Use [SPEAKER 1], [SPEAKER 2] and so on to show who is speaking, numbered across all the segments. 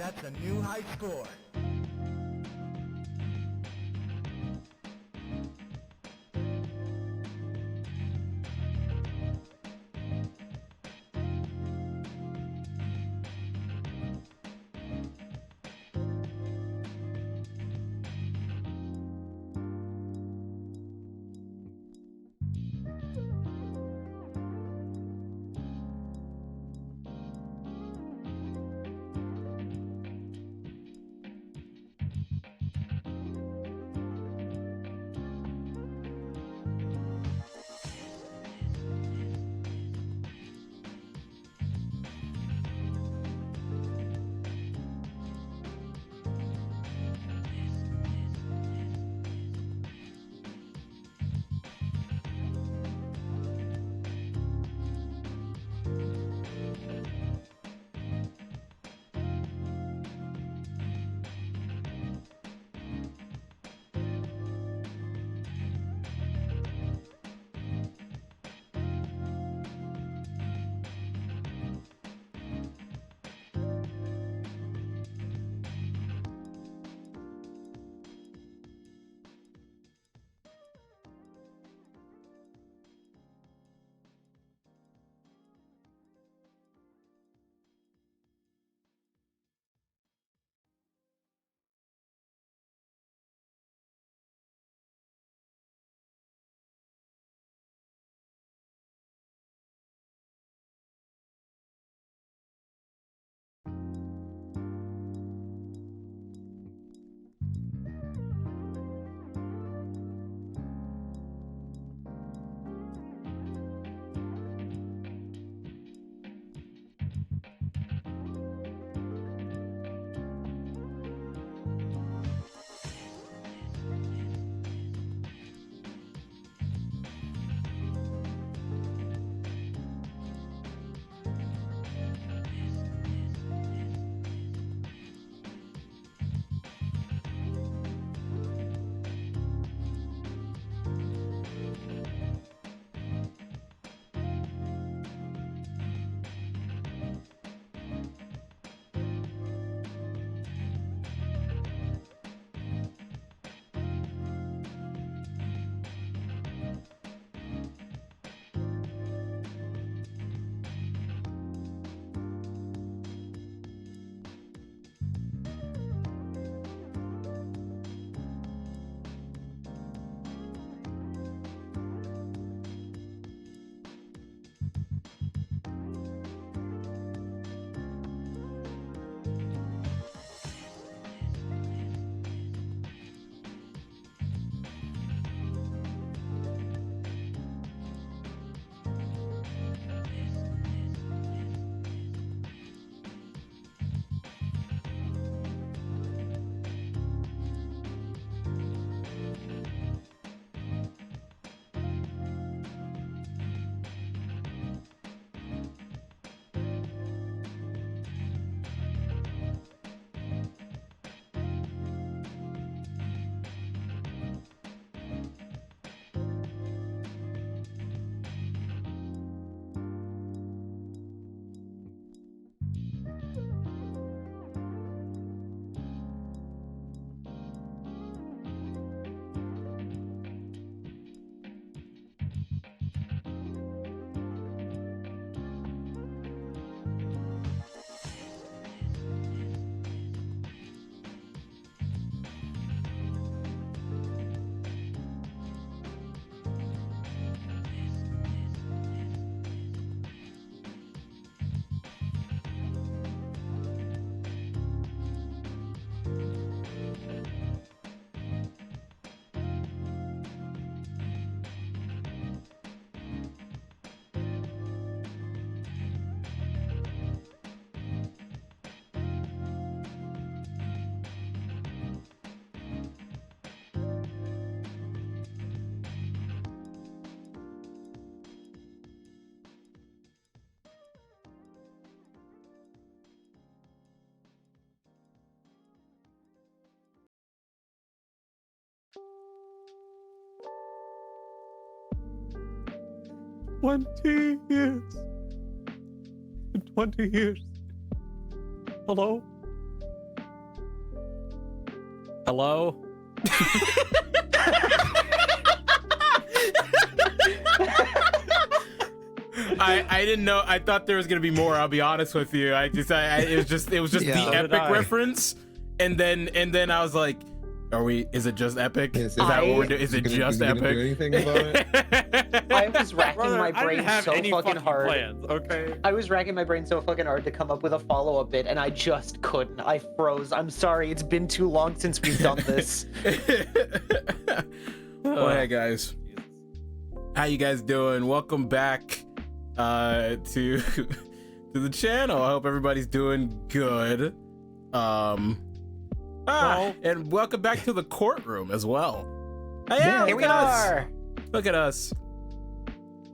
[SPEAKER 1] That's a new high score.
[SPEAKER 2] In 20 years. Hello?
[SPEAKER 1] Hello?
[SPEAKER 2] I didn't know. I thought there was gonna be more. I'll be honest with you. It was just
[SPEAKER 3] Yeah.
[SPEAKER 2] the epic reference, and then I was like, is it just epic?
[SPEAKER 3] Is
[SPEAKER 2] that what we're doing? Is it just
[SPEAKER 3] do
[SPEAKER 2] epic?
[SPEAKER 3] anything about it?
[SPEAKER 4] I was racking my
[SPEAKER 1] I
[SPEAKER 4] brain
[SPEAKER 1] didn't have
[SPEAKER 4] so
[SPEAKER 1] any
[SPEAKER 4] fucking hard.
[SPEAKER 1] plans, okay?
[SPEAKER 4] I was racking my brain so fucking hard to come up with a follow-up bit, and I just couldn't. I froze. I'm sorry. It's been too long since we've done this.
[SPEAKER 2] Well, hey guys, how you guys doing? Welcome back to to the channel. I hope everybody's doing good. And welcome back to the courtroom as well.
[SPEAKER 4] Yeah, here we are.
[SPEAKER 2] Look at us.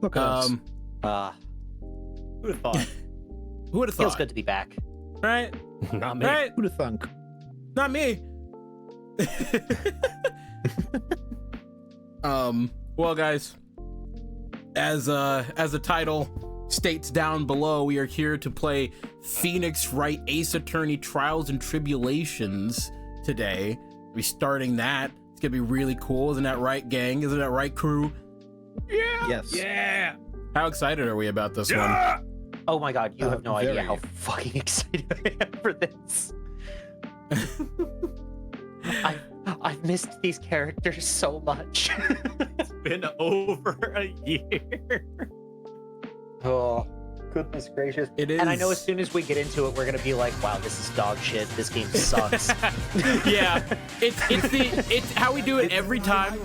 [SPEAKER 3] Look at us.
[SPEAKER 1] Who'd have thought?
[SPEAKER 2] Who would have
[SPEAKER 4] Feels
[SPEAKER 2] thought?
[SPEAKER 4] good to be back.
[SPEAKER 2] Right?
[SPEAKER 1] Not me.
[SPEAKER 2] Right?
[SPEAKER 3] Who'd have thunk?
[SPEAKER 2] Not me. Well, guys, as the title states down below, we are here to play Phoenix Wright Ace Attorney Trials and Tribulations today. We're starting that. It's gonna be really cool. Isn't that right, gang? Isn't that right, crew?
[SPEAKER 1] Yeah.
[SPEAKER 3] Yes.
[SPEAKER 1] Yeah.
[SPEAKER 2] How excited are we about this one?
[SPEAKER 4] Oh my god, you have no idea
[SPEAKER 3] very.
[SPEAKER 4] how fucking excited I am for this. I've missed these characters so much.
[SPEAKER 1] It's been over a year.
[SPEAKER 4] Oh, goodness gracious.
[SPEAKER 2] It is.
[SPEAKER 4] And I know as soon as we get into it, we're gonna be like, wow, this is dog shit. This game sucks.
[SPEAKER 2] Yeah, it's how we do it every time.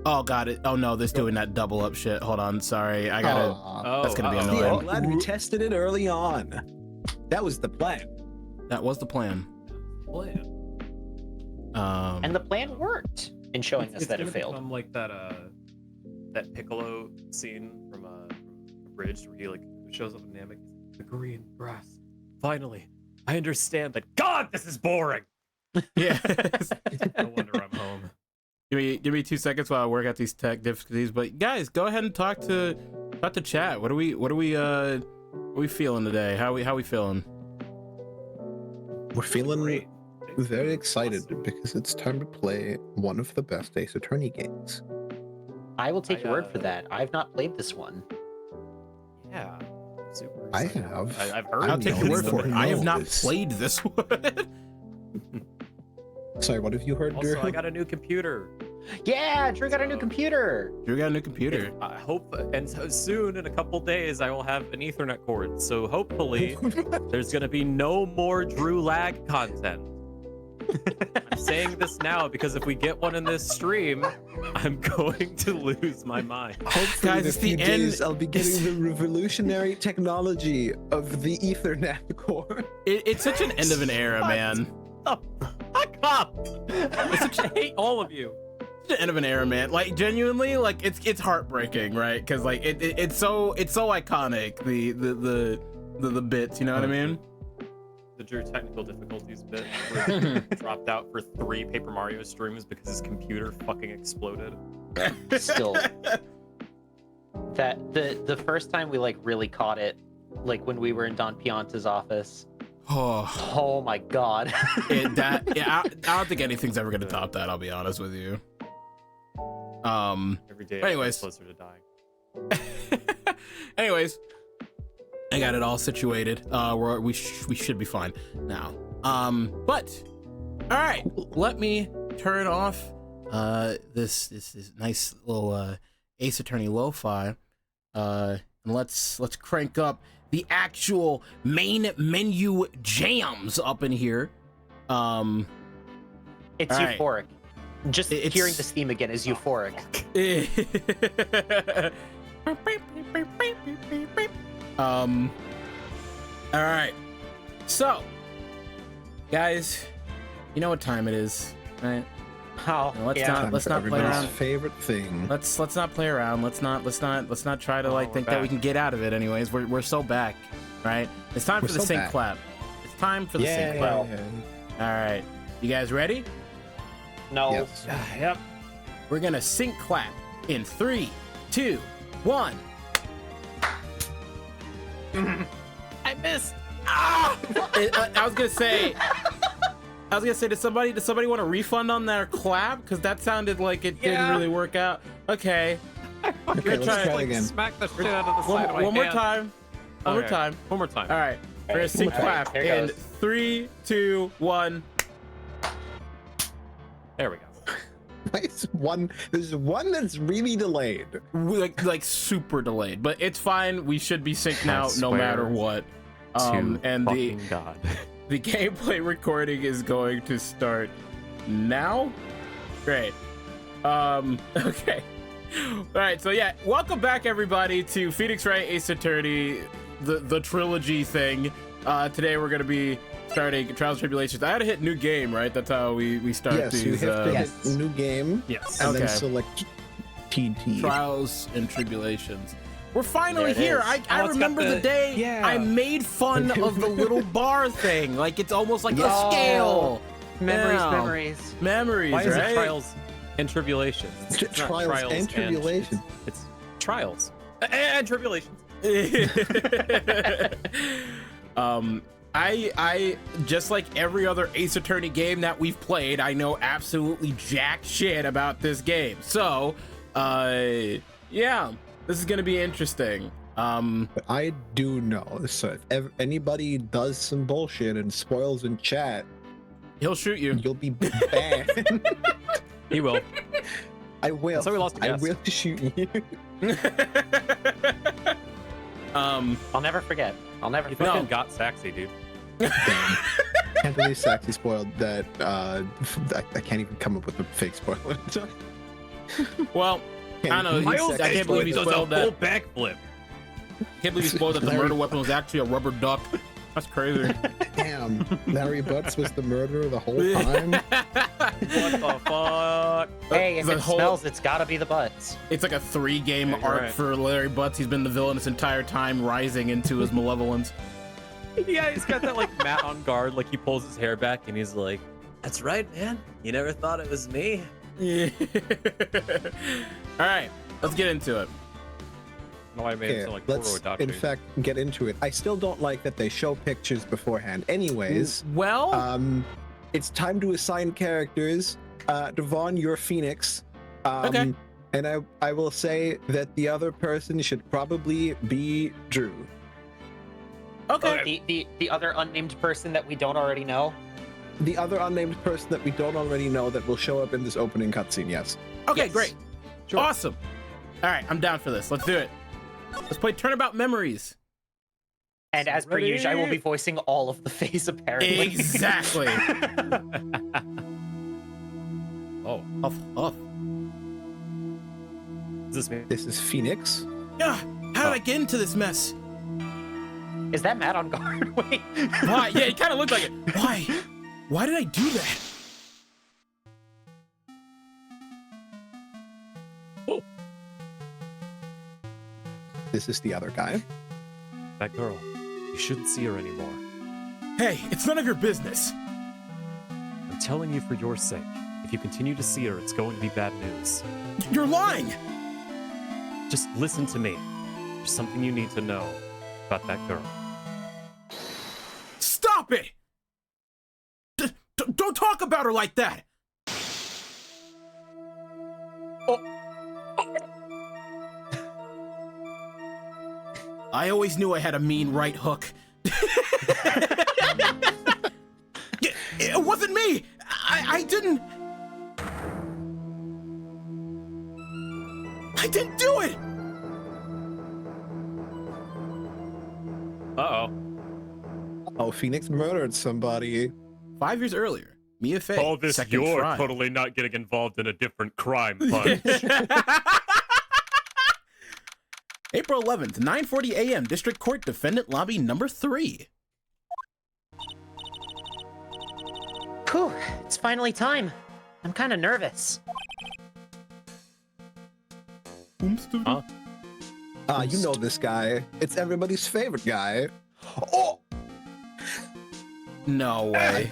[SPEAKER 2] Oh, got it. Oh no, this doing that double up shit. Hold on, sorry. I gotta.
[SPEAKER 4] Aw.
[SPEAKER 2] That's gonna be
[SPEAKER 1] uh-oh.
[SPEAKER 2] annoying.
[SPEAKER 3] I'm glad we tested it early on. That was the plan.
[SPEAKER 2] That was the plan.
[SPEAKER 1] Plan.
[SPEAKER 4] And the plan worked in showing us that it failed.
[SPEAKER 1] Become like that Piccolo scene from a bridge where he like shows up in Namek. The green grass. Finally, I understand that. God, this is boring.
[SPEAKER 2] Yeah.
[SPEAKER 1] No wonder I'm home.
[SPEAKER 2] Give me 2 seconds while I work out these tech difficulties. But guys, go ahead and talk to chat. What are we feeling today? How we feeling?
[SPEAKER 3] We're feeling
[SPEAKER 1] Great.
[SPEAKER 3] very excited because it's time to play one of the best Ace Attorney games.
[SPEAKER 4] I will take your word for that. I've not played this one.
[SPEAKER 1] Yeah. Super
[SPEAKER 3] I
[SPEAKER 1] excited.
[SPEAKER 3] have.
[SPEAKER 1] I've heard.
[SPEAKER 2] I'll take your word for it. I have not
[SPEAKER 3] knows?
[SPEAKER 2] played this one.
[SPEAKER 3] Sorry, what have you heard,
[SPEAKER 1] Also,
[SPEAKER 3] Drew?
[SPEAKER 1] I got a new computer.
[SPEAKER 4] Yeah, Drew got a new computer.
[SPEAKER 2] Drew got a new computer.
[SPEAKER 1] I hope, and so soon, in a couple days, I will have an Ethernet cord. So hopefully, there's gonna be no more Drew lag content. I'm saying this now because if we get one in this stream, I'm going to lose my mind.
[SPEAKER 3] Hopefully,
[SPEAKER 2] Guys,
[SPEAKER 3] in a
[SPEAKER 2] it's the
[SPEAKER 3] few
[SPEAKER 2] end.
[SPEAKER 3] days, I'll be getting the revolutionary technology of the Ethernet core.
[SPEAKER 2] It's such an end of an era, man.
[SPEAKER 1] Oh, fuck up! I hate all of you.
[SPEAKER 2] The end of an era, man. Like genuinely, like it's heartbreaking, right? Because like it's so iconic. The bits, you know what I mean?
[SPEAKER 1] The Drew technical difficulties bit where he dropped out for 3 Paper Mario streams because his computer fucking exploded.
[SPEAKER 4] Still, that the first time we like really caught it, like when we were in Don Pianta's office.
[SPEAKER 2] Oh,
[SPEAKER 4] Oh my god.
[SPEAKER 2] I don't think anything's ever gonna top that. I'll be honest with you.
[SPEAKER 1] Every day
[SPEAKER 2] Anyways.
[SPEAKER 1] I'm closer to dying.
[SPEAKER 2] Anyways, I got it all situated. We should be fine now. But all right, let me turn off this nice little Ace Attorney lo-fi, and let's crank up the actual main menu jams up in here.
[SPEAKER 4] It's
[SPEAKER 2] All right.
[SPEAKER 4] euphoric. Just
[SPEAKER 2] It's-
[SPEAKER 4] hearing this theme again is euphoric.
[SPEAKER 2] All right. So, guys, you know what time it is, right?
[SPEAKER 4] Oh,
[SPEAKER 2] No, let's
[SPEAKER 4] yeah.
[SPEAKER 2] not-
[SPEAKER 3] Time
[SPEAKER 2] let's
[SPEAKER 3] for
[SPEAKER 2] not play
[SPEAKER 3] everybody's
[SPEAKER 2] around.
[SPEAKER 3] favorite thing.
[SPEAKER 2] Let's not play around. Let's not try to
[SPEAKER 1] Oh,
[SPEAKER 2] like
[SPEAKER 1] we're
[SPEAKER 2] think that we
[SPEAKER 1] back.
[SPEAKER 2] can get out of it. Anyways, we're so back, right? It's time
[SPEAKER 3] We're
[SPEAKER 2] for the
[SPEAKER 3] so
[SPEAKER 2] sync
[SPEAKER 3] back.
[SPEAKER 2] clap. It's time for the sync
[SPEAKER 3] Yeah.
[SPEAKER 2] clap. All right, you guys ready?
[SPEAKER 4] No.
[SPEAKER 3] Yes.
[SPEAKER 1] Yep.
[SPEAKER 2] We're gonna sync clap in 3, 2, 1.
[SPEAKER 1] I missed.
[SPEAKER 2] I was gonna say I was gonna say, does somebody want a refund on their clap? Because that sounded like it didn't really work out. Okay.
[SPEAKER 3] Okay, let's try again.
[SPEAKER 1] Smack the shit out of the side of my
[SPEAKER 2] One more
[SPEAKER 1] hand.
[SPEAKER 2] time. One more time.
[SPEAKER 1] One more time.
[SPEAKER 2] All right. We're gonna sync clap
[SPEAKER 4] here
[SPEAKER 2] in
[SPEAKER 4] goes.
[SPEAKER 2] 3, 2, 1.
[SPEAKER 1] There we go.
[SPEAKER 3] There's one that's really delayed.
[SPEAKER 2] Like super delayed, but it's fine. We should be synced
[SPEAKER 1] I
[SPEAKER 2] now, no
[SPEAKER 1] swear
[SPEAKER 2] matter what.
[SPEAKER 1] To
[SPEAKER 2] And the
[SPEAKER 1] fucking God.
[SPEAKER 2] the gameplay recording is going to start now. Great. Okay. All right. So yeah, welcome back everybody to Phoenix Wright Ace Attorney, the trilogy thing. Today we're gonna be starting Trials and Tribulations. I had to hit new game, right? That's how we start
[SPEAKER 3] Yes,
[SPEAKER 2] these.
[SPEAKER 3] you have to
[SPEAKER 4] Yes.
[SPEAKER 3] hit new game
[SPEAKER 1] Yes.
[SPEAKER 3] and then
[SPEAKER 2] Okay.
[SPEAKER 3] select TT.
[SPEAKER 2] Trials and Tribulations. We're finally
[SPEAKER 4] There it
[SPEAKER 2] here.
[SPEAKER 4] is.
[SPEAKER 2] I
[SPEAKER 1] Oh, it's got
[SPEAKER 2] remember the day
[SPEAKER 1] yeah.
[SPEAKER 2] I made fun of the little bar thing. Like it's almost like a
[SPEAKER 4] Oh.
[SPEAKER 2] scale.
[SPEAKER 4] Memories,
[SPEAKER 2] Yeah.
[SPEAKER 4] memories.
[SPEAKER 2] Memories,
[SPEAKER 1] Why is
[SPEAKER 2] right?
[SPEAKER 1] it Trials and Tribulations? It's not
[SPEAKER 3] Trials and Tribulations.
[SPEAKER 1] It's Trials and Tribulations.
[SPEAKER 2] I just like every other Ace Attorney game that we've played, I know absolutely jack shit about this game. So, yeah, this is gonna be interesting.
[SPEAKER 3] But I do know, so if anybody does some bullshit and spoils in chat,
[SPEAKER 2] He'll shoot you.
[SPEAKER 3] you'll be banned.
[SPEAKER 1] He will.
[SPEAKER 3] I will.
[SPEAKER 1] That's why we lost a
[SPEAKER 3] I
[SPEAKER 1] guest.
[SPEAKER 3] will shoot you.
[SPEAKER 4] I'll never forget. I'll never
[SPEAKER 1] He
[SPEAKER 4] forget.
[SPEAKER 1] fucking got Saxy, dude.
[SPEAKER 3] Damn. Can't believe Saxy spoiled that. I can't even come up with a fake spoiler.
[SPEAKER 2] Well, I don't know.
[SPEAKER 1] Miles
[SPEAKER 2] I can't believe he
[SPEAKER 1] does a
[SPEAKER 2] spoiled
[SPEAKER 1] full
[SPEAKER 2] that.
[SPEAKER 1] backflip.
[SPEAKER 2] Can't believe he spoiled that the
[SPEAKER 3] Larry-
[SPEAKER 2] murder weapon was actually a rubber duck. That's crazy.
[SPEAKER 3] Damn, Larry Butts was the murderer the whole time.
[SPEAKER 1] What the fuck?
[SPEAKER 4] Hey, if
[SPEAKER 2] The
[SPEAKER 4] it
[SPEAKER 2] whole-
[SPEAKER 4] smells, it's gotta be the butts.
[SPEAKER 2] It's like a 3-game
[SPEAKER 1] Yeah, you're
[SPEAKER 2] arc
[SPEAKER 1] right.
[SPEAKER 2] for Larry Butts. He's been the villain this entire time, rising into his malevolence.
[SPEAKER 1] Yeah, he's got that like Matt on guard, like he pulls his hair back and he's like, "That's right, man. You never thought it was me."
[SPEAKER 2] Yeah. All right, let's get into it.
[SPEAKER 1] No, I made it
[SPEAKER 3] Okay,
[SPEAKER 1] sound like
[SPEAKER 3] let's
[SPEAKER 1] Toro Adachi.
[SPEAKER 3] in fact get into it. I still don't like that they show pictures beforehand. Anyways,
[SPEAKER 2] Well,
[SPEAKER 3] it's time to assign characters. Devon, you're Phoenix.
[SPEAKER 2] Okay.
[SPEAKER 3] And I will say that the other person should probably be Drew.
[SPEAKER 2] okay.
[SPEAKER 4] The other unnamed person that we don't already know.
[SPEAKER 3] The other unnamed person that we don't already know that will show up in this opening cutscene, yes.
[SPEAKER 2] Okay,
[SPEAKER 4] Yes.
[SPEAKER 2] great.
[SPEAKER 1] Sure.
[SPEAKER 2] Awesome. All right, I'm down for this. Let's do it. Let's play Turnabout Memories.
[SPEAKER 4] And as per
[SPEAKER 1] Ready?
[SPEAKER 4] usual, I will be voicing all of the face apparently.
[SPEAKER 2] Exactly.
[SPEAKER 1] Oh,
[SPEAKER 2] Huff, huff.
[SPEAKER 1] is this me?
[SPEAKER 3] This is Phoenix.
[SPEAKER 2] Yeah, how did I get into this mess?
[SPEAKER 4] Is that Matt on guard? Wait.
[SPEAKER 2] Why? Yeah, it kind of looked like it. Why? Why did I do that?
[SPEAKER 3] This is the other guy.
[SPEAKER 1] That girl. You shouldn't see her anymore.
[SPEAKER 2] Hey, it's none of your business.
[SPEAKER 1] I'm telling you for your sake. If you continue to see her, it's going to be bad news.
[SPEAKER 2] You're lying.
[SPEAKER 1] Just listen to me. There's something you need to know about that girl.
[SPEAKER 2] Stop it! Don't talk about her like that! I always knew I had a mean right hook. It wasn't me! I didn't do it!
[SPEAKER 1] Uh-oh.
[SPEAKER 3] Oh, Phoenix murdered somebody.
[SPEAKER 2] 5 years earlier, Mia Fey, second try.
[SPEAKER 1] totally not getting involved in a different crime, Punch.
[SPEAKER 2] April 11th, 9:40 a.m. District Court Defendant Lobby number 3.
[SPEAKER 4] Whew, it's finally time. I'm kind of nervous.
[SPEAKER 1] Huh?
[SPEAKER 3] You know this guy. It's everybody's favorite guy. Oh!
[SPEAKER 2] No way.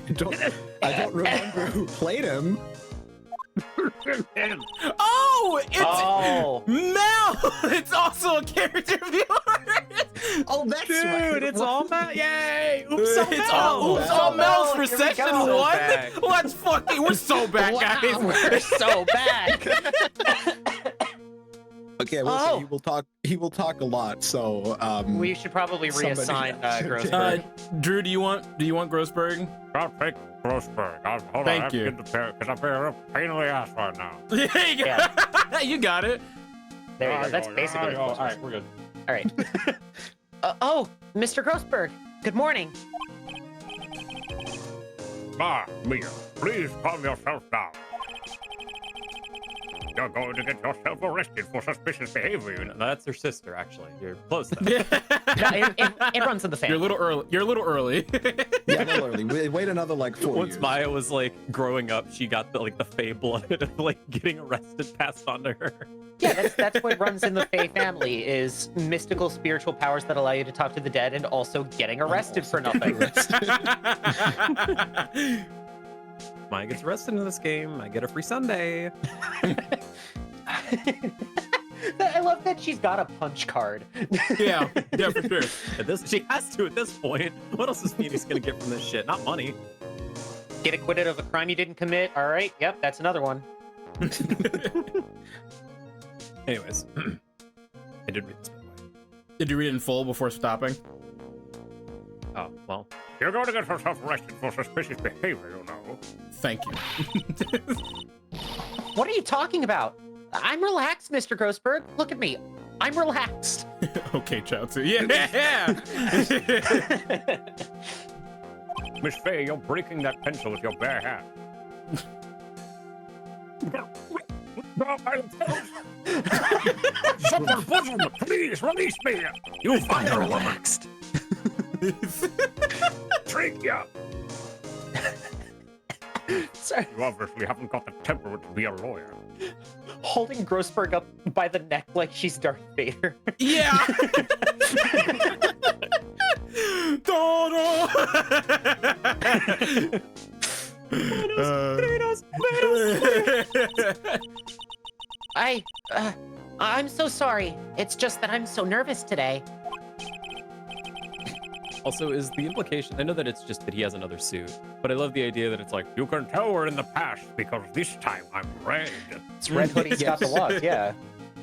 [SPEAKER 3] I don't remember who played him.
[SPEAKER 2] Oh, it's
[SPEAKER 4] Oh,
[SPEAKER 2] Mel! It's also a character viewer!
[SPEAKER 3] Oh, that's right.
[SPEAKER 1] Dude, it's all Mel. Yay! Oops, all
[SPEAKER 2] It's
[SPEAKER 1] Mel.
[SPEAKER 2] all Mel's for
[SPEAKER 4] Here we
[SPEAKER 2] session
[SPEAKER 4] go.
[SPEAKER 2] one.
[SPEAKER 1] back.
[SPEAKER 2] Let's fucking. We're so back,
[SPEAKER 4] Wow,
[SPEAKER 2] guys.
[SPEAKER 4] we're so back.
[SPEAKER 3] Okay, well, so he will talk a lot. So
[SPEAKER 4] We should probably
[SPEAKER 3] Somebody
[SPEAKER 4] reassign
[SPEAKER 3] else.
[SPEAKER 4] Grossberg.
[SPEAKER 2] Drew, do you want Grossberg?
[SPEAKER 5] I'll take Grossberg. Hold
[SPEAKER 2] Thank
[SPEAKER 5] on,
[SPEAKER 2] you.
[SPEAKER 5] Because I'm being a pain in the ass right now.
[SPEAKER 2] Yeah, you got it.
[SPEAKER 4] There you go. That's basically
[SPEAKER 5] All
[SPEAKER 4] what
[SPEAKER 5] right, we're good.
[SPEAKER 4] All right. Oh, Mr. Grossberg. Good morning.
[SPEAKER 5] Mia, please calm yourself down. You're going to get yourself arrested for suspicious behavior.
[SPEAKER 1] No, that's her sister, actually. You're close though.
[SPEAKER 4] No, it runs in the family.
[SPEAKER 2] You're a little early. You're a little early.
[SPEAKER 3] yeah, a little early. Wait another like 4
[SPEAKER 1] Once
[SPEAKER 3] years.
[SPEAKER 1] Maya was like growing up, she got the Fae blood of like getting arrested passed on to her.
[SPEAKER 4] Yeah, that's what runs in the Fae family is mystical spiritual powers that allow you to talk to the dead and also getting arrested for nothing.
[SPEAKER 1] Maya gets arrested in this game. I get a free Sunday.
[SPEAKER 4] I love that she's got a punch card.
[SPEAKER 2] yeah, for sure.
[SPEAKER 1] She has to at this point. What else is Phoenix gonna get from this shit? Not money.
[SPEAKER 4] Get acquitted of a crime you didn't commit. All right, yep, that's another one.
[SPEAKER 1] Anyways, I did read this by the way.
[SPEAKER 2] Did you read it in full before stopping?
[SPEAKER 1] Oh well.
[SPEAKER 5] You're going to get yourself arrested for suspicious behavior, you know.
[SPEAKER 2] Thank you.
[SPEAKER 4] What are you talking about? I'm relaxed, Mr. Grossberg. Look at me. I'm relaxed.
[SPEAKER 2] Okay, Chaozu. Yeah.
[SPEAKER 5] Miss Faye, you're breaking that pencil with your bare hand. Someone bosom, please release me.
[SPEAKER 1] You find her relaxed.
[SPEAKER 5] Trick ya.
[SPEAKER 4] Sorry.
[SPEAKER 5] You obviously haven't got the temperament to be a lawyer.
[SPEAKER 4] Holding Grossberg up by the neck like she's Darth Vader.
[SPEAKER 2] Yeah. Dodo.
[SPEAKER 4] I'm so sorry. It's just that I'm so nervous today.
[SPEAKER 1] Also, is the implication? I know that it's just that he has another suit, but I love the idea that it's like
[SPEAKER 5] You can tell we're in the past because this time I'm red.
[SPEAKER 4] It's Red Hoodie's got the luck, yeah.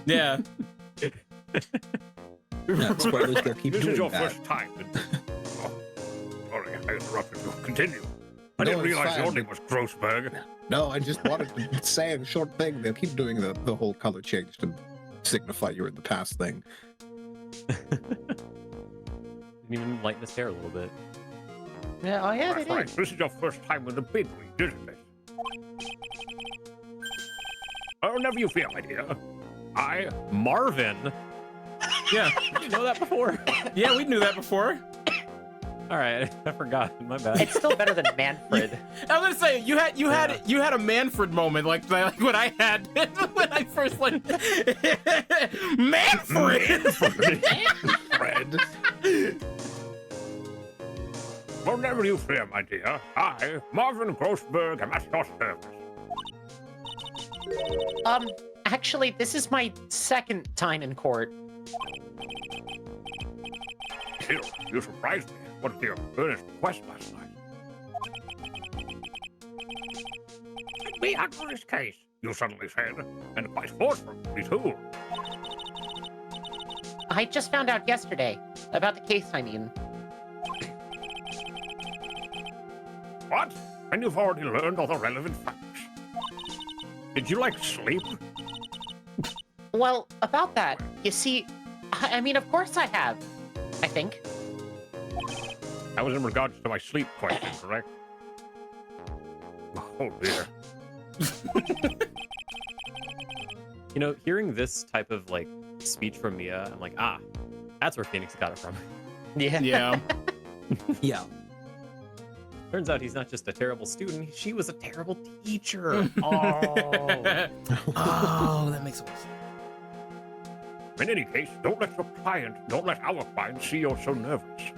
[SPEAKER 2] Yeah.
[SPEAKER 3] Yeah, spoilers, they'll keep
[SPEAKER 5] This is
[SPEAKER 3] doing
[SPEAKER 5] your
[SPEAKER 3] that.
[SPEAKER 5] first time. Oh, sorry, I interrupted you. Continue. I
[SPEAKER 3] No,
[SPEAKER 5] didn't
[SPEAKER 3] it's
[SPEAKER 5] realize your
[SPEAKER 3] fine.
[SPEAKER 5] name was Grossberg.
[SPEAKER 3] No, I just wanted to say a short thing. They'll keep doing the whole color change to signify you're in the past thing.
[SPEAKER 1] didn't even lighten his hair a little bit.
[SPEAKER 4] Yeah, oh yeah,
[SPEAKER 5] That's
[SPEAKER 4] they
[SPEAKER 5] right.
[SPEAKER 4] did.
[SPEAKER 5] This is your first time in the big league, isn't it? Oh, never you fear, my dear.
[SPEAKER 1] Marvin.
[SPEAKER 2] Yeah.
[SPEAKER 1] Did you know that before?
[SPEAKER 2] Yeah, we knew that before.
[SPEAKER 1] All right, I forgot. My bad.
[SPEAKER 4] It's still better than Manfred.
[SPEAKER 2] I was gonna say you had a Manfred moment like what I had when I first like Manfred.
[SPEAKER 3] Fred.
[SPEAKER 5] Well, never you fear, my dear. I, Marvin Grossberg, am at your service.
[SPEAKER 4] Actually, this is my second time in court.
[SPEAKER 5] Still, you surprised me. What was your earnest request last night? Let me answer this case, you suddenly said, and quite forcefully, too.
[SPEAKER 4] I just found out yesterday about the case, I mean.
[SPEAKER 5] What? And you've already learned all the relevant facts. Did you, sleep?
[SPEAKER 4] Well, about that, you see, I mean, of course I have. I think.
[SPEAKER 5] That was in regards to my sleep question, correct? Oh, dear.
[SPEAKER 1] You know, hearing this type of speech from Mia, I'm like, that's where Phoenix got it from.
[SPEAKER 4] Yeah.
[SPEAKER 2] Yeah.
[SPEAKER 3] Yeah.
[SPEAKER 1] Turns out he's not just a terrible student; she was a terrible teacher.
[SPEAKER 2] Oh, that makes sense.
[SPEAKER 5] In any case, don't let our client see you're so nervous.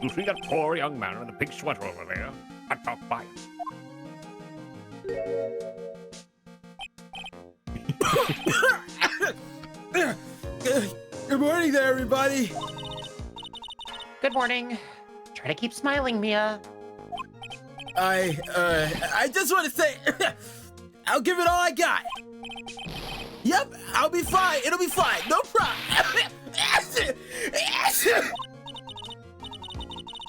[SPEAKER 5] You see that poor young man in the pink sweater over there? That's our client.
[SPEAKER 2] Good morning there, everybody.
[SPEAKER 4] Good morning. Try to keep smiling, Mia.
[SPEAKER 2] I just want to say, I'll give it all I got. Yep, I'll be fine. It'll be fine. No problem.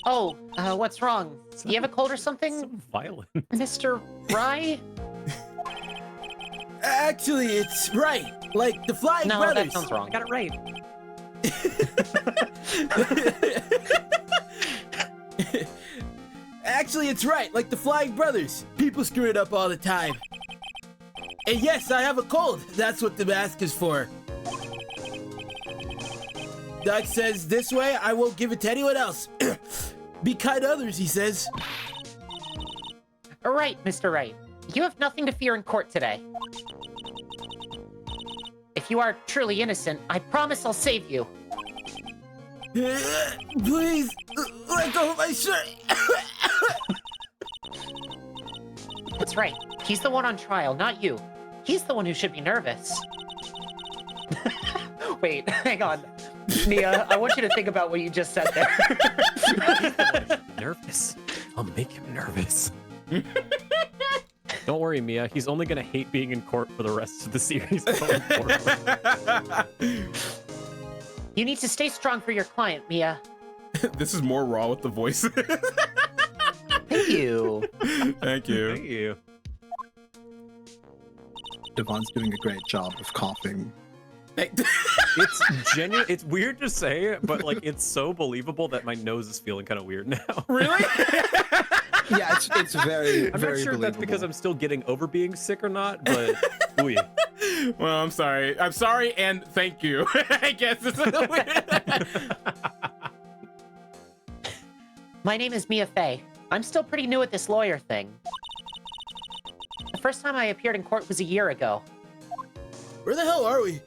[SPEAKER 4] Oh, what's wrong? You have a cold or something,
[SPEAKER 1] So violent.
[SPEAKER 4] Mr. Rye?
[SPEAKER 2] Actually, it's right. Like the Flying
[SPEAKER 4] No,
[SPEAKER 2] Brothers.
[SPEAKER 4] that sounds wrong.
[SPEAKER 1] I got it right.
[SPEAKER 2] Actually, it's right. Like the Flying Brothers. People screw it up all the time. And yes, I have a cold. That's what the mask is for. Doc says this way, I won't give it to anyone else. Be kind to others, he says.
[SPEAKER 4] All right, Mr. Wright. You have nothing to fear in court today. If you are truly innocent, I promise I'll save you.
[SPEAKER 2] Please, let go of my shirt.
[SPEAKER 4] That's right. He's the one on trial, not you. He's the one who should be nervous. Wait, hang on. Mia, I want you to think about what you just said there.
[SPEAKER 1] Nervous. I'll make him nervous. Don't worry, Mia. He's only gonna hate being in court for the rest of the series going forward.
[SPEAKER 4] You need to stay strong for your client, Mia.
[SPEAKER 2] This is more raw with the voice.
[SPEAKER 4] Thank you.
[SPEAKER 2] Thank you.
[SPEAKER 1] Thank you.
[SPEAKER 3] Devon's doing a great job of coughing.
[SPEAKER 1] It's genuine. It's weird to say, but like it's so believable that my nose is feeling kind of weird now.
[SPEAKER 2] Really?
[SPEAKER 3] Yeah, it's very,
[SPEAKER 1] I'm
[SPEAKER 3] very
[SPEAKER 1] not sure if that's because I'm still getting over being sick or not, but ooh, yeah.
[SPEAKER 2] Well, I'm sorry. I'm sorry and thank you. I guess it's weird.
[SPEAKER 4] My name is Mia Fey. I'm still pretty new at this lawyer thing. The first time I appeared in court was a year ago.
[SPEAKER 2] Where the hell are we?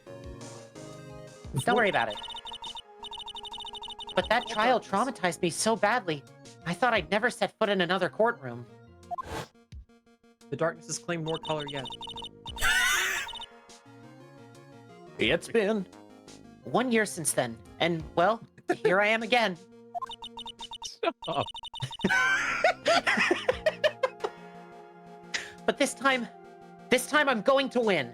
[SPEAKER 4] Don't worry about it. But that trial traumatized me so badly, I thought I'd never set foot in another courtroom.
[SPEAKER 1] The darkness has claimed more color yet.
[SPEAKER 4] It's been 1 year since then, and well, here I am again.
[SPEAKER 1] Shut up.
[SPEAKER 4] But this time I'm going to win.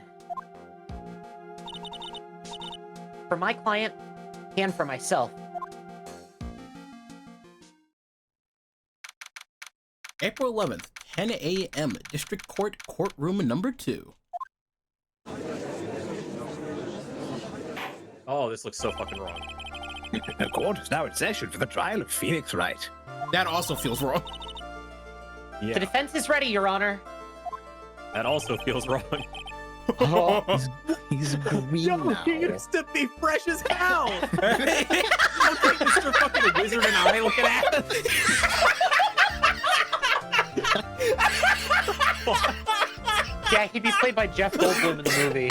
[SPEAKER 4] For my client, and for myself.
[SPEAKER 2] April 11th, 10 a.m. District Court, courtroom number 2.
[SPEAKER 1] Oh, this looks so fucking wrong.
[SPEAKER 5] The court is now in session for the trial of Phoenix Wright.
[SPEAKER 2] That also feels wrong.
[SPEAKER 1] Yeah,
[SPEAKER 4] The defense is ready, Your Honor.
[SPEAKER 1] that also feels wrong.
[SPEAKER 4] Oh,
[SPEAKER 3] He's green now.
[SPEAKER 1] He used to be fresh as hell. Okay, Mr. fucking Wizard and I looking at us.
[SPEAKER 4] yeah, he'd be played by Jeff Goldblum in the movie.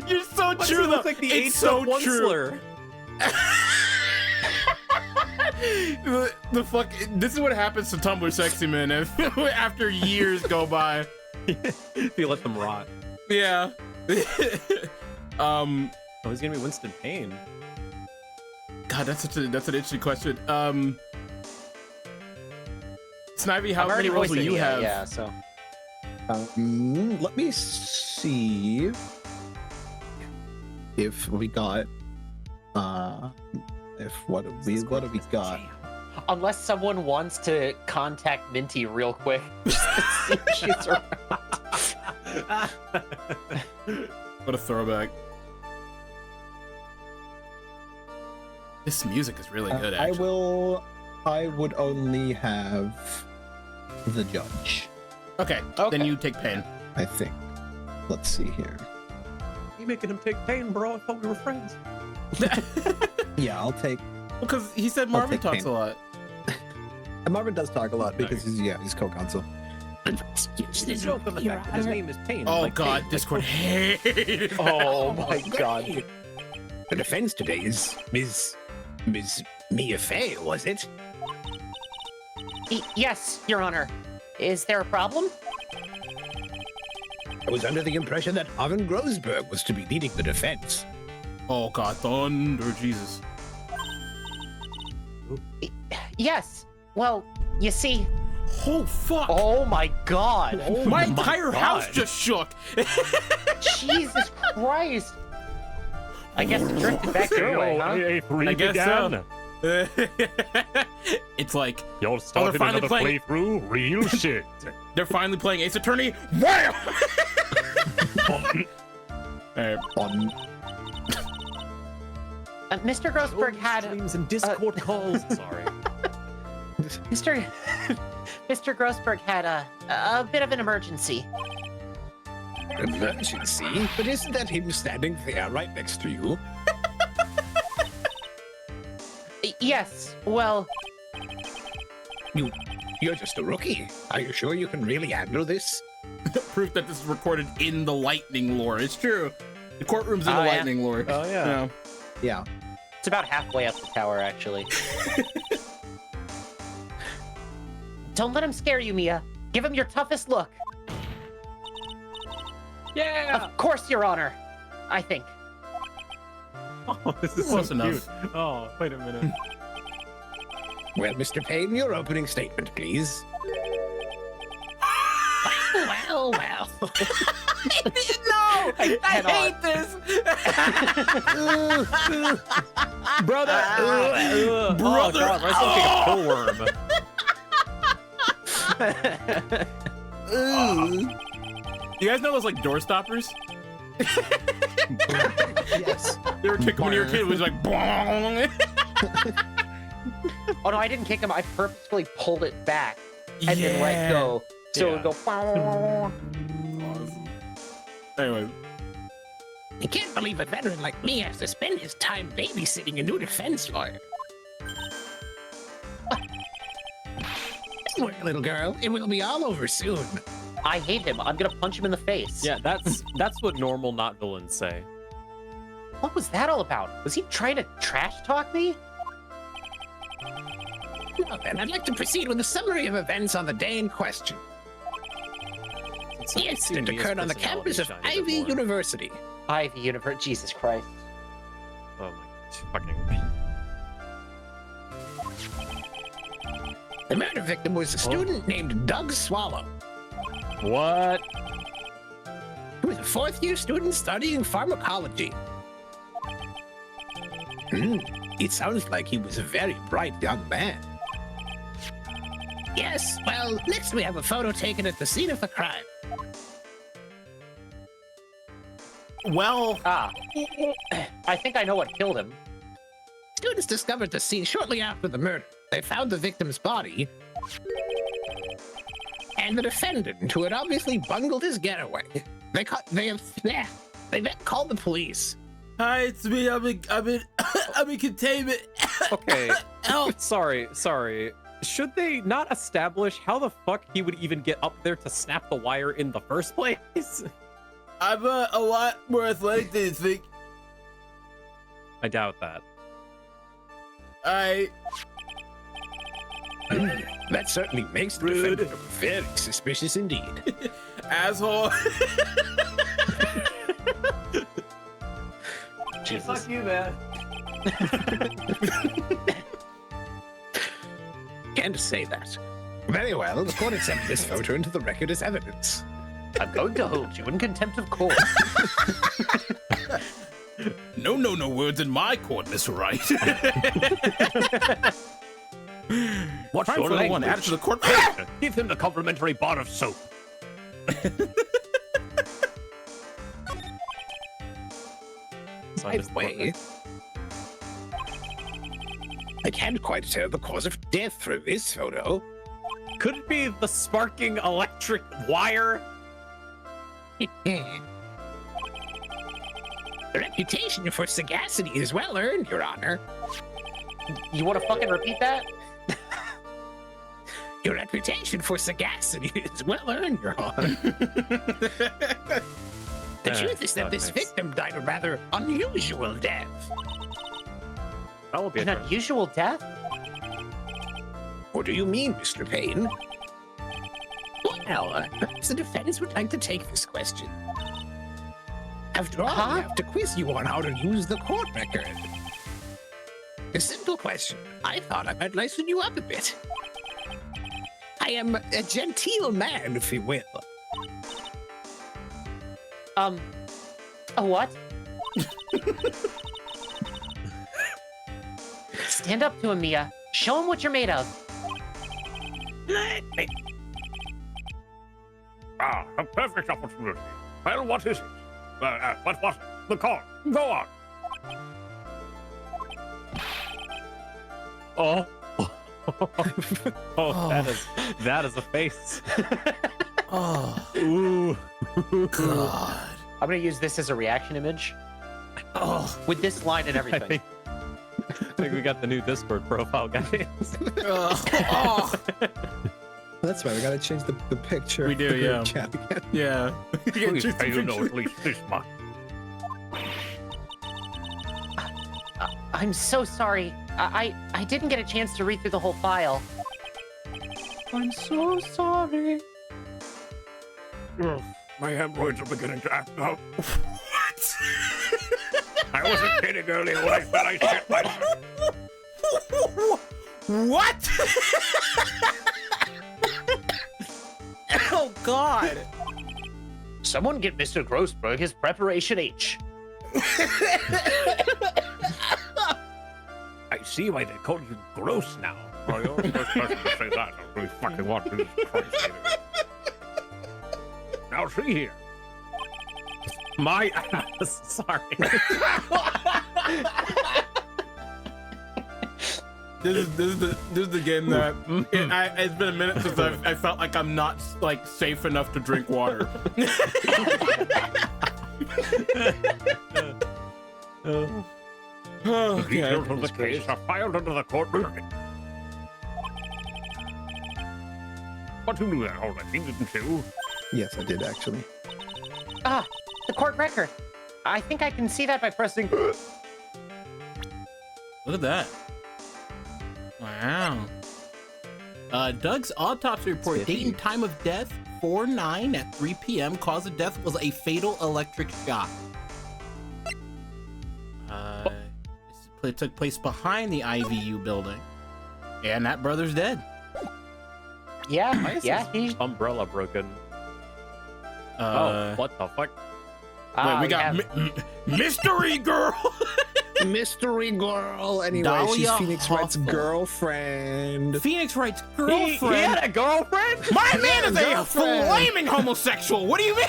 [SPEAKER 2] You're so
[SPEAKER 1] Why does he
[SPEAKER 2] true.
[SPEAKER 1] look like the
[SPEAKER 2] It's
[SPEAKER 1] eighth
[SPEAKER 2] so
[SPEAKER 1] of
[SPEAKER 2] true.
[SPEAKER 1] Onceler?
[SPEAKER 2] The fuck. This is what happens to Tumblr sexy men after years go by.
[SPEAKER 1] If you let them rot.
[SPEAKER 2] Yeah.
[SPEAKER 1] Oh, he's gonna be Winston Payne.
[SPEAKER 2] God, that's an interesting question. Snivy, how
[SPEAKER 4] I'm
[SPEAKER 2] many
[SPEAKER 4] already
[SPEAKER 2] roles will
[SPEAKER 4] voicing
[SPEAKER 2] you
[SPEAKER 4] Mia,
[SPEAKER 2] have?
[SPEAKER 4] Yeah, so.
[SPEAKER 3] Let me see if we got what have we got?
[SPEAKER 4] Unless someone wants to contact Minty real quick. Just to see if she's around.
[SPEAKER 2] What a throwback. This music is really good, actually.
[SPEAKER 3] I would only have the judge,
[SPEAKER 2] Okay, then you take Pain.
[SPEAKER 3] I think. Let's see here.
[SPEAKER 1] You making him take pain, bro? I thought we were friends.
[SPEAKER 3] Yeah, I'll take.
[SPEAKER 2] Because he said Marvin
[SPEAKER 3] take
[SPEAKER 2] talks
[SPEAKER 3] Pain.
[SPEAKER 2] a lot.
[SPEAKER 3] And Marvin does talk a lot because he's co-counsel.
[SPEAKER 1] It's a joke on the fact that his name is Payne.
[SPEAKER 2] Oh
[SPEAKER 1] like
[SPEAKER 2] god,
[SPEAKER 1] Payne.
[SPEAKER 2] Discord hated.
[SPEAKER 4] Oh my god.
[SPEAKER 5] The defense today is Ms. Mia Fey, was it?
[SPEAKER 4] Yes, Your Honor. Is there a problem?
[SPEAKER 5] I was under the impression that Arvin Grosberg was to be leading the defense.
[SPEAKER 2] Oh God, thunder, Jesus.
[SPEAKER 4] Yes. Well, you see.
[SPEAKER 2] Oh fuck!
[SPEAKER 4] Oh my God.
[SPEAKER 1] Oh
[SPEAKER 2] my
[SPEAKER 1] my
[SPEAKER 2] entire
[SPEAKER 1] God.
[SPEAKER 2] house just shook.
[SPEAKER 4] Jesus Christ. I guess it drifted back your way, huh?
[SPEAKER 5] A3
[SPEAKER 2] I guess
[SPEAKER 5] began.
[SPEAKER 2] so. It's like
[SPEAKER 5] You're starting
[SPEAKER 2] finally
[SPEAKER 5] another
[SPEAKER 2] playing-
[SPEAKER 5] playthrough? Real shit.
[SPEAKER 2] they're finally playing Ace Attorney. Wham! Alright.
[SPEAKER 4] Mr. Grossberg had
[SPEAKER 1] streams and Discord calls. Sorry.
[SPEAKER 4] Mr. Mr. Grossberg had a bit of an emergency.
[SPEAKER 3] Emergency? But isn't that him standing there right next to you?
[SPEAKER 4] Yes. Well,
[SPEAKER 3] You're just a rookie. Are you sure you can really handle this?
[SPEAKER 2] Proof that this is recorded in the lightning lore. It's true. The courtroom's in the
[SPEAKER 4] Oh, yeah.
[SPEAKER 2] lightning lore.
[SPEAKER 1] Oh yeah.
[SPEAKER 3] Yeah.
[SPEAKER 4] it's about halfway up the tower, actually. Don't let him scare you, Mia. Give him your toughest look.
[SPEAKER 1] Yeah.
[SPEAKER 4] Of course, Your Honor. I think.
[SPEAKER 1] Oh, this is
[SPEAKER 2] Close
[SPEAKER 1] so
[SPEAKER 2] enough.
[SPEAKER 1] cute. Oh, wait a minute.
[SPEAKER 3] Well, Mr. Payne, your opening statement, please.
[SPEAKER 4] Well.
[SPEAKER 2] No! I
[SPEAKER 4] cannot.
[SPEAKER 2] hate this!
[SPEAKER 1] Brother.
[SPEAKER 2] Brother.
[SPEAKER 1] Oh, God, I sound like a pillworm.
[SPEAKER 2] You guys know those like door stoppers?
[SPEAKER 3] Yes.
[SPEAKER 2] They were kicked when you were a kid. It was like, bong.
[SPEAKER 4] Oh no, I didn't kick him. I purposefully pulled it back and then let go, so it would go.
[SPEAKER 2] Awesome. Anyway,
[SPEAKER 3] I can't believe a veteran like me has to spend his time babysitting a new defense lawyer. Don't worry, little girl. It will be all over soon.
[SPEAKER 4] I hate him. I'm gonna punch him in the face.
[SPEAKER 1] Yeah, that's what normal not villains say.
[SPEAKER 4] What was that all about? Was he trying to trash talk me?
[SPEAKER 3] Now then, I'd like to proceed with a summary of events on the day in question. The incident occurred on the campus of Ivy University.
[SPEAKER 4] Ivy Universe. Jesus Christ.
[SPEAKER 1] Oh my fucking.
[SPEAKER 3] The murder victim was a student named Doug Swallow,
[SPEAKER 1] What?
[SPEAKER 3] who was a fourth-year student studying pharmacology. It sounds like he was a very bright young man. Yes, well, next we have a photo taken at the scene of the crime.
[SPEAKER 2] well,
[SPEAKER 4] I think I know what killed him.
[SPEAKER 3] Students discovered the scene shortly after the murder. They found the victim's body and the defendant, who had obviously bungled his getaway. They then called the police.
[SPEAKER 2] hi, it's me. I'm in containment.
[SPEAKER 1] Okay.
[SPEAKER 2] Help!
[SPEAKER 1] Sorry. Should they not establish how the fuck he would even get up there to snap the wire in the first place?
[SPEAKER 2] I'm a lot more athletic than you think.
[SPEAKER 1] I doubt that.
[SPEAKER 3] That certainly makes the
[SPEAKER 2] Rude.
[SPEAKER 3] defendant very suspicious indeed.
[SPEAKER 2] Asshole.
[SPEAKER 4] Jesus.
[SPEAKER 1] you, man.
[SPEAKER 3] Can't say that. Very well, the court accepted this photo into the record as evidence.
[SPEAKER 4] I'm going to hold you in contempt of court.
[SPEAKER 2] No words in my court, Mr. Wright.
[SPEAKER 5] What's
[SPEAKER 2] Crime
[SPEAKER 5] your
[SPEAKER 2] for the
[SPEAKER 5] language?
[SPEAKER 2] one added to the court.
[SPEAKER 5] Give him the complimentary bar of soap.
[SPEAKER 3] By the way, I can't quite tell the cause of death through this photo.
[SPEAKER 1] Could it be the sparking electric wire?
[SPEAKER 3] The reputation for sagacity is well earned, Your Honor.
[SPEAKER 4] You want to fucking repeat that?
[SPEAKER 3] Your reputation for sagacity is well earned, Your Honor. The truth is that this victim died a rather unusual death.
[SPEAKER 1] That will be
[SPEAKER 4] An
[SPEAKER 1] a
[SPEAKER 4] unusual death?
[SPEAKER 3] What do you mean, Mr. Payne? Well, perhaps the defense would like to take this question. After all, I have to quiz you on how to use the court record. A simple question. I thought I might lighten you up a bit. I am a genteel man, if you will.
[SPEAKER 4] A what? Stand up to him, Mia. Show him what you're made of.
[SPEAKER 5] A perfect opportunity. Well, what is it? What? The call. Go on.
[SPEAKER 1] Oh. Oh, that is a face.
[SPEAKER 2] Oh,
[SPEAKER 1] Ooh.
[SPEAKER 2] God.
[SPEAKER 4] I'm gonna use this as a reaction image.
[SPEAKER 2] Oh,
[SPEAKER 4] With this line and
[SPEAKER 1] I
[SPEAKER 4] everything.
[SPEAKER 1] think we got the new Discord profile, guys.
[SPEAKER 2] oh.
[SPEAKER 3] That's right. We gotta change the picture.
[SPEAKER 2] We do,
[SPEAKER 3] of the group
[SPEAKER 2] yeah.
[SPEAKER 3] Chat again.
[SPEAKER 2] Yeah.
[SPEAKER 5] Please say you know at least this much.
[SPEAKER 4] I'm so sorry. I didn't get a chance to read through the whole file. I'm so sorry.
[SPEAKER 5] Ugh, my hemorrhoids are beginning to act up. What? I wasn't kidding earlier when I said I shit myself.
[SPEAKER 2] What? Oh, God.
[SPEAKER 4] Someone get Mr. Grossberg his preparation H.
[SPEAKER 5] I see why they call you gross now. Well, you're the first person to say that. I really fucking want to. Now see here.
[SPEAKER 1] My ass. Sorry.
[SPEAKER 2] This is the game that it's been a minute since I felt like I'm not like safe enough to drink water.
[SPEAKER 5] The details of the case are filed under the court record. But you knew that already, didn't you?
[SPEAKER 3] Yes, I did actually.
[SPEAKER 4] Ah, the court record. I think I can see that by pressing.
[SPEAKER 2] Look at that. Wow. Doug's autopsy report, date and time of death, 4/9 at 3 p.m. Cause of death was a fatal electric shock. It took place behind the IVU building. And that brother's dead.
[SPEAKER 4] Yeah, yeah, he.
[SPEAKER 1] Umbrella broken. What the fuck?
[SPEAKER 2] Wait, we got Mystery Girl!
[SPEAKER 3] Mystery girl. Anyway,
[SPEAKER 2] Dahlia
[SPEAKER 3] she's Phoenix Wright's
[SPEAKER 2] Hoffman.
[SPEAKER 3] girlfriend.
[SPEAKER 2] Phoenix Wright's
[SPEAKER 1] He
[SPEAKER 2] girlfriend.
[SPEAKER 1] had a girlfriend?
[SPEAKER 2] My man is a
[SPEAKER 3] girlfriend.
[SPEAKER 2] flaming homosexual. What do you mean?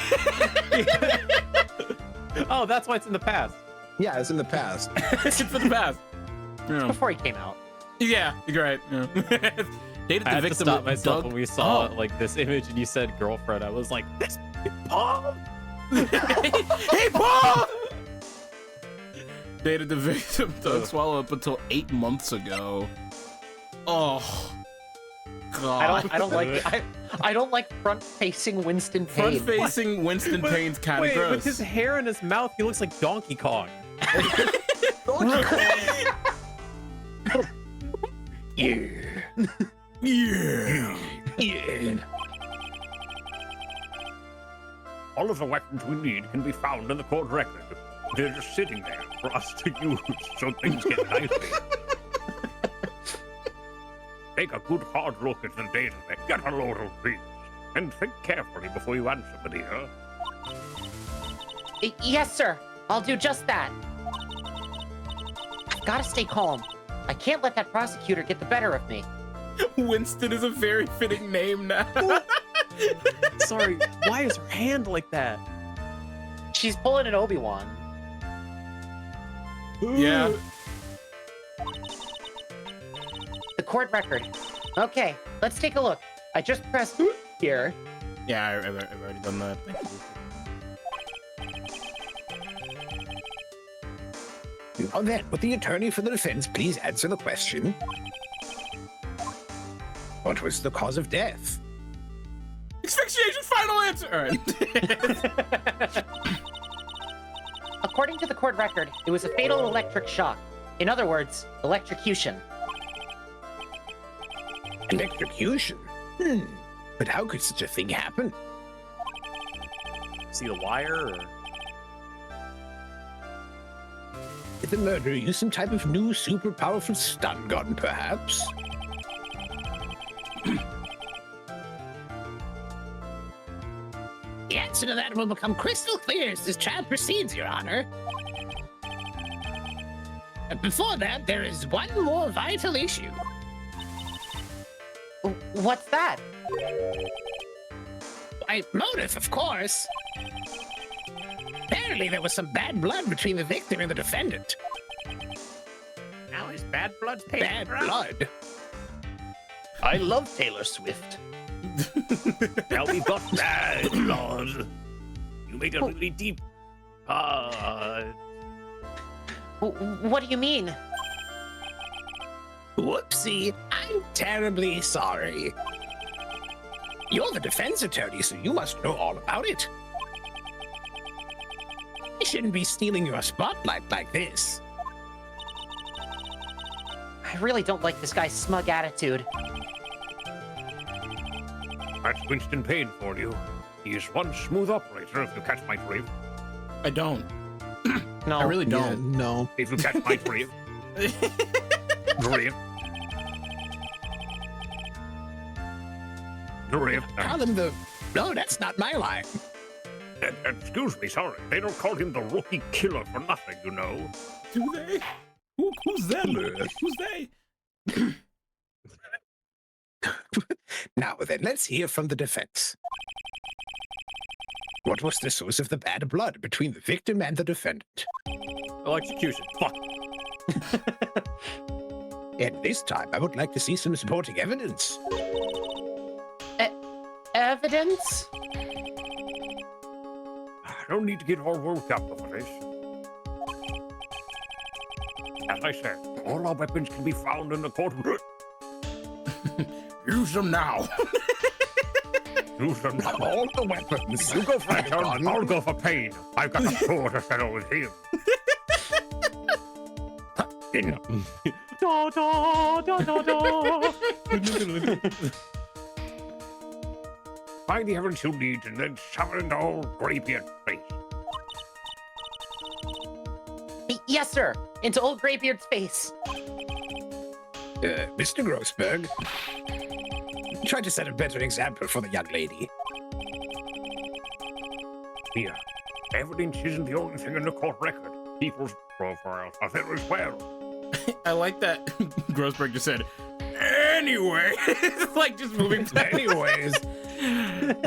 [SPEAKER 1] Oh, that's why it's in the past.
[SPEAKER 3] Yeah, it's in the past.
[SPEAKER 2] It's for the past. Yeah,
[SPEAKER 4] Before he came out.
[SPEAKER 2] yeah, you're right. Yeah. Dated
[SPEAKER 1] I
[SPEAKER 2] the
[SPEAKER 1] had to
[SPEAKER 2] victim
[SPEAKER 1] stop
[SPEAKER 2] with
[SPEAKER 1] myself
[SPEAKER 2] Doug.
[SPEAKER 1] when we saw
[SPEAKER 2] Oh.
[SPEAKER 1] like this image and you said girlfriend. I was like, this Paul.
[SPEAKER 2] Hey, Paul! Dated the victim Doug Swallow up until 8 months ago. Oh, God.
[SPEAKER 4] I don't like front-facing Winston Payne.
[SPEAKER 2] Front-facing Winston Payne's kind of
[SPEAKER 1] Wait,
[SPEAKER 2] gross.
[SPEAKER 1] with his hair in his mouth, he looks like Donkey Kong.
[SPEAKER 2] Yeah.
[SPEAKER 5] All of the weapons we need can be found in the court record. They're just sitting there for us to use so things get nicely. Take a good hard look at the data, get a load of these, and think carefully before you answer, Medea.
[SPEAKER 4] Yes, sir. I'll do just that. I've got to stay calm. I can't let that prosecutor get the better of me.
[SPEAKER 2] Winston is a very fitting name now.
[SPEAKER 1] Sorry, why is her hand like that?
[SPEAKER 4] She's pulling an Obi-Wan.
[SPEAKER 2] Yeah.
[SPEAKER 4] The court record. Okay, let's take a look. I just pressed here.
[SPEAKER 2] Yeah, I've already done that. Thank you.
[SPEAKER 3] Now then, would the attorney for the defense please answer the question? What was the cause of death?
[SPEAKER 2] Asphyxiation, final answer! All right.
[SPEAKER 4] According to the court record, it was a fatal electric shock. In other words, electrocution.
[SPEAKER 3] Electrocution? But how could such a thing happen?
[SPEAKER 1] See the wire? Or...
[SPEAKER 3] Did the murderer use some type of new super powerful stun gun, perhaps? The answer to that will become crystal clear as this trial proceeds, Your Honor. But before that, there is one more vital issue.
[SPEAKER 4] What's that?
[SPEAKER 3] Why, motive, of course. Apparently, there was some bad blood between the victim and the defendant.
[SPEAKER 5] Now his bad blood's
[SPEAKER 3] Bad blood?
[SPEAKER 4] I love Taylor Swift.
[SPEAKER 5] Now we've got bad blood. You made a really deep cut.
[SPEAKER 4] What do you mean?
[SPEAKER 3] Whoopsie, I'm terribly sorry. You're the defense attorney, so you must know all about it. I shouldn't be stealing your spotlight like this.
[SPEAKER 4] I really don't like this guy's smug attitude.
[SPEAKER 5] That's Winston Payne for you. He is one smooth operator, if you catch my drift.
[SPEAKER 2] I don't.
[SPEAKER 4] No.
[SPEAKER 2] I really don't.
[SPEAKER 3] No.
[SPEAKER 5] If you catch my drift. Drift. Drift.
[SPEAKER 3] Call him the... No, that's not my line.
[SPEAKER 5] Excuse me, sorry. They don't call him the rookie killer for nothing, you know.
[SPEAKER 2] Do they? Who's them? Who's they?
[SPEAKER 3] Now then, let's hear from the defense. What was the source of the bad blood between the victim and the defendant?
[SPEAKER 1] Electrocution. Fuck.
[SPEAKER 3] And this time, I would like to see some supporting evidence.
[SPEAKER 4] Evidence?
[SPEAKER 5] I don't need to get all worked up over this. As I said, all our weapons can be found in the courtroom.
[SPEAKER 2] Use them now.
[SPEAKER 5] Use them now.
[SPEAKER 3] All the weapons.
[SPEAKER 5] You go for it, John. I'll go for Payne. I've got a score to settle with him.
[SPEAKER 1] Da, da, da, da, da.
[SPEAKER 5] Find the evidence you need and then shove it into old Graybeard's face.
[SPEAKER 4] Yes, sir. Into old Graybeard's face.
[SPEAKER 3] Mr. Grossberg, try to set a better example for the young lady.
[SPEAKER 5] Here, evidence isn't the only thing in the court record. People's profiles are there as well.
[SPEAKER 2] I like that Grossberg just said, anyway. It's like just moving back.
[SPEAKER 3] Anyways,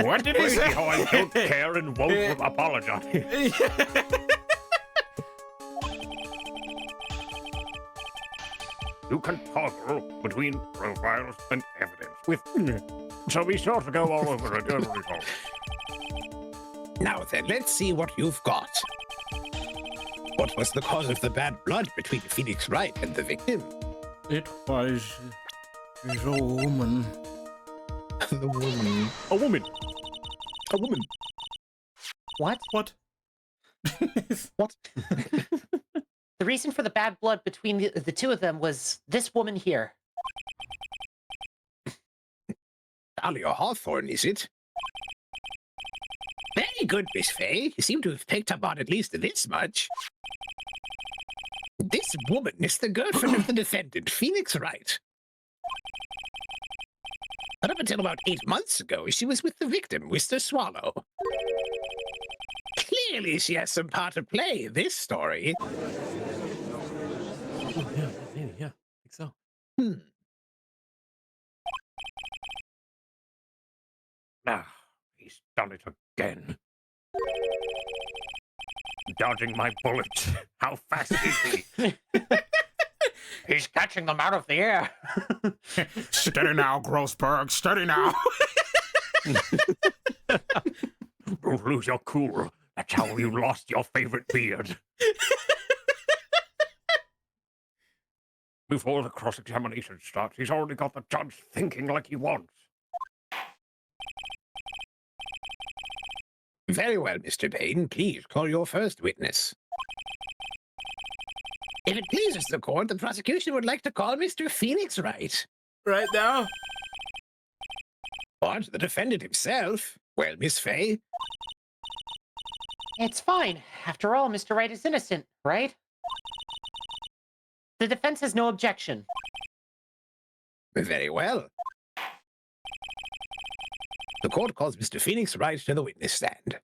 [SPEAKER 2] What did he
[SPEAKER 5] Crazy
[SPEAKER 2] say?
[SPEAKER 5] how I don't care and won't apologize. You can toggle between profiles and evidence with... So be sure to go all over it as a result.
[SPEAKER 3] now then, let's see what you've got. What was the cause of the bad blood between Phoenix Wright and the victim?
[SPEAKER 2] It was a woman.
[SPEAKER 3] The woman.
[SPEAKER 1] A woman.
[SPEAKER 3] A woman.
[SPEAKER 4] What?
[SPEAKER 2] What?
[SPEAKER 3] What?
[SPEAKER 4] The reason for the bad blood between the two of them was this woman here.
[SPEAKER 3] Dahlia Hawthorne, is it? Very good, Miss Fay. You seem to have picked up on at least this much. This woman is the girlfriend of the defendant, Phoenix Wright. But up until about 8 months ago, she was with the victim, Mr. Swallow. Clearly, she has some part to play in this story.
[SPEAKER 1] Yeah, maybe, yeah. I think so.
[SPEAKER 5] Ah, he's done it again. Dodging my bullets. How fast is he?
[SPEAKER 4] He's catching them out of the air.
[SPEAKER 2] Steady now, Grossberg. Steady now.
[SPEAKER 5] Don't lose your cool. That's how you lost your favorite beard. Before the cross-examination starts, he's already got the judge thinking like he wants.
[SPEAKER 3] Very well, Mr. Payne. Please call your first witness. If it pleases the court, the prosecution would like to call Mr. Phoenix Wright.
[SPEAKER 2] Right now?
[SPEAKER 3] Or the defendant himself. Well, Miss Fay,
[SPEAKER 4] It's fine. After all, Mr. Wright is innocent, right? The defense has no objection.
[SPEAKER 3] Very well. The court calls Mr. Phoenix Wright to the witness stand.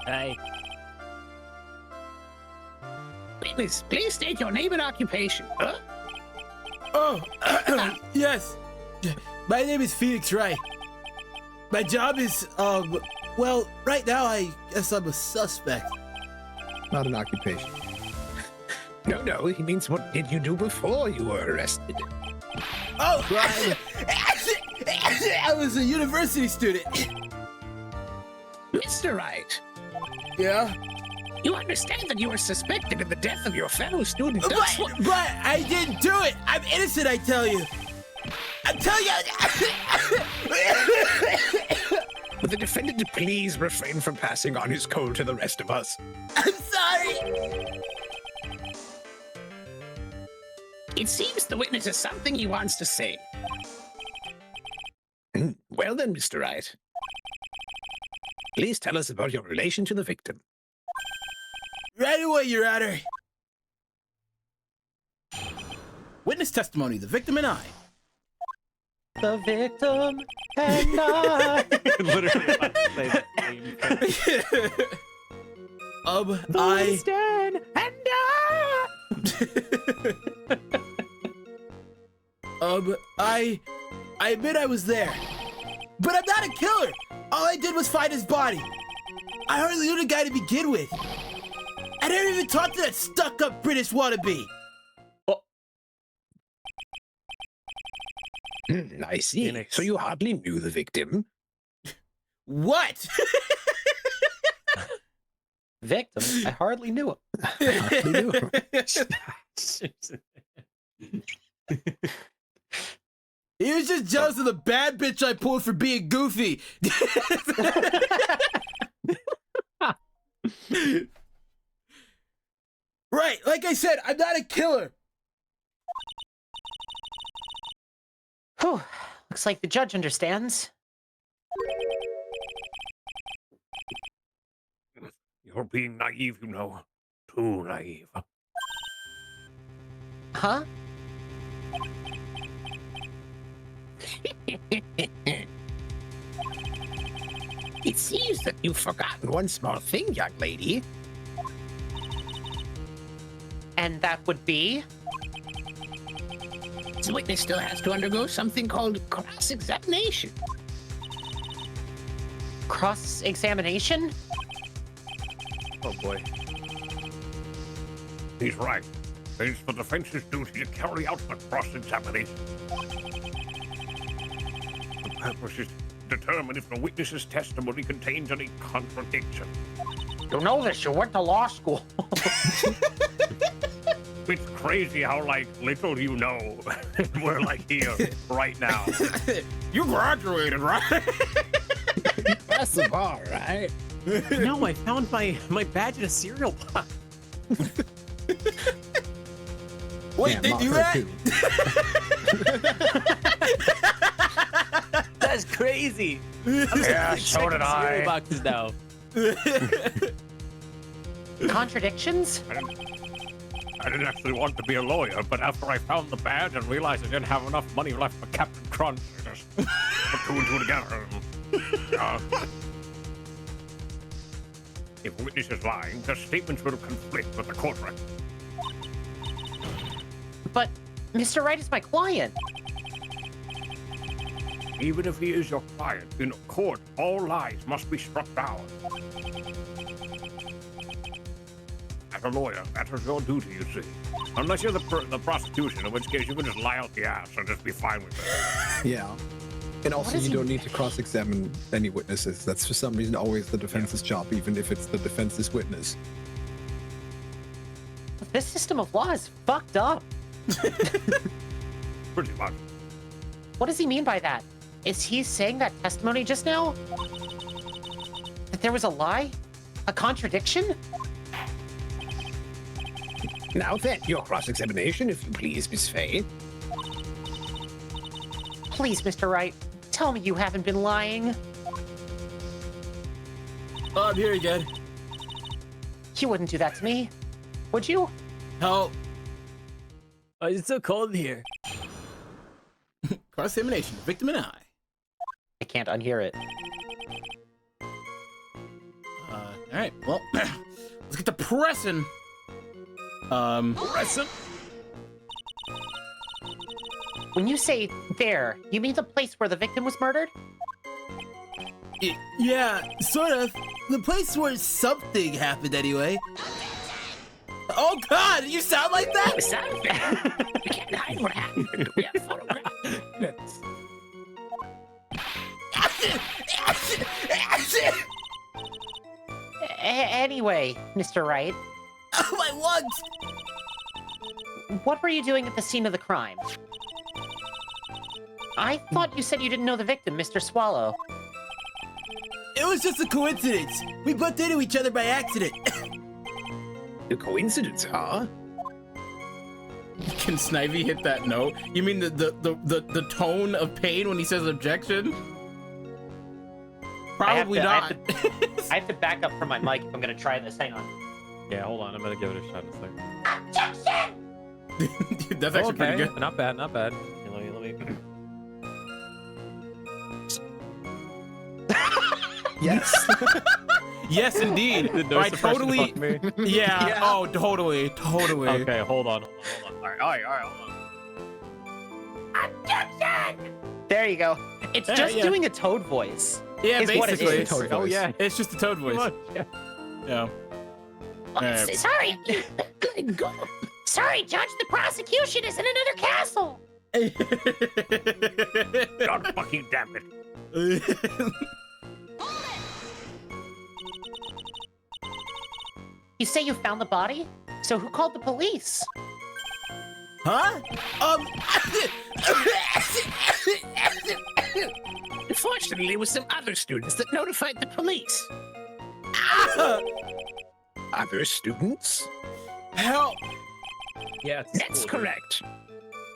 [SPEAKER 1] Hey.
[SPEAKER 3] Witness, please state your name and occupation. Huh?
[SPEAKER 2] Oh, yes. My name is Phoenix Wright. My job is, well, right now I guess I'm a suspect.
[SPEAKER 3] Not an occupation. No, he means what did you do before you were arrested?
[SPEAKER 2] Oh, I was a university student.
[SPEAKER 3] Mr. Wright,
[SPEAKER 2] Yeah?
[SPEAKER 3] you understand that you were suspected in the death of your fellow student.
[SPEAKER 2] But I didn't do it. I'm innocent, I tell you. I'm telling you.
[SPEAKER 3] Would the defendant please refrain from passing on his cold to the rest of us?
[SPEAKER 2] I'm sorry.
[SPEAKER 3] It seems the witness has something he wants to say. Well then, Mr. Wright. Please tell us about your relation to the victim.
[SPEAKER 2] Right away, Your Honor. Witness testimony, the victim and I.
[SPEAKER 4] The victim and I.
[SPEAKER 1] Literally about to say the same thing.
[SPEAKER 2] I...
[SPEAKER 3] Stand and
[SPEAKER 2] I admit I was there. But I'm not a killer. All I did was find his body. I hardly knew the guy to begin with. I never even talked to that stuck-up British wannabe.
[SPEAKER 3] I see.
[SPEAKER 1] Phoenix.
[SPEAKER 3] So you hardly knew the victim.
[SPEAKER 2] What?
[SPEAKER 4] Victim? I hardly knew him.
[SPEAKER 3] Hardly knew.
[SPEAKER 2] He was just jealous of the bad bitch I pulled for being goofy. Right, like I said, I'm not a killer.
[SPEAKER 4] Whew. Looks like the judge understands.
[SPEAKER 5] You're being naive, you know. Too naive.
[SPEAKER 4] Huh?
[SPEAKER 3] It seems that you've forgotten one small thing, young lady.
[SPEAKER 4] And that would be?
[SPEAKER 3] The witness still has to undergo something called cross-examination.
[SPEAKER 4] Cross-examination?
[SPEAKER 5] Oh boy. He's right. It's the defense's duty to carry out the cross-examination. The purpose is to determine if the witness's testimony contains any contradiction.
[SPEAKER 4] You know this, you went to law school.
[SPEAKER 5] It's crazy how, like, little you know. We're, like, here right now.
[SPEAKER 2] You graduated, right?
[SPEAKER 3] That's the bar, right?
[SPEAKER 1] No, I found my badge in a cereal box.
[SPEAKER 2] Wait,
[SPEAKER 3] Yeah,
[SPEAKER 2] they
[SPEAKER 3] Mom
[SPEAKER 2] do
[SPEAKER 3] heard
[SPEAKER 2] that?
[SPEAKER 3] too.
[SPEAKER 1] That's crazy.
[SPEAKER 5] Yeah, so did
[SPEAKER 1] Cereal
[SPEAKER 5] I.
[SPEAKER 1] boxes now.
[SPEAKER 4] Contradictions?
[SPEAKER 5] I didn't actually want to be a lawyer, but after I found the badge and realized I didn't have enough money left for Captain Crunch, I just put two and two together. If a witness is lying, their statements will conflict with the court record.
[SPEAKER 4] But Mr. Wright is my client.
[SPEAKER 5] Even if he is your client, in court, all lies must be struck down. As a lawyer, that is your duty, you see. Unless you're the prosecution, in which case you can just lie out the ass and just be fine with it.
[SPEAKER 6] Yeah. And also,
[SPEAKER 4] does
[SPEAKER 6] you
[SPEAKER 4] he
[SPEAKER 6] don't need
[SPEAKER 4] mean?
[SPEAKER 6] to cross-examine any witnesses. That's for some reason always the defense's job, even if it's the defense's witness.
[SPEAKER 4] This system of law is fucked up.
[SPEAKER 5] Pretty much.
[SPEAKER 4] What does he mean by that? Is he saying that testimony just now? That there was a lie? A contradiction?
[SPEAKER 3] Now then, your cross-examination, if you please, Miss Faye.
[SPEAKER 4] Please, Mr. Wright, tell me you haven't been lying.
[SPEAKER 2] Oh, I'm here again.
[SPEAKER 4] You wouldn't do that to me, would you?
[SPEAKER 2] Help.
[SPEAKER 1] It's so cold here.
[SPEAKER 2] Cross-examination, victim and I.
[SPEAKER 4] I can't unhear it.
[SPEAKER 2] All right, well, let's get to pressing.
[SPEAKER 1] Pressing.
[SPEAKER 4] When you say there, you mean the place where the victim was murdered?
[SPEAKER 2] Yeah, sort of. The place where something happened anyway. Oh God, you sound like that?
[SPEAKER 3] We can't hide what happened. We have photographs.
[SPEAKER 4] Anyway, Mr. Wright,
[SPEAKER 2] Oh, my lungs!
[SPEAKER 4] what were you doing at the scene of the crime? I thought you said you didn't know the victim, Mr. Swallow.
[SPEAKER 2] It was just a coincidence. We bumped into each other by accident.
[SPEAKER 3] A coincidence, huh?
[SPEAKER 2] Can Snivy hit that note? You mean the tone of pain when he says objection? Probably not.
[SPEAKER 4] I have to back up from my mic if I'm gonna try this. Hang on.
[SPEAKER 1] Yeah, hold on. I'm gonna give it a shot in a second.
[SPEAKER 4] Objection!
[SPEAKER 2] That's actually pretty good.
[SPEAKER 1] Not bad, not bad. Here, let me.
[SPEAKER 6] Yes.
[SPEAKER 2] Yes, indeed.
[SPEAKER 1] The nose
[SPEAKER 2] I
[SPEAKER 1] suppression
[SPEAKER 2] totally.
[SPEAKER 1] fucked me.
[SPEAKER 2] Yeah.
[SPEAKER 6] Yeah.
[SPEAKER 2] Oh, totally.
[SPEAKER 1] Okay, hold on. All right, hold on.
[SPEAKER 4] Objection! There you go. It's
[SPEAKER 2] Yeah,
[SPEAKER 4] just
[SPEAKER 2] yeah.
[SPEAKER 4] doing a toad voice.
[SPEAKER 2] Yeah,
[SPEAKER 4] Is what it
[SPEAKER 2] basically.
[SPEAKER 4] is.
[SPEAKER 6] Toad
[SPEAKER 1] Oh
[SPEAKER 6] voice.
[SPEAKER 1] yeah.
[SPEAKER 2] It's just a toad voice.
[SPEAKER 1] Yeah.
[SPEAKER 2] Yeah. Alright.
[SPEAKER 4] Sorry. Sorry, Judge. The prosecution is in another castle.
[SPEAKER 5] God fucking damn it.
[SPEAKER 4] You say you found the body? So who called the police?
[SPEAKER 2] Huh?
[SPEAKER 3] Unfortunately, it was some other students that notified the police. Other students?
[SPEAKER 2] Help!
[SPEAKER 1] Yeah, it's
[SPEAKER 3] That's
[SPEAKER 1] cool, dude.
[SPEAKER 3] correct.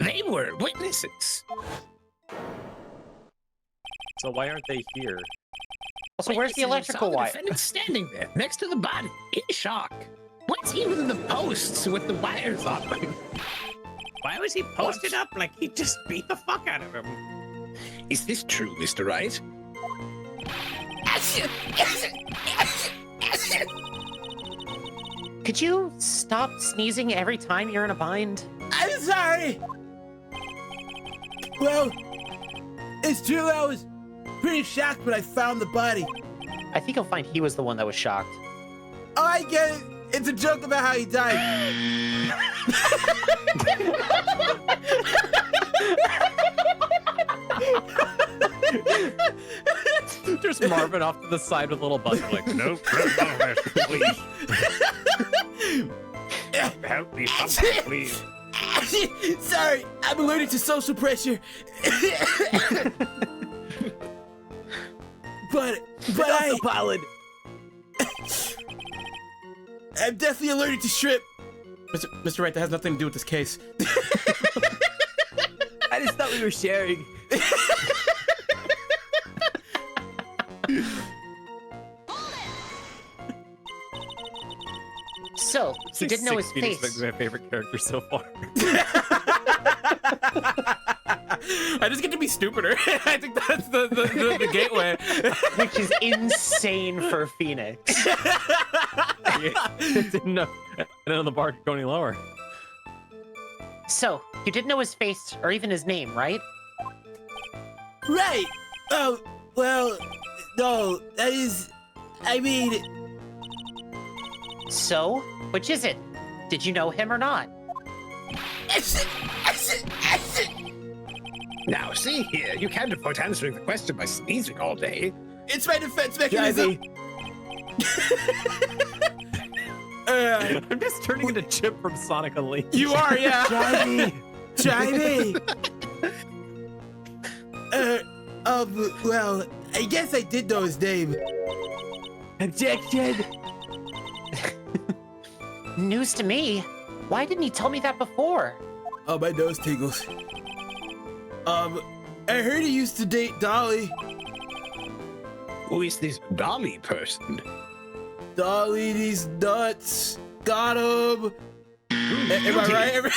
[SPEAKER 3] They were witnesses.
[SPEAKER 1] So why aren't they here?
[SPEAKER 4] Also, where's the
[SPEAKER 3] Witnesses
[SPEAKER 4] electrical
[SPEAKER 3] saw the
[SPEAKER 4] wire?
[SPEAKER 3] defendant standing there next to the body, in shock. What's even the posts with the wires on them?
[SPEAKER 5] Why was he posted up like he just beat the fuck out of him?
[SPEAKER 3] Is this true, Mr. Wright?
[SPEAKER 4] Could you stop sneezing every time you're in a bind?
[SPEAKER 2] I'm sorry! Well, it's true I was pretty shocked when I found the body.
[SPEAKER 4] I think you'll find he was the one that was shocked.
[SPEAKER 2] Oh, I get it. It's a joke about how he died.
[SPEAKER 1] Just Marvin off to the side with a little button like,
[SPEAKER 5] Nope, no, please. Help me, someone, please.
[SPEAKER 2] Sorry, I'm allergic to social pressure. but
[SPEAKER 1] pilot.
[SPEAKER 2] I'm definitely allergic to shrimp. Mr. Wright, that has nothing to do with this case.
[SPEAKER 1] I just thought we were sharing.
[SPEAKER 4] So, you didn't know his
[SPEAKER 1] Phoenix
[SPEAKER 4] face.
[SPEAKER 1] might be my favorite character so far.
[SPEAKER 2] I just get to be stupider. I think that's the gateway.
[SPEAKER 4] Which is insane for Phoenix.
[SPEAKER 1] I didn't know the bar could go any lower.
[SPEAKER 4] So, you didn't know his face or even his name, right?
[SPEAKER 2] Right. Oh, well, no, that is, I mean...
[SPEAKER 4] So, which is it? Did you know him or not?
[SPEAKER 3] Now, see here, you can't avoid answering the question by sneezing all day.
[SPEAKER 2] It's my defense mechanism.
[SPEAKER 1] I'm just turning into Chip from Sonic Unleashed.
[SPEAKER 2] You are, yeah.
[SPEAKER 1] Jimmy.
[SPEAKER 2] Well, I guess I did know his name.
[SPEAKER 1] Objection.
[SPEAKER 4] News to me. Why didn't he tell me that before?
[SPEAKER 2] Oh, my nose tingles. I heard he used to date Dolly.
[SPEAKER 3] Who is this Dolly person?
[SPEAKER 2] Dolly, these nuts. Got him. Am I right?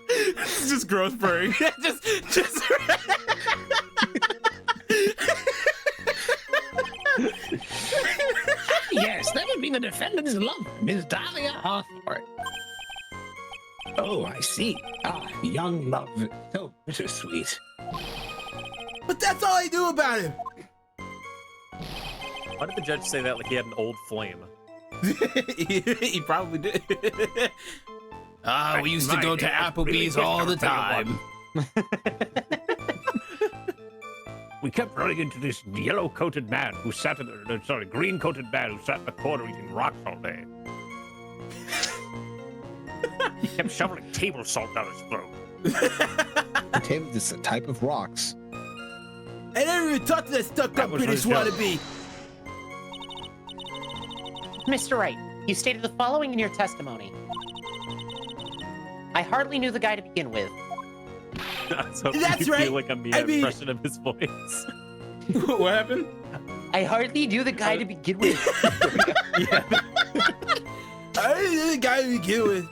[SPEAKER 2] It's just gross purring. just.
[SPEAKER 3] Yes, that would be the defendant's love, Miss Dahlia Hawthorne. Oh, I see. Ah, young love. So bittersweet.
[SPEAKER 2] But that's all I knew about him.
[SPEAKER 1] Why did the judge say that like he had an old flame?
[SPEAKER 2] He probably did. We used to go to Applebee's all the time.
[SPEAKER 5] We kept running into this yellow-coated man who sat in the, green-coated man who sat in the corner eating rocks all day. He kept shoveling table salt down his throat.
[SPEAKER 6] This is a type of rocks.
[SPEAKER 2] I never even talked to that stuck-up
[SPEAKER 5] was
[SPEAKER 2] British
[SPEAKER 5] his job.
[SPEAKER 2] wannabe.
[SPEAKER 4] Mr. Wright, you stated the following in your testimony. I hardly knew the guy to begin with.
[SPEAKER 1] I was hoping
[SPEAKER 2] That's
[SPEAKER 1] you'd
[SPEAKER 2] right.
[SPEAKER 1] feel like a Mia
[SPEAKER 2] I mean-
[SPEAKER 1] impression of his voice.
[SPEAKER 2] What happened?
[SPEAKER 4] I hardly knew the guy to begin with.
[SPEAKER 1] Yeah.
[SPEAKER 2] I didn't know the guy to begin with.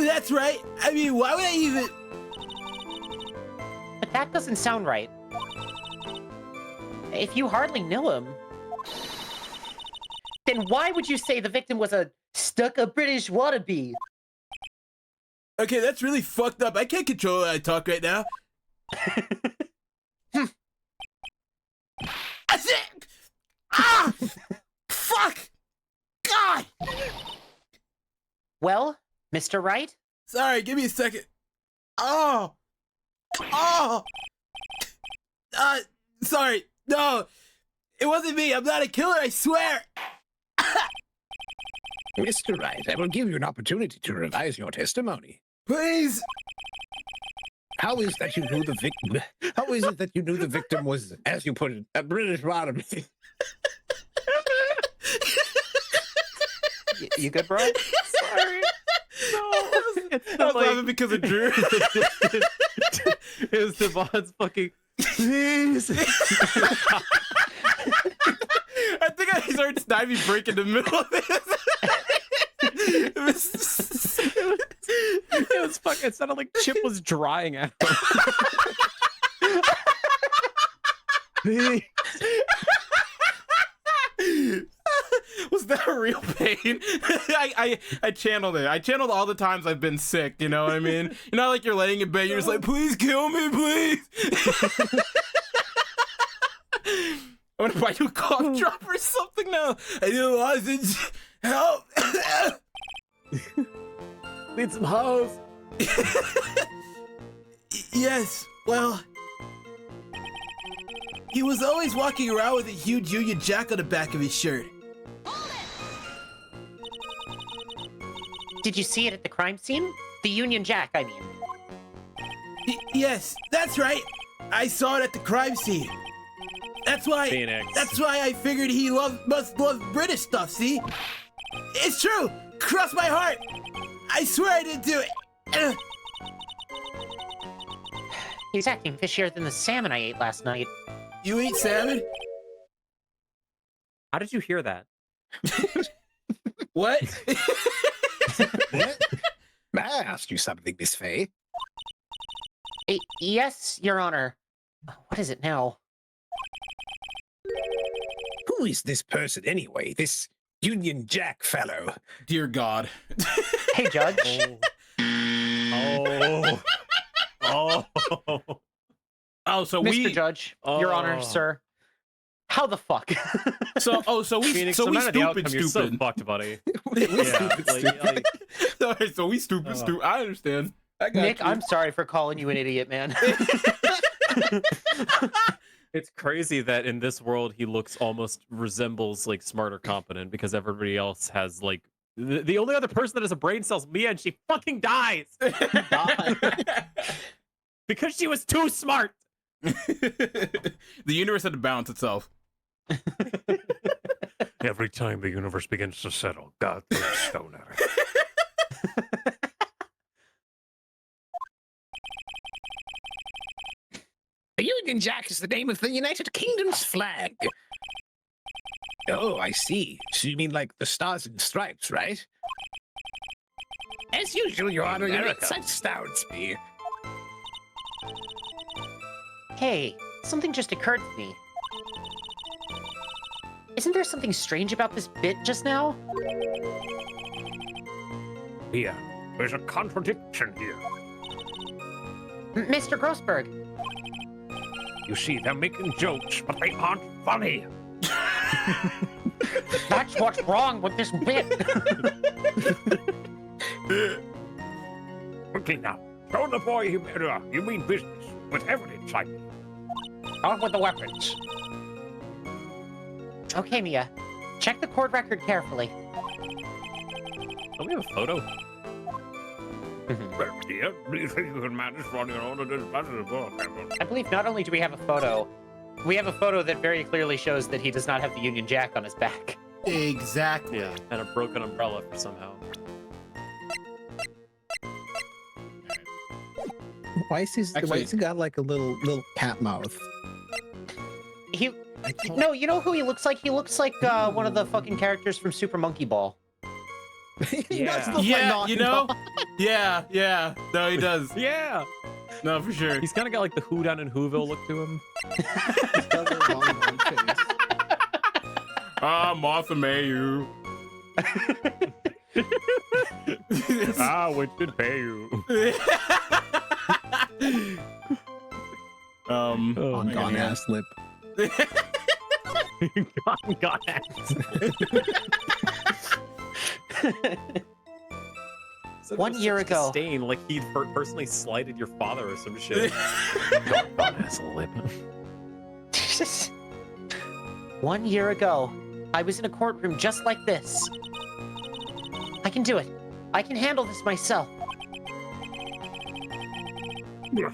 [SPEAKER 2] That's right. I mean, why would I even...
[SPEAKER 4] But that doesn't sound right. If you hardly knew him, then why would you say the victim was a stuck-up British wannabe?
[SPEAKER 2] Okay, that's really fucked up. I can't control how I talk right now. That's it! Ah! Fuck! God!
[SPEAKER 4] Well, Mr. Wright,
[SPEAKER 2] Sorry, give me a second. Oh! Oh! Sorry. No! It wasn't me. I'm not a killer, I swear!
[SPEAKER 3] Mr. Wright, I will give you an opportunity to revise your testimony.
[SPEAKER 2] Please!
[SPEAKER 3] How is that you knew the victim? How is it that you knew the victim was, as you put it, a British wannabe?
[SPEAKER 4] you good, bro?
[SPEAKER 1] Sorry. No.
[SPEAKER 2] I was laughing because of Drew.
[SPEAKER 1] It was Devon's fucking. Please.
[SPEAKER 2] I think I heard Snivy break in the middle of this.
[SPEAKER 1] It was fucking. It sounded like Chip was drying out.
[SPEAKER 2] Was that a real pain? I channeled it. I channeled all the times I've been sick, you know what I mean? You know, like you're laying in bed, you're just like, please kill me, please. I want to buy you a cough drop or something now. I need a lozenge. Help.
[SPEAKER 1] Need some hose.
[SPEAKER 2] Yes, well, he was always walking around with a huge Union Jack on the back of his shirt.
[SPEAKER 4] Did you see it at the crime scene? The Union Jack, I mean.
[SPEAKER 2] Yes, that's right. I saw it at the crime scene. That's why.
[SPEAKER 1] Phoenix.
[SPEAKER 2] That's why I figured he must love British stuff. See, it's true. Cross my heart. I swear I didn't do it.
[SPEAKER 4] He's acting fishier than the salmon I ate last night.
[SPEAKER 2] You eat salmon?
[SPEAKER 1] How did you hear that?
[SPEAKER 2] What?
[SPEAKER 3] What? May I ask you something, Miss Fay?
[SPEAKER 4] Yes, Your Honor. What is it now?
[SPEAKER 3] Who is this person anyway? This Union Jack fellow?
[SPEAKER 2] Dear God.
[SPEAKER 4] Hey, Judge.
[SPEAKER 1] Oh. Oh.
[SPEAKER 2] Oh, so
[SPEAKER 4] Mr. Judge, Your Honor,
[SPEAKER 1] Oh.
[SPEAKER 4] sir. How the fuck?
[SPEAKER 2] So we
[SPEAKER 1] Phoenix,
[SPEAKER 2] so
[SPEAKER 1] no
[SPEAKER 2] we
[SPEAKER 1] matter the
[SPEAKER 2] stupid
[SPEAKER 1] outcome, you're so
[SPEAKER 2] stupid.
[SPEAKER 1] fucked, buddy.
[SPEAKER 3] Yeah,
[SPEAKER 1] like,
[SPEAKER 2] Alright, so we stupid stupid. I understand. I got
[SPEAKER 4] Nick,
[SPEAKER 2] you.
[SPEAKER 4] I'm sorry for calling you an idiot, man.
[SPEAKER 1] it's crazy that in this world he looks almost resembles like smart or competent because everybody else has like the only other person that has a brain cell is Mia and she fucking dies because she was too smart.
[SPEAKER 2] The universe had to balance itself.
[SPEAKER 5] Every time the universe begins to settle, God throws a stone at her.
[SPEAKER 3] The Union Jack is the name of the United Kingdom's flag. Oh, I see. So you mean like the stars and stripes, right? As usual, Your Honor, your insight astounds me.
[SPEAKER 4] Hey, something just occurred to me. Isn't there something strange about this bit just now?
[SPEAKER 5] Here, there's a contradiction here.
[SPEAKER 4] Mr. Grossberg,
[SPEAKER 5] You see, they're making jokes, but they aren't funny.
[SPEAKER 4] that's what's wrong with this bit.
[SPEAKER 5] Quickly now, show the boy you mean business with evidence, I mean.
[SPEAKER 4] On with the weapons. Okay, Mia. Check the court record carefully.
[SPEAKER 1] Don't we have a photo?
[SPEAKER 5] Well, dear, do you think you can manage on your own? It is better than
[SPEAKER 4] I believe not only do we have a photo, we have a photo that very clearly shows that he does not have the Union Jack on his back.
[SPEAKER 2] Exactly.
[SPEAKER 1] Yeah, and a broken umbrella for somehow.
[SPEAKER 6] Why is he got like a little cat mouth?
[SPEAKER 4] No, you know who he looks like? He looks like one of the fucking characters from Super Monkey Ball.
[SPEAKER 6] He does look like
[SPEAKER 2] Yeah,
[SPEAKER 6] Naughty
[SPEAKER 2] you know?
[SPEAKER 6] Dog.
[SPEAKER 2] Yeah. No, he does.
[SPEAKER 1] Yeah!
[SPEAKER 2] No, for sure.
[SPEAKER 1] He's kind of got like the Who Down in Whoville look to him.
[SPEAKER 6] He's got a long, long face.
[SPEAKER 2] Ah, Martha Mayu.
[SPEAKER 5] we should pay you.
[SPEAKER 6] On gone ass lip.
[SPEAKER 1] God. So
[SPEAKER 4] 1 year
[SPEAKER 1] such
[SPEAKER 4] ago.
[SPEAKER 1] disdain, like he personally slighted your father or some shit. God, ass lip.
[SPEAKER 4] 1 year ago, I was in a courtroom just like this. I can do it. I can handle this myself.
[SPEAKER 5] You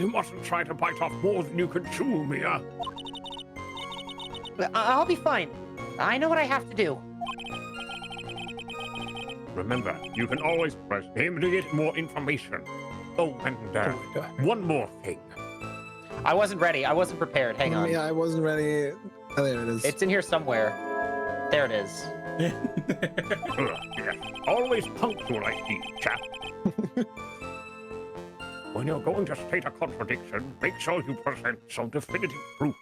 [SPEAKER 5] mustn't try to bite off more than you can chew, Mia.
[SPEAKER 4] I'll be fine. I know what I have to do.
[SPEAKER 5] Remember, you can always press him to get more information. Oh, and one more thing.
[SPEAKER 4] I wasn't ready. I wasn't prepared. Hang on.
[SPEAKER 6] Yeah, I wasn't ready. Oh, there it is.
[SPEAKER 4] It's in here somewhere. There it is.
[SPEAKER 5] Yes. Always punctual, I see, chap. When you're going to state a contradiction, make sure you present some definitive proof.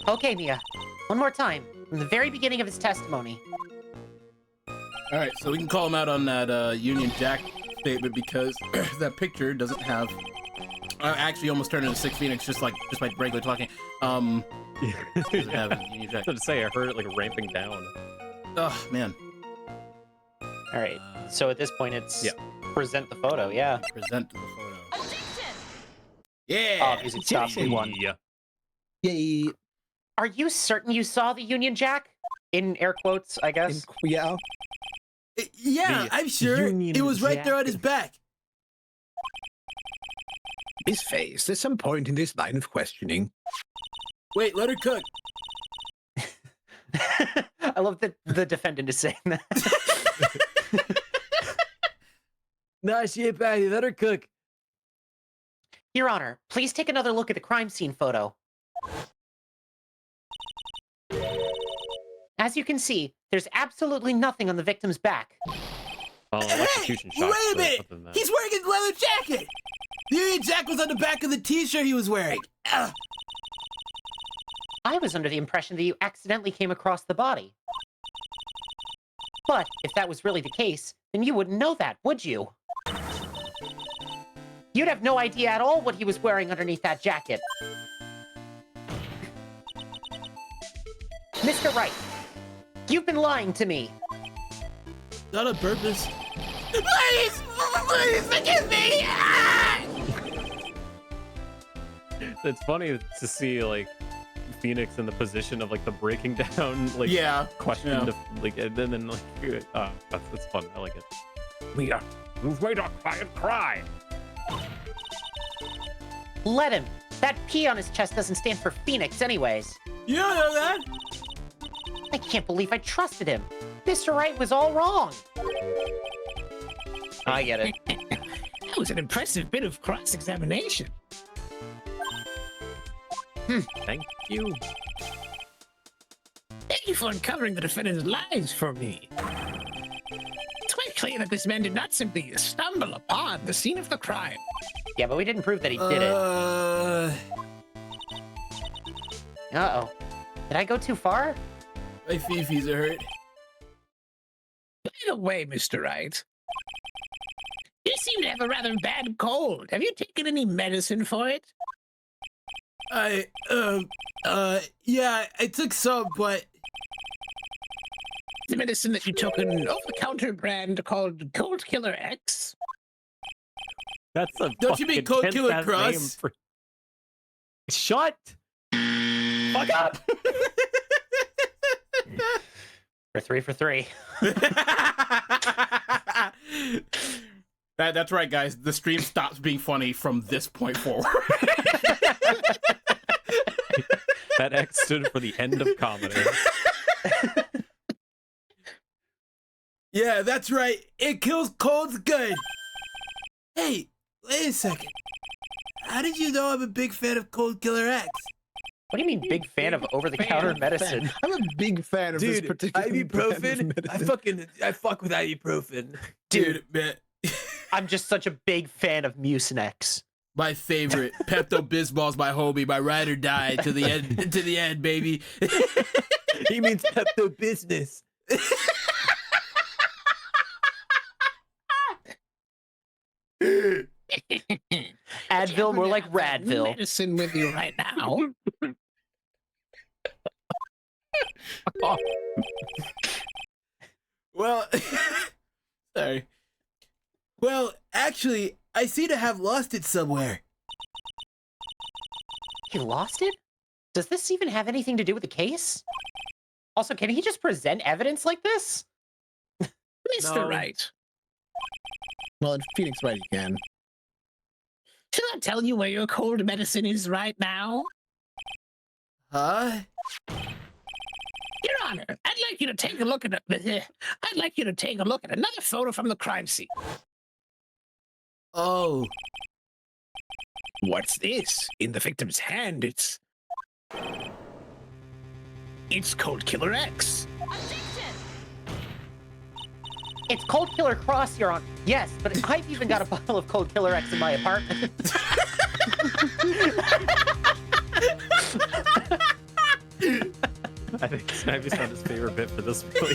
[SPEAKER 4] Okay, Mia. One more time. From the very beginning of his testimony.
[SPEAKER 2] All right, so we can call him out on that Union Jack statement because that picture doesn't have. Actually, almost turned into 6 Phoenix just by regular talking. Doesn't have Union Jack.
[SPEAKER 1] I was to say, I heard it like ramping down.
[SPEAKER 2] Oh man.
[SPEAKER 4] All right. So at this point, it's
[SPEAKER 1] Yeah.
[SPEAKER 4] present the photo. Yeah.
[SPEAKER 2] Present the photo. Yeah.
[SPEAKER 4] Oh, music stopped. We won.
[SPEAKER 1] Yeah.
[SPEAKER 6] Yay.
[SPEAKER 4] Are you certain you saw the Union Jack? In air quotes, I guess.
[SPEAKER 6] Yeah.
[SPEAKER 2] Yeah,
[SPEAKER 1] The
[SPEAKER 2] I'm sure.
[SPEAKER 1] Union
[SPEAKER 2] It was right
[SPEAKER 1] Jack.
[SPEAKER 2] there on his back.
[SPEAKER 3] His face. There's some point in this line of questioning.
[SPEAKER 2] Wait, let her cook.
[SPEAKER 4] I love that the defendant is saying that.
[SPEAKER 1] Nah, shit, Patty. Let her cook.
[SPEAKER 4] Your Honor, please take another look at the crime scene photo. As you can see, there's absolutely nothing on the victim's back.
[SPEAKER 1] Oh, electrocution
[SPEAKER 2] Hey,
[SPEAKER 1] shock.
[SPEAKER 2] wait a minute! He's wearing his leather jacket! The Union Jack was on the back of the t-shirt he was wearing. Ugh.
[SPEAKER 4] I was under the impression that you accidentally came across the body. But if that was really the case, then you wouldn't know that, would you? You'd have no idea at all what he was wearing underneath that jacket. Mr. Wright, you've been lying to me.
[SPEAKER 2] Not on purpose. Please! Please forgive me! Ah!
[SPEAKER 1] It's funny to see like Phoenix in the position of like the breaking down like question
[SPEAKER 2] Yeah.
[SPEAKER 1] to, like and then like that's fun. I like it.
[SPEAKER 5] Mia, you've made our client cry.
[SPEAKER 4] Let him. That P on his chest doesn't stand for Phoenix anyways.
[SPEAKER 2] You don't know that?
[SPEAKER 4] I can't believe I trusted him. Mr. Wright was all wrong. I get it.
[SPEAKER 3] That was an impressive bit of cross-examination.
[SPEAKER 1] Thank you.
[SPEAKER 3] Thank you for uncovering the defendant's lies for me. It's quite clear that this man did not simply stumble upon the scene of the crime.
[SPEAKER 4] Yeah, but we didn't prove that he did it. Uh-oh. Did I go too far?
[SPEAKER 2] My fifis are hurt.
[SPEAKER 3] By the way, Mr. Wright, you seem to have a rather bad cold. Have you taken any medicine for it?
[SPEAKER 2] Yeah, I took some, but
[SPEAKER 3] The medicine that you took an over-the-counter brand called Cold Killer X?
[SPEAKER 1] That's a
[SPEAKER 2] Don't you mean
[SPEAKER 1] fucking
[SPEAKER 2] Cold Killer
[SPEAKER 1] intense-ass
[SPEAKER 2] Cross?
[SPEAKER 1] name for- Shut! Fuck up!
[SPEAKER 4] We're 3 for 3.
[SPEAKER 2] That's right, guys. The stream stops being funny from this point forward.
[SPEAKER 1] That X stood for the end of comedy.
[SPEAKER 2] Yeah, that's right. It kills colds good. Hey, wait a second. How did you know I'm a big fan of Cold Killer X?
[SPEAKER 4] What do you mean, big fan of over-the-counter medicine?
[SPEAKER 6] I'm a big fan of this particular brand of medicine.
[SPEAKER 1] I fuck with ibuprofen.
[SPEAKER 2] Dude, man.
[SPEAKER 4] I'm just such a big fan of Mucinex.
[SPEAKER 2] My favorite. Pepto-Bismol's my homie. My ride or die to the end, baby.
[SPEAKER 1] He means Pepto Business.
[SPEAKER 4] Advil, more like Radville.
[SPEAKER 3] Medicine with you right now.
[SPEAKER 2] Well, sorry. Well, actually, I seem to have lost it somewhere.
[SPEAKER 4] He lost it? Does this even have anything to do with the case? Also, can he just present evidence like this?
[SPEAKER 3] Mr.
[SPEAKER 1] No.
[SPEAKER 3] Wright,
[SPEAKER 6] Well, in Phoenix Wright, you can.
[SPEAKER 3] should I tell you where your cold medicine is right now?
[SPEAKER 2] Huh?
[SPEAKER 3] Your Honor, I'd like you to take a look at another photo from the crime scene.
[SPEAKER 2] Oh.
[SPEAKER 3] What's this? In the victim's hand, it's Cold Killer X.
[SPEAKER 4] It's Cold Killer Cross, Your Honor. Yes, but I've even got a bottle of Cold Killer X in my apartment.
[SPEAKER 1] I think Snivy found his favorite bit for this movie.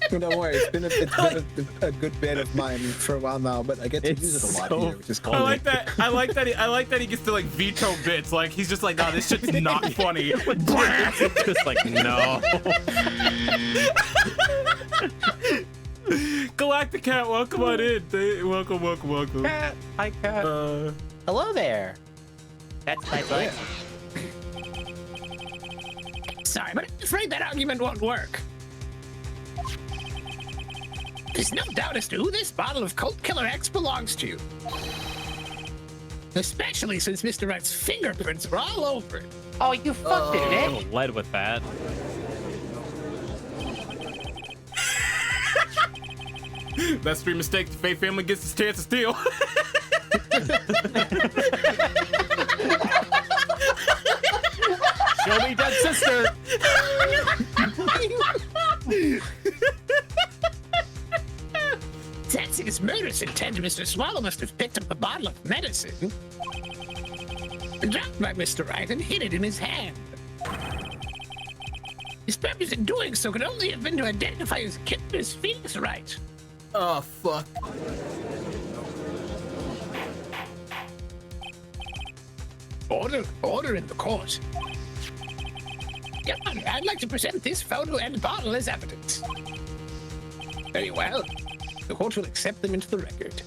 [SPEAKER 6] Don't worry, it's been a good bit of mine for a while now, but I get to
[SPEAKER 1] It's
[SPEAKER 6] use it a lot
[SPEAKER 1] so
[SPEAKER 6] here, which is cool.
[SPEAKER 2] I like that. I like that he gets to like veto bits. Like he's just like, nah, this shit's not funny.
[SPEAKER 1] Just like, no.
[SPEAKER 2] Galactic Cat, welcome on in. Welcome.
[SPEAKER 1] Cat. Hi, Cat.
[SPEAKER 4] Hello there. That's my butt.
[SPEAKER 3] Sorry, but I'm afraid that argument won't work. There's no doubt as to who this bottle of Cold Killer X belongs to. Especially since Mr. Wright's fingerprints are all over it.
[SPEAKER 4] Oh, you fucked it, Nick.
[SPEAKER 1] Should've led with that.
[SPEAKER 2] That stream mistake. The Faye family gets his chance to steal.
[SPEAKER 1] Show me dead sister.
[SPEAKER 3] That's his murderous intent. Mr. Swallow must have picked up a bottle of medicine, dropped by Mr. Wright, and hid it in his hand. His purpose in doing so could only have been to identify his killer as Phoenix Wright.
[SPEAKER 2] Oh fuck.
[SPEAKER 3] Order in the court. Your Honor, I'd like to present this photo and bottle as evidence. Very well. The court will accept them into the record.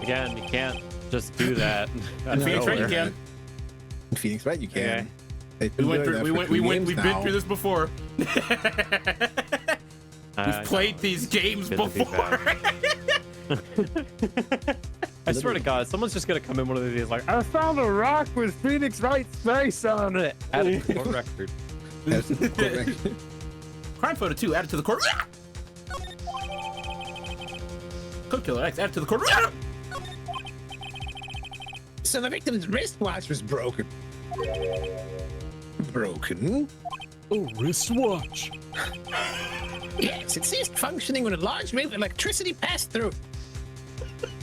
[SPEAKER 1] Again, you can't just do that.
[SPEAKER 2] In Phoenix Wright, you can.
[SPEAKER 6] In Phoenix Wright, you can.
[SPEAKER 1] Okay.
[SPEAKER 6] They've
[SPEAKER 2] We
[SPEAKER 6] been
[SPEAKER 2] went
[SPEAKER 6] doing
[SPEAKER 2] through.
[SPEAKER 6] that for
[SPEAKER 2] We've
[SPEAKER 6] games
[SPEAKER 2] been
[SPEAKER 6] now.
[SPEAKER 2] through this before. We've played these games
[SPEAKER 1] Gonna be
[SPEAKER 2] before.
[SPEAKER 1] I swear to God, someone's just gonna come in one of these like, I found a rock with Phoenix Wright's face on it. Add it to the record.
[SPEAKER 6] That's correct.
[SPEAKER 2] Crime photo 2 added to the court. Cold Killer X added to the court.
[SPEAKER 3] So the victim's wristwatch was broken. Broken?
[SPEAKER 5] A wristwatch.
[SPEAKER 3] Yes, it ceased functioning when a large wave of electricity passed through.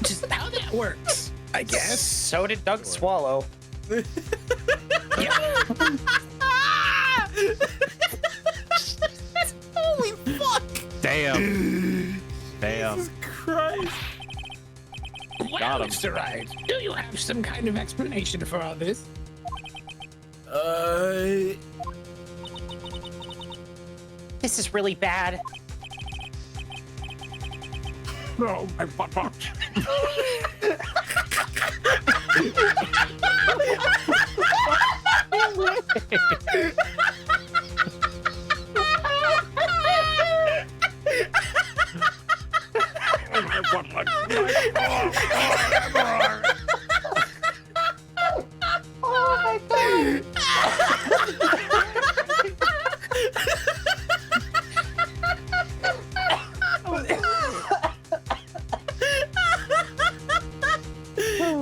[SPEAKER 3] Just how that works, I guess.
[SPEAKER 4] So did Doug Swallow.
[SPEAKER 3] Yeah.
[SPEAKER 2] Holy fuck!
[SPEAKER 1] Damn. Damn.
[SPEAKER 2] Jesus Christ.
[SPEAKER 1] Got
[SPEAKER 3] Well,
[SPEAKER 1] him.
[SPEAKER 3] Mr. Wright, do you have some kind of explanation for all this?
[SPEAKER 4] This is really bad.
[SPEAKER 5] No, my butt box. My butt box.
[SPEAKER 4] Oh my god!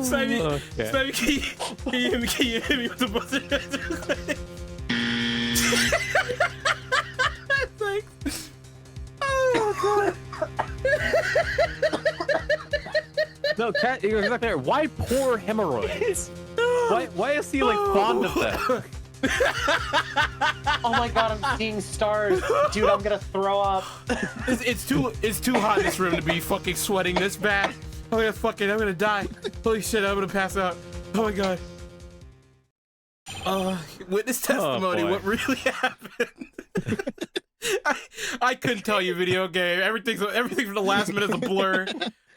[SPEAKER 2] Sammy,
[SPEAKER 1] Okay.
[SPEAKER 2] Sammy, can you hit me with the buzzer? Thanks. Oh
[SPEAKER 1] No, Cat, you're exactly right. Why poor hemorrhoids? Why is he like fond of them?
[SPEAKER 4] Oh my god, I'm seeing stars. Dude, I'm gonna throw up.
[SPEAKER 2] It's too hot in this room to be fucking sweating this bad. Oh yeah, fuck it, I'm gonna die. Holy shit, I'm gonna pass out. Oh my god. Witness testimony,
[SPEAKER 1] boy.
[SPEAKER 2] what really happened? I couldn't tell you, video game. Everything from the last minute is a blur.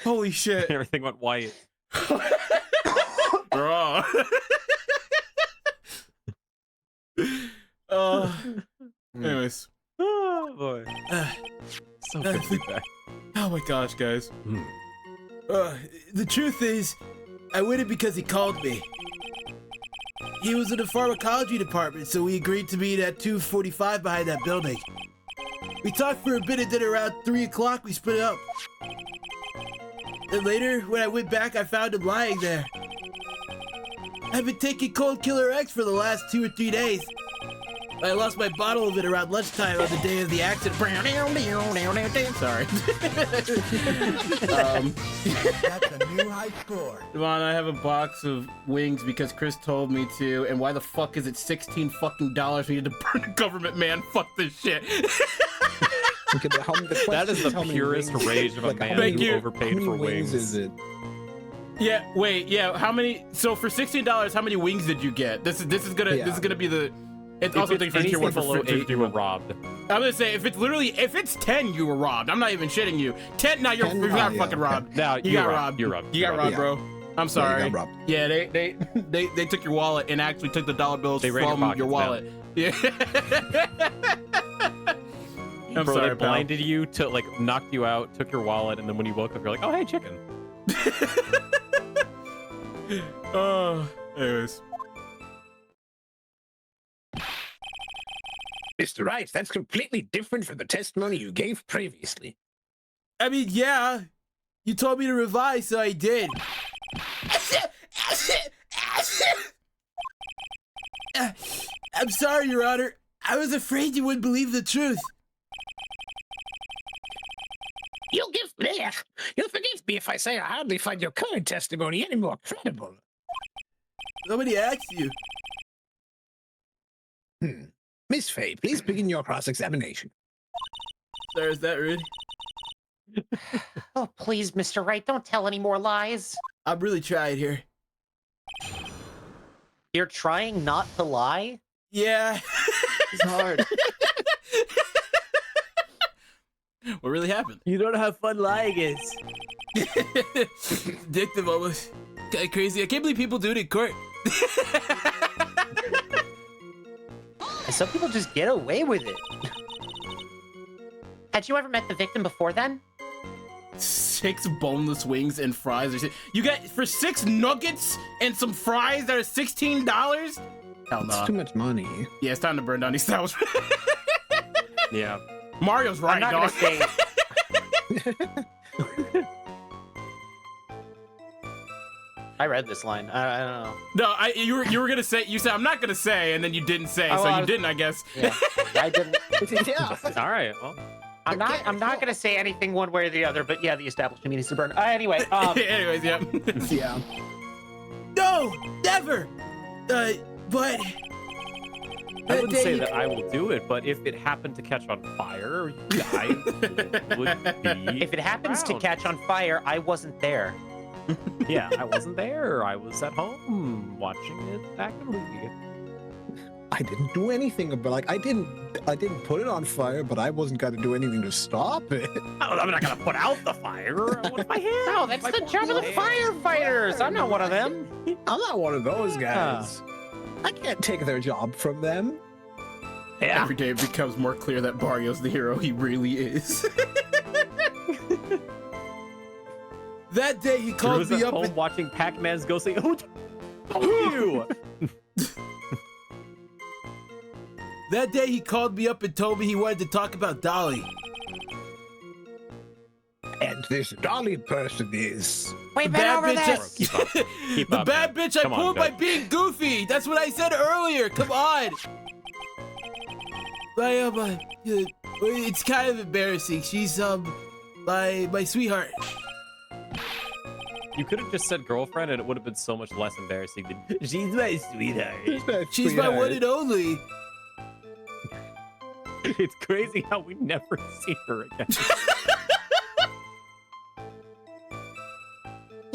[SPEAKER 2] Holy shit.
[SPEAKER 1] Everything went white.
[SPEAKER 2] Bro. Anyways.
[SPEAKER 1] Oh boy. So good to be back.
[SPEAKER 2] Oh my gosh, guys. The truth is, I waited because he called me. He was in the pharmacology department, so we agreed to meet at 2:45 behind that building. We talked for a bit, and then around 3 o'clock we split up. And later, when I went back, I found him lying there. I've been taking Cold Killer X for the last 2 or 3 days. I lost my bottle of it around lunchtime on the day of the accident. Sorry.
[SPEAKER 7] That's a new high score.
[SPEAKER 2] Devon, I have a box of wings because Chris told me to, and why the fuck is it $16 fucking we need to burn the government, man? Fuck this shit.
[SPEAKER 6] Look at the
[SPEAKER 1] That is the
[SPEAKER 6] how many
[SPEAKER 1] purest
[SPEAKER 6] wings-
[SPEAKER 1] rage of a
[SPEAKER 6] like,
[SPEAKER 1] man
[SPEAKER 6] how many-
[SPEAKER 2] Thank you.
[SPEAKER 1] who
[SPEAKER 6] How
[SPEAKER 1] overpaid
[SPEAKER 6] many
[SPEAKER 1] for
[SPEAKER 6] wings
[SPEAKER 1] wings.
[SPEAKER 6] is it?
[SPEAKER 2] Yeah, wait, yeah. How many? So for $16, how many wings did you get? This is gonna
[SPEAKER 6] Yeah.
[SPEAKER 2] be the. It's
[SPEAKER 1] If
[SPEAKER 2] also
[SPEAKER 1] it's
[SPEAKER 2] thing for tier
[SPEAKER 1] anything
[SPEAKER 2] 1 for
[SPEAKER 1] below 8, you were robbed.
[SPEAKER 2] I'm gonna say if it's 10, you were robbed. I'm not even shitting you. 10, now you're
[SPEAKER 6] 10?
[SPEAKER 2] you got
[SPEAKER 6] Oh, yeah,
[SPEAKER 2] fucking
[SPEAKER 6] okay.
[SPEAKER 2] robbed.
[SPEAKER 1] No,
[SPEAKER 2] You
[SPEAKER 1] you're
[SPEAKER 2] got
[SPEAKER 1] robbed.
[SPEAKER 2] robbed.
[SPEAKER 1] You're robbed.
[SPEAKER 2] You got
[SPEAKER 1] You're
[SPEAKER 2] robbed,
[SPEAKER 6] Yeah.
[SPEAKER 2] bro. I'm sorry.
[SPEAKER 6] got robbed.
[SPEAKER 2] Yeah, they took your wallet and actually took the dollar bills
[SPEAKER 1] They ran your
[SPEAKER 2] from
[SPEAKER 1] pockets
[SPEAKER 2] your wallet. Yeah. I'm
[SPEAKER 1] Bro,
[SPEAKER 2] sorry,
[SPEAKER 1] they
[SPEAKER 2] pal.
[SPEAKER 1] blinded you to like knocked you out, took your wallet, and then when you woke up, you're like, oh hey, chicken.
[SPEAKER 2] Anyways.
[SPEAKER 3] Mr. Wright, that's completely different from the testimony you gave previously.
[SPEAKER 2] I mean, yeah. You told me to revise, so I did. I'm sorry, Your Honor. I was afraid you wouldn't believe the truth.
[SPEAKER 3] You'll forgive me if I say I hardly find your current testimony any more credible.
[SPEAKER 2] Nobody asked you.
[SPEAKER 3] Miss Fay, please begin your cross-examination.
[SPEAKER 2] Sir, is that rude?
[SPEAKER 4] Oh, please, Mr. Wright, don't tell any more lies.
[SPEAKER 2] I'm really trying here.
[SPEAKER 4] You're trying not to lie?
[SPEAKER 2] Yeah.
[SPEAKER 4] It's hard.
[SPEAKER 2] What really happened?
[SPEAKER 1] You don't know how fun lying is.
[SPEAKER 2] Addictive almost. Kinda crazy. I can't believe people do it in court.
[SPEAKER 4] Some people just get away with it. Had you ever met the victim before then?
[SPEAKER 2] 6 boneless wings and fries. You get for 6 nuggets and some fries that are $16? Hell no.
[SPEAKER 6] It's too much money.
[SPEAKER 2] Yeah, it's time to burn down these towers.
[SPEAKER 1] Yeah.
[SPEAKER 2] Mario's right,
[SPEAKER 4] I'm not
[SPEAKER 2] dog.
[SPEAKER 4] gonna say. I read this line. I don't know.
[SPEAKER 2] No, you were gonna say, you said I'm not gonna say, and then you didn't say,
[SPEAKER 4] Oh,
[SPEAKER 2] so
[SPEAKER 4] well,
[SPEAKER 2] you didn't, I guess.
[SPEAKER 4] Yeah, I didn't.
[SPEAKER 3] Yeah.
[SPEAKER 1] All right. Well,
[SPEAKER 4] I'm not gonna say anything one way or the other. But yeah, the establishment needs to burn. Anyway.
[SPEAKER 2] Anyways, yeah.
[SPEAKER 6] Yeah.
[SPEAKER 2] No, never. But
[SPEAKER 1] I wouldn't say that I will do it, but if it happened to catch on fire, I would be.
[SPEAKER 4] If it happens to
[SPEAKER 1] around.
[SPEAKER 4] catch on fire, I wasn't there.
[SPEAKER 1] Yeah, I wasn't there. I was at home watching it actively.
[SPEAKER 6] I didn't do anything about like I didn't put it on fire, but I wasn't gonna do anything to stop it.
[SPEAKER 1] I'm not gonna put out the fire. What if I hit?
[SPEAKER 4] No, that's the job of the firefighters. I'm not one of them.
[SPEAKER 6] I'm not one of those guys. I can't take their job from them.
[SPEAKER 1] Yeah.
[SPEAKER 2] Every day it becomes more clear that Bario's the hero he really is. That day he called me
[SPEAKER 1] at
[SPEAKER 2] up
[SPEAKER 1] home
[SPEAKER 2] and
[SPEAKER 1] watching Pac-Man's Ghostly. Who told you?
[SPEAKER 2] that day he called me up and told me he wanted to talk about Dolly.
[SPEAKER 3] And this Dolly person is.
[SPEAKER 4] We've been over this.
[SPEAKER 1] Keep up. Keep
[SPEAKER 2] The
[SPEAKER 1] up,
[SPEAKER 2] bad
[SPEAKER 1] man.
[SPEAKER 2] bitch I
[SPEAKER 1] Come on,
[SPEAKER 2] pulled by
[SPEAKER 1] Doug.
[SPEAKER 2] being goofy. That's what I said earlier. Come on. It's kind of embarrassing. She's my sweetheart.
[SPEAKER 1] You could have just said girlfriend, and it would have been so much less embarrassing than she's my sweetheart.
[SPEAKER 2] She's my one and only.
[SPEAKER 1] It's crazy how we never see her again.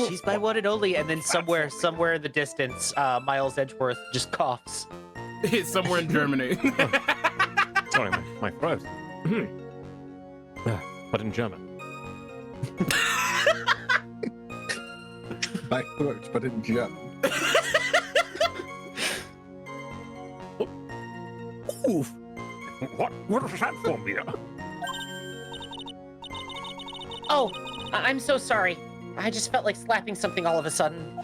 [SPEAKER 4] She's my one and only, and then somewhere in the distance, Miles Edgeworth just coughs.
[SPEAKER 2] It's somewhere in Germany.
[SPEAKER 1] Sorry, my throat. But in German.
[SPEAKER 6] My throat, but in German.
[SPEAKER 5] Oof. What is that for me?
[SPEAKER 4] Oh, I'm so sorry. I just felt like slapping something all of a sudden.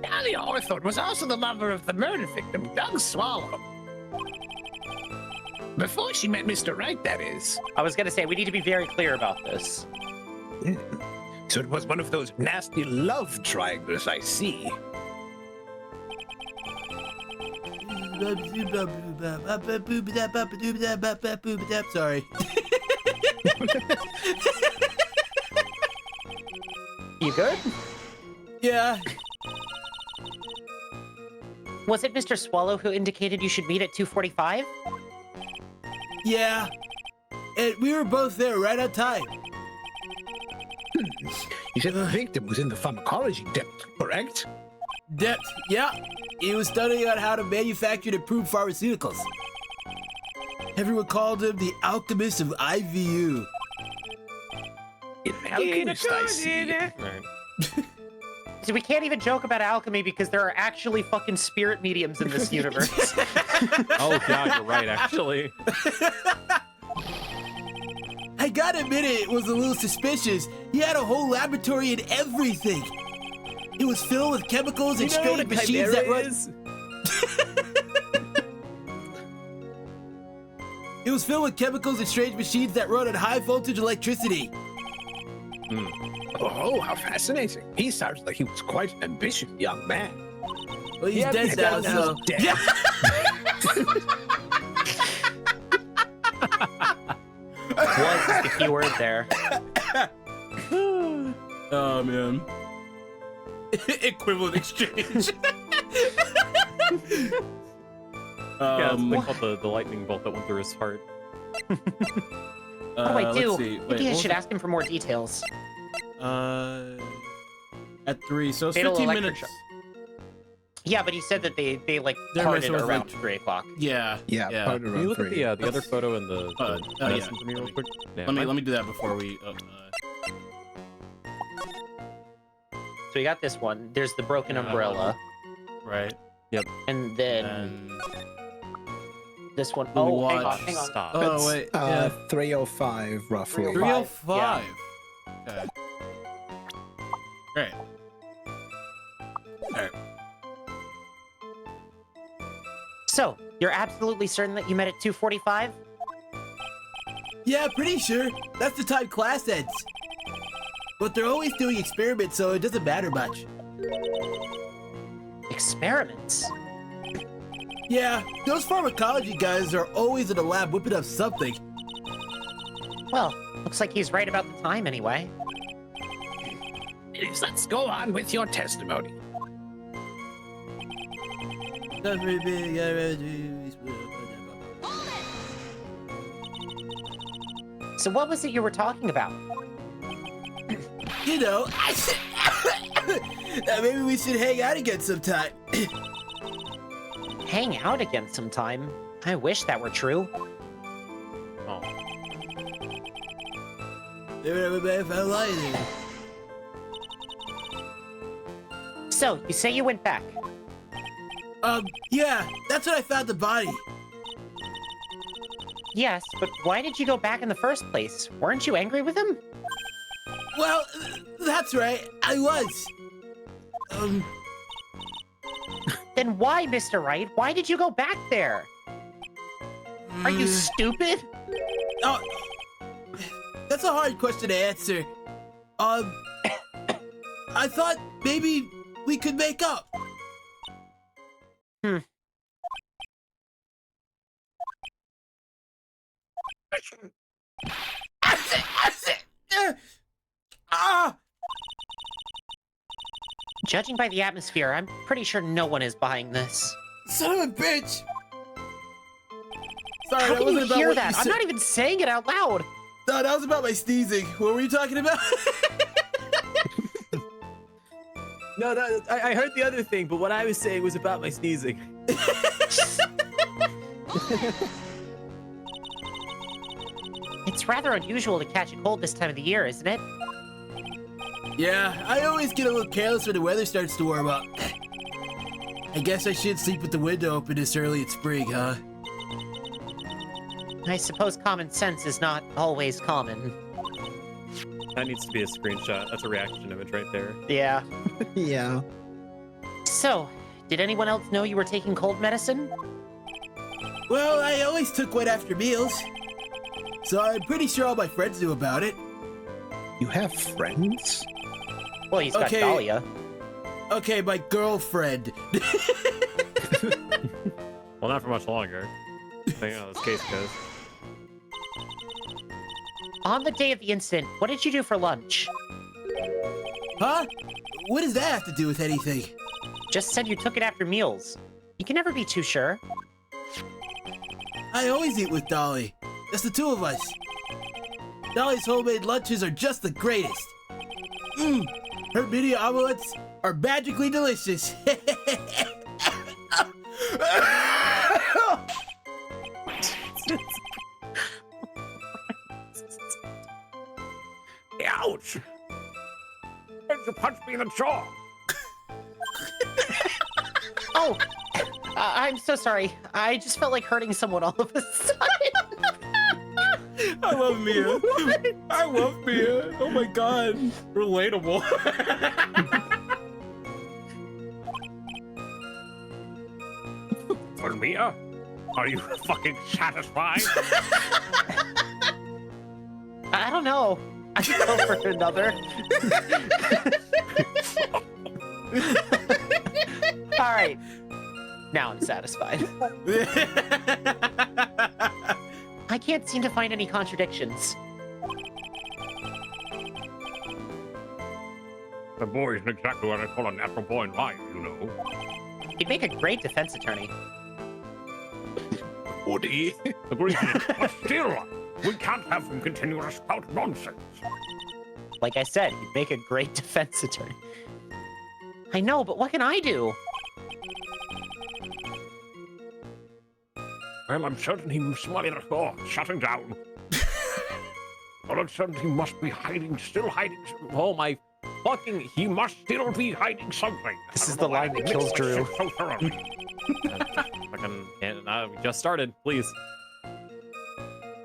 [SPEAKER 3] Dolly Orthorn was also the lover of the murder victim, Doug Swallow. Before she met Mr. Right, that is.
[SPEAKER 4] I was gonna say, we need to be very clear about this.
[SPEAKER 3] So it was one of those nasty love triangles, I see.
[SPEAKER 2] Sorry.
[SPEAKER 4] You good?
[SPEAKER 2] Yeah.
[SPEAKER 4] Was it Mr. Swallow who indicated you should meet at 2:45?
[SPEAKER 2] Yeah. And we were both there right on time.
[SPEAKER 3] You said the victim was in the pharmacology depth, correct?
[SPEAKER 2] Depth, yeah. He was studying on how to manufacture and improve pharmaceuticals. Everyone called him the alchemist of IVU.
[SPEAKER 3] An alchemist, I see.
[SPEAKER 1] Right.
[SPEAKER 4] So we can't even joke about alchemy because there are actually fucking spirit mediums in this universe.
[SPEAKER 1] Oh god, you're right, actually.
[SPEAKER 2] I gotta admit it was a little suspicious. He had a whole laboratory and everything. It was filled with chemicals and strange machines that run. It was filled with chemicals and strange machines that run on high voltage electricity.
[SPEAKER 3] Oh, how fascinating. He sounds like he was quite an ambitious young man.
[SPEAKER 2] Well, he's dead now, so.
[SPEAKER 3] Dead.
[SPEAKER 2] Yeah.
[SPEAKER 4] Was is the key word there.
[SPEAKER 2] Oh man. Equivalent exchange.
[SPEAKER 1] Yeah, it's they called the lightning bolt that went through his heart.
[SPEAKER 4] What do I do?
[SPEAKER 2] Let's see. Wait,
[SPEAKER 4] Maybe I
[SPEAKER 2] what
[SPEAKER 4] should
[SPEAKER 2] was
[SPEAKER 4] ask him for more details.
[SPEAKER 2] it? At 3, so it's
[SPEAKER 4] Fatal
[SPEAKER 2] 15
[SPEAKER 4] electric
[SPEAKER 2] minutes.
[SPEAKER 4] shock. Yeah, but he said that they like
[SPEAKER 2] They're
[SPEAKER 4] parted
[SPEAKER 2] messing with,
[SPEAKER 4] around
[SPEAKER 2] like-
[SPEAKER 4] 3 o'clock.
[SPEAKER 2] Yeah.
[SPEAKER 6] Yeah, part
[SPEAKER 1] Can you
[SPEAKER 6] around
[SPEAKER 1] look at
[SPEAKER 6] 3.
[SPEAKER 1] the other photo in the
[SPEAKER 2] yeah.
[SPEAKER 1] medicine for me real quick? Yeah,
[SPEAKER 2] Let me do that before we.
[SPEAKER 4] So we got this one. There's the broken umbrella,
[SPEAKER 2] Right.
[SPEAKER 4] and then
[SPEAKER 2] And
[SPEAKER 4] this one.
[SPEAKER 2] We'll
[SPEAKER 4] Oh, hang on,
[SPEAKER 2] watch-
[SPEAKER 4] hang on.
[SPEAKER 1] Stop.
[SPEAKER 2] oh wait. Yeah.
[SPEAKER 6] 305 roughly.
[SPEAKER 4] 305.
[SPEAKER 2] 305. Okay. Great. Alright.
[SPEAKER 4] So you're absolutely certain that you met at 2:45?
[SPEAKER 2] Yeah, pretty sure. That's the time class ends. But they're always doing experiments, so it doesn't matter much.
[SPEAKER 4] Experiments?
[SPEAKER 2] Yeah, those pharmacology guys are always in the lab whipping up something.
[SPEAKER 4] Well, looks like he's right about the time anyway.
[SPEAKER 3] Please, let's go on with your testimony.
[SPEAKER 4] So what was it you were talking about?
[SPEAKER 2] You know, maybe we should hang out again sometime.
[SPEAKER 4] Hang out again sometime? I wish that were true.
[SPEAKER 1] Oh.
[SPEAKER 4] So, you say you went back.
[SPEAKER 2] Yeah, that's when I found the body.
[SPEAKER 4] Yes, but why did you go back in the first place? Weren't you angry with him?
[SPEAKER 2] Well, that's right, I was.
[SPEAKER 4] Then why, Mr. Wright? Why did you go back there? Are you stupid?
[SPEAKER 2] Oh, that's a hard question to answer. I thought maybe we could make up.
[SPEAKER 4] Judging by the atmosphere, I'm pretty sure no one is buying this.
[SPEAKER 2] Son of a bitch! Sorry,
[SPEAKER 4] How
[SPEAKER 2] that
[SPEAKER 4] can
[SPEAKER 2] wasn't
[SPEAKER 4] you
[SPEAKER 2] about
[SPEAKER 4] hear
[SPEAKER 2] what
[SPEAKER 4] that?
[SPEAKER 2] you
[SPEAKER 4] I'm
[SPEAKER 2] said.
[SPEAKER 4] not even saying it out loud.
[SPEAKER 2] No, that was about my sneezing. What were you talking about?
[SPEAKER 1] No, I heard the other thing, but what I was saying was about my sneezing.
[SPEAKER 4] It's rather unusual to catch a cold this time of the year, isn't it?
[SPEAKER 2] Yeah, I always get a little careless when the weather starts to warm up. I guess I should sleep with the window open this early in spring, huh?
[SPEAKER 4] I suppose common sense is not always common.
[SPEAKER 1] That needs to be a screenshot. That's a reaction image right there.
[SPEAKER 4] Yeah.
[SPEAKER 6] Yeah.
[SPEAKER 4] So, did anyone else know you were taking cold medicine?
[SPEAKER 2] Well, I always took one after meals. So I'm pretty sure all my friends knew about it.
[SPEAKER 6] You have friends?
[SPEAKER 4] Well, he's got
[SPEAKER 2] Okay.
[SPEAKER 4] Dahlia.
[SPEAKER 2] Okay, my girlfriend.
[SPEAKER 1] Well, not for much longer. Depending on how this case goes.
[SPEAKER 4] On the day of the incident, what did you do for lunch?
[SPEAKER 2] Huh? What does that have to do with anything?
[SPEAKER 4] Just said you took it after meals. You can never be too sure.
[SPEAKER 2] I always eat with Dolly. That's the two of us. Dolly's homemade lunches are just the greatest. Her mini omelets are magically delicious.
[SPEAKER 5] Ouch! Why did you punch me in the jaw?
[SPEAKER 4] Oh, I'm so sorry. I just felt like hurting someone all of a sudden.
[SPEAKER 2] I love Mia. I love Mia. Oh my god. Relatable.
[SPEAKER 5] For Mia? Are you fucking satisfied?
[SPEAKER 4] I don't know. I could go for another. All right. Now I'm satisfied. I can't seem to find any contradictions.
[SPEAKER 5] The boy isn't exactly what I call a natural born liar, you know.
[SPEAKER 4] He'd make a great defense attorney.
[SPEAKER 5] Would he? Agreed. But still, we can't have him continue to spout nonsense.
[SPEAKER 4] Like I said, he'd make a great defense attorney. I know, but what can I do?
[SPEAKER 5] Well, I'm certain he shutting down. Well, I'm certain he must be still hiding.
[SPEAKER 1] Oh my
[SPEAKER 5] Fucking, he must still be hiding something.
[SPEAKER 4] This is the line that kills Drew.
[SPEAKER 5] So thoroughly.
[SPEAKER 1] fucking we just started, please.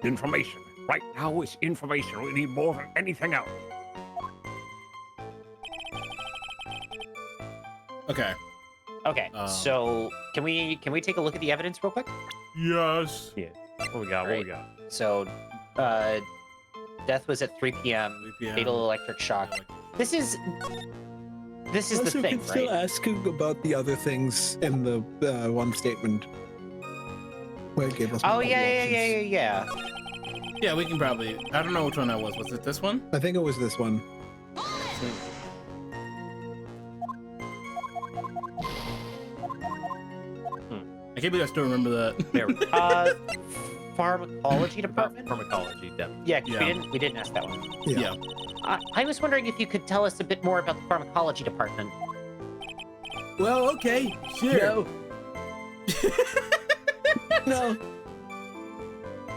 [SPEAKER 5] Information. Right now is information. We need more than anything else.
[SPEAKER 2] Okay.
[SPEAKER 4] Okay, so can we take a look at the evidence real quick?
[SPEAKER 2] Yes.
[SPEAKER 1] Yeah. What we got? What we got?
[SPEAKER 4] So, Death was at 3 p.m.
[SPEAKER 2] 3 p.m.
[SPEAKER 4] Fatal electric shock. This is the
[SPEAKER 6] Also,
[SPEAKER 4] thing,
[SPEAKER 6] can still
[SPEAKER 4] right?
[SPEAKER 6] ask you about the other things in the one statement where it gave us.
[SPEAKER 4] Oh
[SPEAKER 6] multiple options.
[SPEAKER 4] yeah.
[SPEAKER 2] Yeah, we can probably. I don't know which one that was. Was it this one?
[SPEAKER 6] I think it was this one.
[SPEAKER 2] I can't believe I still remember that.
[SPEAKER 1] There we go.
[SPEAKER 4] Pharmacology
[SPEAKER 1] About
[SPEAKER 4] department.
[SPEAKER 1] pharmacology depth.
[SPEAKER 4] Yeah, 'cause
[SPEAKER 2] Yeah.
[SPEAKER 4] we didn't ask that one.
[SPEAKER 2] Yeah.
[SPEAKER 4] I was wondering if you could tell us a bit more about the pharmacology department.
[SPEAKER 2] Well, okay, sure.
[SPEAKER 6] No.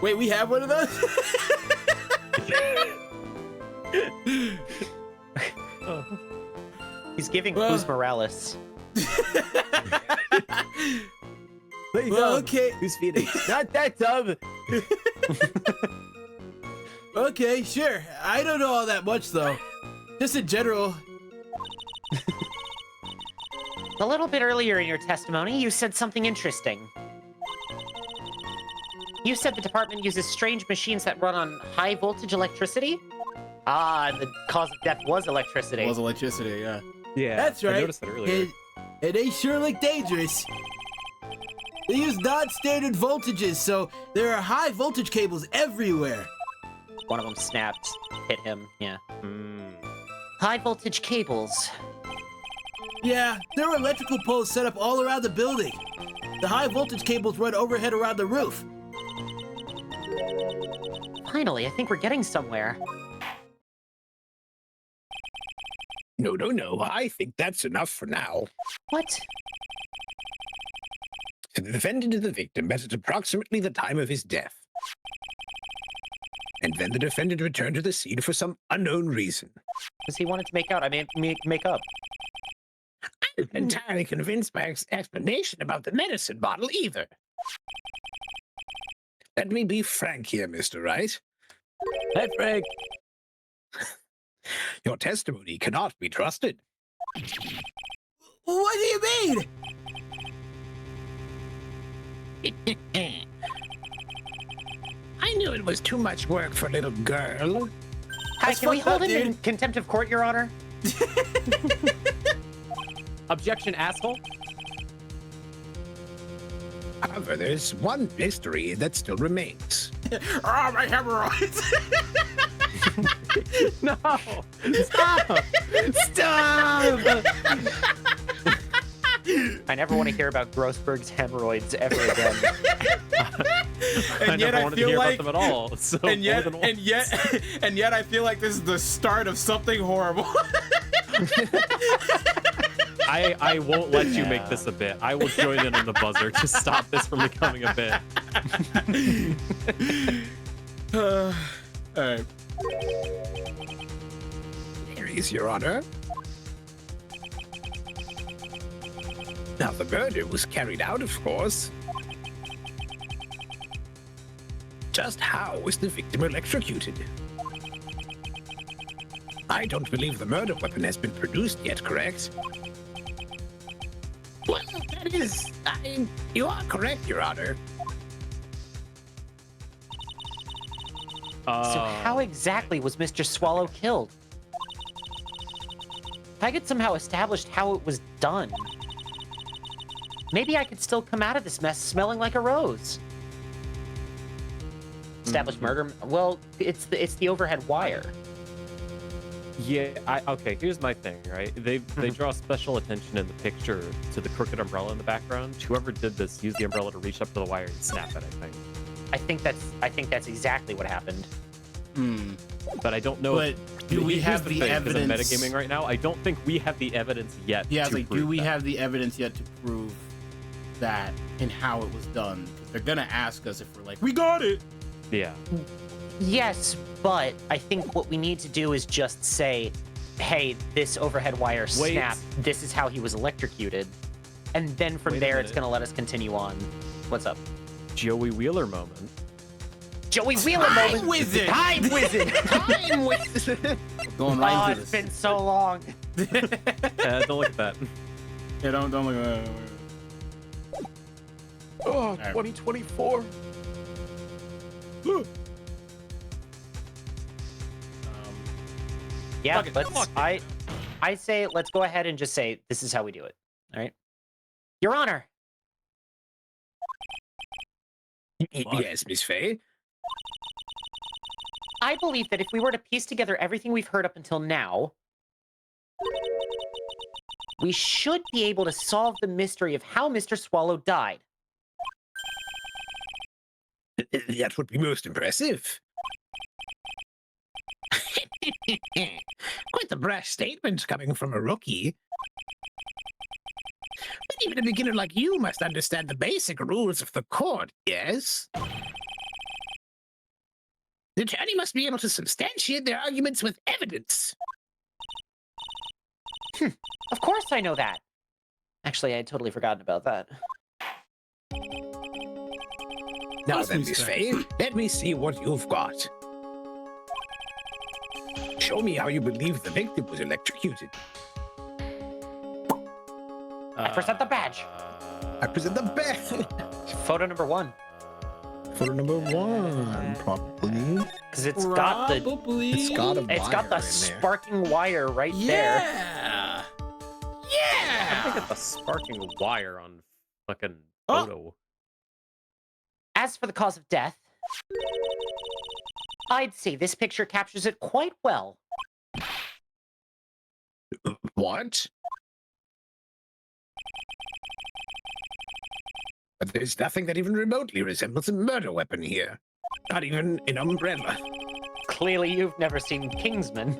[SPEAKER 2] Wait, we have one of those?
[SPEAKER 4] He's giving
[SPEAKER 2] Well-
[SPEAKER 4] Cruz Morales.
[SPEAKER 1] Please,
[SPEAKER 2] Well, okay.
[SPEAKER 1] Who's feeding? Not that dumb.
[SPEAKER 2] Okay, sure. I don't know all that much though. Just in general.
[SPEAKER 4] A little bit earlier in your testimony, you said something interesting. You said the department uses strange machines that run on high voltage electricity? Ah, and the cause of death was electricity.
[SPEAKER 2] It was electricity, yeah.
[SPEAKER 1] Yeah,
[SPEAKER 2] That's right.
[SPEAKER 1] I noticed it earlier.
[SPEAKER 2] And they sure look dangerous. They use non-standard voltages, so there are high voltage cables everywhere.
[SPEAKER 4] One of them snapped, hit him, yeah.
[SPEAKER 1] Mm.
[SPEAKER 4] High voltage cables.
[SPEAKER 2] Yeah, there are electrical poles set up all around the building. The high voltage cables run overhead around the roof.
[SPEAKER 4] Finally, I think we're getting somewhere.
[SPEAKER 3] No. I think that's enough for now.
[SPEAKER 4] What?
[SPEAKER 3] The defendant and the victim met at approximately the time of his death. And then the defendant returned to the scene for some unknown reason.
[SPEAKER 4] Because he wanted to make out. I mean, make up.
[SPEAKER 3] I'm not entirely convinced by his explanation about the medicine bottle either. Let me be frank here, Mr. Wright.
[SPEAKER 1] Hey, Frank.
[SPEAKER 3] Your testimony cannot be trusted.
[SPEAKER 2] What do you mean?
[SPEAKER 3] I knew it was too much work for a little girl.
[SPEAKER 4] Hi,
[SPEAKER 2] That's
[SPEAKER 4] can we
[SPEAKER 2] fucked up,
[SPEAKER 4] hold him in
[SPEAKER 2] dude.
[SPEAKER 4] contempt of court, Your Honor?
[SPEAKER 1] Objection, asshole.
[SPEAKER 3] However, there's one mystery that still remains.
[SPEAKER 2] Oh, my hemorrhoids.
[SPEAKER 1] No. Stop. Stop.
[SPEAKER 4] I never want to hear about Grossberg's hemorrhoids ever again.
[SPEAKER 1] I
[SPEAKER 2] And yet
[SPEAKER 1] never
[SPEAKER 2] I
[SPEAKER 1] wanted
[SPEAKER 2] feel
[SPEAKER 1] to hear
[SPEAKER 2] like-
[SPEAKER 1] about them at all. So
[SPEAKER 2] and yet,
[SPEAKER 1] more than once.
[SPEAKER 2] and yet, I feel like this is the start of something horrible.
[SPEAKER 1] I won't let you make this a bit. I will join in on the buzzer to stop this from becoming a bit.
[SPEAKER 2] All right.
[SPEAKER 3] Here is, Your Honor. Now, the murder was carried out, of course. Just how was the victim electrocuted? I don't believe the murder weapon has been produced yet, correct? Well, that is... you are correct, Your Honor.
[SPEAKER 4] So how exactly was Mr. Swallow killed? If I could somehow establish how it was done, maybe I could still come out of this mess smelling like a rose. Establish murder? Well, it's the overhead wire.
[SPEAKER 1] Yeah, okay, here's my thing, right? They draw special attention in the picture to the crooked umbrella in the background. Whoever did this used the umbrella to reach up to the wire and snap it, I think.
[SPEAKER 4] I think that's exactly what happened.
[SPEAKER 1] But I don't know.
[SPEAKER 2] But do we
[SPEAKER 1] here's
[SPEAKER 2] have the
[SPEAKER 1] thing, 'cause I'm
[SPEAKER 2] evidence?
[SPEAKER 1] metagaming right now. I don't think we have the evidence yet.
[SPEAKER 2] Yeah,
[SPEAKER 1] to
[SPEAKER 2] like, do
[SPEAKER 1] prove
[SPEAKER 2] we
[SPEAKER 1] that.
[SPEAKER 2] have the evidence yet to prove that and how it was done? 'Cause they're gonna ask us if we're like, we got it.
[SPEAKER 1] Yeah.
[SPEAKER 4] Yes, but I think what we need to do is just say, hey, this overhead wire
[SPEAKER 1] Wait.
[SPEAKER 4] snapped. This is how he was electrocuted. And then from
[SPEAKER 1] Wait a
[SPEAKER 4] there, it's
[SPEAKER 1] minute.
[SPEAKER 4] going to let us continue on. What's up?
[SPEAKER 1] Joey Wheeler moment.
[SPEAKER 4] Joey Wheeler
[SPEAKER 2] Time
[SPEAKER 4] moment.
[SPEAKER 2] wizard!
[SPEAKER 4] Time wizard! Time wizard!
[SPEAKER 2] Going right
[SPEAKER 4] Oh,
[SPEAKER 2] into
[SPEAKER 4] it's
[SPEAKER 2] this.
[SPEAKER 4] been so long.
[SPEAKER 1] Don't look at that.
[SPEAKER 2] Yeah, don't look at that.
[SPEAKER 1] Oh,
[SPEAKER 2] right.
[SPEAKER 1] 2024.
[SPEAKER 4] Yeah,
[SPEAKER 2] Fuck it.
[SPEAKER 4] let's.
[SPEAKER 2] Fuck it.
[SPEAKER 4] I say let's go ahead and just say this is how we do it. All right, Your Honor.
[SPEAKER 3] Yes, Miss Fay.
[SPEAKER 4] I believe that if we were to piece together everything we've heard up until now, we should be able to solve the mystery of how Mr. Swallow died.
[SPEAKER 3] That would be most impressive. Quite the brash statement coming from a rookie. But even a beginner like you must understand the basic rules of the court, yes? The attorney must be able to substantiate their arguments with evidence.
[SPEAKER 4] Of course I know that. Actually, I had totally forgotten about that.
[SPEAKER 3] Now
[SPEAKER 2] Ask
[SPEAKER 3] then,
[SPEAKER 2] me,
[SPEAKER 3] Miss
[SPEAKER 2] sir.
[SPEAKER 3] Fay, let me see what you've got. Show me how you believe the victim was electrocuted.
[SPEAKER 4] I present the badge.
[SPEAKER 6] I present the badge.
[SPEAKER 4] Photo number 1.
[SPEAKER 6] Photo number 1, probably.
[SPEAKER 4] Because it's got the
[SPEAKER 6] It's got a
[SPEAKER 4] it's got the
[SPEAKER 6] wire in there.
[SPEAKER 4] sparking wire right there.
[SPEAKER 2] Yeah.
[SPEAKER 1] I think it's a sparking wire on fucking
[SPEAKER 2] Oh.
[SPEAKER 1] photo.
[SPEAKER 4] As for the cause of death, I'd say this picture captures it quite well.
[SPEAKER 3] What? But there's nothing that even remotely resembles a murder weapon here. Not even an umbrella.
[SPEAKER 4] Clearly, you've never seen Kingsman.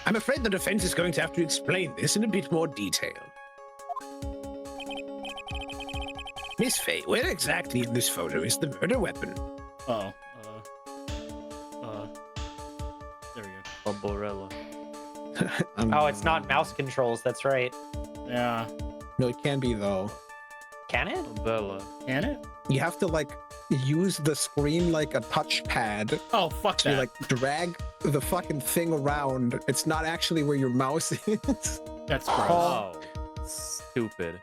[SPEAKER 3] I'm afraid the defense is going to have to explain this in a bit more detail. Miss Fay, where exactly in this photo is the murder weapon?
[SPEAKER 2] Oh. There we go.
[SPEAKER 1] Umbrella.
[SPEAKER 4] Oh, it's not mouse controls, that's right.
[SPEAKER 2] Yeah.
[SPEAKER 6] No, it can be though.
[SPEAKER 4] Can it?
[SPEAKER 1] Umbrella.
[SPEAKER 2] Can it?
[SPEAKER 6] You have to like use the screen like a touchpad
[SPEAKER 2] Oh, fuck
[SPEAKER 6] to
[SPEAKER 2] that.
[SPEAKER 6] like drag the fucking thing around. It's not actually where your mouse is.
[SPEAKER 2] That's gross.
[SPEAKER 1] Oh, stupid.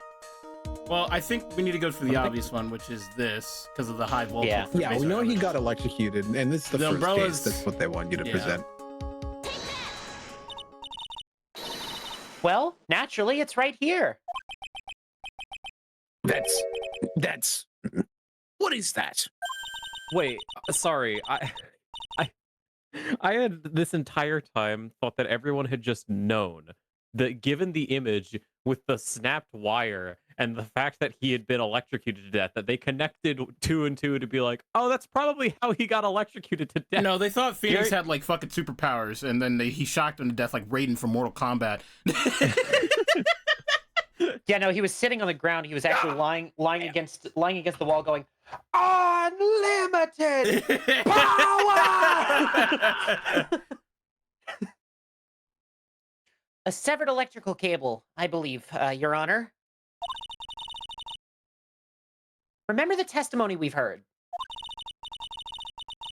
[SPEAKER 2] Well, I think we need to go for the obvious one, which is this, because of the high voltage.
[SPEAKER 4] Yeah.
[SPEAKER 2] for
[SPEAKER 6] Yeah, we
[SPEAKER 2] basic
[SPEAKER 6] know he
[SPEAKER 2] evidence.
[SPEAKER 6] got electrocuted, and this is the
[SPEAKER 2] The
[SPEAKER 6] first
[SPEAKER 2] umbrellas-
[SPEAKER 6] case. That's what they want you to
[SPEAKER 2] Yeah.
[SPEAKER 6] present.
[SPEAKER 4] Well, naturally, it's right here.
[SPEAKER 3] That's... What is that?
[SPEAKER 1] Wait, sorry. I had this entire time thought that everyone had just known that given the image with the snapped wire and the fact that he had been electrocuted to death, that they connected 2 and 2 to be like, oh, that's probably how he got electrocuted to death.
[SPEAKER 2] No, they thought Phoenix
[SPEAKER 1] You're-
[SPEAKER 2] had like fucking superpowers, and then he shocked him to death like Raiden from Mortal Kombat.
[SPEAKER 4] Yeah, no, he was sitting on the ground. He was actually lying against the wall, going, "Unlimited power!" A severed electrical cable, I believe, Your Honor. Remember the testimony we've heard.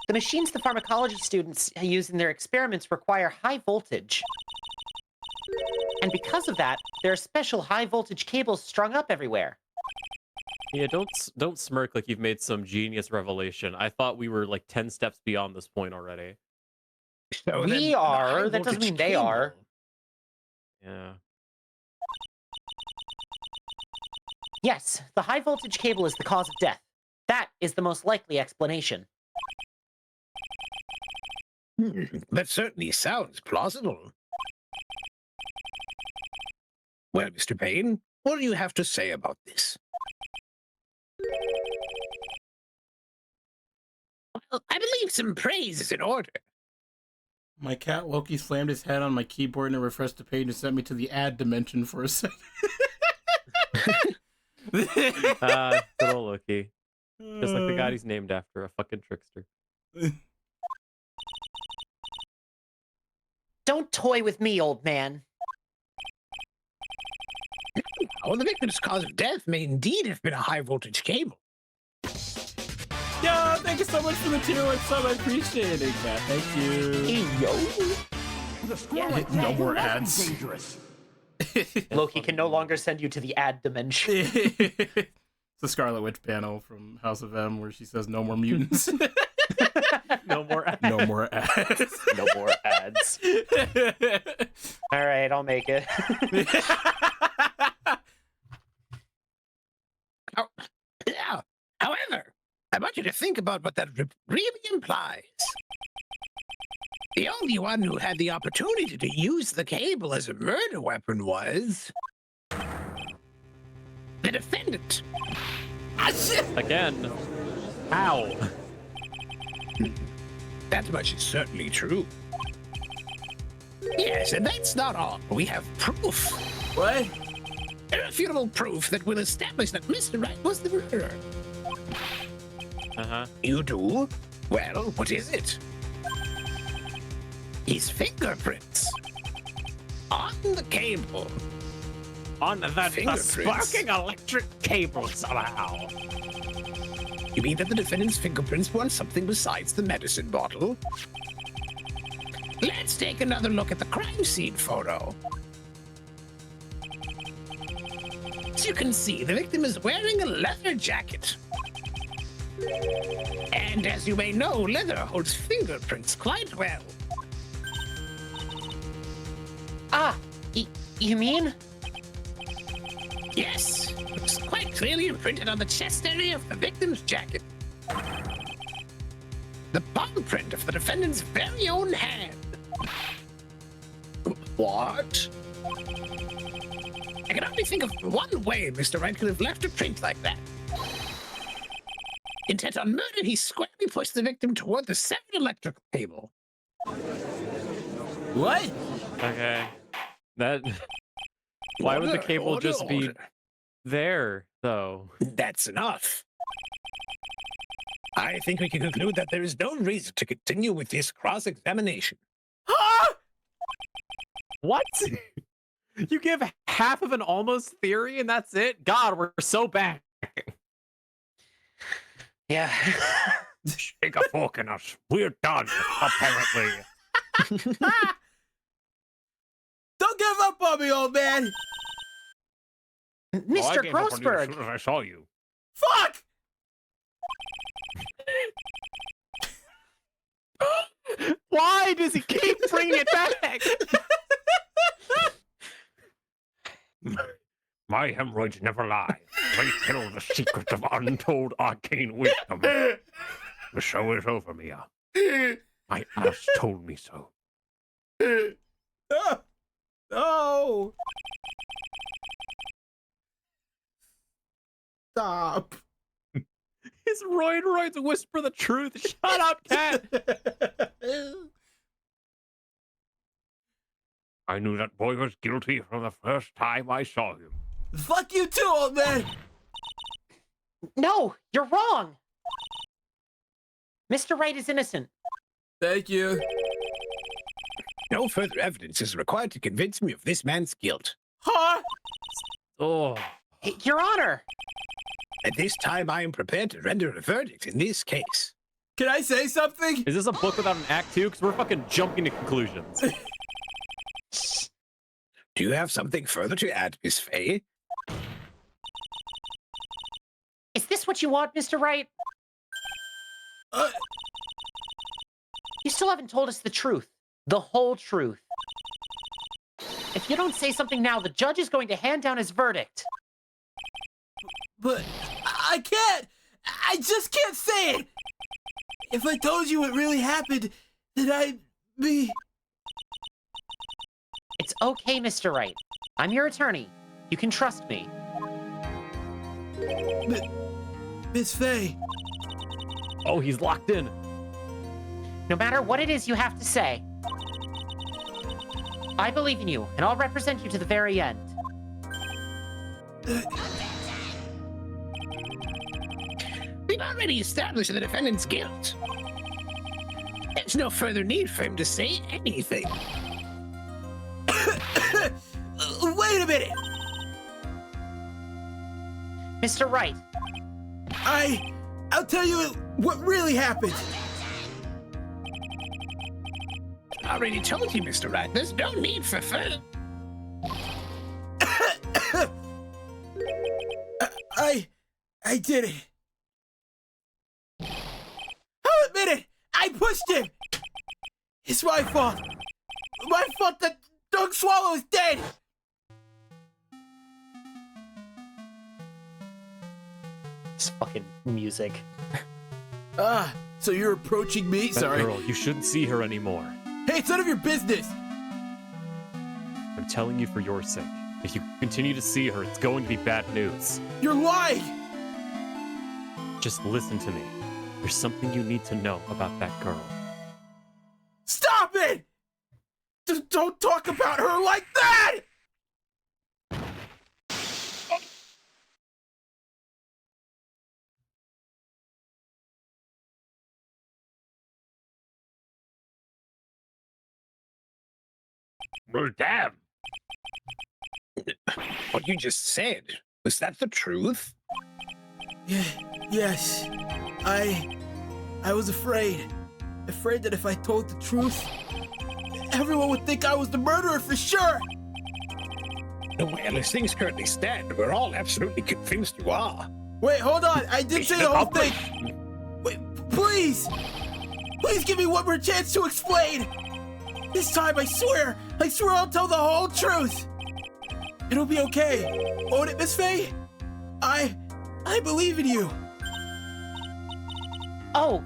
[SPEAKER 4] The machines the pharmacology students use in their experiments require high voltage. And because of that, there are special high voltage cables strung up everywhere.
[SPEAKER 1] Yeah, don't smirk like you've made some genius revelation. I thought we were like 10 steps beyond this point already.
[SPEAKER 3] So
[SPEAKER 4] We
[SPEAKER 3] then the
[SPEAKER 4] are,
[SPEAKER 3] high
[SPEAKER 4] that doesn't
[SPEAKER 3] voltage
[SPEAKER 4] mean they are.
[SPEAKER 3] cable-
[SPEAKER 1] Yeah.
[SPEAKER 4] Yes, the high voltage cable is the cause of death. That is the most likely explanation.
[SPEAKER 3] That certainly sounds plausible. Well, Mr. Payne, what do you have to say about this? Well, I believe some praise is in order.
[SPEAKER 2] My cat Loki slammed his head on my keyboard and refreshed the page and sent me to the ad dimension for a second.
[SPEAKER 1] Good old Loki. Just like the god he's named after, a fucking trickster.
[SPEAKER 4] Don't toy with me, old man.
[SPEAKER 3] Well, the victim's cause of death may indeed have been a high voltage cable.
[SPEAKER 2] Yo, thank you so much for the tier 1 sub. I appreciate it, cat. Thank you.
[SPEAKER 7] The score
[SPEAKER 4] Yeah,
[SPEAKER 7] like
[SPEAKER 2] no
[SPEAKER 7] that
[SPEAKER 2] more
[SPEAKER 7] must be
[SPEAKER 2] ads.
[SPEAKER 7] dangerous.
[SPEAKER 4] Loki can no longer send you to the ad dimension.
[SPEAKER 2] It's the Scarlet Witch panel from House of M where she says no more mutants.
[SPEAKER 1] No more ads.
[SPEAKER 2] No more ads.
[SPEAKER 4] No more ads. All right, I'll make it.
[SPEAKER 3] Yeah. However, I want you to think about what that really implies. The only one who had the opportunity to use the cable as a murder weapon was the defendant.
[SPEAKER 1] Again. Ow.
[SPEAKER 3] That much is certainly true. Yes, and that's not all. We have proof.
[SPEAKER 2] What?
[SPEAKER 3] Irrefutable proof that will establish that Mr. Wright was the murderer.
[SPEAKER 1] Uh-huh.
[SPEAKER 3] You do? Well, what is it? His fingerprints. On the cable.
[SPEAKER 1] On the
[SPEAKER 3] Fingerprints.
[SPEAKER 1] sparking electric cable somehow.
[SPEAKER 3] You mean that the defendant's fingerprints were on something besides the medicine bottle? Let's take another look at the crime scene photo. As you can see, the victim is wearing a leather jacket. And as you may know, leather holds fingerprints quite well.
[SPEAKER 4] You mean?
[SPEAKER 3] Yes, it's quite clearly imprinted on the chest area of the victim's jacket. The palm print of the defendant's very own hand. What? I can only think of one way Mr. Wright could have left a print like that. Intent on murder, he squarely pushed the victim toward the severed electrical cable.
[SPEAKER 2] What?
[SPEAKER 1] Okay. That. Why would the cable just be there, though?
[SPEAKER 3] That's enough. I think we can conclude that there is no reason to continue with this cross-examination.
[SPEAKER 2] Huh?
[SPEAKER 1] What? You give half of an almost theory and that's it? God, we're so bad.
[SPEAKER 4] Yeah.
[SPEAKER 5] Stick a fork in us. We're done, apparently.
[SPEAKER 2] Don't give up on me, old man.
[SPEAKER 5] Oh, I
[SPEAKER 4] Mr.
[SPEAKER 5] gave up on you as
[SPEAKER 4] Grossberg.
[SPEAKER 5] soon as I saw you.
[SPEAKER 2] Fuck!
[SPEAKER 1] Why does he keep bringing it back?
[SPEAKER 5] My hemorrhoids never lie. They tell the secret of untold arcane wisdom. The show is over, Mia. My ass told me so.
[SPEAKER 2] No! Stop.
[SPEAKER 1] His roids whisper the truth. Shut up, cat.
[SPEAKER 5] I knew that boy was guilty from the first time I saw him.
[SPEAKER 2] Fuck you too, old man.
[SPEAKER 4] No, you're wrong. Mr. Wright is innocent.
[SPEAKER 2] Thank you.
[SPEAKER 3] No further evidence is required to convince me of this man's guilt.
[SPEAKER 2] Huh?
[SPEAKER 1] Oh.
[SPEAKER 4] Your Honor.
[SPEAKER 3] At this time, I am prepared to render a verdict in this case.
[SPEAKER 2] Can I say something?
[SPEAKER 1] Is this a book without an act 2? Because we're fucking jumping to conclusions.
[SPEAKER 3] Do you have something further to add, Miss Fay?
[SPEAKER 4] Is this what you want, Mr. Wright? You still haven't told us the truth. The whole truth. If you don't say something now, the judge is going to hand down his verdict.
[SPEAKER 2] But I can't. I just can't say it. If I told you what really happened, then I'd be...
[SPEAKER 4] It's okay, Mr. Wright. I'm your attorney. You can trust me.
[SPEAKER 2] Miss Fay.
[SPEAKER 1] Oh, he's locked in.
[SPEAKER 4] No matter what it is you have to say, I believe in you, and I'll represent you to the very end.
[SPEAKER 3] We've already established the defendant's guilt. There's no further need for him to say anything.
[SPEAKER 2] Wait a minute.
[SPEAKER 4] Mr. Wright,
[SPEAKER 2] I'll tell you what really happened.
[SPEAKER 3] I already told you, Mr. Wright, there's no need for further.
[SPEAKER 2] I did it. I'll admit it. I pushed him! It's my fault! My fault that Doug Swallow is dead!
[SPEAKER 4] This fucking music.
[SPEAKER 2] So you're approaching me?
[SPEAKER 1] That
[SPEAKER 2] Sorry.
[SPEAKER 1] girl, you shouldn't see her anymore.
[SPEAKER 2] Hey, it's none of your business!
[SPEAKER 1] I'm telling you for your sake. If you continue to see her, it's going to be bad news.
[SPEAKER 2] You're lying!
[SPEAKER 1] Just listen to me. There's something you need to know about that girl.
[SPEAKER 2] Stop it! Just don't talk about her like that!
[SPEAKER 5] Well, damn.
[SPEAKER 3] What you just said, was that the truth?
[SPEAKER 2] Yes. I was afraid. Afraid that if I told the truth, everyone would think I was the murderer for sure.
[SPEAKER 3] Well, as things currently stand, we're all absolutely convinced you are.
[SPEAKER 2] Wait, hold on. I did say the whole thing. Wait, please. Please give me one more chance to explain. This time, I swear I'll tell the whole truth. It'll be okay. Won't it, Miss Faye? I believe in you.
[SPEAKER 4] Oh,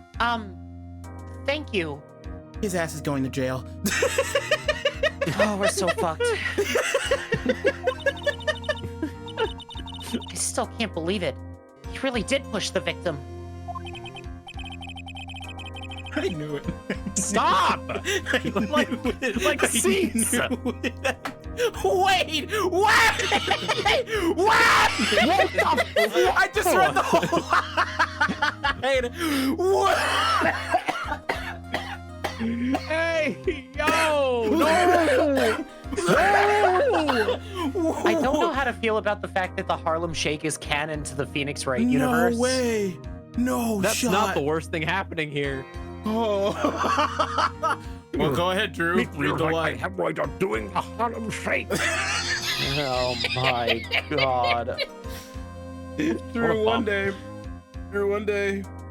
[SPEAKER 4] thank you.
[SPEAKER 2] His ass is going to jail.
[SPEAKER 4] Oh, we're so fucked. I still can't believe it. He really did push the victim.
[SPEAKER 2] I knew it.
[SPEAKER 1] Stop!
[SPEAKER 2] like
[SPEAKER 1] cease.
[SPEAKER 2] Wait! What? I just read the whole line. What?
[SPEAKER 1] Hey, yo! No!
[SPEAKER 4] I don't know how to feel about the fact that the Harlem Shake is canon to the Phoenix Wright universe.
[SPEAKER 2] No way! No
[SPEAKER 1] That's
[SPEAKER 2] shot!
[SPEAKER 1] not the worst thing happening here.
[SPEAKER 2] Oh. Well, go ahead, Drew.
[SPEAKER 5] It
[SPEAKER 2] Read
[SPEAKER 5] feels
[SPEAKER 2] the
[SPEAKER 5] like
[SPEAKER 2] line.
[SPEAKER 5] my hemorrhoids are doing the Harlem Shake.
[SPEAKER 4] Oh my god.
[SPEAKER 2] Drew, one day,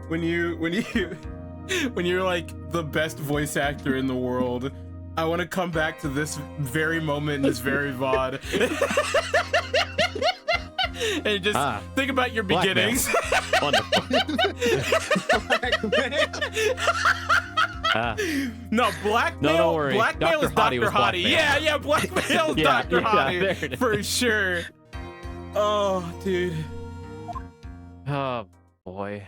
[SPEAKER 2] when you're like the best voice actor in the world, I want to come back to this very moment in this very VOD. And just think about your
[SPEAKER 1] Blackmail.
[SPEAKER 2] beginnings.
[SPEAKER 1] Wonderful.
[SPEAKER 2] No, blackmail.
[SPEAKER 1] No, don't worry.
[SPEAKER 2] Blackmail
[SPEAKER 1] Dr.
[SPEAKER 2] is
[SPEAKER 1] Hottie
[SPEAKER 2] Dr.
[SPEAKER 1] was
[SPEAKER 2] Hottie.
[SPEAKER 1] blackmail.
[SPEAKER 2] Yeah, blackmail is
[SPEAKER 1] Yeah,
[SPEAKER 2] Dr.
[SPEAKER 1] yeah, there it
[SPEAKER 2] Hottie
[SPEAKER 1] is.
[SPEAKER 2] for sure. Oh, dude.
[SPEAKER 1] Oh, boy.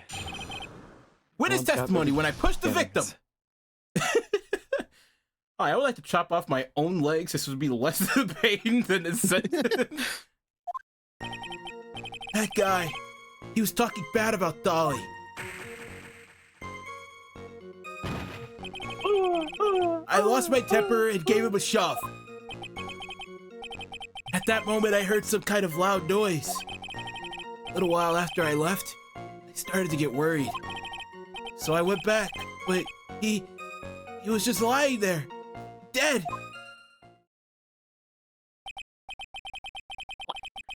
[SPEAKER 2] Witness
[SPEAKER 1] Well,
[SPEAKER 2] testimony when I pushed the
[SPEAKER 1] damn it.
[SPEAKER 2] victim. I would like to chop off my own legs. This would be less of a pain than a sentence. That guy, he was talking bad about Dolly. I lost my temper and gave him a shove. At that moment, I heard some kind of loud noise. A little while after I left, I started to get worried. So I went back, but he was just lying there, dead.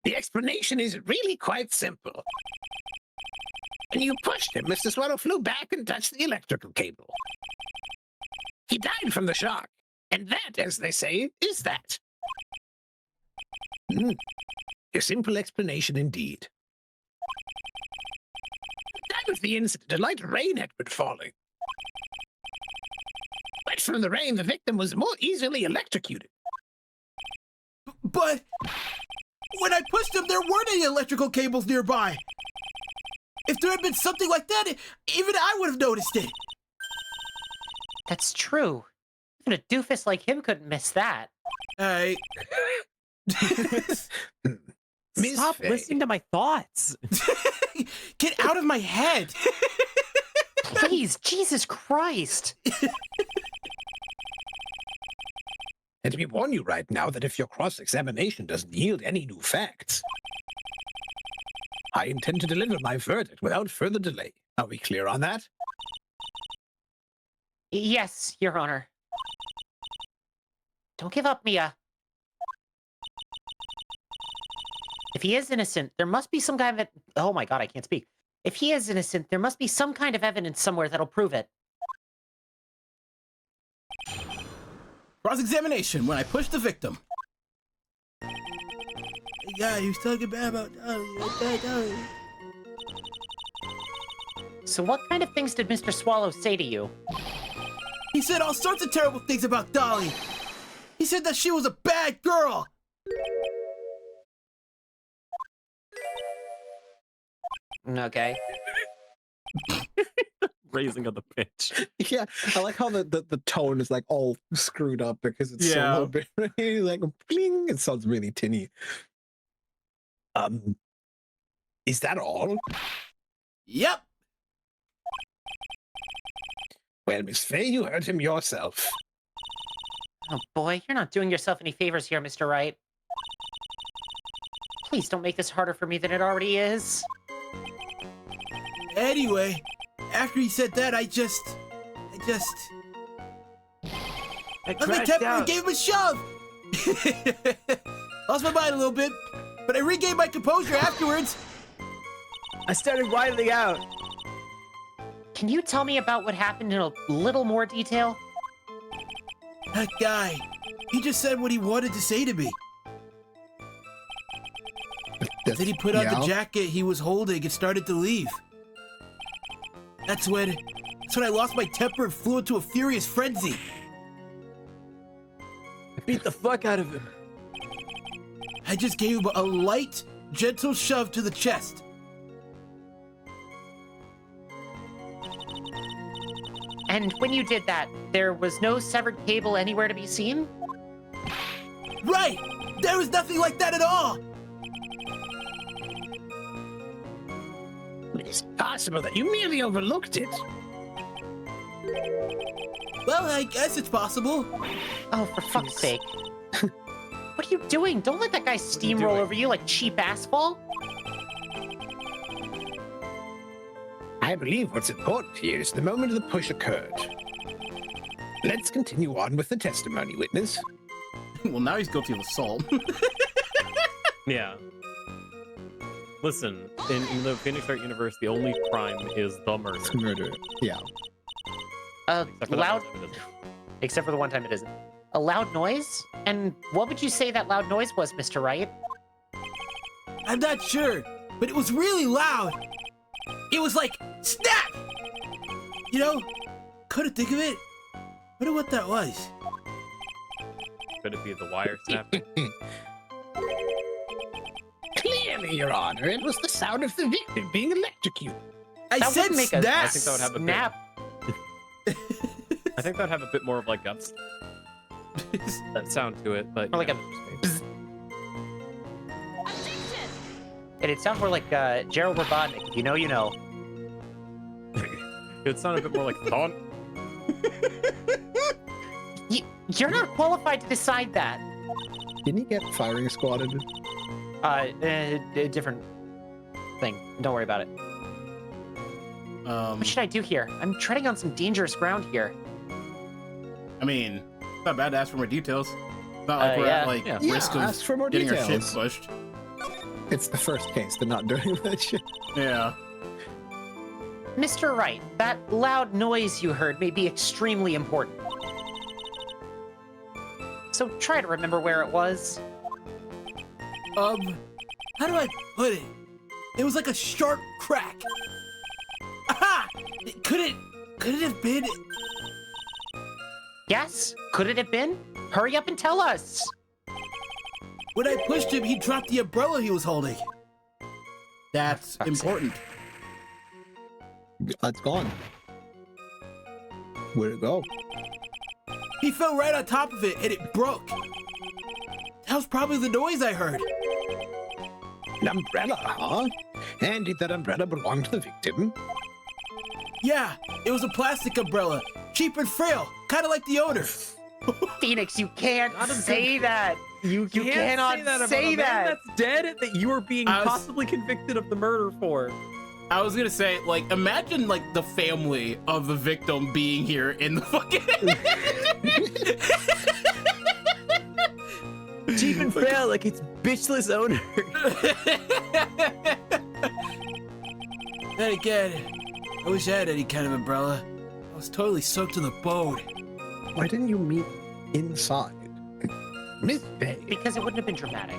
[SPEAKER 3] The explanation is really quite simple. When you pushed him, Mr. Swallow flew back and touched the electrical cable. He died from the shock. And that, as they say, is that. A simple explanation indeed. At the time of the incident, a light rain had been falling. But from the rain, the victim was more easily electrocuted.
[SPEAKER 2] But when I pushed him, there weren't any electrical cables nearby. If there had been something like that, even I would have noticed it.
[SPEAKER 4] That's true. Even a doofus like him couldn't miss that.
[SPEAKER 2] I...
[SPEAKER 3] Miss
[SPEAKER 1] Stop
[SPEAKER 3] Faye.
[SPEAKER 1] listening to my thoughts.
[SPEAKER 2] Get out of my head.
[SPEAKER 4] Please, Jesus Christ.
[SPEAKER 3] Let me warn you right now that if your cross-examination doesn't yield any new facts, I intend to deliver my verdict without further delay. Are we clear on that?
[SPEAKER 4] Yes, Your Honor. Don't give up, Mia. If he is innocent, there must be some kind of... Oh my god, I can't speak. If he is innocent, there must be some kind of evidence somewhere that'll prove it.
[SPEAKER 2] Cross-examination when I pushed the victim. Hey, guy, he was talking bad about Dolly.
[SPEAKER 4] So what kind of things did Mr. Swallow say to you?
[SPEAKER 2] He said all sorts of terrible things about Dolly. He said that she was a bad girl.
[SPEAKER 4] Okay.
[SPEAKER 1] Raising of the pitch.
[SPEAKER 6] Yeah, I like how the tone is like all screwed up because it's so
[SPEAKER 2] Yeah.
[SPEAKER 6] low. Like bling, it sounds really tinny. Is that all?
[SPEAKER 2] Yep.
[SPEAKER 3] Well, Miss Fay, you heard him yourself.
[SPEAKER 4] Oh boy, you're not doing yourself any favors here, Mr. Wright. Please don't make this harder for me than it already is.
[SPEAKER 2] Anyway, after he said that, I just lost my temper and gave him a shove. Lost my mind a little bit, but I regained my composure afterwards.
[SPEAKER 8] I started wilding out.
[SPEAKER 4] Can you tell me about what happened in a little more detail?
[SPEAKER 2] That guy, he just said what he wanted to say to me. Then he put on the jacket he was holding and started to leave. That's when I lost my temper and flew into a furious frenzy.
[SPEAKER 8] I beat the fuck out of him.
[SPEAKER 2] I just gave him a light, gentle shove to the chest.
[SPEAKER 4] And when you did that, there was no severed cable anywhere to be seen?
[SPEAKER 2] Right! There was nothing like that at all!
[SPEAKER 3] It's possible that you merely overlooked it.
[SPEAKER 2] Well, I guess it's possible.
[SPEAKER 4] Oh, for fuck's sake. What are you doing? Don't let that guy steamroll over you like cheap asphalt.
[SPEAKER 3] I believe what's important here is the moment the push occurred. Let's continue on with the testimony, witness.
[SPEAKER 2] Well, now he's guilty of assault.
[SPEAKER 1] Yeah. Listen, in the Phoenix Wright universe, the only crime is the murder.
[SPEAKER 6] It's murder. Yeah.
[SPEAKER 1] Except for that
[SPEAKER 4] Loud,
[SPEAKER 1] one time it isn't.
[SPEAKER 4] except for the one time it isn't. A loud noise? And what would you say that loud noise was, Mr. Wright?
[SPEAKER 2] I'm not sure, but it was really loud. It was like, snap! You know, couldn't think of it. Wonder what that was.
[SPEAKER 1] Could it be the wire snapping?
[SPEAKER 3] Clearly, Your Honor, it was the sound of the victim being electrocuted.
[SPEAKER 2] I
[SPEAKER 4] That
[SPEAKER 2] said
[SPEAKER 4] wouldn't make a-
[SPEAKER 2] snap!
[SPEAKER 1] I think that would have a
[SPEAKER 4] Snap.
[SPEAKER 1] I think that'd have a bit more of like a that sound to it, but
[SPEAKER 4] Or like a bzz. And it sounds more like Gerald Robotnik. If you know, you know.
[SPEAKER 1] it would sound a bit more like thought.
[SPEAKER 4] You're not qualified to decide that.
[SPEAKER 6] Didn't he get firing squatted?
[SPEAKER 4] A different thing. Don't worry about it. What should I do here? I'm treading on some dangerous ground here.
[SPEAKER 2] I mean, it's not bad to ask for more details. It's not like we're
[SPEAKER 4] yeah.
[SPEAKER 2] at like
[SPEAKER 1] Yeah.
[SPEAKER 2] risk of
[SPEAKER 6] ask for more
[SPEAKER 2] getting our shit
[SPEAKER 6] details.
[SPEAKER 2] pushed.
[SPEAKER 6] It's the first case. They're not doing that shit.
[SPEAKER 2] Yeah.
[SPEAKER 4] Mr. Wright, that loud noise you heard may be extremely important. So try to remember where it was.
[SPEAKER 2] How do I put it? It was like a sharp crack. Aha! Could it have been?
[SPEAKER 4] Yes? Could it have been? Hurry up and tell us.
[SPEAKER 2] When I pushed him, he dropped the umbrella he was holding. That's
[SPEAKER 4] fuck's sake.
[SPEAKER 2] important.
[SPEAKER 6] It's gone. Where'd it go?
[SPEAKER 2] He fell right on top of it, and it broke. That was probably the noise I heard.
[SPEAKER 3] An umbrella, huh? And did that umbrella belong to the victim?
[SPEAKER 2] Yeah, it was a plastic umbrella, cheap and frail, kind of like the owner.
[SPEAKER 4] Phoenix, you can't say that.
[SPEAKER 1] You
[SPEAKER 4] cannot
[SPEAKER 1] say that about
[SPEAKER 4] say
[SPEAKER 1] a man
[SPEAKER 4] that.
[SPEAKER 1] that's dead that you are being
[SPEAKER 2] I was-
[SPEAKER 1] possibly convicted of the murder for.
[SPEAKER 2] I was gonna say, like, imagine like the family of the victim being here in the fucking.
[SPEAKER 8] Cheap and frail like its bitchless owner.
[SPEAKER 2] Then again, I wish I had any kind of umbrella. I was totally soaked to the bone.
[SPEAKER 6] Why didn't you meet inside?
[SPEAKER 3] Miss Bay,
[SPEAKER 4] Because it wouldn't have been dramatic.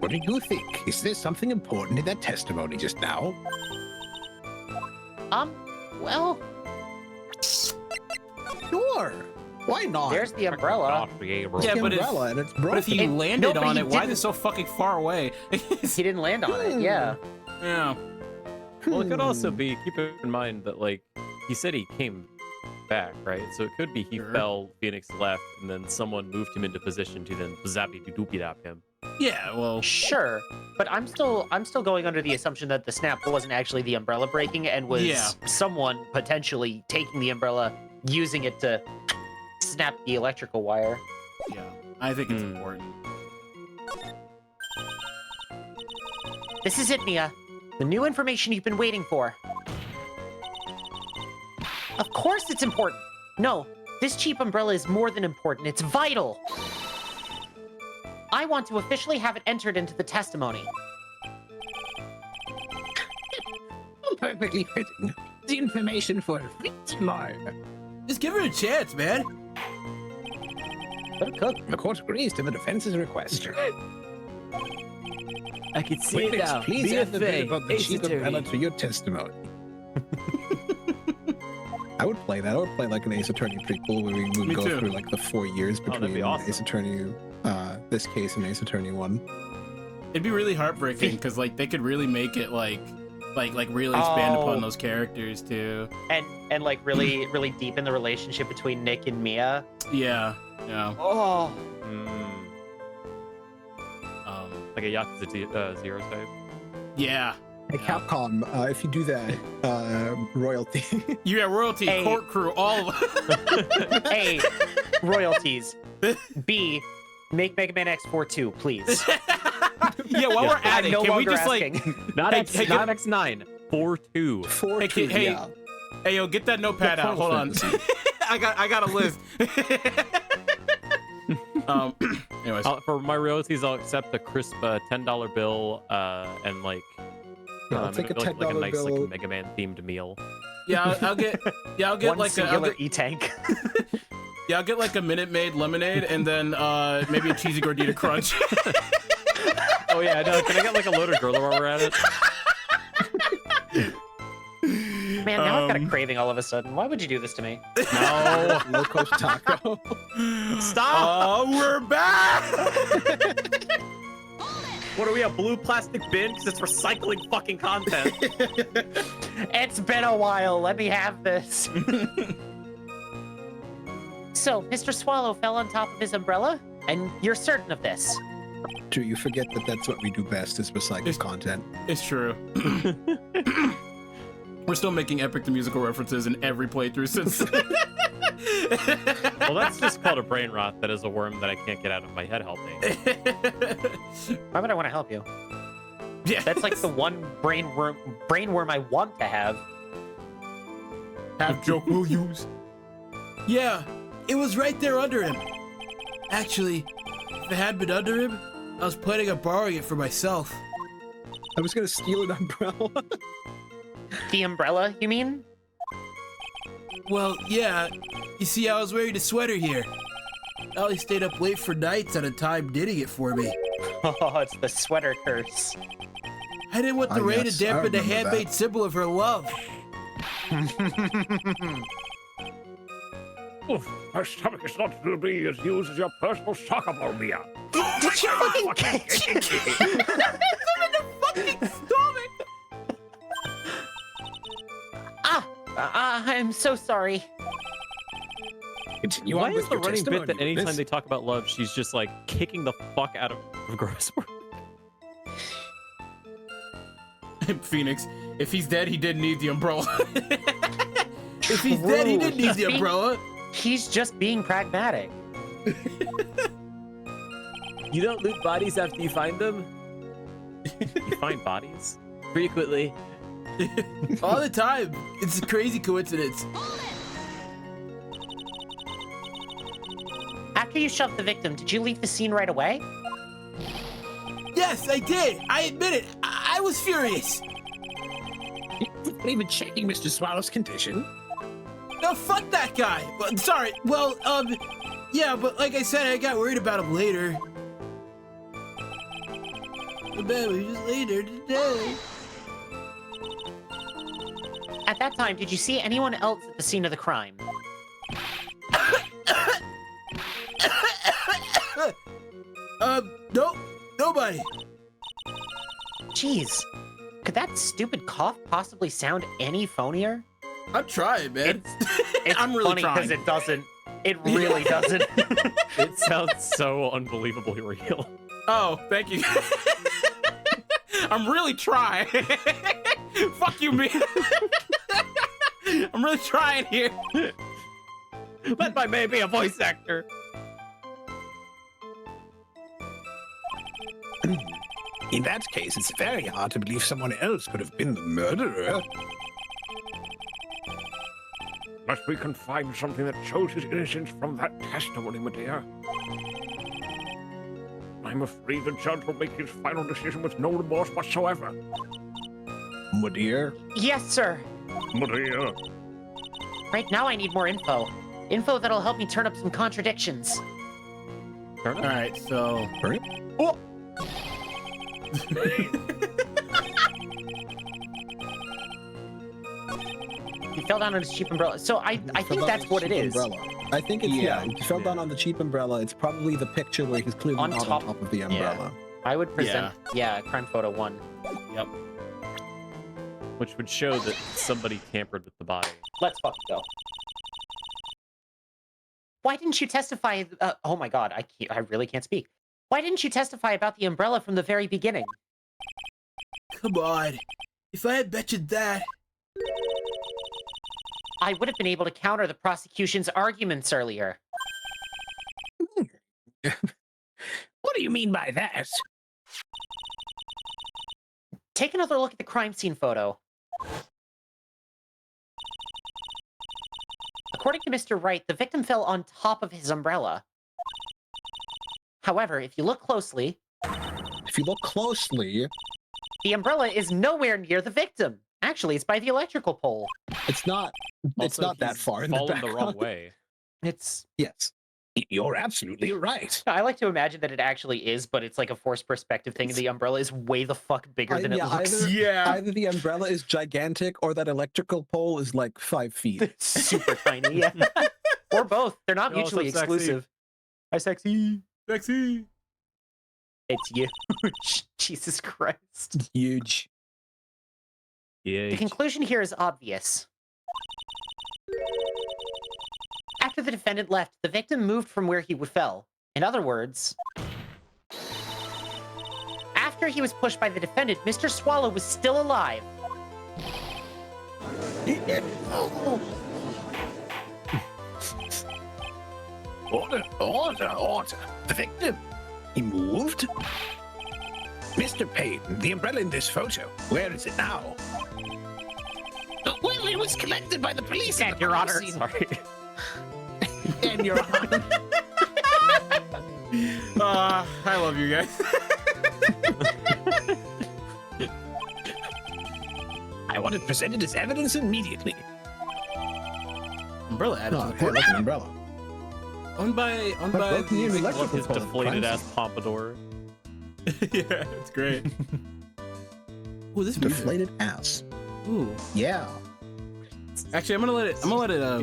[SPEAKER 3] what do you think? Is there something important in that testimony just now?
[SPEAKER 4] Well,
[SPEAKER 6] Sure. Why not?
[SPEAKER 4] there's the umbrella.
[SPEAKER 5] Not be able
[SPEAKER 2] Yeah,
[SPEAKER 6] the
[SPEAKER 2] but if-
[SPEAKER 6] umbrella and it's broken.
[SPEAKER 2] But if he
[SPEAKER 4] And-
[SPEAKER 2] landed
[SPEAKER 4] no, but
[SPEAKER 2] on
[SPEAKER 4] he
[SPEAKER 2] it, why is it
[SPEAKER 4] didn't.
[SPEAKER 2] so fucking far away?
[SPEAKER 4] He didn't land on it, yeah.
[SPEAKER 2] Yeah.
[SPEAKER 1] Well, it could also be, keep in mind that, like, he said he came back, right? So it could be he
[SPEAKER 2] Sure.
[SPEAKER 1] fell, Phoenix left, and then someone moved him into position to then zappy-doopy-dap him.
[SPEAKER 2] Yeah, well,
[SPEAKER 4] Sure, but I'm still going under the assumption that the snap wasn't actually the umbrella breaking and was
[SPEAKER 2] Yeah.
[SPEAKER 4] someone potentially taking the umbrella, using it to snap the electrical wire.
[SPEAKER 2] yeah. I think it's
[SPEAKER 1] Hmm.
[SPEAKER 2] important.
[SPEAKER 4] This is it, Mia. The new information you've been waiting for. Of course it's important. No, this cheap umbrella is more than important. It's vital. I want to officially have it entered into the testimony.
[SPEAKER 3] Perfectly fitting. The information for Fitzmar.
[SPEAKER 2] Just give her a chance, man.
[SPEAKER 4] But it could.
[SPEAKER 3] The court agrees to the defense's request.
[SPEAKER 8] I can see it
[SPEAKER 3] Witness,
[SPEAKER 8] now.
[SPEAKER 3] please add the bit
[SPEAKER 8] BFA,
[SPEAKER 3] about the
[SPEAKER 8] Ace
[SPEAKER 3] cheap
[SPEAKER 8] Attorney.
[SPEAKER 3] umbrella to your testimony.
[SPEAKER 6] I would play that. I would play like an Ace Attorney prequel where we would
[SPEAKER 2] Me
[SPEAKER 6] go
[SPEAKER 2] too.
[SPEAKER 6] through like the 4 years
[SPEAKER 1] that'd
[SPEAKER 6] between
[SPEAKER 1] be awesome.
[SPEAKER 6] Ace Attorney, this case and Ace Attorney 1.
[SPEAKER 2] It'd be really heartbreaking because like they could really make it like really expand upon
[SPEAKER 4] Oh.
[SPEAKER 2] those characters too.
[SPEAKER 4] And like really deepen the relationship between Nick and Mia.
[SPEAKER 2] Yeah. Yeah.
[SPEAKER 4] Oh,
[SPEAKER 1] Like a Yakuza Zero type.
[SPEAKER 2] Yeah.
[SPEAKER 6] Hey, Capcom, if you do that, royalty.
[SPEAKER 2] You got royalty,
[SPEAKER 4] Hey.
[SPEAKER 2] court crew, all of them.
[SPEAKER 4] A, royalties. B, make Mega Man X4 2, please.
[SPEAKER 2] Yeah, while we're at
[SPEAKER 4] I'm
[SPEAKER 2] it,
[SPEAKER 4] no
[SPEAKER 2] can we
[SPEAKER 4] longer
[SPEAKER 2] just
[SPEAKER 4] asking.
[SPEAKER 2] like
[SPEAKER 1] Not
[SPEAKER 2] Hey,
[SPEAKER 1] X,
[SPEAKER 2] hey,
[SPEAKER 1] not
[SPEAKER 2] get-
[SPEAKER 1] X9. 4-2.
[SPEAKER 6] 4
[SPEAKER 2] Hey,
[SPEAKER 6] two,
[SPEAKER 2] hey,
[SPEAKER 6] yeah.
[SPEAKER 2] hey yo, get that notepad out. Hold on. I got a list. Anyways.
[SPEAKER 1] For my royalties, I'll accept a crisp $10 bill and like.
[SPEAKER 6] Yeah, I'll take a
[SPEAKER 1] maybe like a
[SPEAKER 6] $10
[SPEAKER 1] nice
[SPEAKER 6] bill.
[SPEAKER 1] like Mega Man themed meal.
[SPEAKER 2] Yeah, I'll get
[SPEAKER 4] One
[SPEAKER 2] like
[SPEAKER 4] singular E-tank.
[SPEAKER 2] I'll get like a Minute Maid lemonade and then maybe a cheesy gordita crunch.
[SPEAKER 1] Oh yeah, no. Can I get like a loaded griller while we're at it?
[SPEAKER 4] Man, now I've got a craving all of a sudden. Why would you do this to me?
[SPEAKER 1] No.
[SPEAKER 6] Locos Taco.
[SPEAKER 1] Stop!
[SPEAKER 2] Oh, we're back.
[SPEAKER 1] What are we, a blue plastic bin? Because it's recycling fucking content.
[SPEAKER 4] It's been a while. Let me have this. So, Mr. Swallow fell on top of his umbrella, and you're certain of this.
[SPEAKER 6] Do you forget that that's what we do best is recycle
[SPEAKER 2] It's-
[SPEAKER 6] content?
[SPEAKER 2] It's true. We're still making Epic the Musical references in every playthrough since.
[SPEAKER 1] Well, that's just called a brain rot. That is a worm that I can't get out of my head helping.
[SPEAKER 4] Why would I want to help you?
[SPEAKER 2] Yeah,
[SPEAKER 4] That's like the one brain worm I want to have.
[SPEAKER 2] half joke we'll use. Yeah, it was right there under him. Actually, if it had been under him, I was planning on borrowing it for myself.
[SPEAKER 6] I was gonna steal an umbrella.
[SPEAKER 4] The umbrella, you mean?
[SPEAKER 2] Well, yeah. You see, I was wearing a sweater here. Ollie stayed up late for nights at a time knitting it for me.
[SPEAKER 4] Oh, it's the sweater curse.
[SPEAKER 2] I didn't want the
[SPEAKER 6] Ah,
[SPEAKER 2] rain
[SPEAKER 6] yes,
[SPEAKER 2] to dampen the
[SPEAKER 6] I remember
[SPEAKER 2] handmade
[SPEAKER 6] that.
[SPEAKER 2] symbol of her love.
[SPEAKER 5] Oof, my stomach is not to be as used as your personal soccer ball, Mia.
[SPEAKER 4] Did you fucking catch it?
[SPEAKER 2] Fucking stomach!
[SPEAKER 4] I'm so sorry.
[SPEAKER 3] Continue
[SPEAKER 1] Why
[SPEAKER 3] on
[SPEAKER 1] is
[SPEAKER 3] with
[SPEAKER 1] the
[SPEAKER 3] your
[SPEAKER 1] running bit that
[SPEAKER 3] testimony,
[SPEAKER 1] anytime
[SPEAKER 3] Miss.
[SPEAKER 1] they talk about love, she's just like kicking the fuck out of Grosswork?
[SPEAKER 2] Phoenix, if he's dead, he didn't need the umbrella. If he's dead, he didn't need the umbrella.
[SPEAKER 4] He's just being pragmatic.
[SPEAKER 8] You don't loot bodies after you find them?
[SPEAKER 1] You find bodies?
[SPEAKER 8] Frequently.
[SPEAKER 2] All the time. It's a crazy coincidence.
[SPEAKER 4] After you shoved the victim, did you leave the scene right away?
[SPEAKER 2] Yes, I did. I admit it. I was furious.
[SPEAKER 3] You're not even checking Mr. Swallow's condition.
[SPEAKER 2] No, fuck that guy. Well, sorry. Well, Yeah, but like I said, I got worried about him later. But it was just later today.
[SPEAKER 4] At that time, did you see anyone else at the scene of the crime?
[SPEAKER 2] No, nobody.
[SPEAKER 4] Jeez. Could that stupid cough possibly sound any phonier?
[SPEAKER 2] I'm trying, man.
[SPEAKER 4] It's
[SPEAKER 2] I'm really
[SPEAKER 4] funny
[SPEAKER 2] trying.
[SPEAKER 4] because it doesn't. It really doesn't.
[SPEAKER 1] It sounds so unbelievably real.
[SPEAKER 2] Oh, thank you. I'm really trying. Fuck you, man. I'm really trying here.
[SPEAKER 1] Let my man be a voice actor.
[SPEAKER 3] In that case, it's very hard to believe someone else could have been the murderer.
[SPEAKER 5] Unless we can find something that shows his innocence from that testimony, my dear. I'm afraid the judge will make his final decision with no remorse whatsoever.
[SPEAKER 3] My dear.
[SPEAKER 4] Yes, sir.
[SPEAKER 5] My dear.
[SPEAKER 4] Right now, I need more info. Info that'll help me turn up some contradictions.
[SPEAKER 2] All right, so.
[SPEAKER 4] Oh! He fell down on his cheap umbrella. So I think that's what it is.
[SPEAKER 6] Umbrella. I think it's he fell down on the cheap umbrella. It's probably the picture where he's clearly
[SPEAKER 4] On
[SPEAKER 6] not
[SPEAKER 4] top-
[SPEAKER 6] on top of the umbrella.
[SPEAKER 4] I would present, crime photo 1.
[SPEAKER 2] Yep.
[SPEAKER 1] Which would show that somebody tampered with the body.
[SPEAKER 4] Let's fucking go. Why didn't you testify? Oh my god, I really can't speak. Why didn't you testify about the umbrella from the very beginning?
[SPEAKER 2] Come on. If I had bet you that.
[SPEAKER 4] I would have been able to counter the prosecution's arguments earlier.
[SPEAKER 3] What do you mean by that?
[SPEAKER 4] Take another look at the crime scene photo. According to Mr. Wright, the victim fell on top of his umbrella. However, if you look closely,
[SPEAKER 6] If you look closely,
[SPEAKER 4] the umbrella is nowhere near the victim. Actually, it's by the electrical pole.
[SPEAKER 6] it's not. It's
[SPEAKER 1] Also,
[SPEAKER 6] not that
[SPEAKER 1] he's
[SPEAKER 6] far in the
[SPEAKER 1] fallen
[SPEAKER 6] background.
[SPEAKER 1] the wrong way.
[SPEAKER 4] It's...
[SPEAKER 6] Yes.
[SPEAKER 3] You're absolutely right.
[SPEAKER 4] I like to imagine that it actually is, but it's like a forced perspective thing. The umbrella is way the fuck bigger than it looks.
[SPEAKER 6] Either the umbrella is gigantic or that electrical pole is like 5 feet.
[SPEAKER 4] It's super tiny, yeah. Or both. They're not
[SPEAKER 1] They're also
[SPEAKER 4] mutually
[SPEAKER 1] sexy.
[SPEAKER 4] exclusive. Hi, sexy.
[SPEAKER 2] Sexy.
[SPEAKER 4] It's huge. Jesus Christ.
[SPEAKER 6] Huge.
[SPEAKER 1] Yeah.
[SPEAKER 4] The conclusion here is obvious. After the defendant left, the victim moved from where he fell. In other words, after he was pushed by the defendant, Mr. Swallow was still alive.
[SPEAKER 3] Order. The victim. He moved? Mr. Payne, the umbrella in this photo, where is it now? Well, it was collected by the police.
[SPEAKER 4] And Your Honor.
[SPEAKER 1] Sorry.
[SPEAKER 3] And Your Honor.
[SPEAKER 2] I love you guys.
[SPEAKER 3] I want it presented as evidence immediately.
[SPEAKER 2] Umbrella added
[SPEAKER 6] Oh,
[SPEAKER 2] to the
[SPEAKER 6] hey,
[SPEAKER 2] court.
[SPEAKER 6] like an umbrella.
[SPEAKER 2] Owned by
[SPEAKER 6] But both me and
[SPEAKER 1] Love
[SPEAKER 6] electrical
[SPEAKER 1] his
[SPEAKER 6] pole.
[SPEAKER 1] deflated ass pompadour.
[SPEAKER 2] Yeah, it's great. Ooh, this music.
[SPEAKER 6] Deflated ass.
[SPEAKER 2] Ooh.
[SPEAKER 6] Yeah.
[SPEAKER 2] Actually, I'm gonna let it.
[SPEAKER 1] Be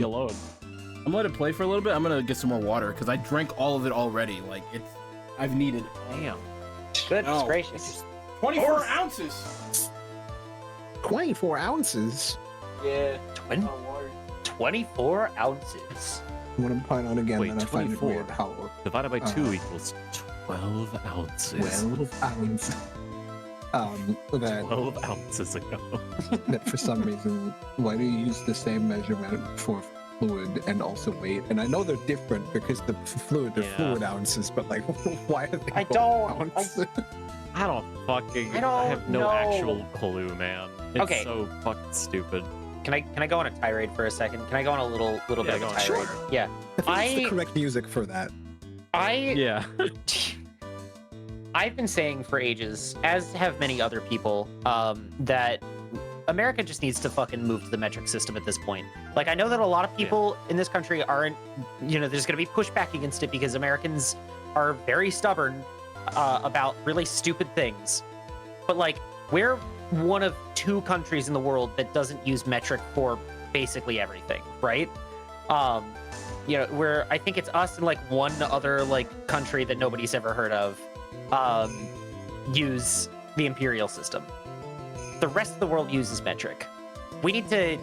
[SPEAKER 1] alone.
[SPEAKER 2] I'm gonna let it play for a little bit. I'm gonna get some more water because I drank all of it already. Like I've needed.
[SPEAKER 1] Damn.
[SPEAKER 4] Goodness
[SPEAKER 2] Oh.
[SPEAKER 4] gracious.
[SPEAKER 2] 24 ounces.
[SPEAKER 6] 24 ounces.
[SPEAKER 2] Yeah.
[SPEAKER 4] 24 ounces.
[SPEAKER 6] I'm gonna point out again
[SPEAKER 1] Wait,
[SPEAKER 6] that I find it
[SPEAKER 1] 24.
[SPEAKER 6] weird how
[SPEAKER 1] Divided by 2 equals 12 ounces.
[SPEAKER 6] 12 ounces. That
[SPEAKER 1] 12 ounces ago.
[SPEAKER 6] that for some reason, why do you use the same measurement for fluid and also weight? And I know they're different because the fluid are
[SPEAKER 1] Yeah.
[SPEAKER 6] fluid ounces, but like, why are they
[SPEAKER 4] I
[SPEAKER 6] called
[SPEAKER 4] don't-
[SPEAKER 6] ounces?
[SPEAKER 1] I don't fucking.
[SPEAKER 4] I don't
[SPEAKER 1] have no
[SPEAKER 4] know.
[SPEAKER 1] actual clue, man. It's
[SPEAKER 4] Okay.
[SPEAKER 1] so fucking stupid.
[SPEAKER 4] Can I go on a tirade for a second? Can I go on a little bit
[SPEAKER 1] Yeah,
[SPEAKER 4] of
[SPEAKER 1] go
[SPEAKER 4] a
[SPEAKER 1] on.
[SPEAKER 4] tirade?
[SPEAKER 6] Sure.
[SPEAKER 4] Yeah.
[SPEAKER 6] I think it's the
[SPEAKER 4] I-
[SPEAKER 6] correct music for that.
[SPEAKER 1] Yeah.
[SPEAKER 4] I've been saying for ages, as have many other people, that America just needs to fucking move to the metric system at this point. Like, I know that a lot of people in this country aren't, there's going to be pushback against it because Americans are very stubborn about really stupid things. But, like, we're one of 2 countries in the world that doesn't use metric for basically everything, right? I think it's us and, like, one other, like, country that nobody's ever heard of use the imperial system. The rest of the world uses metric. We need to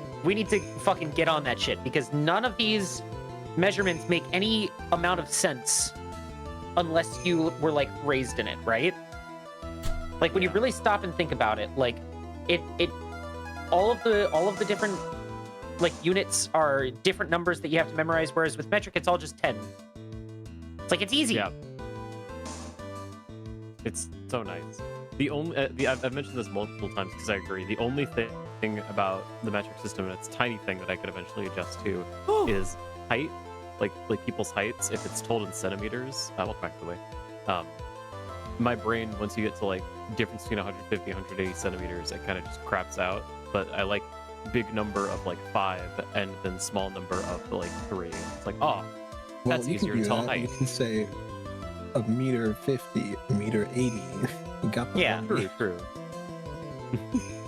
[SPEAKER 4] fucking get on that shit because none of these measurements make any amount of sense unless you were like raised in it, right? Like when you really stop and think about it, like it all of the different like units are different numbers that you have to memorize, whereas with metric it's all just 10. It's like it's easy.
[SPEAKER 1] Yeah. It's so nice. The only I've mentioned this multiple times because I agree. The only thing about the metric system, and it's a tiny thing that I could eventually adjust to, is height, like people's heights. If it's told in centimeters, welcome back to the way. My brain, once you get to like difference between 150 and 180 centimeters, it kind of just craps out. But I like big number of like 5 and then small number of like 3. It's like, oh, that's easier to tell height.
[SPEAKER 6] You can say 1.50 m, 1.80 m. You got the one.
[SPEAKER 1] True.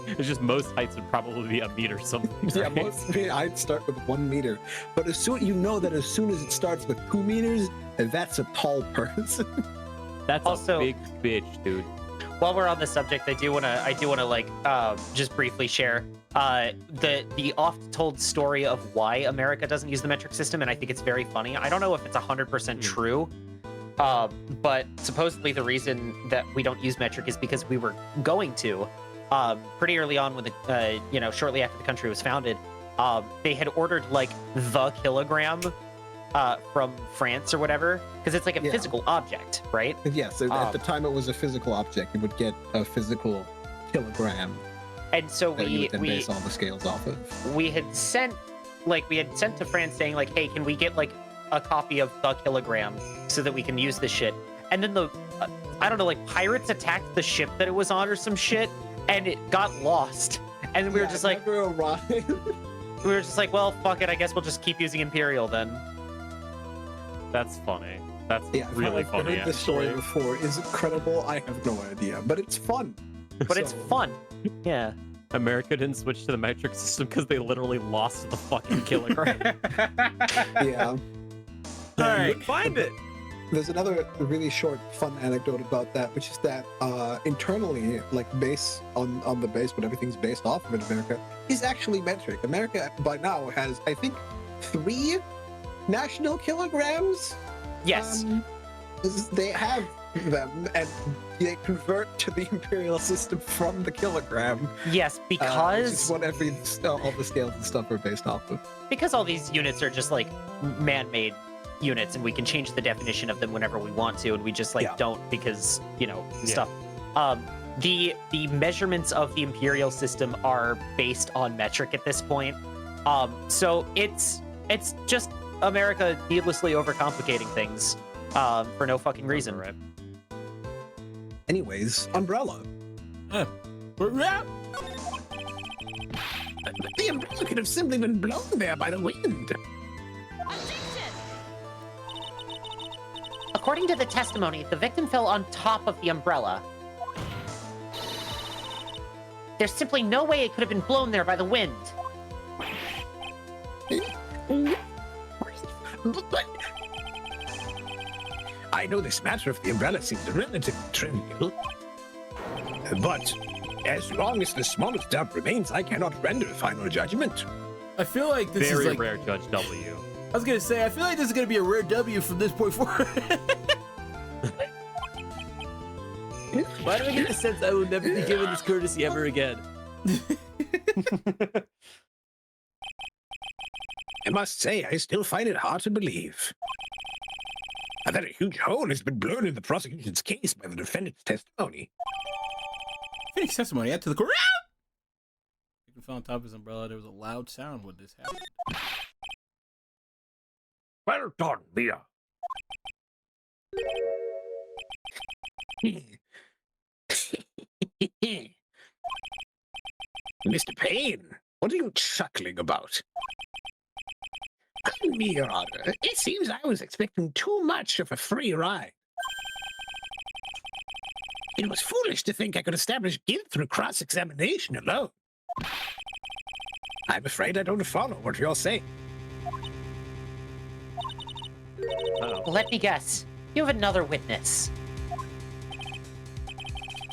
[SPEAKER 1] It's just most heights would probably be 1 meter something.
[SPEAKER 6] Yeah,
[SPEAKER 1] Right?
[SPEAKER 6] I'd start with 1 meter, but as soon as it starts with 2 meters, that's a tall person.
[SPEAKER 1] That's
[SPEAKER 4] Also,
[SPEAKER 1] a big bitch, dude.
[SPEAKER 4] While we're on the subject, I do wanna like just briefly share the oft-told story of why America doesn't use the metric system, and I think it's very funny. I don't know if it's 100% true, but supposedly the reason that we don't use metric is because we were going to pretty early on when the shortly after the country was founded. They had ordered like the kilogram from France or whatever, because it's like a physical object, right?
[SPEAKER 6] Yes, at the time it was a physical object. You would get a physical kilogram,
[SPEAKER 4] and so
[SPEAKER 6] that you
[SPEAKER 4] we
[SPEAKER 6] would then base all the scales off of.
[SPEAKER 4] we had sent to France saying like, hey, can we get like a copy of the kilogram so that we can use this shit? And then the I don't know, like pirates attacked the ship that it was on or some shit, and it got lost. And we were just like, well, fuck it. I guess we'll just keep using Imperial then.
[SPEAKER 1] That's funny. That's really
[SPEAKER 6] I've
[SPEAKER 1] funny.
[SPEAKER 6] heard this story
[SPEAKER 1] Actually.
[SPEAKER 6] before. Is it credible? I have no idea, but it's fun.
[SPEAKER 4] But it's fun. Yeah.
[SPEAKER 1] America didn't switch to the metric system because they literally lost the fucking kilogram.
[SPEAKER 6] Yeah.
[SPEAKER 2] All right.
[SPEAKER 1] Find it.
[SPEAKER 6] There's another really short, fun anecdote about that, which is that internally, like on the base, when everything's based off of in America, is actually metric. America by now has, I think, 3 national kilograms.
[SPEAKER 4] Yes.
[SPEAKER 6] They have them, and they convert to the imperial system from the kilogram.
[SPEAKER 4] Yes,
[SPEAKER 6] Which
[SPEAKER 4] because
[SPEAKER 6] is what all the scales and stuff are based off of.
[SPEAKER 4] because all these units are just like man-made units, and we can change the definition of them whenever we want to, and we just like don't because stuff. The measurements of the imperial system are based on metric at this point. So it's just America needlessly overcomplicating things for no fucking reason.
[SPEAKER 1] Right.
[SPEAKER 6] Anyways, umbrella.
[SPEAKER 2] Yeah.
[SPEAKER 3] The umbrella could have simply been blown there by the wind.
[SPEAKER 4] According to the testimony, the victim fell on top of the umbrella. There's simply no way it could have been blown there by the wind.
[SPEAKER 3] But I know this matter of the umbrella seems relatively trivial. But as long as the smallest doubt remains, I cannot render a final judgment.
[SPEAKER 2] I feel like this
[SPEAKER 1] Very
[SPEAKER 2] is like
[SPEAKER 1] rare Judge W.
[SPEAKER 2] I was gonna say, I feel like this is gonna be a rare W from this point forward.
[SPEAKER 8] Why do I get the sense I will never be given this courtesy ever again?
[SPEAKER 3] I must say, I still find it hard to believe that a huge hole has been blown in the prosecution's case by the defendant's testimony.
[SPEAKER 2] Phoenix testimony add to the court. You can fell on top of his umbrella. There was a loud sound when this happened.
[SPEAKER 5] Well done, Mia.
[SPEAKER 3] Mr. Payne, what are you chuckling about? Pardon me, Your Honor. It seems I was expecting too much of a free ride. It was foolish to think I could establish guilt through cross-examination alone. I'm afraid I don't follow what you're saying.
[SPEAKER 4] Let me guess. You have another witness.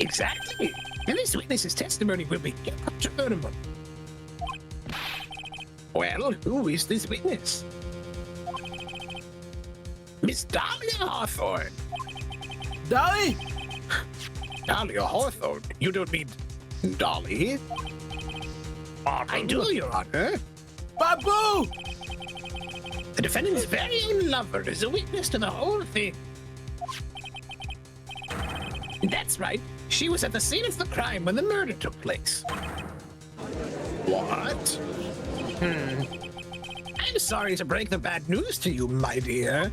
[SPEAKER 3] Exactly. And this witness's testimony will be determinable. Well, who is this witness? Miss Dahlia Hawthorne.
[SPEAKER 2] Dolly?
[SPEAKER 3] Dahlia Hawthorne? You don't mean Dolly? I do, Your Honor.
[SPEAKER 2] Babu!
[SPEAKER 3] The defendant's very own lover is a witness to the whole thing. That's right. She was at the scene of the crime when the murder took place. What? I'm sorry to break the bad news to you, my dear.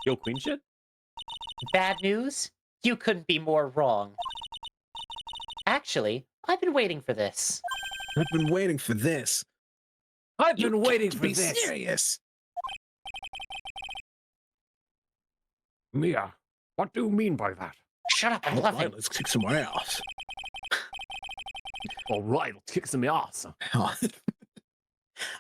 [SPEAKER 1] Yo, queen shit?
[SPEAKER 4] Bad news? You couldn't be more wrong. Actually, I've been waiting for this.
[SPEAKER 3] I've been waiting for this.
[SPEAKER 8] I've been waiting
[SPEAKER 3] to
[SPEAKER 8] for
[SPEAKER 3] be
[SPEAKER 8] this.
[SPEAKER 3] serious.
[SPEAKER 5] Mia, what do you mean by that?
[SPEAKER 4] Shut up, I'm
[SPEAKER 3] All right,
[SPEAKER 4] loving.
[SPEAKER 3] let's kick some ass.
[SPEAKER 8] All right, let's kick some ass.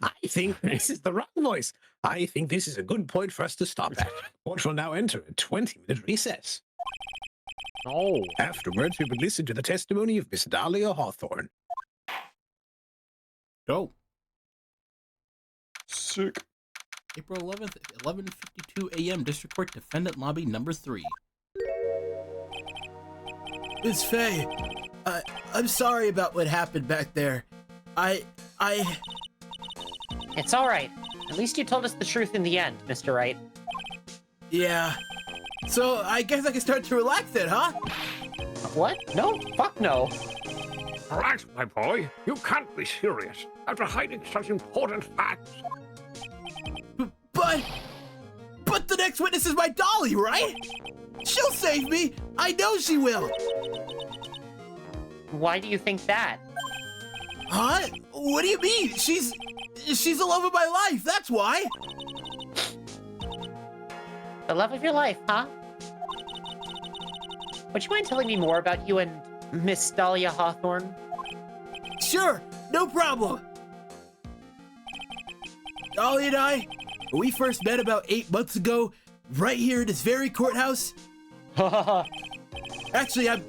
[SPEAKER 3] I think this is the wrong voice. I think this is a good point for us to stop at. Court will now enter a 20-minute recess.
[SPEAKER 1] Oh.
[SPEAKER 3] Afterwards, we will listen to the testimony of Miss Dahlia Hawthorne.
[SPEAKER 2] Go.
[SPEAKER 1] Sick.
[SPEAKER 2] April 11th, 11:52 a.m. District Court Defendant Lobby Number 3. Miss Faye, I'm sorry about what happened back there.
[SPEAKER 4] It's all right. At least you told us the truth in the end, Mr. Wright.
[SPEAKER 2] Yeah. So I guess I can start to relax then, huh?
[SPEAKER 4] What? No, fuck no.
[SPEAKER 5] Relax, my boy. You can't be serious after hiding such important facts.
[SPEAKER 2] But the next witness is my Dolly, right? She'll save me. I know she will.
[SPEAKER 4] Why do you think that?
[SPEAKER 2] Huh? What do you mean? She's the love of my life. That's why.
[SPEAKER 4] The love of your life, huh? Would you mind telling me more about you and Miss Dahlia Hawthorne?
[SPEAKER 2] Sure, no problem. Dolly and I, we first met about 8 months ago, right here in this very courthouse. Actually, I'm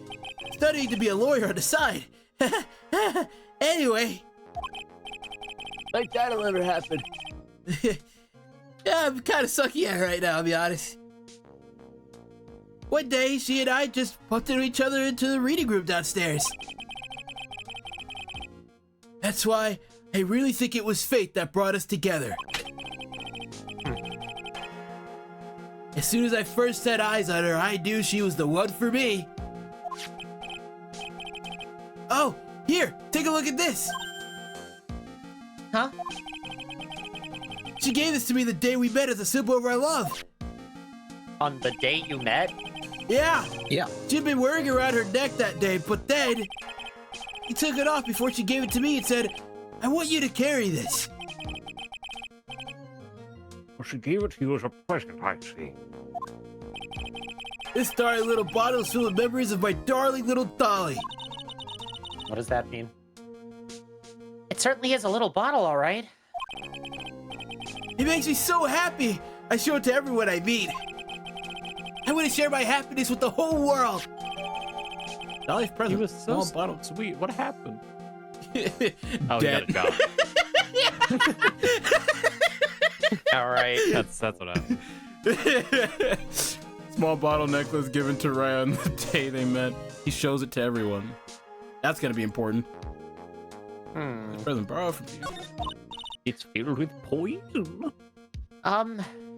[SPEAKER 2] studying to be a lawyer on the side. Anyway.
[SPEAKER 8] Like that'll never happen.
[SPEAKER 2] Yeah, I'm kind of sucky at her right now, I'll be honest. One day, she and I just bumped into each other into the reading room downstairs. That's why I really think it was fate that brought us together. As soon as I first set eyes on her, I knew she was the one for me. Oh, here, take a look at this.
[SPEAKER 4] Huh?
[SPEAKER 2] She gave this to me the day we met as a symbol of our love.
[SPEAKER 4] On the day you met?
[SPEAKER 2] Yeah.
[SPEAKER 3] Yeah.
[SPEAKER 2] She'd been wearing around her neck that day, but then he took it off before she gave it to me and said, I want you to carry this.
[SPEAKER 5] Well, she gave it to you as a present, I see.
[SPEAKER 2] This darling little bottle is full of memories of my darling little Dolly.
[SPEAKER 4] What does that mean? It certainly is a little bottle, all right.
[SPEAKER 2] It makes me so happy. I show it to everyone I meet. I want to share my happiness with the whole world. Dolly's present.
[SPEAKER 1] He was so
[SPEAKER 2] small bottle.
[SPEAKER 1] sweet. What happened?
[SPEAKER 2] Oh,
[SPEAKER 1] he got a job.
[SPEAKER 4] All right.
[SPEAKER 1] That's what happened.
[SPEAKER 2] Small bottle necklace given to Raya on the day they met. He shows it to everyone. That's gonna be important. Present borrowed from you.
[SPEAKER 5] It's filled with poison.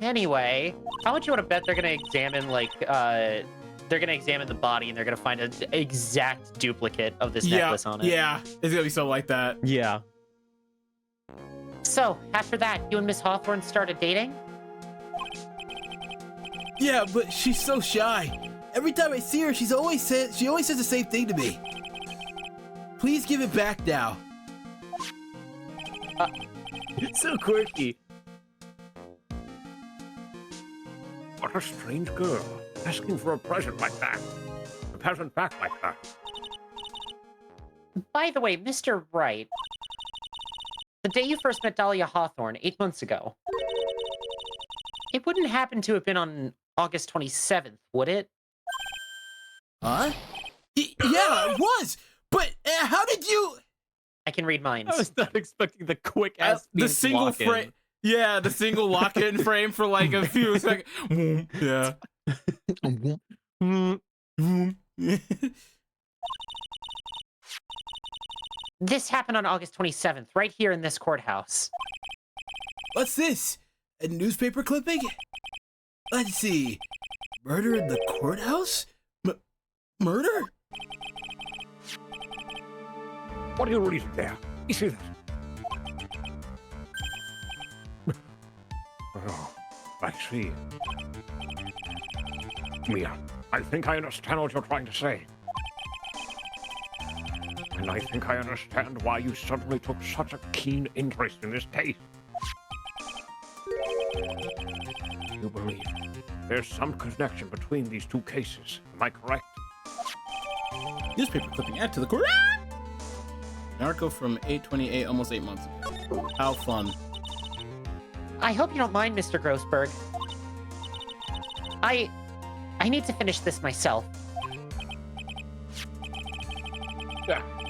[SPEAKER 4] Anyway, how would you want to bet they're gonna examine, like, they're gonna examine the body and they're gonna find an exact duplicate of this necklace on it?
[SPEAKER 2] Yeah, it's gonna be something like that.
[SPEAKER 1] Yeah.
[SPEAKER 4] So, after that, you and Miss Hawthorne started dating?
[SPEAKER 2] Yeah, but she's so shy. Every time I see her, she always says the same thing to me. Please give it back now.
[SPEAKER 8] So quirky.
[SPEAKER 5] What a strange girl, asking for a present like that. A present back like that.
[SPEAKER 4] By the way, Mr. Wright, the day you first met Dahlia Hawthorne 8 months ago, it wouldn't happen to have been on August 27th, would it?
[SPEAKER 2] Huh? Yeah, it was. But how did you?
[SPEAKER 4] I can read minds.
[SPEAKER 1] I was not expecting the quick ass
[SPEAKER 2] The single frame. Yeah, the single lock-in frame for like a few seconds. Yeah.
[SPEAKER 4] This happened on August 27th, right here in this courthouse.
[SPEAKER 2] What's this? A newspaper clipping? Let's see. Murder in the courthouse? Murder?
[SPEAKER 5] What are you reading there? You see that? Oh, I see. Mia, I think I understand what you're trying to say. And I think I understand why you suddenly took such a keen interest in this case. You believe there's some connection between these two cases, am I correct?
[SPEAKER 2] Newspaper clipping add to the court. Narco from 8/28, almost 8 months ago. How fun.
[SPEAKER 4] I hope you don't mind, Mr. Grossberg. I need to finish this myself.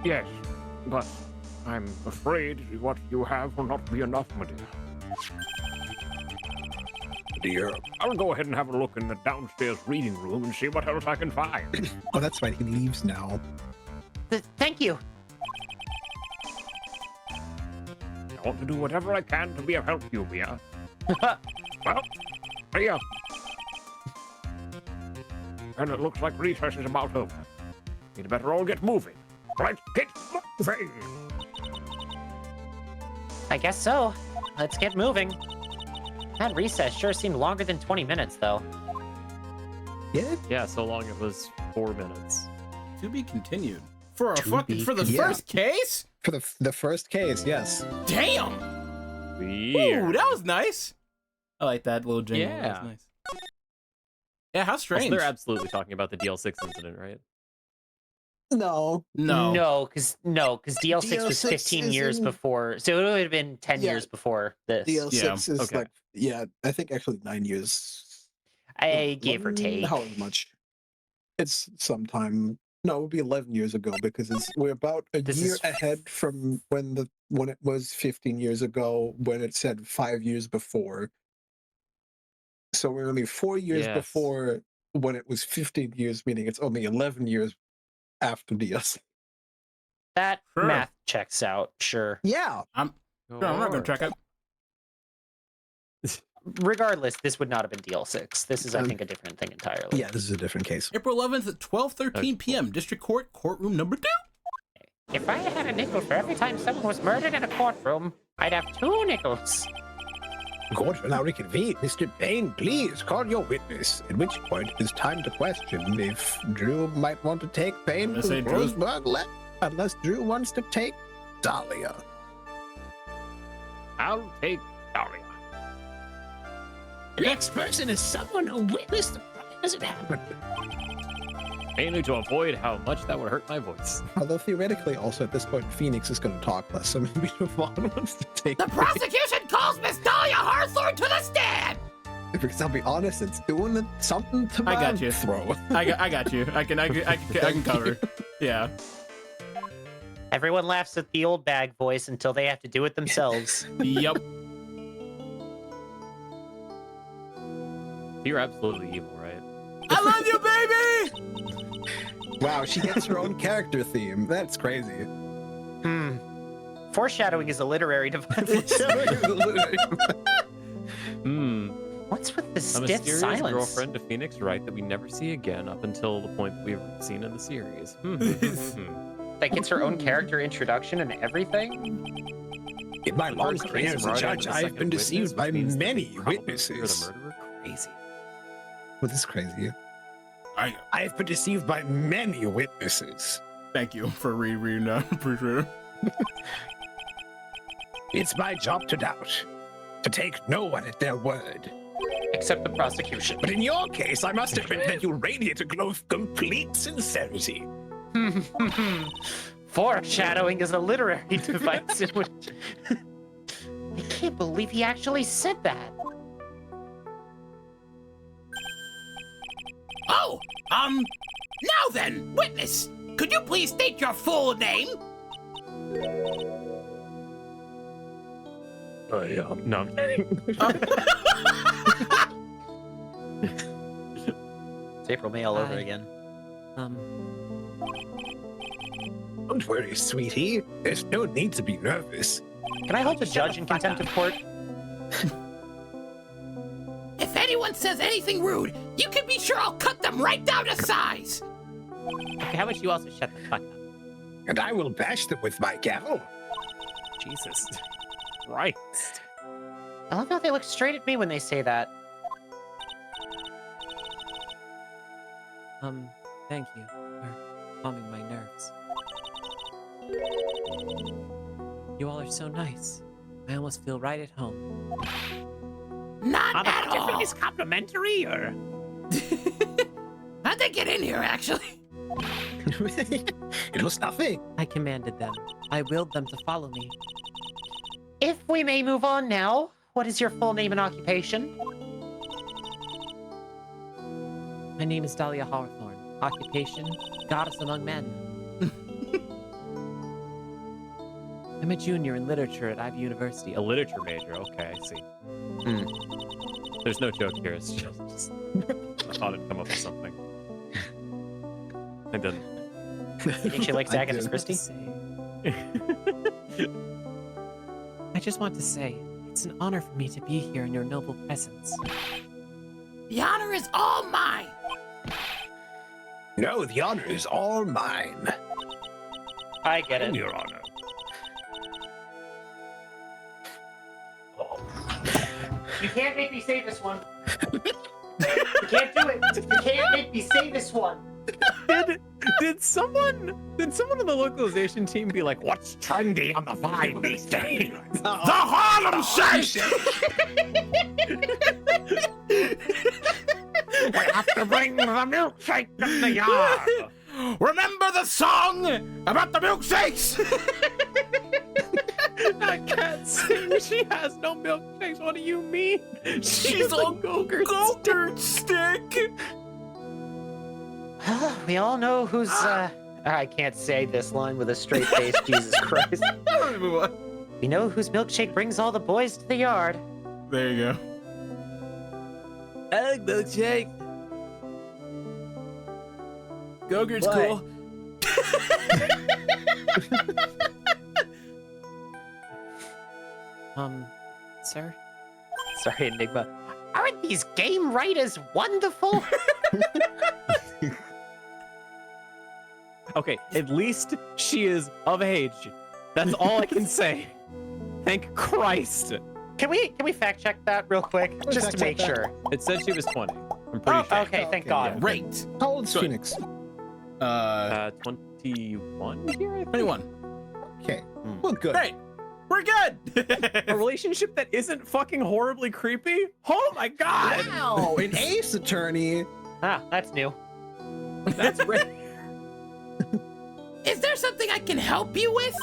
[SPEAKER 5] Yes, but I'm afraid what you have will not be enough, my dear. I'll go ahead and have a look in the downstairs reading room and see what else I can find.
[SPEAKER 3] Oh, that's right. He leaves now.
[SPEAKER 4] Thank you.
[SPEAKER 5] I want to do whatever I can to be of help to you, Mia. Well, Mia. And it looks like recess is about over. You'd better all get moving. Let's get moving.
[SPEAKER 4] I guess so. Let's get moving. That recess sure seemed longer than 20 minutes, though.
[SPEAKER 3] Yeah.
[SPEAKER 1] Yeah, so long it was 4 minutes.
[SPEAKER 2] To be continued. For the
[SPEAKER 3] yeah.
[SPEAKER 2] first case?
[SPEAKER 3] For the first case, yes.
[SPEAKER 2] Damn!
[SPEAKER 1] Weird.
[SPEAKER 2] Ooh, that was nice. I like that little jingle. That
[SPEAKER 1] Yeah.
[SPEAKER 2] was nice. Yeah, how strange.
[SPEAKER 1] Also, they're absolutely talking about the DL6 incident, right?
[SPEAKER 6] No.
[SPEAKER 2] No.
[SPEAKER 4] because DL6 was
[SPEAKER 6] DL6
[SPEAKER 4] 15 years
[SPEAKER 6] isn't-
[SPEAKER 4] before, so it would have been 10
[SPEAKER 6] Yeah.
[SPEAKER 4] years before this.
[SPEAKER 6] DL6 is
[SPEAKER 1] okay.
[SPEAKER 6] like, yeah, I think actually 9 years.
[SPEAKER 4] I give or take.
[SPEAKER 6] However much. It's sometime. No, it would be 11 years ago because we're about a
[SPEAKER 4] This
[SPEAKER 6] year
[SPEAKER 4] is-
[SPEAKER 6] ahead from when it was 15 years ago when it said 5 years before. So we're only 4 years
[SPEAKER 1] Yes.
[SPEAKER 6] before when it was 15 years, meaning it's only 11 years after DS.
[SPEAKER 4] That
[SPEAKER 2] Sure.
[SPEAKER 4] math checks out, sure.
[SPEAKER 6] Yeah.
[SPEAKER 2] I'm not gonna track it.
[SPEAKER 4] Regardless, this would not have been DL6. This is, I think, a different thing entirely.
[SPEAKER 6] Yeah, this is a different case.
[SPEAKER 2] April 11th at 12:13 p.m. District Court, courtroom number 2.
[SPEAKER 4] If I had a nickel for every time someone was murdered in a courtroom, I'd have 2 nickels.
[SPEAKER 3] Court will now reconvene. Mr. Payne, please call your witness. At which point it is time to question if Drew might want to take Payne
[SPEAKER 2] gonna
[SPEAKER 3] to
[SPEAKER 2] say Drew's-
[SPEAKER 3] Roseburg, unless Drew wants to take Dahlia.
[SPEAKER 5] I'll take Dahlia.
[SPEAKER 3] The next person is someone who witnessed the crime as it happened.
[SPEAKER 1] Mainly to avoid how much that would hurt my voice.
[SPEAKER 6] Although theoretically, also at this point, Phoenix is going to talk less, so maybe Devon wants to take
[SPEAKER 2] The
[SPEAKER 6] it.
[SPEAKER 2] prosecution calls Miss Dahlia Hawthorne to the stand.
[SPEAKER 6] Because I'll be honest, it's doing something to my
[SPEAKER 2] I got you.
[SPEAKER 6] throat.
[SPEAKER 2] I got you. I can cover. Yeah.
[SPEAKER 4] Everyone laughs at the old bag voice until they have to do it themselves.
[SPEAKER 2] Yep.
[SPEAKER 1] You're absolutely evil, right?
[SPEAKER 2] I love you, baby.
[SPEAKER 6] Wow, she gets her own character theme. That's crazy.
[SPEAKER 4] Foreshadowing is a literary device. What's with the
[SPEAKER 1] A
[SPEAKER 4] stiff
[SPEAKER 1] mysterious
[SPEAKER 4] silence?
[SPEAKER 1] girlfriend to Phoenix Wright that we never see again up until the point that we've seen in the series.
[SPEAKER 4] That gets her own character introduction and everything?
[SPEAKER 3] In my long
[SPEAKER 1] First
[SPEAKER 3] career
[SPEAKER 1] case
[SPEAKER 3] as a
[SPEAKER 1] brought
[SPEAKER 3] judge,
[SPEAKER 1] in a
[SPEAKER 3] I've
[SPEAKER 1] second
[SPEAKER 3] been
[SPEAKER 1] witness,
[SPEAKER 3] deceived by
[SPEAKER 1] which means that
[SPEAKER 3] many
[SPEAKER 1] probably you're
[SPEAKER 3] witnesses.
[SPEAKER 1] the murderer. Crazy.
[SPEAKER 6] What is crazy?
[SPEAKER 3] I've been deceived by many witnesses.
[SPEAKER 2] Thank you for reading that. Appreciate it.
[SPEAKER 3] It's my job to doubt, to take no one at their word.
[SPEAKER 4] Except the prosecution.
[SPEAKER 3] But in your case, I must admit that you radiate a glow of complete sincerity.
[SPEAKER 4] Foreshadowing is a literary device in which... I can't believe he actually said that.
[SPEAKER 9] Oh, now then, witness, could you please state your full name?
[SPEAKER 5] No, I'm kidding.
[SPEAKER 4] It's April May all over again.
[SPEAKER 3] Don't worry, sweetie. There's no need to be nervous.
[SPEAKER 4] Can I hold the judge in contempt of court?
[SPEAKER 9] If anyone says anything rude, you can be sure I'll cut them right down to size.
[SPEAKER 8] Okay, how about you also shut the fuck up?
[SPEAKER 3] And I will bash them with my gavel.
[SPEAKER 1] Jesus Christ.
[SPEAKER 4] I love how they look straight at me when they say that.
[SPEAKER 8] Thank you for calming my nerves. You all are so nice. I almost feel right at home.
[SPEAKER 9] Not at all.
[SPEAKER 5] Is complimentary or?
[SPEAKER 9] How'd they get in here, actually?
[SPEAKER 3] It was nothing.
[SPEAKER 8] I commanded them. I willed them to follow me.
[SPEAKER 4] If we may move on now, what is your full name and occupation?
[SPEAKER 8] My name is Dahlia Hawthorne. Occupation, goddess among men. I'm a junior in literature at Ivy University.
[SPEAKER 1] A literature major. Okay, I see. There's no joke here. It's just I thought it'd come up with something. I didn't.
[SPEAKER 4] You think she likes Agatha Christie?
[SPEAKER 8] I just want to say, it's an honor for me to be here in your noble presence.
[SPEAKER 9] The honor is all mine.
[SPEAKER 3] No, the honor is all mine.
[SPEAKER 4] I get it.
[SPEAKER 5] Your Honor.
[SPEAKER 4] You can't make me say this one. You can't do it. You can't make me say this one.
[SPEAKER 1] Did someone in the localization team be like,
[SPEAKER 5] What's trendy on the Vine these days?
[SPEAKER 9] The Harlem Shake!
[SPEAKER 5] We have to bring the milkshake to the yard.
[SPEAKER 9] Remember the song about the milkshakes?
[SPEAKER 1] that cat sing? She has no milkshakes. What do you mean? She's
[SPEAKER 9] a
[SPEAKER 1] on
[SPEAKER 9] Go-Gurt stick.
[SPEAKER 4] We all know who's, I can't say this line with a straight face, Jesus Christ. We know whose milkshake brings all the boys to the yard.
[SPEAKER 2] There you go.
[SPEAKER 8] I like milkshake.
[SPEAKER 2] Go-Gurt's
[SPEAKER 8] What?
[SPEAKER 2] cool.
[SPEAKER 8] Sir?
[SPEAKER 4] Sorry, Enigma. Aren't these game writers wonderful?
[SPEAKER 1] Okay, at least she is of age. That's all I can say. Thank Christ.
[SPEAKER 4] Can we fact check that real quick, just to
[SPEAKER 6] fact
[SPEAKER 4] make
[SPEAKER 6] check that?
[SPEAKER 4] sure?
[SPEAKER 1] It said she was 20. I'm pretty sure.
[SPEAKER 4] Okay, thank God.
[SPEAKER 2] Great.
[SPEAKER 6] How old is
[SPEAKER 2] Good.
[SPEAKER 6] Phoenix?
[SPEAKER 1] 21 here, I think?
[SPEAKER 2] 21.
[SPEAKER 6] Okay. Well, good.
[SPEAKER 2] Great. We're good.
[SPEAKER 1] A relationship that isn't fucking horribly creepy? Oh my god!
[SPEAKER 6] Wow, an ace attorney.
[SPEAKER 4] Ah, that's new.
[SPEAKER 1] That's rare.
[SPEAKER 9] Is there something I can help you with?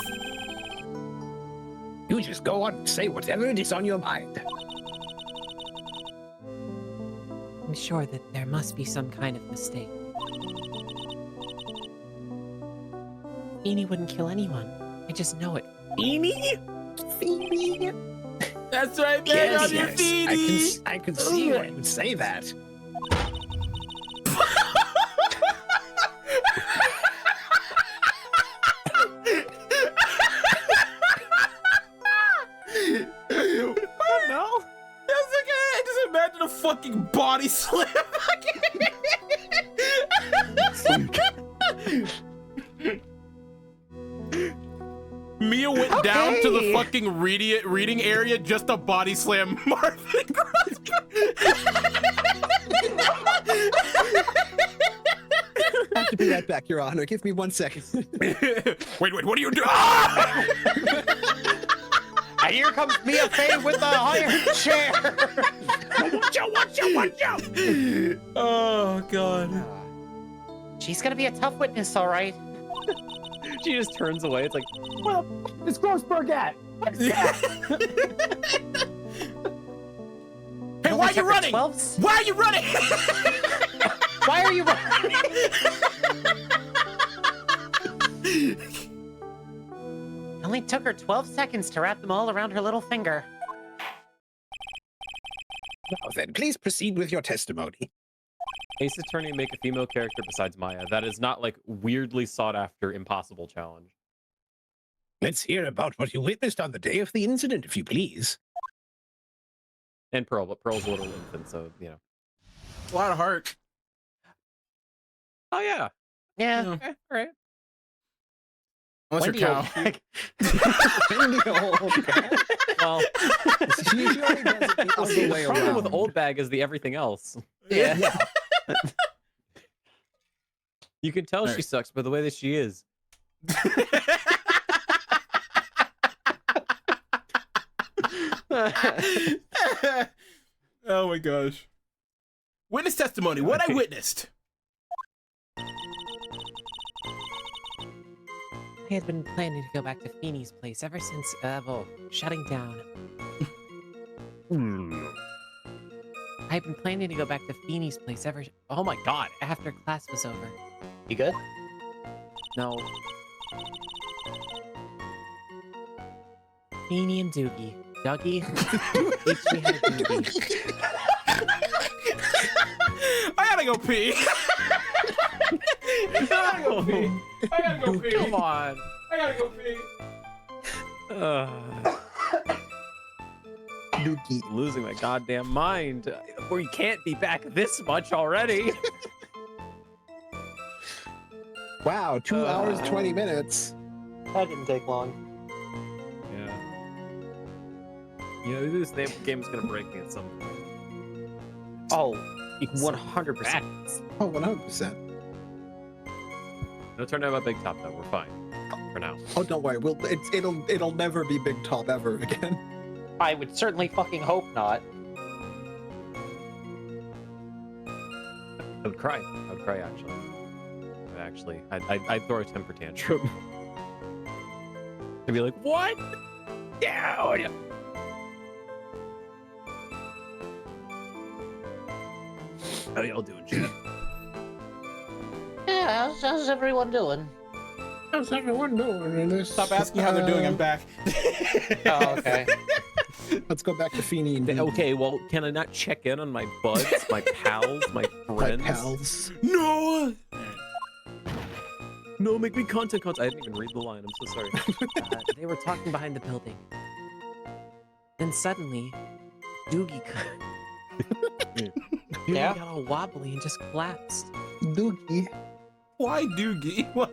[SPEAKER 3] You just go on and say whatever it is on your mind.
[SPEAKER 8] I'm sure that there must be some kind of mistake. Feeny wouldn't kill anyone. I just know it.
[SPEAKER 1] Feeny?
[SPEAKER 3] Phoebe?
[SPEAKER 2] That's right, man.
[SPEAKER 3] Yes,
[SPEAKER 2] On your
[SPEAKER 3] yes.
[SPEAKER 2] feeties.
[SPEAKER 3] I can see why you would say that.
[SPEAKER 1] No?
[SPEAKER 2] That's okay. I just imagine a fucking body slam. Mia went down to the fucking reading area just to body slam Marvin.
[SPEAKER 6] be right back, Your Honor. Give me 1 second.
[SPEAKER 2] wait, what are you doing? Ah!
[SPEAKER 4] And here comes Mia Fey with the iron chair.
[SPEAKER 5] Watch out!
[SPEAKER 2] Oh, God.
[SPEAKER 4] She's gonna be a tough witness, all right.
[SPEAKER 1] She just turns away. It's like,
[SPEAKER 5] Well, it's Grossberg at.
[SPEAKER 2] Hey, why are you running?
[SPEAKER 4] 12s?
[SPEAKER 2] Why are you running?
[SPEAKER 4] Why are you running? Only took her 12 seconds to wrap them all around her little finger.
[SPEAKER 3] Now then, please proceed with your testimony.
[SPEAKER 1] Ace Attorney make a female character besides Maya. That is not like weirdly sought after impossible challenge.
[SPEAKER 3] Let's hear about what you witnessed on the day of the incident, if you please.
[SPEAKER 1] And Pearl, but Pearl's a little infant, so you know.
[SPEAKER 2] A lot of heart.
[SPEAKER 1] Oh yeah.
[SPEAKER 4] Yeah.
[SPEAKER 1] Okay, all right.
[SPEAKER 2] Unless
[SPEAKER 4] Wendy
[SPEAKER 2] you're cow.
[SPEAKER 4] Oldbag.
[SPEAKER 1] Well,
[SPEAKER 6] She usually does it the other way
[SPEAKER 1] the problem with
[SPEAKER 6] around.
[SPEAKER 1] old bag is the everything else.
[SPEAKER 4] Yeah.
[SPEAKER 1] You can tell she sucks by the way that she is.
[SPEAKER 2] Oh my gosh. Witness testimony. What I witnessed.
[SPEAKER 8] I had been planning to go back to Feeney's place ever since, shutting down. I had been planning to go back to Feeney's place oh my god, after class was over.
[SPEAKER 4] You good?
[SPEAKER 8] No. Feeny and Doogie. Dougie. Each we had a Doogie.
[SPEAKER 2] I gotta go pee. I gotta go pee. I gotta go pee.
[SPEAKER 1] Come on.
[SPEAKER 2] I gotta go pee.
[SPEAKER 6] Dookie.
[SPEAKER 1] Losing my goddamn mind. We can't be back this much already.
[SPEAKER 6] Wow, 2 hours, 20 minutes.
[SPEAKER 4] That didn't take long.
[SPEAKER 1] Yeah. You know, this game's gonna break me at some point.
[SPEAKER 4] Oh, 100%.
[SPEAKER 6] Oh, 100%.
[SPEAKER 1] No Turnabout Big Top though. We're fine for now.
[SPEAKER 6] Oh, don't worry. It'll never be Big Top ever again.
[SPEAKER 4] I would certainly fucking hope not.
[SPEAKER 1] I would cry. Actually. I'd throw a temper tantrum. I'd be like, what? Yeah. How y'all doing, chat?
[SPEAKER 4] Yeah, how's everyone doing?
[SPEAKER 3] How's everyone doing in this?
[SPEAKER 2] Stop asking how they're doing. I'm back.
[SPEAKER 4] Oh, okay.
[SPEAKER 6] Let's go back to Feeny and Doogie.
[SPEAKER 1] Okay, well, can I not check in on my buds, my pals, my
[SPEAKER 6] My
[SPEAKER 1] friends?
[SPEAKER 6] pals.
[SPEAKER 2] No.
[SPEAKER 1] No, make me content. I didn't even read the line. I'm so sorry.
[SPEAKER 8] They were talking behind the building. Then suddenly, Doogie
[SPEAKER 4] Yeah?
[SPEAKER 8] got all wobbly and just collapsed.
[SPEAKER 6] Doogie.
[SPEAKER 2] Why Doogie? What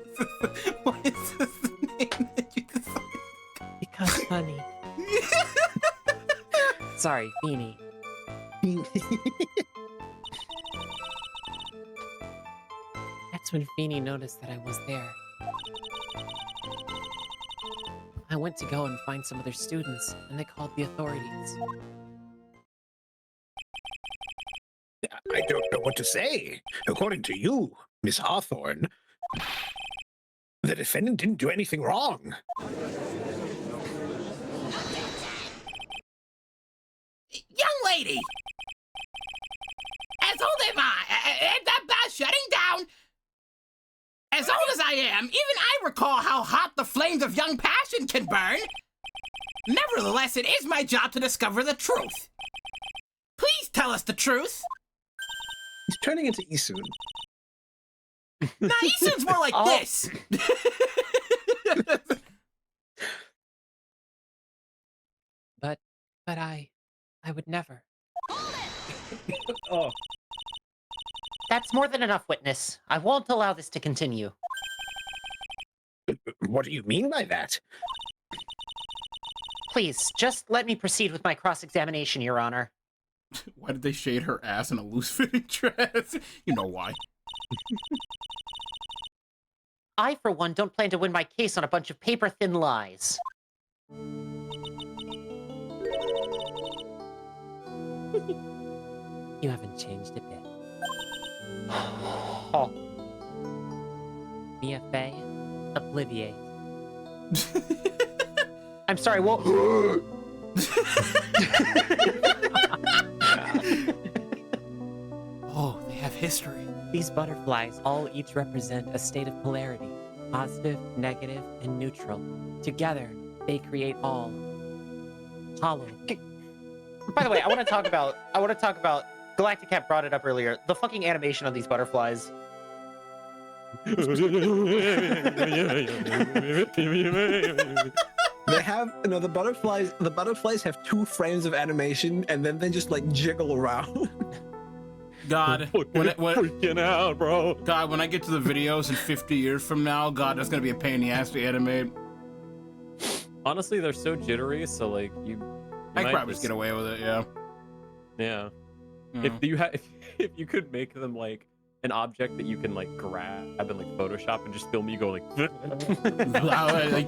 [SPEAKER 2] is this name that you decided?
[SPEAKER 8] Because funny. Sorry, Feeny. That's when Feeny noticed that I was there. I went to go and find some other students, and they called the authorities.
[SPEAKER 3] I don't know what to say. According to you, Miss Hawthorne, the defendant didn't do anything wrong.
[SPEAKER 9] Young lady! As old as shutting down. As old as I am, even I recall how hot the flames of young passion can burn. Nevertheless, it is my job to discover the truth. Please tell us the truth.
[SPEAKER 6] He's turning into Isun.
[SPEAKER 9] Nah, Isun's more like this.
[SPEAKER 8] But I would never.
[SPEAKER 1] Oh.
[SPEAKER 4] That's more than enough, witness. I won't allow this to continue.
[SPEAKER 3] What do you mean by that?
[SPEAKER 4] Please, just let me proceed with my cross-examination, Your Honor.
[SPEAKER 2] Why did they shade her ass in a loose-fitting dress? You know why.
[SPEAKER 4] I, for one, don't plan to win my case on a bunch of paper-thin lies.
[SPEAKER 8] You haven't changed a bit.
[SPEAKER 4] Oh.
[SPEAKER 8] Mia Fey, obliviate.
[SPEAKER 4] I'm sorry, well...
[SPEAKER 2] Oh, they have history.
[SPEAKER 8] These butterflies all each represent a state of polarity, positive, negative, and neutral. Together, they create all. Hollow.
[SPEAKER 4] By the way, I want to talk about Galactic Cat brought it up earlier. The fucking animation on these butterflies.
[SPEAKER 6] They have the butterflies have 2 frames of animation, and then they just like jiggle around.
[SPEAKER 2] God,
[SPEAKER 1] freaking out, bro.
[SPEAKER 2] God, when I get to the videos in 50 years from now, God, that's gonna be a pain in the ass to animate.
[SPEAKER 1] Honestly, they're so jittery, so like you
[SPEAKER 2] I
[SPEAKER 1] might
[SPEAKER 2] could probably just get away with it, yeah.
[SPEAKER 1] Yeah.
[SPEAKER 2] Mm.
[SPEAKER 1] If you could make them like an object that you can like grab and like Photoshop and just film you go like
[SPEAKER 2] Like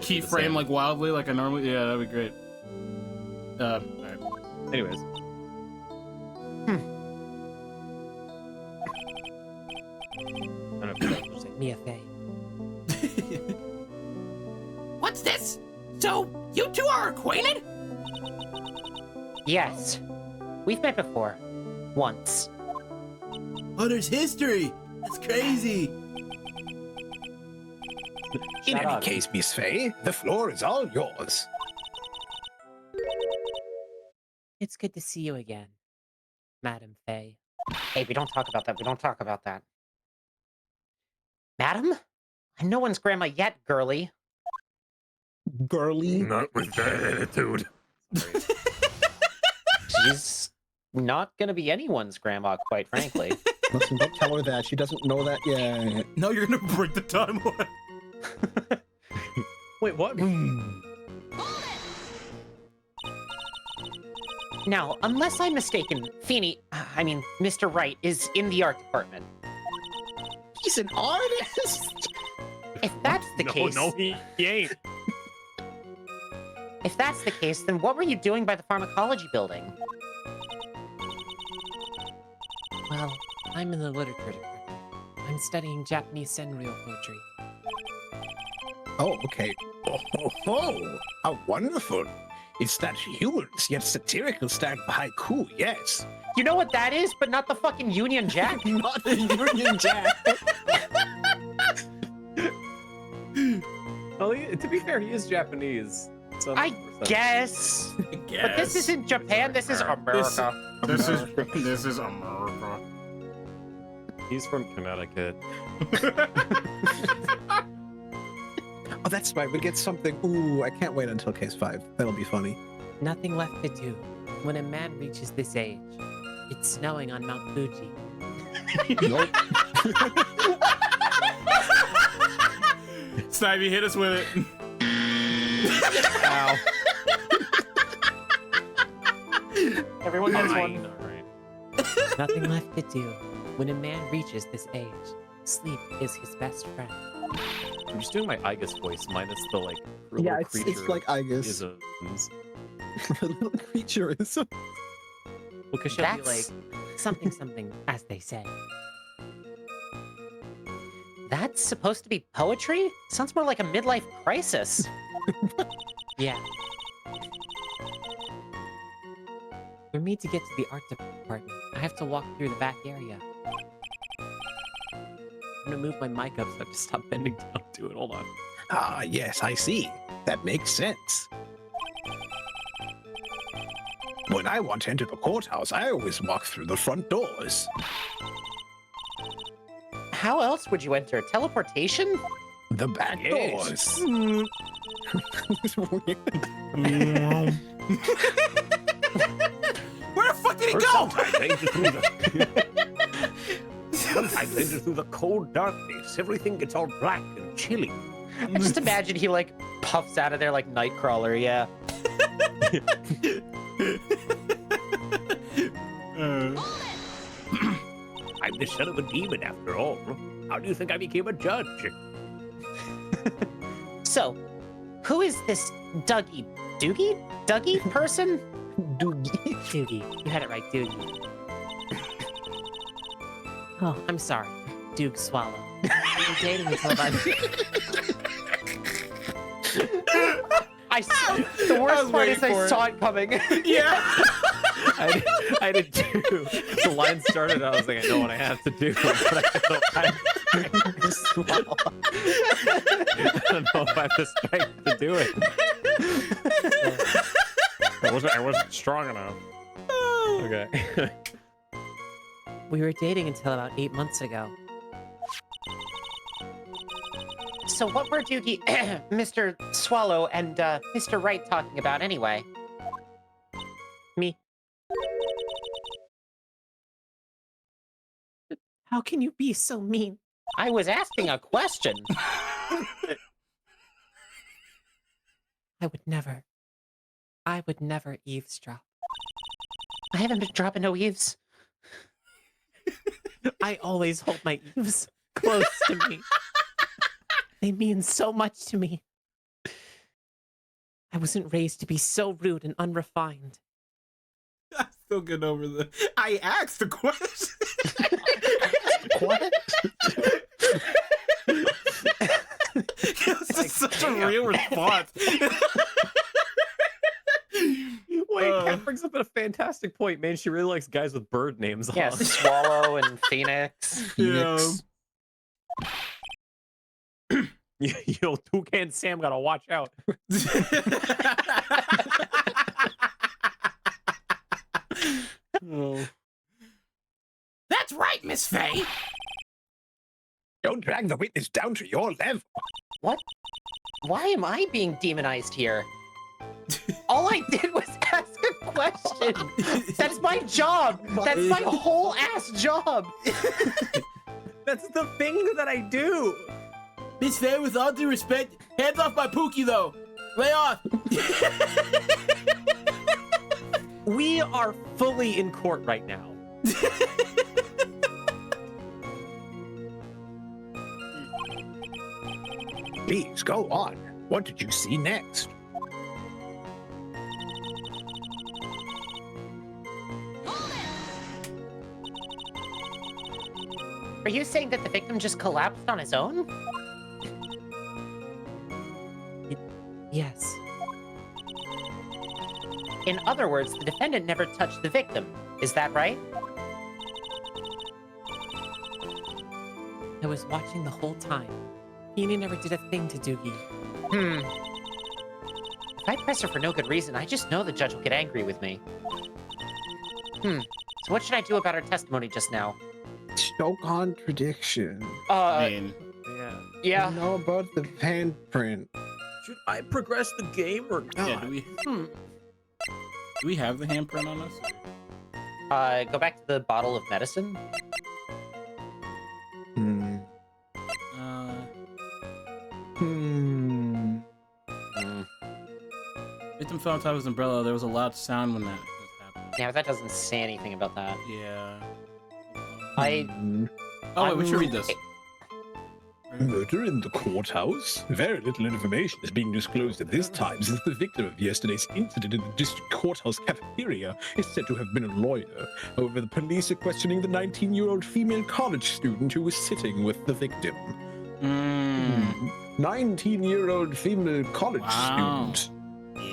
[SPEAKER 2] keyframe like wildly like I normally, yeah, that'd be great. All right.
[SPEAKER 1] Anyways. I don't know if you guys
[SPEAKER 8] Mia Fey.
[SPEAKER 9] What's this? So, you two are acquainted?
[SPEAKER 4] Yes. We've met before. Once.
[SPEAKER 2] Oh, there's history. That's crazy.
[SPEAKER 3] In
[SPEAKER 1] Shut
[SPEAKER 3] any
[SPEAKER 1] up.
[SPEAKER 3] case, Miss Fey, the floor is all yours.
[SPEAKER 8] It's good to see you again, Madam Fey.
[SPEAKER 4] Hey, we don't talk about that. We don't talk about that. Madam? I'm no one's grandma yet, girly.
[SPEAKER 6] Girly.
[SPEAKER 5] Not with that attitude.
[SPEAKER 4] She's not gonna be anyone's grandma, quite frankly.
[SPEAKER 6] Listen, don't tell her that. She doesn't know that yet.
[SPEAKER 2] No, you're gonna break the timeline.
[SPEAKER 1] Wait, what?
[SPEAKER 4] Now, unless I'm mistaken, Mr. Wright is in the art department.
[SPEAKER 3] He's an artist.
[SPEAKER 4] If that's the case,
[SPEAKER 1] No, he ain't.
[SPEAKER 4] if that's the case, then what were you doing by the pharmacology building?
[SPEAKER 8] Well, I'm in the literature department. I'm studying Japanese senryo poetry.
[SPEAKER 3] Oh, okay. Oh, how wonderful. It's that humorous yet satirical style of haiku, yes.
[SPEAKER 4] You know what that is, but not the fucking Union Jack.
[SPEAKER 6] Not the Union Jack.
[SPEAKER 1] Well, to be fair, he is Japanese. So
[SPEAKER 4] I guess. But this isn't Japan, this is America.
[SPEAKER 2] This is America.
[SPEAKER 1] He's from Connecticut.
[SPEAKER 6] Oh, that's right. We get something. Ooh, I can't wait until case 5. That'll be funny.
[SPEAKER 8] Nothing left to do. When a man reaches this age, it's snowing on Mount Fuji.
[SPEAKER 6] Nope.
[SPEAKER 2] Snivy, hit us with it.
[SPEAKER 1] Ow.
[SPEAKER 4] Everyone gets
[SPEAKER 1] Fine,
[SPEAKER 4] one.
[SPEAKER 1] all right.
[SPEAKER 8] Nothing left to do. When a man reaches this age, sleep is his best friend.
[SPEAKER 1] I'm just doing my Igus voice minus the like little
[SPEAKER 6] Yeah, it's
[SPEAKER 1] creature
[SPEAKER 6] like Igus.
[SPEAKER 1] isms.
[SPEAKER 6] The little creature is.
[SPEAKER 1] Well, because she'll be like,
[SPEAKER 4] That's
[SPEAKER 8] Something, something, as they say.
[SPEAKER 4] that's supposed to be poetry? Sounds more like a midlife crisis.
[SPEAKER 8] Yeah. For me to get to the art department, I have to walk through the back area. I'm gonna move my mic up so I have to stop bending down to it. Hold on.
[SPEAKER 3] Ah, yes, I see. That makes sense. When I want to enter the courthouse, I always walk through the front doors.
[SPEAKER 4] How else would you enter? Teleportation?
[SPEAKER 3] The back
[SPEAKER 5] Yes.
[SPEAKER 3] doors.
[SPEAKER 9] Where the fuck did he
[SPEAKER 5] Or
[SPEAKER 9] go?
[SPEAKER 5] sometimes I enter through the... Sometimes I enter through the cold darkness. Everything gets all black and chilly.
[SPEAKER 4] I just imagine he like puffs out of there like Nightcrawler, yeah.
[SPEAKER 5] I'm the son of a demon after all. How do you think I became a judge?
[SPEAKER 4] So, who is this Dougie person?
[SPEAKER 8] Doogie. You had it right, Doogie. Oh, I'm sorry. Doog Swallow. We were dating until about...
[SPEAKER 4] The worst part is I saw it coming.
[SPEAKER 2] Yeah.
[SPEAKER 1] I did too. The line started, I was like, I know what I have to do, but I don't know if I have the strength to do it.
[SPEAKER 5] I wasn't strong enough.
[SPEAKER 1] Okay.
[SPEAKER 8] We were dating until about 8 months ago.
[SPEAKER 4] So what were Doogie, Mr. Swallow and Mr. Wright talking about anyway?
[SPEAKER 8] Me. How can you be so mean?
[SPEAKER 4] I was asking a question.
[SPEAKER 8] I would never eavesdrop.
[SPEAKER 4] I haven't been dropping no eaves.
[SPEAKER 8] I always hold my eaves close to me. They mean so much to me. I wasn't raised to be so rude and unrefined.
[SPEAKER 2] I'm still getting over the. I asked the question.
[SPEAKER 4] What?
[SPEAKER 2] It's just such a real response.
[SPEAKER 1] Wait, Kat brings up a fantastic point, man. She really likes guys with bird names on.
[SPEAKER 4] Yeah, Swallow and Phoenix.
[SPEAKER 6] Phoenix.
[SPEAKER 1] Yo, Toucan Sam gotta watch out.
[SPEAKER 2] Oh.
[SPEAKER 9] That's right, Miss Faye.
[SPEAKER 3] Don't drag the witness down to your level.
[SPEAKER 4] What? Why am I being demonized here? All I did was ask a question. That's my job. That's my whole ass job.
[SPEAKER 1] That's the thing that I do.
[SPEAKER 2] Miss Faye, with all due respect, hands off my Pookie, though. Lay off.
[SPEAKER 1] We are fully in court right now.
[SPEAKER 3] Please go on. What did you see next?
[SPEAKER 4] Are you saying that the victim just collapsed on his own?
[SPEAKER 8] Yes.
[SPEAKER 4] In other words, the defendant never touched the victim. Is that right?
[SPEAKER 8] I was watching the whole time. Feeny never did a thing to Doogie.
[SPEAKER 4] If I press her for no good reason, I just know the judge will get angry with me. So what should I do about her testimony just now?
[SPEAKER 6] No contradiction.
[SPEAKER 2] I mean,
[SPEAKER 4] Yeah.
[SPEAKER 6] You know about the handprint.
[SPEAKER 1] Should I progress the game or not?
[SPEAKER 2] yeah, do we have the handprint on us?
[SPEAKER 4] Go back to the bottle of medicine.
[SPEAKER 6] Hmm. Hmm.
[SPEAKER 2] Victim fell on top of his umbrella. There was a loud sound when that happened.
[SPEAKER 4] Yeah, but that doesn't say anything about that.
[SPEAKER 2] Yeah.
[SPEAKER 6] Hmm.
[SPEAKER 2] Oh, wait, we should read this.
[SPEAKER 3] Murder in the courthouse? Very little information is being disclosed at this time, since the victim of yesterday's incident in the district courthouse cafeteria is said to have been a lawyer. However, the police are questioning the 19-year-old female college student who was sitting with the victim. 19-year-old female college
[SPEAKER 2] Wow.
[SPEAKER 3] student.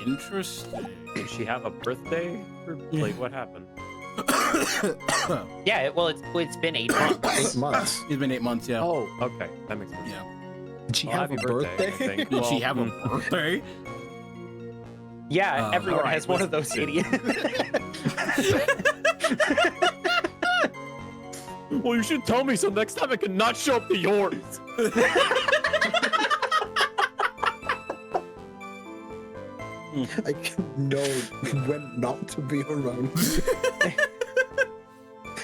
[SPEAKER 2] Interesting.
[SPEAKER 1] Did she have a birthday? Or, like, what happened?
[SPEAKER 4] Yeah, it's been 8 months.
[SPEAKER 6] 8 months.
[SPEAKER 2] It's been 8 months, yeah.
[SPEAKER 1] Oh, okay. That makes sense.
[SPEAKER 2] Yeah.
[SPEAKER 6] Did she
[SPEAKER 1] Well,
[SPEAKER 6] have a
[SPEAKER 1] happy
[SPEAKER 6] birthday?
[SPEAKER 1] I think.
[SPEAKER 2] Did she
[SPEAKER 1] Well,
[SPEAKER 2] have a birthday?
[SPEAKER 4] Yeah, everyone
[SPEAKER 1] alright,
[SPEAKER 4] has one of those
[SPEAKER 1] listen.
[SPEAKER 4] idiots.
[SPEAKER 1] Well, you should tell me so next time I can not show up to yours.
[SPEAKER 6] I can know when not to be around.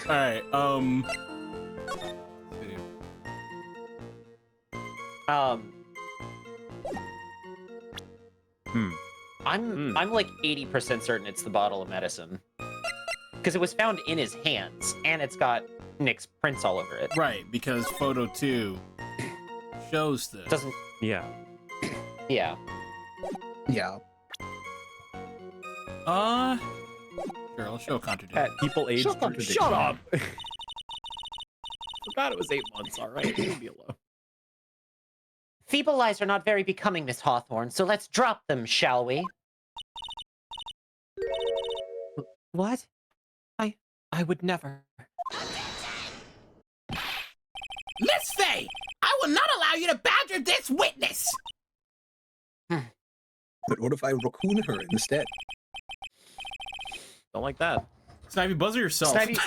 [SPEAKER 2] All right.
[SPEAKER 4] I'm like 80% certain it's the bottle of medicine. Because it was found in his hands, and it's got Nick's prints all over it.
[SPEAKER 2] Right, because photo 2 shows this.
[SPEAKER 1] Yeah.
[SPEAKER 4] Yeah.
[SPEAKER 6] Yeah.
[SPEAKER 2] Sure, I'll show contradiction.
[SPEAKER 1] People aged.
[SPEAKER 6] Shut up.
[SPEAKER 1] Shut up. Forgot it was 8 months. All right, leave me alone.
[SPEAKER 4] Feeble eyes are not very becoming, Miss Hawthorne, so let's drop them, shall we?
[SPEAKER 8] What? I would never.
[SPEAKER 9] Miss Faye, I will not allow you to badger this witness.
[SPEAKER 6] But what if I raccoon her instead?
[SPEAKER 1] Don't like that.
[SPEAKER 2] Snivy, buzzer yourself.
[SPEAKER 4] Snivy-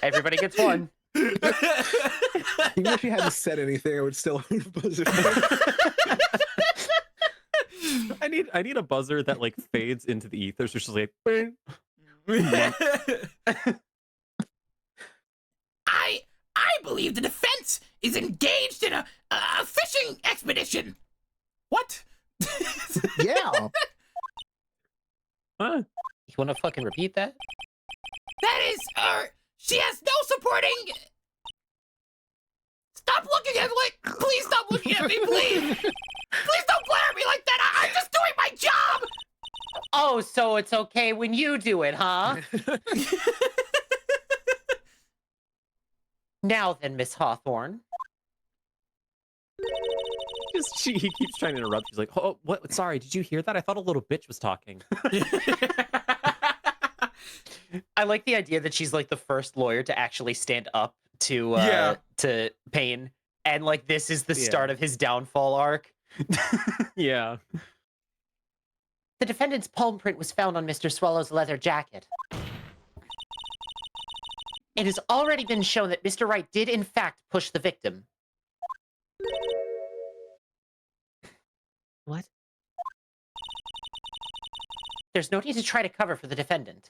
[SPEAKER 4] Everybody gets one.
[SPEAKER 6] Even if she hadn't said anything, I would still buzz it.
[SPEAKER 1] I need a buzzer that like fades into the ether. So it's just like.
[SPEAKER 9] I believe the defense is engaged in a fishing expedition. What?
[SPEAKER 6] Yeah.
[SPEAKER 1] Huh?
[SPEAKER 4] You want to fucking repeat that?
[SPEAKER 9] That is, she has no supporting. Stop looking at me. Please stop looking at me, please. Please don't glare at me like that. I'm just doing my job.
[SPEAKER 4] Oh, so it's okay when you do it, huh? Now then, Miss Hawthorne.
[SPEAKER 1] He keeps trying to interrupt. She's like, "Oh, what? Sorry, did you hear that? I thought a little bitch was talking."
[SPEAKER 4] I like the idea that she's like the first lawyer to actually stand up to to Payne, and like this is the start of his downfall arc.
[SPEAKER 1] Yeah.
[SPEAKER 4] The defendant's palm print was found on Mr. Swallow's leather jacket. It has already been shown that Mr. Wright did in fact push the victim.
[SPEAKER 8] What?
[SPEAKER 4] There's no need to try to cover for the defendant.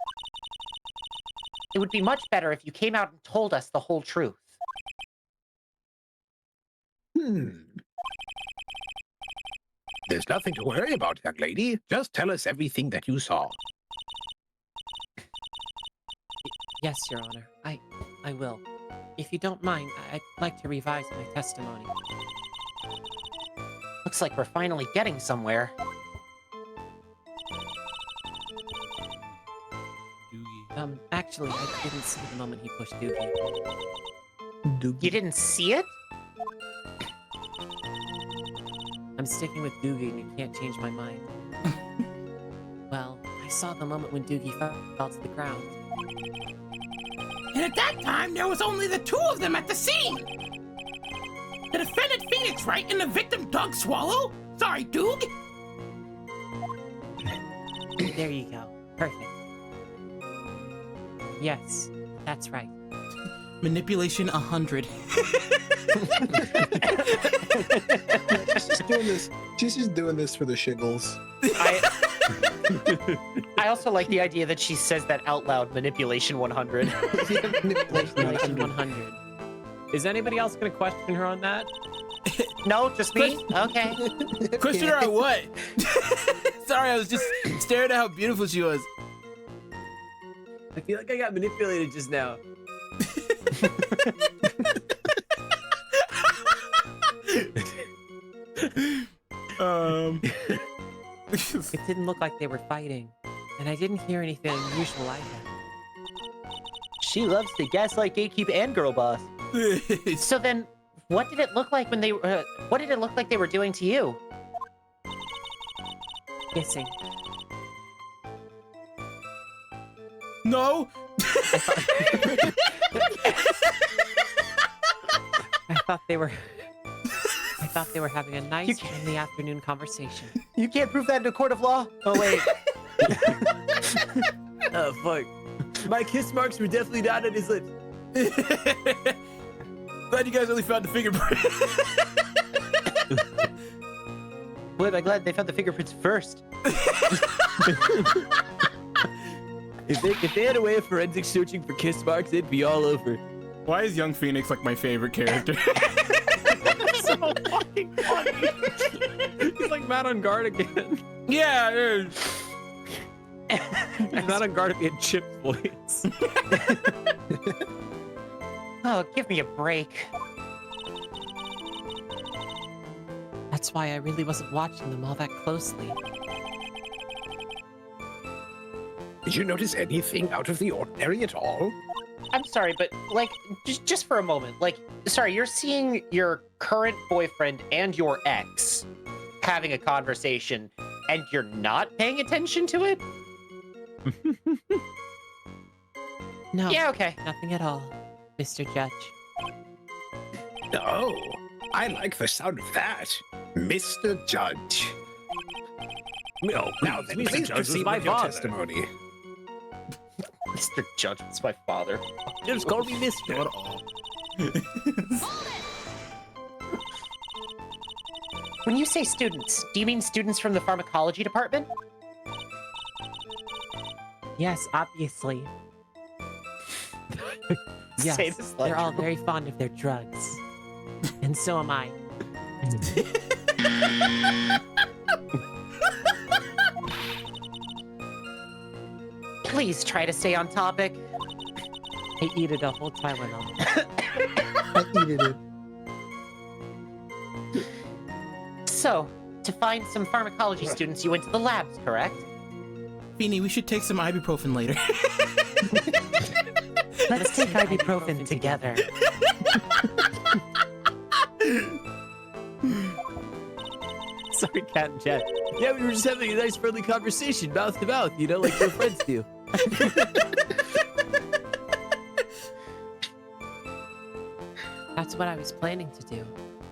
[SPEAKER 4] It would be much better if you came out and told us the whole truth.
[SPEAKER 3] There's nothing to worry about, young lady. Just tell us everything that you saw.
[SPEAKER 8] Yes, Your Honor. I will. If you don't mind, I'd like to revise my testimony.
[SPEAKER 4] Looks like we're finally getting somewhere.
[SPEAKER 8] Actually, I didn't see the moment he pushed Doogie.
[SPEAKER 4] You didn't see it?
[SPEAKER 8] I'm sticking with Doogie and you can't change my mind. Well, I saw the moment when Doogie fell to the ground.
[SPEAKER 9] And at that time, there was only the two of them at the scene. The defendant, Phoenix Wright, and the victim, Doug Swallow. Sorry, Doog.
[SPEAKER 8] There you go. Perfect. Yes, that's right.
[SPEAKER 2] Manipulation 100.
[SPEAKER 6] She's just doing this for the shiggles.
[SPEAKER 4] I also like the idea that she says that out loud, manipulation 100.
[SPEAKER 8] Manipulation 100.
[SPEAKER 1] Is anybody else going to question her on that?
[SPEAKER 4] No, just me? Okay.
[SPEAKER 2] Question her on what? Sorry, I was just staring at how beautiful she was.
[SPEAKER 1] I feel like I got manipulated just now.
[SPEAKER 8] It didn't look like they were fighting, and I didn't hear anything unusual either.
[SPEAKER 4] She loves to gaslight, gatekeep, and girl boss. So then, what did it look like when they were? What did it look like they were doing to you?
[SPEAKER 8] Kissing.
[SPEAKER 2] No.
[SPEAKER 8] I thought they were having a nice, friendly afternoon conversation.
[SPEAKER 4] You can't prove that in a court of law. Oh wait.
[SPEAKER 1] Oh fuck! My kiss marks were definitely not on his lips.
[SPEAKER 2] Glad you guys only found the fingerprint.
[SPEAKER 4] Boy, am I glad they found the fingerprints first.
[SPEAKER 1] If they had a way of forensic searching for kiss marks, it'd be all over.
[SPEAKER 2] Why is young Phoenix like my favorite character?
[SPEAKER 1] So fucking funny. He's like mad on guard again.
[SPEAKER 2] Yeah.
[SPEAKER 1] He's not on guard to be a Chip's voice.
[SPEAKER 4] Oh, give me a break.
[SPEAKER 8] That's why I really wasn't watching them all that closely.
[SPEAKER 3] Did you notice anything out of the ordinary at all?
[SPEAKER 4] I'm sorry, but like, just for a moment, like, sorry, you're seeing your current boyfriend and your ex having a conversation, and you're not paying attention to it?
[SPEAKER 8] No,
[SPEAKER 4] Yeah, okay.
[SPEAKER 8] nothing at all, Mr. Judge.
[SPEAKER 3] Oh, I like the sound of that. Mr. Judge.
[SPEAKER 5] No,
[SPEAKER 3] Now then,
[SPEAKER 5] Mr.
[SPEAKER 3] please
[SPEAKER 5] Judge,
[SPEAKER 3] proceed
[SPEAKER 5] is my
[SPEAKER 3] with your
[SPEAKER 5] father.
[SPEAKER 3] testimony.
[SPEAKER 4] Mr. Judge was my father.
[SPEAKER 5] Just call me Mr.
[SPEAKER 2] Not all.
[SPEAKER 4] When you say students, do you mean students from the pharmacology department?
[SPEAKER 8] Yes, obviously. Yes,
[SPEAKER 4] Say this
[SPEAKER 8] they're all
[SPEAKER 4] loud.
[SPEAKER 8] very fond of their drugs. And so am I.
[SPEAKER 4] Please try to stay on topic.
[SPEAKER 8] I eat it a whole Tylenol.
[SPEAKER 6] I needed it.
[SPEAKER 4] So, to find some pharmacology students, you went to the labs, correct?
[SPEAKER 2] Beanie, we should take some ibuprofen later.
[SPEAKER 8] Let's take ibuprofen together.
[SPEAKER 1] Sorry, Cat and Jet. Yeah, we were just having a nice friendly conversation, mouth to mouth, you know, like your friends do.
[SPEAKER 8] That's what I was planning to do.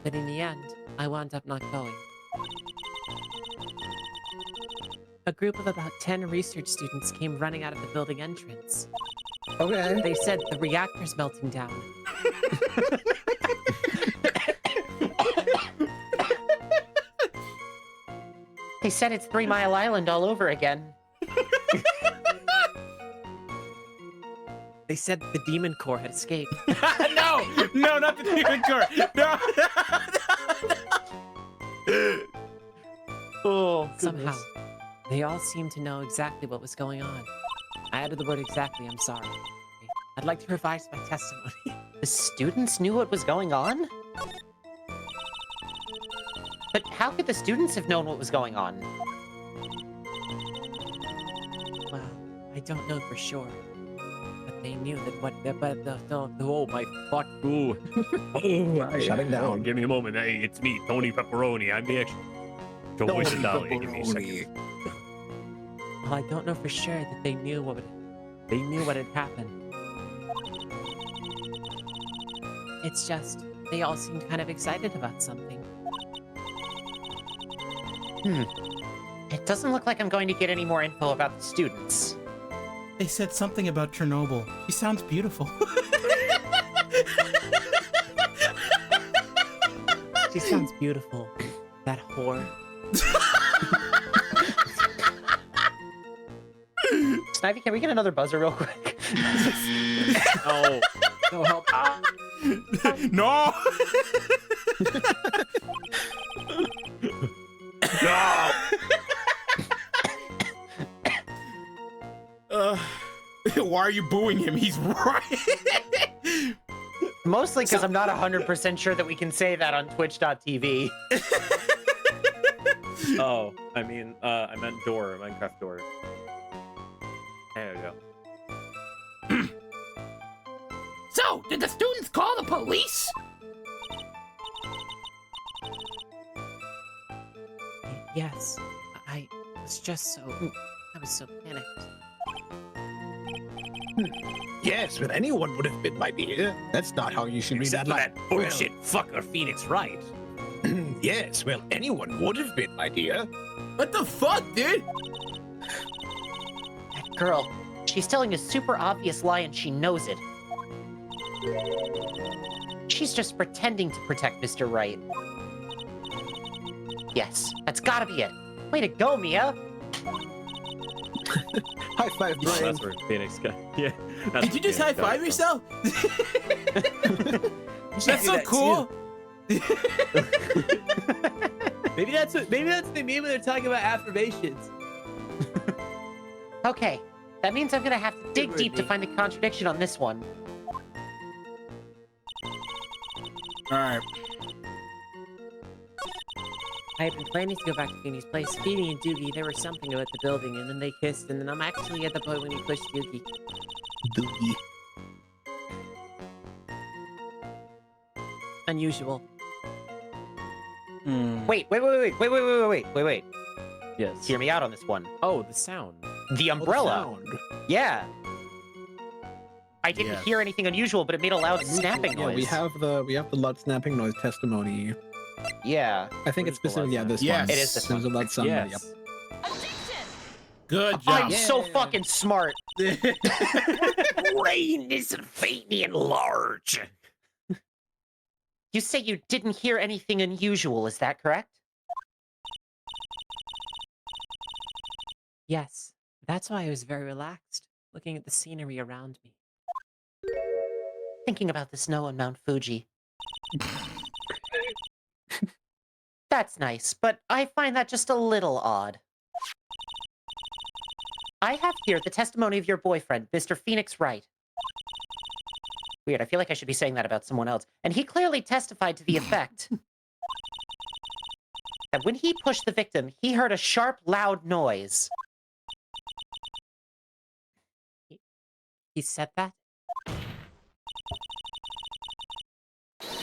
[SPEAKER 8] But in the end, I wound up not going. A group of about 10 research students came running out of the building entrance.
[SPEAKER 6] Okay.
[SPEAKER 8] They said the reactor's melting down.
[SPEAKER 4] They said it's 3 Mile Island all over again.
[SPEAKER 8] They said the demon core had escaped.
[SPEAKER 2] No, not the demon core. No.
[SPEAKER 4] Oh,
[SPEAKER 8] Somehow, they all seemed to know exactly what was going on. I added the word exactly, I'm sorry. I'd like to revise my testimony.
[SPEAKER 4] the students knew what was going on? But how could the students have known what was going on?
[SPEAKER 8] Well, I don't know for sure. But they knew that
[SPEAKER 1] Oh my fuck. Ooh.
[SPEAKER 6] Shutting down.
[SPEAKER 5] Give me a moment. Hey, it's me, Tony Pepperoni. I'm the extra. Joey Sandali. Give me a second.
[SPEAKER 8] Well, I don't know for sure that they knew what had happened. It's just, they all seemed kind of excited about something.
[SPEAKER 4] It doesn't look like I'm going to get any more info about the students.
[SPEAKER 2] They said something about Chernobyl. She sounds beautiful.
[SPEAKER 8] She sounds beautiful. That whore.
[SPEAKER 4] Snivy, can we get another buzzer real quick?
[SPEAKER 1] Oh. No help.
[SPEAKER 2] No.
[SPEAKER 5] No!
[SPEAKER 2] Why are you booing him? He's right.
[SPEAKER 4] Mostly because I'm not 100% sure that we can say that on twitch.tv.
[SPEAKER 1] Oh, I mean, I meant door, Minecraft door. There we go.
[SPEAKER 9] So, did the students call the police?
[SPEAKER 8] Yes. I was just so... I was so panicked.
[SPEAKER 3] Yes, but anyone would have been my dear. That's not how you should read
[SPEAKER 5] Except
[SPEAKER 3] that
[SPEAKER 5] for that bullshit fucker Phoenix Wright.
[SPEAKER 3] Yes, well, anyone would have been my dear.
[SPEAKER 9] What the fuck, dude?
[SPEAKER 4] That girl, she's telling a super obvious lie and she knows it. She's just pretending to protect Mr. Wright. Yes, that's gotta be it. Way to go, Mia!
[SPEAKER 6] High five,
[SPEAKER 1] Oh,
[SPEAKER 6] Brian.
[SPEAKER 1] that's where Phoenix got. Yeah.
[SPEAKER 9] Did you just high five yourself? That's so cool.
[SPEAKER 1] Maybe that's what they mean when they're talking about affirmations.
[SPEAKER 4] Okay, that means I'm gonna have to dig deep to find the contradiction on this one.
[SPEAKER 2] All right.
[SPEAKER 8] I had been planning to go back to Feeney's place. Feeny and Doogie, there was something about the building, and then they kissed, and then I'm actually at the point when he pushed Doogie.
[SPEAKER 3] Doogie.
[SPEAKER 8] Unusual.
[SPEAKER 4] Wait.
[SPEAKER 1] Yes.
[SPEAKER 4] Hear me out on this one.
[SPEAKER 1] Oh, the sound.
[SPEAKER 4] The umbrella. Yeah. I didn't
[SPEAKER 2] Yes.
[SPEAKER 4] hear anything unusual, but it made a loud snapping
[SPEAKER 6] Yeah,
[SPEAKER 4] noise.
[SPEAKER 6] we have the loud snapping noise testimony.
[SPEAKER 4] Yeah.
[SPEAKER 6] I think it's
[SPEAKER 1] What is the
[SPEAKER 6] specific. Yeah,
[SPEAKER 1] loud
[SPEAKER 6] this
[SPEAKER 2] Yes.
[SPEAKER 6] one.
[SPEAKER 4] It is this
[SPEAKER 6] There's a loud sound. Yep.
[SPEAKER 1] Yes.
[SPEAKER 2] Good
[SPEAKER 4] I'm
[SPEAKER 2] job.
[SPEAKER 4] so fucking smart.
[SPEAKER 5] Brain is Feeney and large.
[SPEAKER 4] You say you didn't hear anything unusual, is that correct?
[SPEAKER 8] Yes, that's why I was very relaxed, looking at the scenery around me.
[SPEAKER 4] Thinking about the snow on Mount Fuji. That's nice, but I find that just a little odd. I have here the testimony of your boyfriend, Mr. Phoenix Wright. Weird, I feel like I should be saying that about someone else. And he clearly testified to the effect that when he pushed the victim, he heard a sharp, loud noise.
[SPEAKER 8] He said that?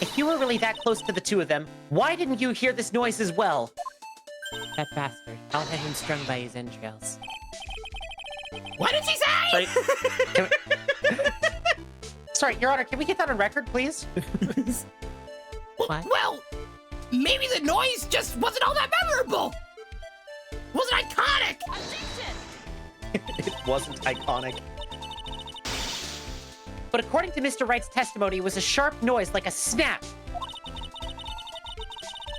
[SPEAKER 4] If you were really that close to the two of them, why didn't you hear this noise as well?
[SPEAKER 8] That bastard. I'll have him strung by his entrails.
[SPEAKER 9] What did she say?
[SPEAKER 4] Sorry, Your Honor, can we get that on record, please?
[SPEAKER 8] What?
[SPEAKER 9] Well, maybe the noise just wasn't all that memorable. Wasn't iconic.
[SPEAKER 4] It wasn't iconic. But according to Mr. Wright's testimony, it was a sharp noise like a snap.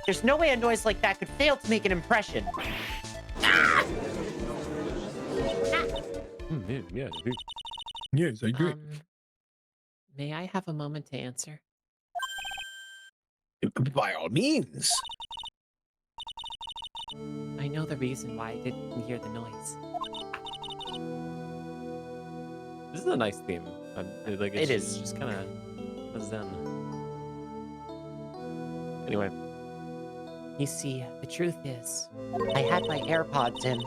[SPEAKER 4] There's no way a noise like that could fail to make an impression.
[SPEAKER 1] Yeah.
[SPEAKER 6] Yes, I agree.
[SPEAKER 8] May I have a moment to answer?
[SPEAKER 3] By all means.
[SPEAKER 8] I know the reason why I didn't hear the noise.
[SPEAKER 1] This is a nice theme. Like
[SPEAKER 4] It
[SPEAKER 1] it's
[SPEAKER 4] is.
[SPEAKER 1] just kind of zen. Anyway,
[SPEAKER 8] You see, the truth is,
[SPEAKER 4] I had my AirPods in.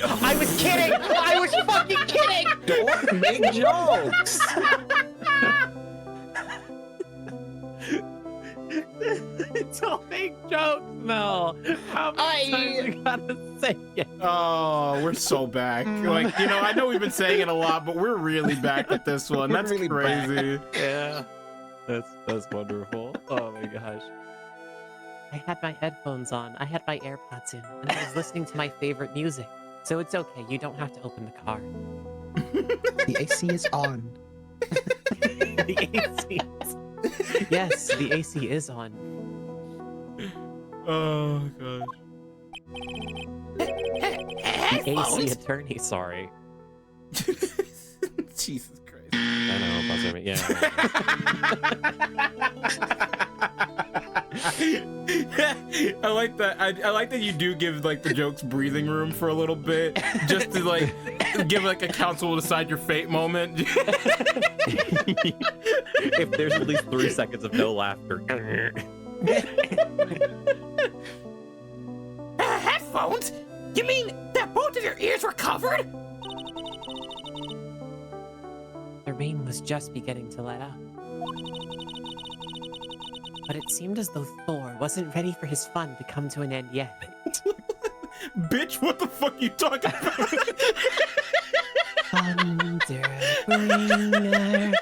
[SPEAKER 4] I was kidding! I was fucking kidding!
[SPEAKER 3] Don't make jokes.
[SPEAKER 1] don't make jokes, Mel. How many times you gotta say it?
[SPEAKER 2] Oh, we're so back. Like, you know, I know we've been saying it a lot, but we're really back at this one.
[SPEAKER 6] We're
[SPEAKER 2] That's
[SPEAKER 6] really
[SPEAKER 2] crazy.
[SPEAKER 1] Yeah, that's wonderful. Oh my gosh.
[SPEAKER 8] I had my headphones on, I had my AirPods in, and I was listening to my favorite music. So it's okay, you don't have to open the car.
[SPEAKER 3] The AC is on.
[SPEAKER 8] The AC Yes, the AC is on.
[SPEAKER 2] Oh gosh.
[SPEAKER 1] The AC attorney, sorry.
[SPEAKER 2] Jesus Christ.
[SPEAKER 1] I know, buzzer me. Yeah.
[SPEAKER 2] I like that. I like that you do give like the jokes breathing room for a little bit, just to like give like a counsel will decide your fate moment.
[SPEAKER 1] If there's at least 3 seconds of no laughter.
[SPEAKER 9] Headphones? You mean that both of your ears were covered?
[SPEAKER 8] The rain was just beginning to let up. But it seemed as though Thor wasn't ready for his fun to come to an end yet.
[SPEAKER 2] Bitch, what the fuck you talking about?
[SPEAKER 8] Thunderbringer.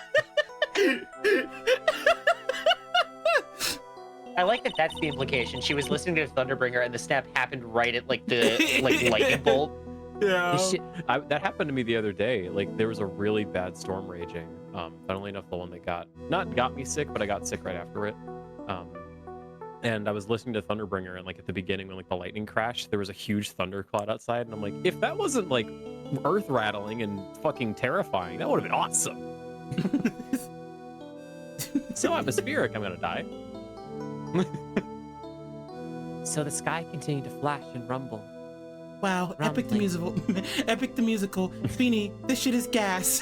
[SPEAKER 4] I like that that's the implication. She was listening to Thunderbringer and the snap happened right at like the lightning bolt.
[SPEAKER 2] Yeah.
[SPEAKER 1] That happened to me the other day. Like there was a really bad storm raging. Funnily enough, the one that got me sick, but I got sick right after it. And I was listening to Thunderbringer, and like at the beginning when like the lightning crashed, there was a huge thundercloud outside, and I'm like, if that wasn't like earth rattling and fucking terrifying, that would have been awesome. So atmospheric, I'm gonna die.
[SPEAKER 8] So the sky continued to flash and rumble.
[SPEAKER 2] Wow, Epic the Musical. Epic the Musical. Beanie, this shit is gas.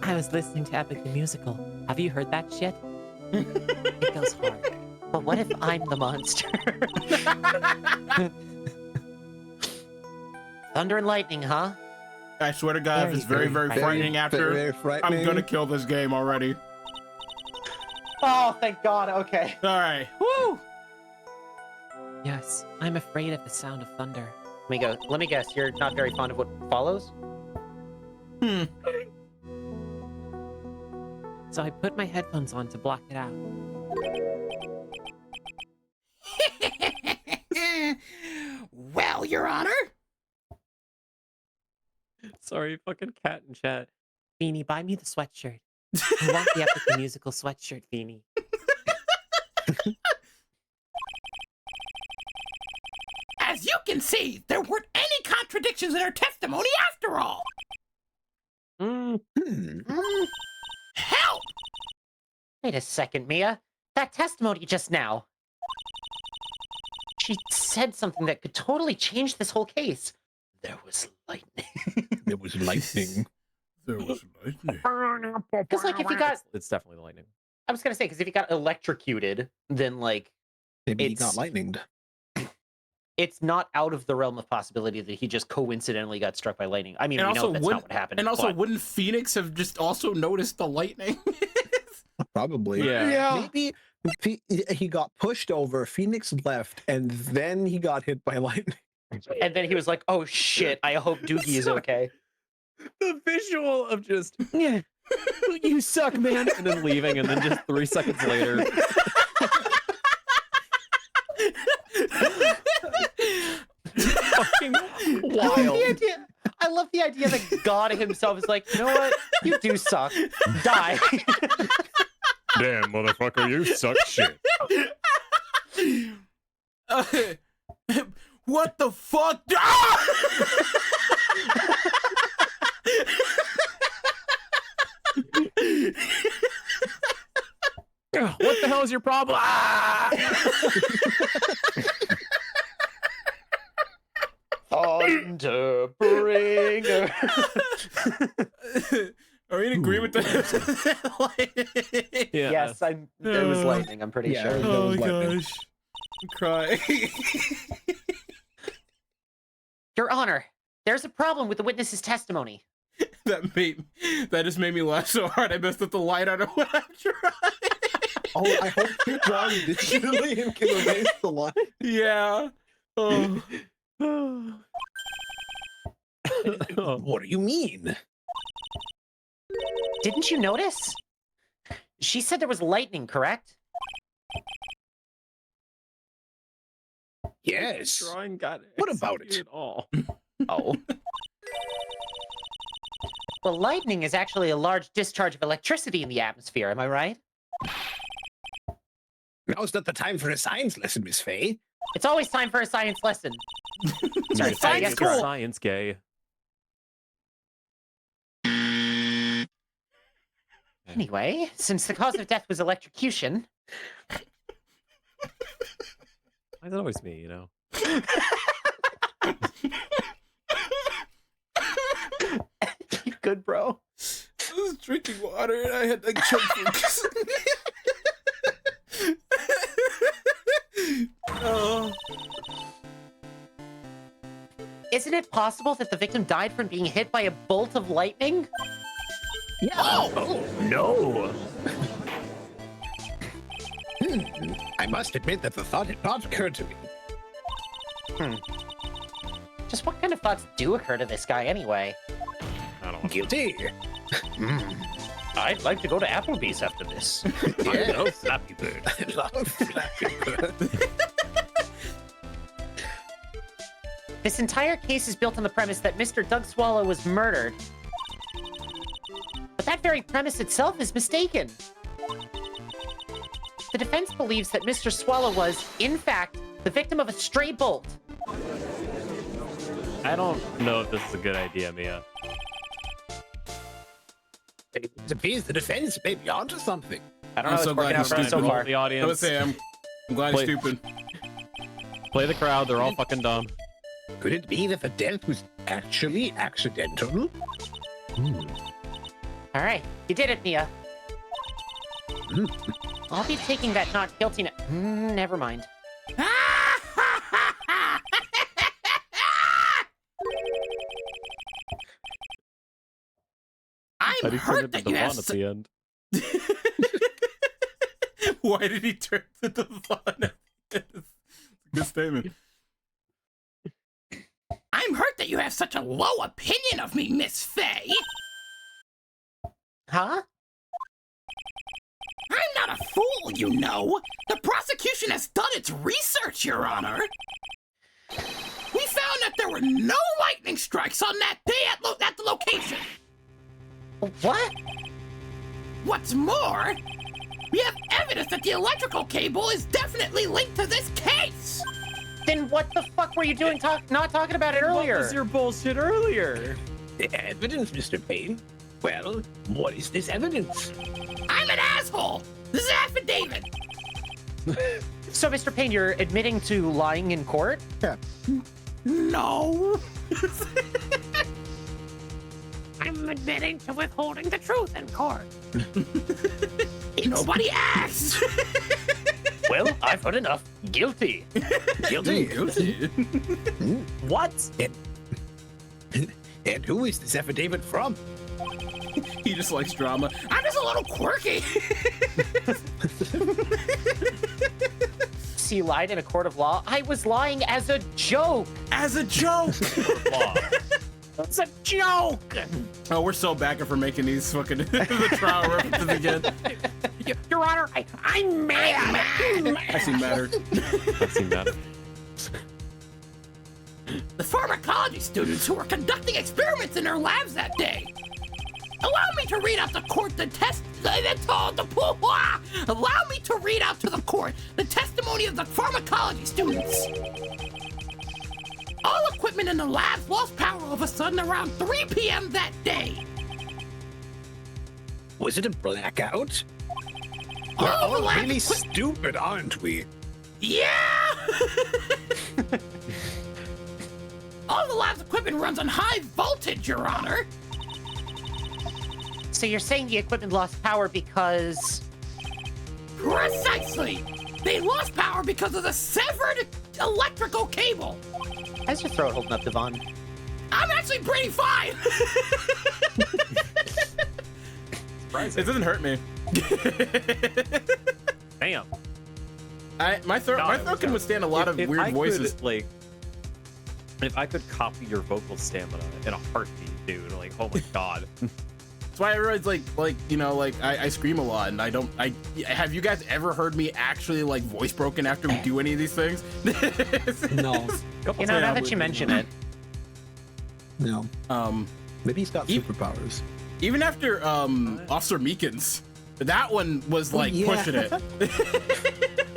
[SPEAKER 8] I was listening to Epic the Musical. Have you heard that shit? It goes hard.
[SPEAKER 4] But what if I'm the monster? Thunder and lightning, huh?
[SPEAKER 2] I swear to God, if it's very, very frightening after,
[SPEAKER 6] Very frightening.
[SPEAKER 2] I'm gonna kill this game already.
[SPEAKER 4] Oh, thank God. Okay.
[SPEAKER 2] All right. Woo!
[SPEAKER 8] Yes, I'm afraid of the sound of thunder.
[SPEAKER 4] Let me guess. You're not very fond of what follows?
[SPEAKER 8] So I put my headphones on to block it out.
[SPEAKER 9] Well, Your Honor.
[SPEAKER 1] Sorry, fucking cat in chat.
[SPEAKER 8] Beanie, buy me the sweatshirt. I want the Epic the Musical sweatshirt, Beanie.
[SPEAKER 9] As you can see, there weren't any contradictions in her testimony after all. Help!
[SPEAKER 4] Wait a second, Mia. That testimony just now. She said something that could totally change this whole case. There was lightning.
[SPEAKER 3] There was lightning.
[SPEAKER 2] There was lightning.
[SPEAKER 4] Because, like, if you got...
[SPEAKER 1] It's definitely the lightning.
[SPEAKER 4] I was going to say, because if you got electrocuted, then, like...
[SPEAKER 3] Maybe he got lightninged.
[SPEAKER 4] It's not out of the realm of possibility that he just coincidentally got struck by lightning. I mean,
[SPEAKER 2] And
[SPEAKER 4] we know
[SPEAKER 2] also
[SPEAKER 4] that's not what happened.
[SPEAKER 2] And also,
[SPEAKER 4] but-
[SPEAKER 2] wouldn't Phoenix have just also noticed the lightning?
[SPEAKER 6] Probably.
[SPEAKER 1] Yeah.
[SPEAKER 6] Maybe he got pushed over, Phoenix left, and then he got hit by lightning.
[SPEAKER 4] And then he was like, oh shit, I hope Doogie is okay.
[SPEAKER 1] The visual of just, yeah, you suck, man, and then leaving, and then just 3 seconds later. Fucking wild.
[SPEAKER 4] I love the idea that God himself is like, you know what? You do suck. Die.
[SPEAKER 5] Damn, motherfucker, you suck shit.
[SPEAKER 2] What the fuck? Ah!
[SPEAKER 1] What the hell is your problem? Ah!
[SPEAKER 4] Thunder bringer.
[SPEAKER 2] Are we in agreement that?
[SPEAKER 1] Yeah.
[SPEAKER 4] Yes, there was lightning, I'm pretty sure.
[SPEAKER 6] there
[SPEAKER 2] Oh
[SPEAKER 6] was
[SPEAKER 2] my
[SPEAKER 6] lightning.
[SPEAKER 2] gosh. I'm crying.
[SPEAKER 4] Your Honor, there's a problem with the witness's testimony.
[SPEAKER 2] That just made me laugh so hard I messed up the light on what I'm trying.
[SPEAKER 6] Oh, I hope you're drawing digitally and can erase the line.
[SPEAKER 2] Yeah. Oh.
[SPEAKER 3] What do you mean?
[SPEAKER 4] Didn't you notice? She said there was lightning, correct?
[SPEAKER 3] Yes.
[SPEAKER 1] Drawing got
[SPEAKER 3] What about it?
[SPEAKER 1] executed all.
[SPEAKER 4] Oh. Well, lightning is actually a large discharge of electricity in the atmosphere, am I right?
[SPEAKER 3] Now's not the time for a science lesson, Miss Faye.
[SPEAKER 4] It's always time for a science lesson. Sorry,
[SPEAKER 1] Science
[SPEAKER 4] yes,
[SPEAKER 1] is
[SPEAKER 4] you're right.
[SPEAKER 1] science gay.
[SPEAKER 4] Anyway, since the cause of death was electrocution...
[SPEAKER 1] Why is it always me, you know?
[SPEAKER 4] You good, bro?
[SPEAKER 2] I was drinking water and I had like choke focus. Oh.
[SPEAKER 4] Isn't it possible that the victim died from being hit by a bolt of lightning?
[SPEAKER 3] Yeah. Oh,
[SPEAKER 5] No.
[SPEAKER 3] I must admit that the thought had not occurred to me.
[SPEAKER 4] Just what kind of thoughts do occur to this guy anyway?
[SPEAKER 5] I don't know.
[SPEAKER 3] Guilty.
[SPEAKER 4] I'd like to go to Applebee's after this.
[SPEAKER 3] Yeah.
[SPEAKER 5] Oh, Flappy Bird.
[SPEAKER 3] I love Flappy Bird.
[SPEAKER 4] This entire case is built on the premise that Mr. Doug Swallow was murdered. But that very premise itself is mistaken. The defense believes that Mr. Swallow was, in fact, the victim of a stray bolt.
[SPEAKER 1] I don't know if this is a good idea, Mia.
[SPEAKER 3] It appears the defense may be onto something.
[SPEAKER 4] I don't
[SPEAKER 2] I'm
[SPEAKER 4] know,
[SPEAKER 2] so
[SPEAKER 4] it's
[SPEAKER 2] glad
[SPEAKER 4] working
[SPEAKER 2] he's
[SPEAKER 4] out for him so
[SPEAKER 2] stupid.
[SPEAKER 4] far.
[SPEAKER 1] The
[SPEAKER 2] I would
[SPEAKER 1] audience.
[SPEAKER 2] say I'm glad he's
[SPEAKER 1] Play-
[SPEAKER 2] stupid.
[SPEAKER 1] Play the crowd. They're all fucking dumb.
[SPEAKER 3] Could it be that the death was actually accidental?
[SPEAKER 4] All right, you did it, Mia. I'll be taking that not guilty. Never mind.
[SPEAKER 9] I'm hurt that you have
[SPEAKER 1] at the end.
[SPEAKER 2] Why did he turn to Devon? Good statement.
[SPEAKER 9] I'm hurt that you have such a low opinion of me, Miss Faye.
[SPEAKER 4] Huh?
[SPEAKER 9] I'm not a fool, you know. The prosecution has done its research, Your Honor. We found that there were no lightning strikes on that day at the location.
[SPEAKER 4] What?
[SPEAKER 9] What's more, we have evidence that the electrical cable is definitely linked to this case.
[SPEAKER 4] Then what the fuck were you doing not talking about it earlier?
[SPEAKER 1] What was your bullshit earlier?
[SPEAKER 3] Evidence, Mr. Payne? Well, what is this evidence?
[SPEAKER 9] I'm an asshole. This is an affidavit.
[SPEAKER 4] So, Mr. Payne, you're admitting to lying in court?
[SPEAKER 9] No.
[SPEAKER 7] I'm admitting to withholding the truth in court.
[SPEAKER 9] Nobody asked.
[SPEAKER 4] Well, I've heard enough. Guilty.
[SPEAKER 3] Guilty.
[SPEAKER 1] What?
[SPEAKER 3] And who is this affidavit from?
[SPEAKER 2] He just likes drama.
[SPEAKER 9] I'm just a little quirky.
[SPEAKER 4] So you lied in a court of law? I was lying as a joke.
[SPEAKER 2] As a joke.
[SPEAKER 4] It's a joke.
[SPEAKER 2] Oh, we're so back for making these fucking the trial references again.
[SPEAKER 7] Your Honor, I'm mad.
[SPEAKER 2] I see matter.
[SPEAKER 1] I've seen that.
[SPEAKER 9] The pharmacology students who were conducting experiments in their labs that day. Allow me to read out the court the test. Allow me to read out to the court the testimony of the pharmacology students. All equipment in the labs lost power all of a sudden around 3 p.m. that day.
[SPEAKER 3] Was it a blackout? We're
[SPEAKER 9] All the
[SPEAKER 3] all
[SPEAKER 9] labs
[SPEAKER 3] really stupid, aren't we?
[SPEAKER 9] Yeah! All the lab's equipment runs on high voltage, Your Honor.
[SPEAKER 4] So you're saying the equipment lost power because...
[SPEAKER 9] Precisely! They lost power because of the severed electrical cable.
[SPEAKER 4] How's your throat holding up, Devon?
[SPEAKER 9] I'm actually pretty fine.
[SPEAKER 2] It doesn't hurt me.
[SPEAKER 1] Damn.
[SPEAKER 2] My throat can withstand a lot of weird voices.
[SPEAKER 1] If I could copy your vocal stamina in a heartbeat, dude, like, oh my god.
[SPEAKER 2] That's why everyone's I scream a lot, and have you guys ever heard me actually like voice broken after we do any of these things?
[SPEAKER 6] No.
[SPEAKER 4] You know, now that you mention it.
[SPEAKER 6] No. Maybe he's got
[SPEAKER 2] Even-
[SPEAKER 6] superpowers.
[SPEAKER 2] Even after Officer Meekins, that one was like pushing it.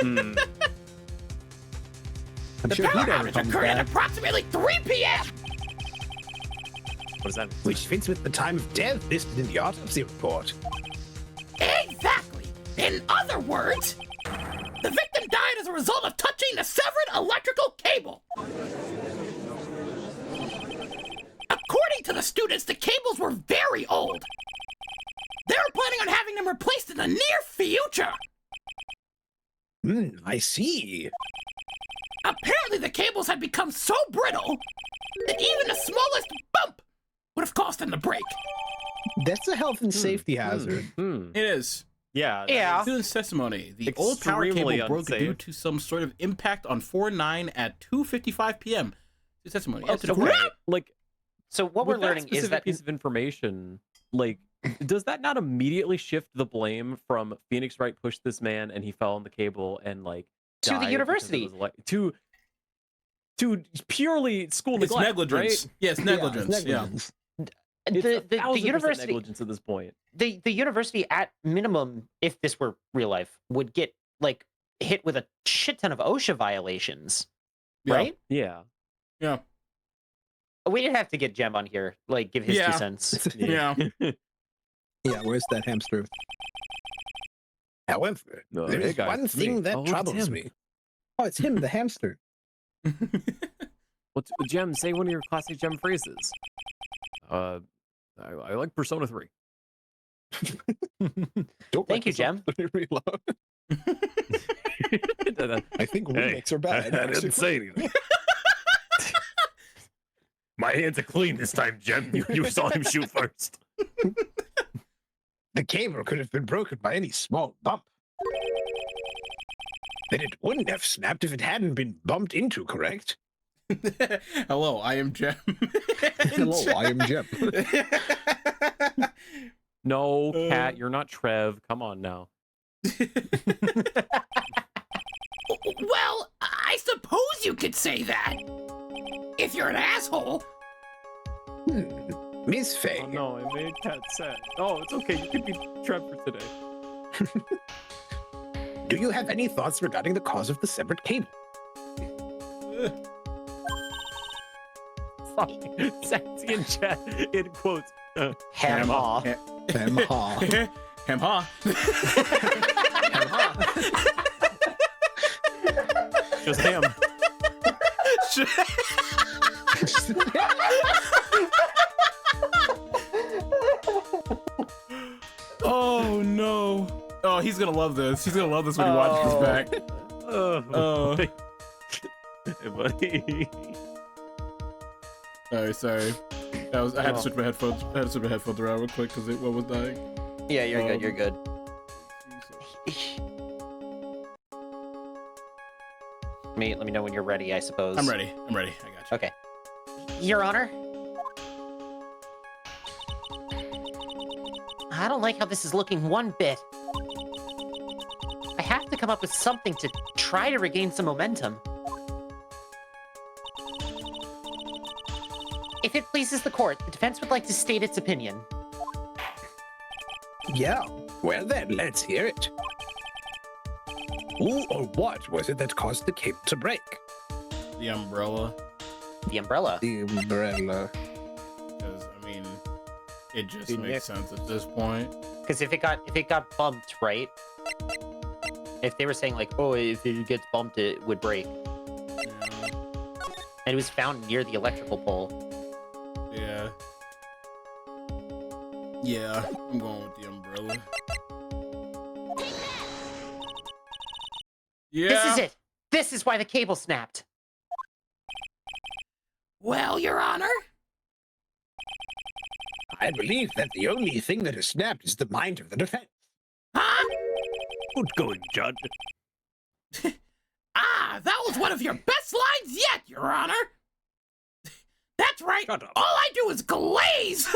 [SPEAKER 6] I'm
[SPEAKER 9] The
[SPEAKER 6] sure
[SPEAKER 9] power
[SPEAKER 6] he never
[SPEAKER 9] outage
[SPEAKER 6] comes
[SPEAKER 9] occurred at
[SPEAKER 6] back.
[SPEAKER 9] approximately 3 p.m.
[SPEAKER 1] What does that mean?
[SPEAKER 3] Which fits with the time of death listed in the autopsy report.
[SPEAKER 9] Exactly. In other words, the victim died as a result of touching the severed electrical cable. According to the students, the cables were very old. They were planning on having them replaced in the near future.
[SPEAKER 3] I see.
[SPEAKER 9] Apparently, the cables had become so brittle that even the smallest bump would have caused them to break.
[SPEAKER 6] That's a health and safety hazard.
[SPEAKER 2] It is.
[SPEAKER 1] Yeah.
[SPEAKER 4] Yeah.
[SPEAKER 2] Student's testimony. The old power
[SPEAKER 1] Extremely
[SPEAKER 2] cable broke
[SPEAKER 1] unsafe.
[SPEAKER 2] due to some sort of impact on 4/9 at 2:55 p.m. His testimony. Yes,
[SPEAKER 1] Okay. Like,
[SPEAKER 4] So what we're
[SPEAKER 1] with that
[SPEAKER 4] learning is
[SPEAKER 1] specific
[SPEAKER 4] that...
[SPEAKER 1] piece of information, like, does that not immediately shift the blame from Phoenix Wright pushed this man and he fell on the cable and like
[SPEAKER 4] To the
[SPEAKER 1] died because it
[SPEAKER 4] university.
[SPEAKER 1] was, like, to purely school
[SPEAKER 2] It's
[SPEAKER 1] neglect,
[SPEAKER 2] negligence.
[SPEAKER 1] right?
[SPEAKER 2] Yes, negligence. Yeah.
[SPEAKER 6] Negligence.
[SPEAKER 1] It's
[SPEAKER 4] The
[SPEAKER 1] 1000%
[SPEAKER 4] university...
[SPEAKER 1] negligence at this point.
[SPEAKER 4] The university, at minimum, if this were real life, would get, like, hit with a shit ton of OSHA violations.
[SPEAKER 2] Yeah.
[SPEAKER 4] Right?
[SPEAKER 1] Yeah.
[SPEAKER 2] Yeah.
[SPEAKER 4] We didn't have to get Jem on here, like, give his
[SPEAKER 2] Yeah.
[SPEAKER 4] 2 cents.
[SPEAKER 2] Yeah.
[SPEAKER 6] Yeah, where's that hamster?
[SPEAKER 3] However,
[SPEAKER 1] No,
[SPEAKER 3] there
[SPEAKER 1] hey
[SPEAKER 3] is
[SPEAKER 1] guys,
[SPEAKER 3] one
[SPEAKER 1] it's
[SPEAKER 3] thing
[SPEAKER 1] me.
[SPEAKER 3] that
[SPEAKER 1] Oh, look, it's
[SPEAKER 3] troubles
[SPEAKER 1] him.
[SPEAKER 3] me.
[SPEAKER 6] Oh, it's him, the hamster.
[SPEAKER 1] What's Gem? Say one of your classic Gem phrases. I like Persona 3.
[SPEAKER 6] Don't
[SPEAKER 4] Thank you, Gem.
[SPEAKER 6] Reload. I think remakes are bad.
[SPEAKER 5] I didn't say anything. My hands are clean this time, Jem. You saw him shoot first.
[SPEAKER 3] The cable could have been broken by any small bump. But it wouldn't have snapped if it hadn't been bumped into, correct?
[SPEAKER 2] Hello, I am Gem.
[SPEAKER 6] Hello, I am Jim.
[SPEAKER 1] No, Cat, you're not Trev. Come on now.
[SPEAKER 9] Well, I suppose you could say that. If you're an asshole.
[SPEAKER 3] Miss Faye.
[SPEAKER 1] Oh no, I made Cat sad. Oh, it's okay. You can be Trev for today.
[SPEAKER 3] Do you have any thoughts regarding the cause of the severed cable?
[SPEAKER 1] Sexy in chat in quotes.
[SPEAKER 4] Ham off.
[SPEAKER 6] Hem ha.
[SPEAKER 2] Ham ha.
[SPEAKER 1] Just ham.
[SPEAKER 2] Oh no. Oh, he's gonna love this. He's gonna love this when he watches this back.
[SPEAKER 1] Oh. Hey, buddy.
[SPEAKER 2] Sorry. I had to switch my headphones. I had to switch my headphones around real quick because one was dying.
[SPEAKER 4] Yeah, you're good. You're good. Let me know when you're ready, I suppose.
[SPEAKER 2] I'm ready. I got you.
[SPEAKER 4] Okay. Your Honor. I don't like how this is looking one bit. I have to come up with something to try to regain some momentum. If it pleases the court, the defense would like to state its opinion.
[SPEAKER 3] Yeah, well then, let's hear it. Who or what was it that caused the cable to break?
[SPEAKER 2] The umbrella.
[SPEAKER 4] The umbrella.
[SPEAKER 6] The umbrella.
[SPEAKER 2] Because I mean, it just
[SPEAKER 4] Dude,
[SPEAKER 2] makes
[SPEAKER 4] Nick.
[SPEAKER 2] sense at this point.
[SPEAKER 4] Because if it got bumped, right? If they were saying like, oh, if it gets bumped, it would break,
[SPEAKER 2] Yeah.
[SPEAKER 4] and it was found near the electrical pole.
[SPEAKER 2] Yeah. Yeah. I'm going with the umbrella. Yeah.
[SPEAKER 4] This is it. This is why the cable snapped.
[SPEAKER 9] Well, Your Honor.
[SPEAKER 3] I believe that the only thing that has snapped is the mind of the defense.
[SPEAKER 9] Huh?
[SPEAKER 5] Good going, Judd.
[SPEAKER 9] Ah, that was one of your best lines yet, Your Honor. That's right.
[SPEAKER 5] Shut up.
[SPEAKER 9] All I do is glaze.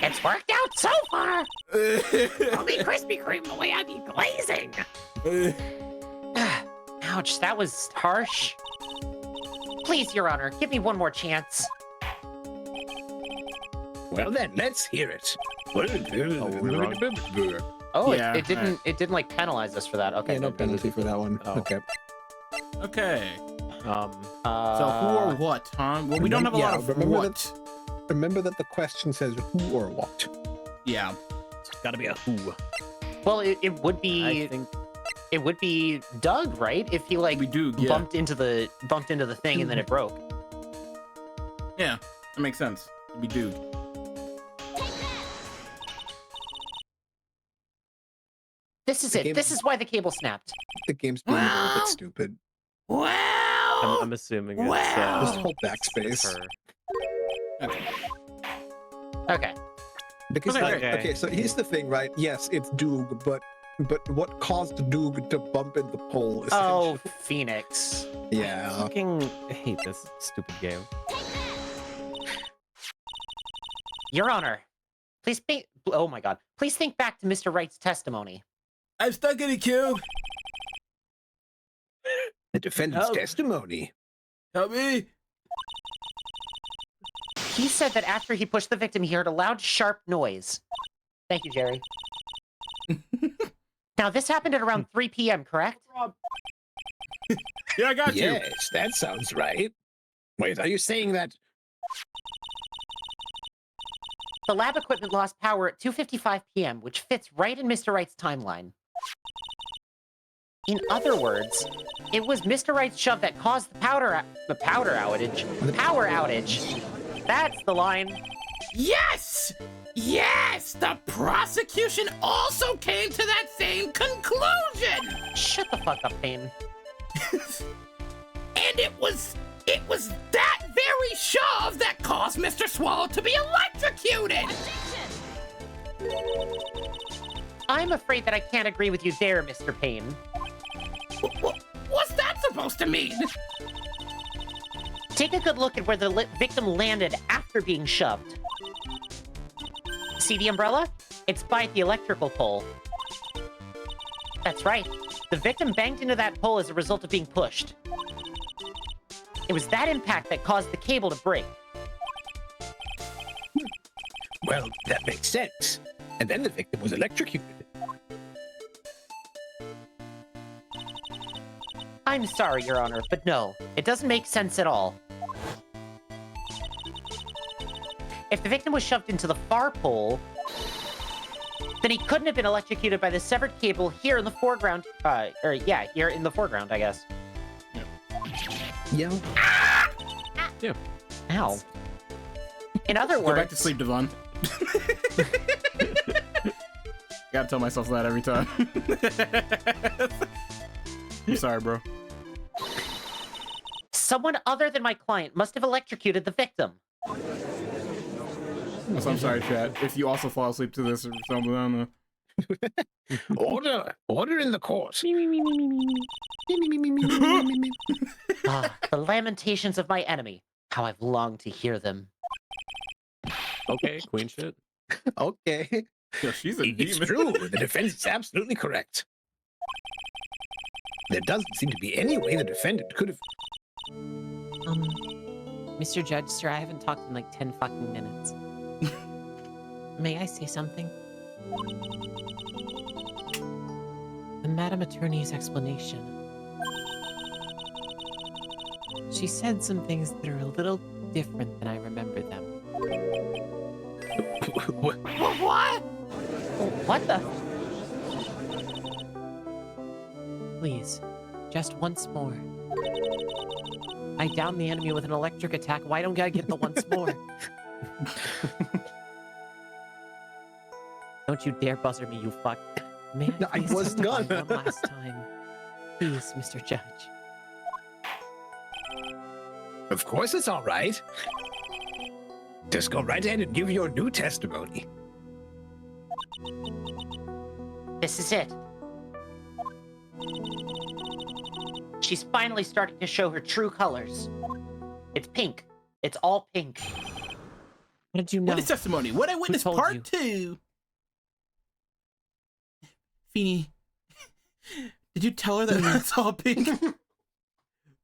[SPEAKER 7] It's worked out so far. I'll be Krispy Kreme the way I be glazing.
[SPEAKER 4] Ouch, that was harsh. Please, Your Honor, give me one more chance.
[SPEAKER 3] Well then, let's hear it.
[SPEAKER 4] Oh,
[SPEAKER 2] Yeah,
[SPEAKER 4] it didn't like penalize us for that. Okay.
[SPEAKER 6] Yeah, no penalty for that one.
[SPEAKER 1] Oh.
[SPEAKER 6] Okay.
[SPEAKER 2] Okay.
[SPEAKER 1] Um,
[SPEAKER 2] So who or what, huh? Well, we don't have a lot of
[SPEAKER 6] remember
[SPEAKER 2] what.
[SPEAKER 6] Remember that the question says who or what.
[SPEAKER 2] Yeah.
[SPEAKER 5] It's gotta be a who.
[SPEAKER 4] Well, it would be
[SPEAKER 1] I think
[SPEAKER 4] it would be Doug, right? If he like
[SPEAKER 2] We do. Yeah.
[SPEAKER 4] bumped into the thing and then it broke.
[SPEAKER 2] Yeah. That makes sense. It'd be dude.
[SPEAKER 4] This is
[SPEAKER 6] The
[SPEAKER 4] it.
[SPEAKER 6] game-
[SPEAKER 4] This is why the cable snapped.
[SPEAKER 6] The game's being a little
[SPEAKER 9] Well-
[SPEAKER 6] bit stupid.
[SPEAKER 9] Well,
[SPEAKER 1] I'm assuming it's
[SPEAKER 9] Well-
[SPEAKER 6] Just hold backspace.
[SPEAKER 1] her.
[SPEAKER 4] Okay.
[SPEAKER 6] Because
[SPEAKER 2] Okay,
[SPEAKER 6] like,
[SPEAKER 1] okay.
[SPEAKER 6] okay, so here's the thing, right? Yes, it's Doog, but what caused Doog to bump in the pole?
[SPEAKER 4] Oh,
[SPEAKER 6] essentially?
[SPEAKER 4] Phoenix.
[SPEAKER 6] Yeah.
[SPEAKER 1] Fucking hate this stupid game.
[SPEAKER 4] Your Honor, please think. Oh my God! Please think back to Mr. Wright's testimony.
[SPEAKER 2] I'm stuck in a queue.
[SPEAKER 3] The defendant's
[SPEAKER 1] Oh.
[SPEAKER 3] testimony.
[SPEAKER 2] Help me.
[SPEAKER 4] He said that after he pushed the victim, he heard a loud, sharp noise. Thank you, Jerry. Now, this happened at around 3 p.m., correct?
[SPEAKER 2] Yeah, I got you.
[SPEAKER 3] Yes, that sounds right. Wait, are you saying that?
[SPEAKER 4] The lab equipment lost power at 2:55 p.m., which fits right in Mr. Wright's timeline. In other words, it was Mr. Wright's shove that caused the power outage. That's the line.
[SPEAKER 9] Yes! Yes! The prosecution also came to that same conclusion!
[SPEAKER 4] Shut the fuck up, Payne.
[SPEAKER 9] And it was that very shove that caused Mr. Swallow to be electrocuted!
[SPEAKER 4] I'm afraid that I can't agree with you there, Mr. Payne.
[SPEAKER 9] What's that supposed to mean?
[SPEAKER 4] Take a good look at where the victim landed after being shoved. See the umbrella? It's by the electrical pole. That's right. The victim banged into that pole as a result of being pushed. It was that impact that caused the cable to break.
[SPEAKER 3] Well, that makes sense. And then the victim was electrocuted.
[SPEAKER 4] I'm sorry, Your Honor, but no, it doesn't make sense at all. If the victim was shoved into the far pole, then he couldn't have been electrocuted by the severed cable here in the foreground. Here in the foreground, I guess.
[SPEAKER 6] Yeah.
[SPEAKER 1] Yeah.
[SPEAKER 4] Ow. In other words...
[SPEAKER 2] Go back to sleep, Devon. Gotta tell myself that every time. I'm sorry, bro.
[SPEAKER 4] Someone other than my client must have electrocuted the victim.
[SPEAKER 2] So I'm sorry, chat. If you also fall asleep to this or something, I don't know.
[SPEAKER 3] Order in the court.
[SPEAKER 4] Ah, the lamentations of my enemy. How I've longed to hear them.
[SPEAKER 1] Okay, queen shit.
[SPEAKER 6] Okay.
[SPEAKER 2] Yo, she's a
[SPEAKER 3] It's
[SPEAKER 2] demon.
[SPEAKER 3] true. The defense is absolutely correct. There doesn't seem to be any way the defendant could have...
[SPEAKER 8] Mr. Judge, sir, I haven't talked in like 10 fucking minutes. May I say something? The Madam Attorney's explanation. She said some things that are a little different than I remember them.
[SPEAKER 9] What?
[SPEAKER 4] What the?
[SPEAKER 8] Please, just once more. I downed the enemy with an electric attack. Why don't I get the once more? Don't you dare buzzer me, you fuck. May
[SPEAKER 6] No, I
[SPEAKER 8] please
[SPEAKER 6] wasn't
[SPEAKER 8] testify
[SPEAKER 6] gonna.
[SPEAKER 8] one last time? Please, Mr. Judge.
[SPEAKER 3] Of course it's all right. Just go right ahead and give your new testimony.
[SPEAKER 4] This is it. She's finally starting to show her true colors. It's pink. It's all pink.
[SPEAKER 8] What did you know?
[SPEAKER 2] Witness testimony. What I witnessed
[SPEAKER 8] told
[SPEAKER 2] part
[SPEAKER 8] you?
[SPEAKER 2] 2. Feeny, did you tell her that it's all pink?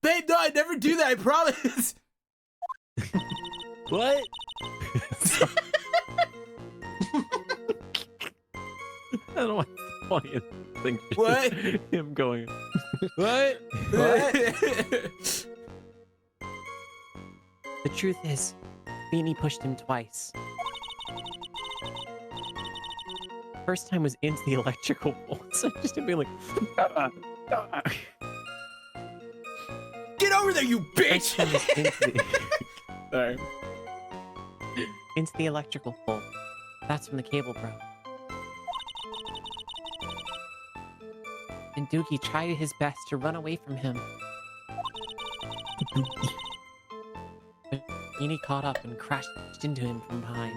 [SPEAKER 2] Babe, no, I never do that, I promise.
[SPEAKER 1] What? I don't know what's the funniest thing.
[SPEAKER 2] What?
[SPEAKER 1] Him going.
[SPEAKER 2] What?
[SPEAKER 8] The truth is, Beanie pushed him twice. First time was into the electrical pole, so just to be like,
[SPEAKER 2] Get over there, you
[SPEAKER 8] first
[SPEAKER 2] bitch!
[SPEAKER 8] time was
[SPEAKER 2] Sorry.
[SPEAKER 8] into the electrical pole. That's when the cable broke. And Dookie tried his best to run away from him. But Beanie caught up and crashed into him from behind.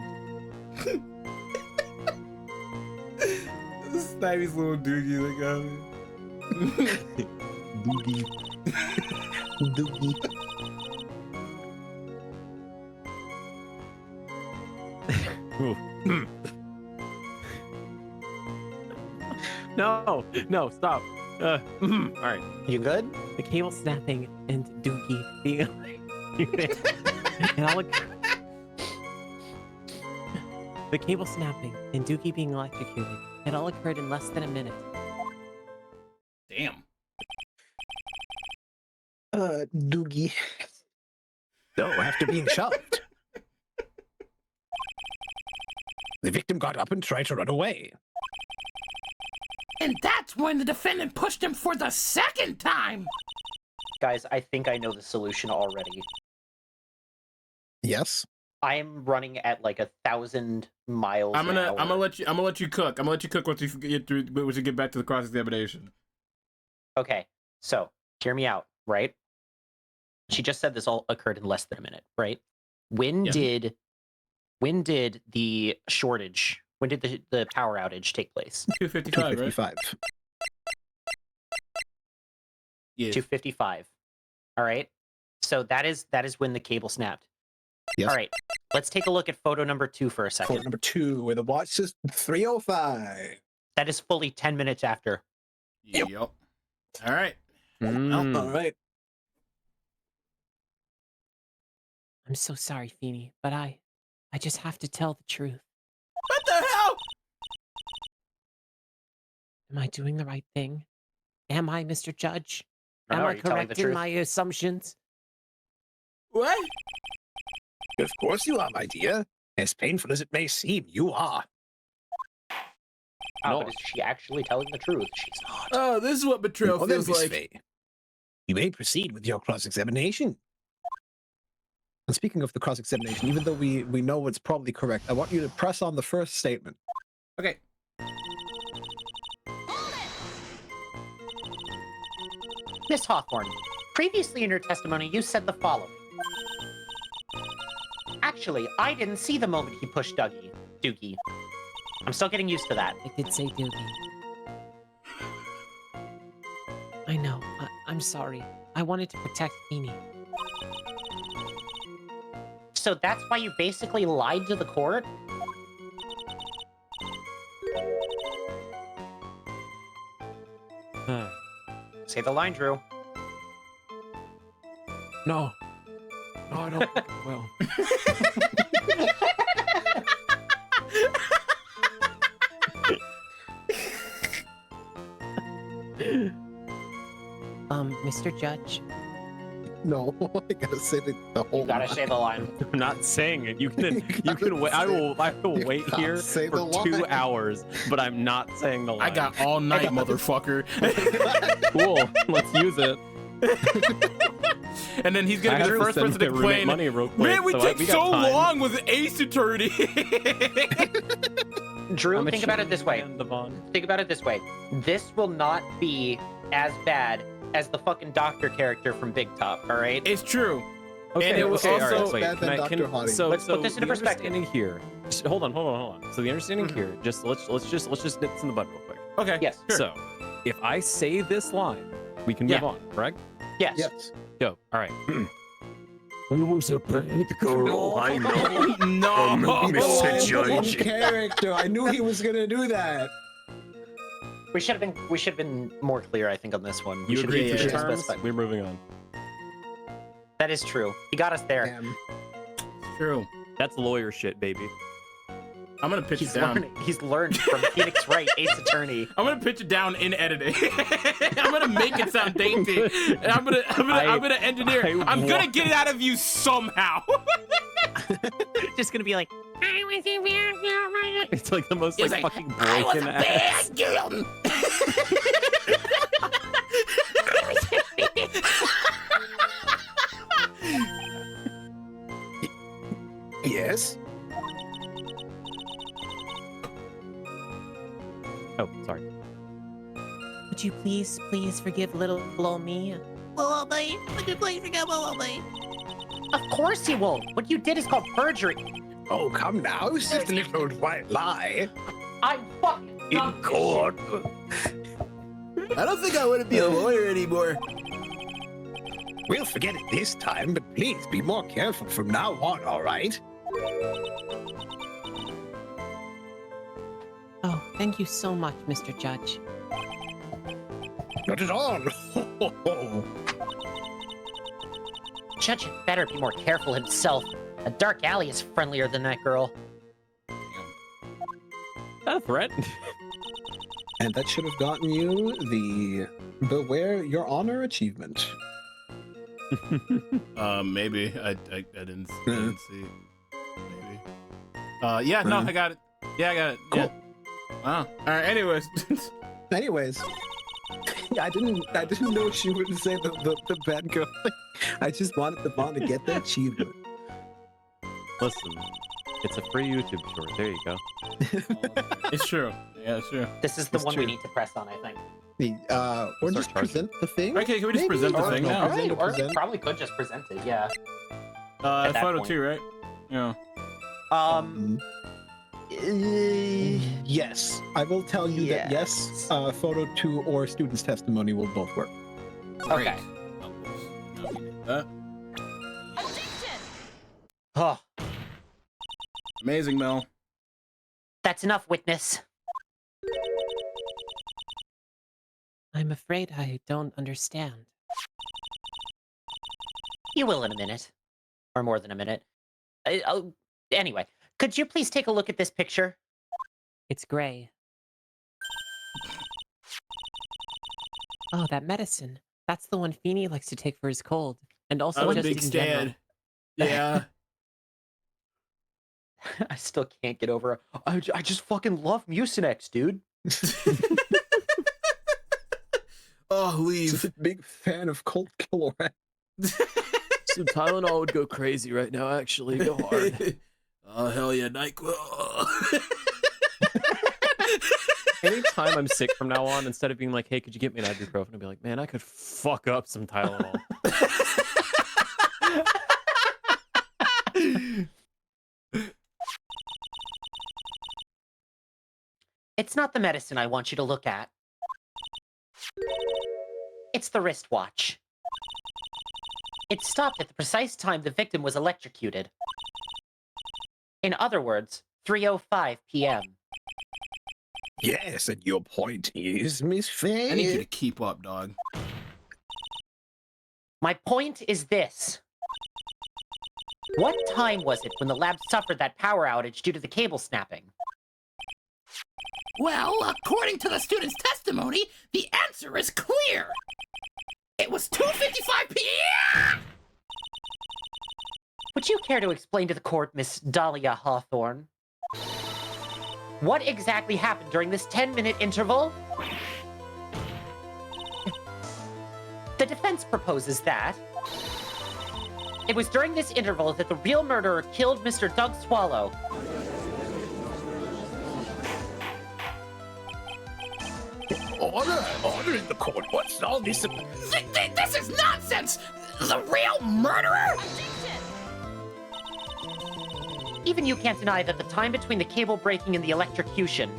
[SPEAKER 2] Snivey's little doogie that got me.
[SPEAKER 6] Doogie. Doogie.
[SPEAKER 1] No, stop. All right.
[SPEAKER 4] You good?
[SPEAKER 8] The cable snapping and Dookie being electrocuted. It all the cable snapping and Dookie being electrocuted. It all occurred in less than a minute.
[SPEAKER 2] Damn.
[SPEAKER 6] Doogie.
[SPEAKER 3] So, after being shoved, the victim got up and tried to run away.
[SPEAKER 9] And that's when the defendant pushed him for the second time.
[SPEAKER 4] Guys, I think I know the solution already.
[SPEAKER 3] Yes.
[SPEAKER 4] I am running at like 1,000 miles
[SPEAKER 2] I'm
[SPEAKER 4] an hour.
[SPEAKER 2] gonna let you cook. I'm gonna let you cook once you get back to the cross examination.
[SPEAKER 4] Okay, so hear me out, right? She just said this all occurred in less than a minute, right? When did the shortage? When did the power outage take place?
[SPEAKER 2] 255, right?
[SPEAKER 3] 255.
[SPEAKER 2] Yeah.
[SPEAKER 4] 255. All right. So that is when the cable snapped.
[SPEAKER 3] Yes.
[SPEAKER 4] All right. Let's take a look at photo number 2 for a second.
[SPEAKER 6] Photo number 2, where the watch says 3:05.
[SPEAKER 4] That is fully 10 minutes after.
[SPEAKER 2] Yep. All right.
[SPEAKER 6] All right.
[SPEAKER 8] I'm so sorry, Feeny, but I just have to tell the truth.
[SPEAKER 2] What the hell?
[SPEAKER 8] Am I doing the right thing? Am I, Mr. Judge?
[SPEAKER 4] No,
[SPEAKER 8] Am
[SPEAKER 4] are
[SPEAKER 8] I
[SPEAKER 4] you telling the
[SPEAKER 8] correct in
[SPEAKER 4] truth?
[SPEAKER 8] my assumptions?
[SPEAKER 2] What?
[SPEAKER 3] Of course you are, my dear. As painful as it may seem, you are.
[SPEAKER 4] But is she actually telling the truth? She's not.
[SPEAKER 2] Oh, this is what betrayal
[SPEAKER 3] Well, then,
[SPEAKER 2] feels
[SPEAKER 3] Miss
[SPEAKER 2] like.
[SPEAKER 3] Fay, you may proceed with your cross-examination. And speaking of the cross-examination, even though we know what's probably correct, I want you to press on the first statement.
[SPEAKER 2] Okay.
[SPEAKER 4] Miss Hawthorne, previously in your testimony, you said the following. Actually, I didn't see the moment he pushed Doogie. I'm still getting used to that.
[SPEAKER 8] I did say Doogie. I know. I'm sorry. I wanted to protect Feeny.
[SPEAKER 4] So that's why you basically lied to the court? Say the line, Drew.
[SPEAKER 1] No. No, I don't think I will.
[SPEAKER 8] Mr. Judge,
[SPEAKER 6] No, I gotta say the whole.
[SPEAKER 4] You gotta say the line.
[SPEAKER 1] I'm not saying it. You can wait. I will wait
[SPEAKER 6] gotta
[SPEAKER 1] here
[SPEAKER 6] say
[SPEAKER 1] for
[SPEAKER 6] the
[SPEAKER 1] 2
[SPEAKER 6] line.
[SPEAKER 1] hours, but I'm not saying the line.
[SPEAKER 2] I got all night, motherfucker.
[SPEAKER 1] Cool. Let's use it.
[SPEAKER 2] And then he's
[SPEAKER 1] I
[SPEAKER 2] gonna be
[SPEAKER 1] have
[SPEAKER 2] the
[SPEAKER 1] to
[SPEAKER 2] first
[SPEAKER 1] send
[SPEAKER 2] person to
[SPEAKER 1] my roommate
[SPEAKER 2] complain.
[SPEAKER 1] money real quick.
[SPEAKER 2] Man, we take
[SPEAKER 1] got
[SPEAKER 2] so
[SPEAKER 1] time.
[SPEAKER 2] long with Ace Attorney.
[SPEAKER 4] Drew,
[SPEAKER 1] I'm a
[SPEAKER 4] think about it this way.
[SPEAKER 1] cheating man, Devon.
[SPEAKER 4] Think about it this way. This will not be as bad as the fucking doctor character from Big Top, all right?
[SPEAKER 2] It's true.
[SPEAKER 1] Okay,
[SPEAKER 2] And it was
[SPEAKER 1] okay, all
[SPEAKER 2] also-
[SPEAKER 1] right, wait.
[SPEAKER 6] Bad than
[SPEAKER 1] Can I,
[SPEAKER 6] Dr. Hottie.
[SPEAKER 1] so,
[SPEAKER 4] Let's
[SPEAKER 1] so
[SPEAKER 4] put this into
[SPEAKER 1] the
[SPEAKER 4] perspective.
[SPEAKER 1] understanding here. Hold on. So the understanding here, just let's just nip this in the bud real quick.
[SPEAKER 2] Okay.
[SPEAKER 4] Yes.
[SPEAKER 2] Sure.
[SPEAKER 1] So, if I say this line, we can move on, correct?
[SPEAKER 4] Yes.
[SPEAKER 6] Yes.
[SPEAKER 1] Go. All right.
[SPEAKER 5] I was a bad girl, I know.
[SPEAKER 2] No.
[SPEAKER 5] Mr.
[SPEAKER 6] Oh,
[SPEAKER 5] Judge.
[SPEAKER 6] character. I knew he was gonna do that.
[SPEAKER 4] We should have been more clear, I think, on this one. We
[SPEAKER 1] You
[SPEAKER 4] should
[SPEAKER 1] agree
[SPEAKER 4] have
[SPEAKER 1] to the
[SPEAKER 2] yeah.
[SPEAKER 1] terms?
[SPEAKER 4] specified.
[SPEAKER 1] We're moving on.
[SPEAKER 4] That is true. He got us there.
[SPEAKER 6] Damn.
[SPEAKER 2] True.
[SPEAKER 1] That's lawyer shit, baby.
[SPEAKER 2] I'm gonna pitch it down.
[SPEAKER 4] He's learned from Phoenix Wright, Ace Attorney.
[SPEAKER 2] I'm gonna pitch it down in editing. I'm gonna make it sound dainty. And I'm gonna engineer. I'm gonna get it out of you somehow.
[SPEAKER 8] just gonna be like,
[SPEAKER 7] I was a bad girl.
[SPEAKER 1] It's like the most like,
[SPEAKER 9] He's like,
[SPEAKER 1] fucking
[SPEAKER 9] I was
[SPEAKER 1] broken
[SPEAKER 9] a
[SPEAKER 1] ass.
[SPEAKER 9] bad girl.
[SPEAKER 3] Yes.
[SPEAKER 1] Oh, sorry.
[SPEAKER 8] would you please forgive little old me?
[SPEAKER 7] Oh, boy. Would you please forget about me?
[SPEAKER 4] Of course he won't. What you did is called perjury.
[SPEAKER 3] Oh, come now. It's just a little old white lie.
[SPEAKER 4] I'm fucking
[SPEAKER 5] In
[SPEAKER 4] done with
[SPEAKER 5] court.
[SPEAKER 2] I don't think I want to be a lawyer anymore.
[SPEAKER 3] We'll forget it this time, but please be more careful from now on, all right?
[SPEAKER 8] Oh, thank you so much, Mr. Judge.
[SPEAKER 3] Not at all.
[SPEAKER 4] Judge had better be more careful himself. A dark alley is friendlier than that girl.
[SPEAKER 1] Is that a threat?
[SPEAKER 6] And that should have gotten you the Beware Your Honor achievement.
[SPEAKER 2] Maybe I didn't see. Maybe. Yeah, no, I got it. Yeah, I got it.
[SPEAKER 6] Cool.
[SPEAKER 2] Yeah. Wow. All right. Anyways,
[SPEAKER 6] Anyways, I didn't know she would say the bad girl thing. I just wanted the Vaughn to get the achievement.
[SPEAKER 1] Listen, it's a free YouTube short. There you go.
[SPEAKER 2] It's true. Yeah, it's true.
[SPEAKER 4] This is the
[SPEAKER 6] It's
[SPEAKER 4] one
[SPEAKER 6] true.
[SPEAKER 4] we need to press on, I think.
[SPEAKER 6] Or just
[SPEAKER 1] Start
[SPEAKER 6] present the thing.
[SPEAKER 2] Okay, can we just
[SPEAKER 6] Maybe?
[SPEAKER 2] present the
[SPEAKER 6] Or-
[SPEAKER 2] thing
[SPEAKER 6] or
[SPEAKER 2] now?
[SPEAKER 6] present or
[SPEAKER 4] Or we
[SPEAKER 6] present.
[SPEAKER 4] probably could just present it, yeah. At that
[SPEAKER 2] Photo
[SPEAKER 4] point.
[SPEAKER 2] 2, right? Yeah.
[SPEAKER 6] Yes, I will tell you that yes, photo 2 or student's testimony will both work.
[SPEAKER 4] Okay. Oh,
[SPEAKER 2] Amazing, Mel.
[SPEAKER 4] that's enough, witness.
[SPEAKER 8] I'm afraid I don't understand.
[SPEAKER 4] You will in a minute. Or more than a minute. Anyway, could you please take a look at this picture?
[SPEAKER 8] It's gray. Oh, that medicine. That's the one Feeny likes to take for his cold. And also
[SPEAKER 2] I'm a
[SPEAKER 8] just
[SPEAKER 2] big
[SPEAKER 8] in general.
[SPEAKER 2] stan. Yeah.
[SPEAKER 4] I still can't get over it. I just fucking love Mucinex, dude.
[SPEAKER 2] Oh, leave.
[SPEAKER 6] Just a big fan of Colt Killer.
[SPEAKER 1] Some Tylenol would go crazy right now, actually. Go hard.
[SPEAKER 2] Oh, hell yeah, NyQuil.
[SPEAKER 1] Anytime I'm sick from now on, instead of being like, hey, could you get me an ibuprofen? I'd be like, man, I could fuck up some Tylenol.
[SPEAKER 4] It's not the medicine I want you to look at. It's the wristwatch. It stopped at the precise time the victim was electrocuted. In other words, 3:05 p.m.
[SPEAKER 3] Yes, and your point is, Miss Faye?
[SPEAKER 2] I need you to keep up, dog.
[SPEAKER 4] My point is this. What time was it when the lab suffered that power outage due to the cable snapping?
[SPEAKER 9] Well, according to the student's testimony, the answer is clear. It was 2:55 p.m.
[SPEAKER 4] Would you care to explain to the court, Miss Dahlia Hawthorne? What exactly happened during this 10-minute interval? The defense proposes that it was during this interval that the real murderer killed Mr. Doug Swallow.
[SPEAKER 3] Order in the court. What's all this about?
[SPEAKER 9] This is nonsense! The real murderer?
[SPEAKER 4] Even you can't deny that the time between the cable breaking and the electrocution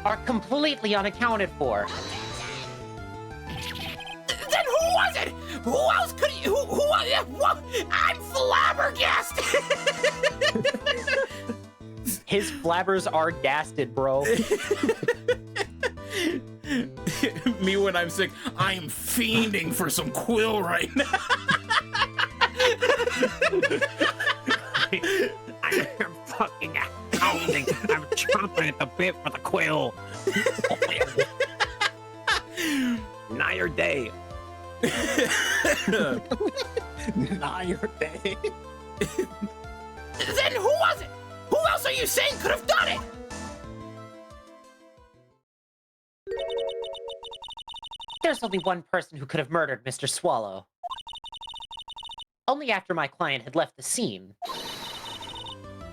[SPEAKER 4] are completely unaccounted for.
[SPEAKER 9] Then who was it? Who else could he? Who was it? I'm flabbergasted!
[SPEAKER 4] His flabbers are gasted, bro.
[SPEAKER 2] Me when I'm sick, I am fiending for some quill right now.
[SPEAKER 5] I'm fucking pounding. I'm chomping at the bit for the quill. Night or day.
[SPEAKER 3] Nah, your day.
[SPEAKER 9] Then who was it? Who else are you saying could have done it?
[SPEAKER 4] There's only one person who could have murdered Mr. Swallow. Only after my client had left the scene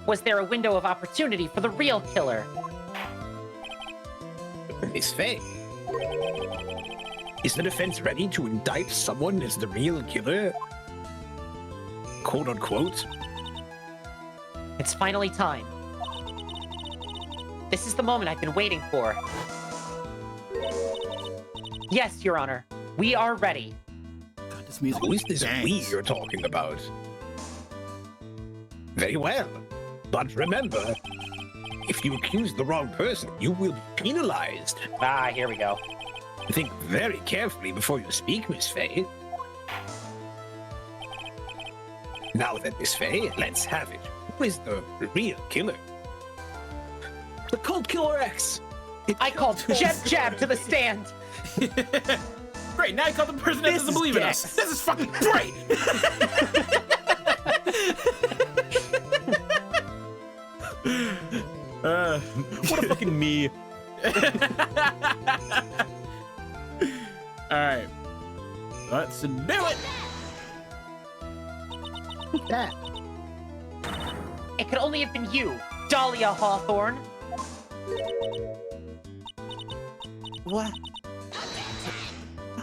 [SPEAKER 4] was there a window of opportunity for the real killer.
[SPEAKER 3] Miss Faye, is the defense ready to indict someone as the real killer? Quote unquote.
[SPEAKER 4] It's finally time. This is the moment I've been waiting for. Yes, Your Honor. We are ready.
[SPEAKER 2] God, this music
[SPEAKER 3] Who is this
[SPEAKER 2] bangs.
[SPEAKER 3] we you're talking about? Very well. But remember, if you accuse the wrong person, you will be penalized.
[SPEAKER 4] Ah, here we go.
[SPEAKER 3] Think very carefully before you speak, Miss Faye. Now then, Miss Faye, let's have it. Who is the real killer?
[SPEAKER 6] The Colt Killer X.
[SPEAKER 4] I called Jab to the stand.
[SPEAKER 2] Great, now you call the person that doesn't believe in us. This is fucking great.
[SPEAKER 1] What a fucking me.
[SPEAKER 2] All right. Let's do it.
[SPEAKER 3] That.
[SPEAKER 4] It could only have been you, Dahlia Hawthorne.
[SPEAKER 8] What?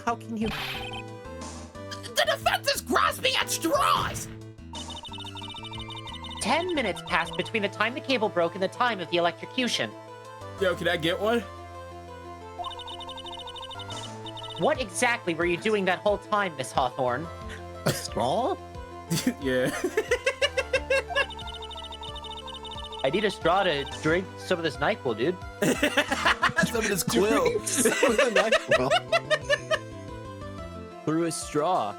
[SPEAKER 8] How can you?
[SPEAKER 9] The defense is grasping at straws!
[SPEAKER 4] 10 minutes passed between the time the cable broke and the time of the electrocution.
[SPEAKER 2] Yo, can I get one?
[SPEAKER 4] What exactly were you doing that whole time, Miss Hawthorne?
[SPEAKER 3] A straw?
[SPEAKER 2] Yeah.
[SPEAKER 4] I need a straw to drink some of this NyQuil, dude.
[SPEAKER 2] Some of this quill.
[SPEAKER 6] Well,
[SPEAKER 8] Through a straw.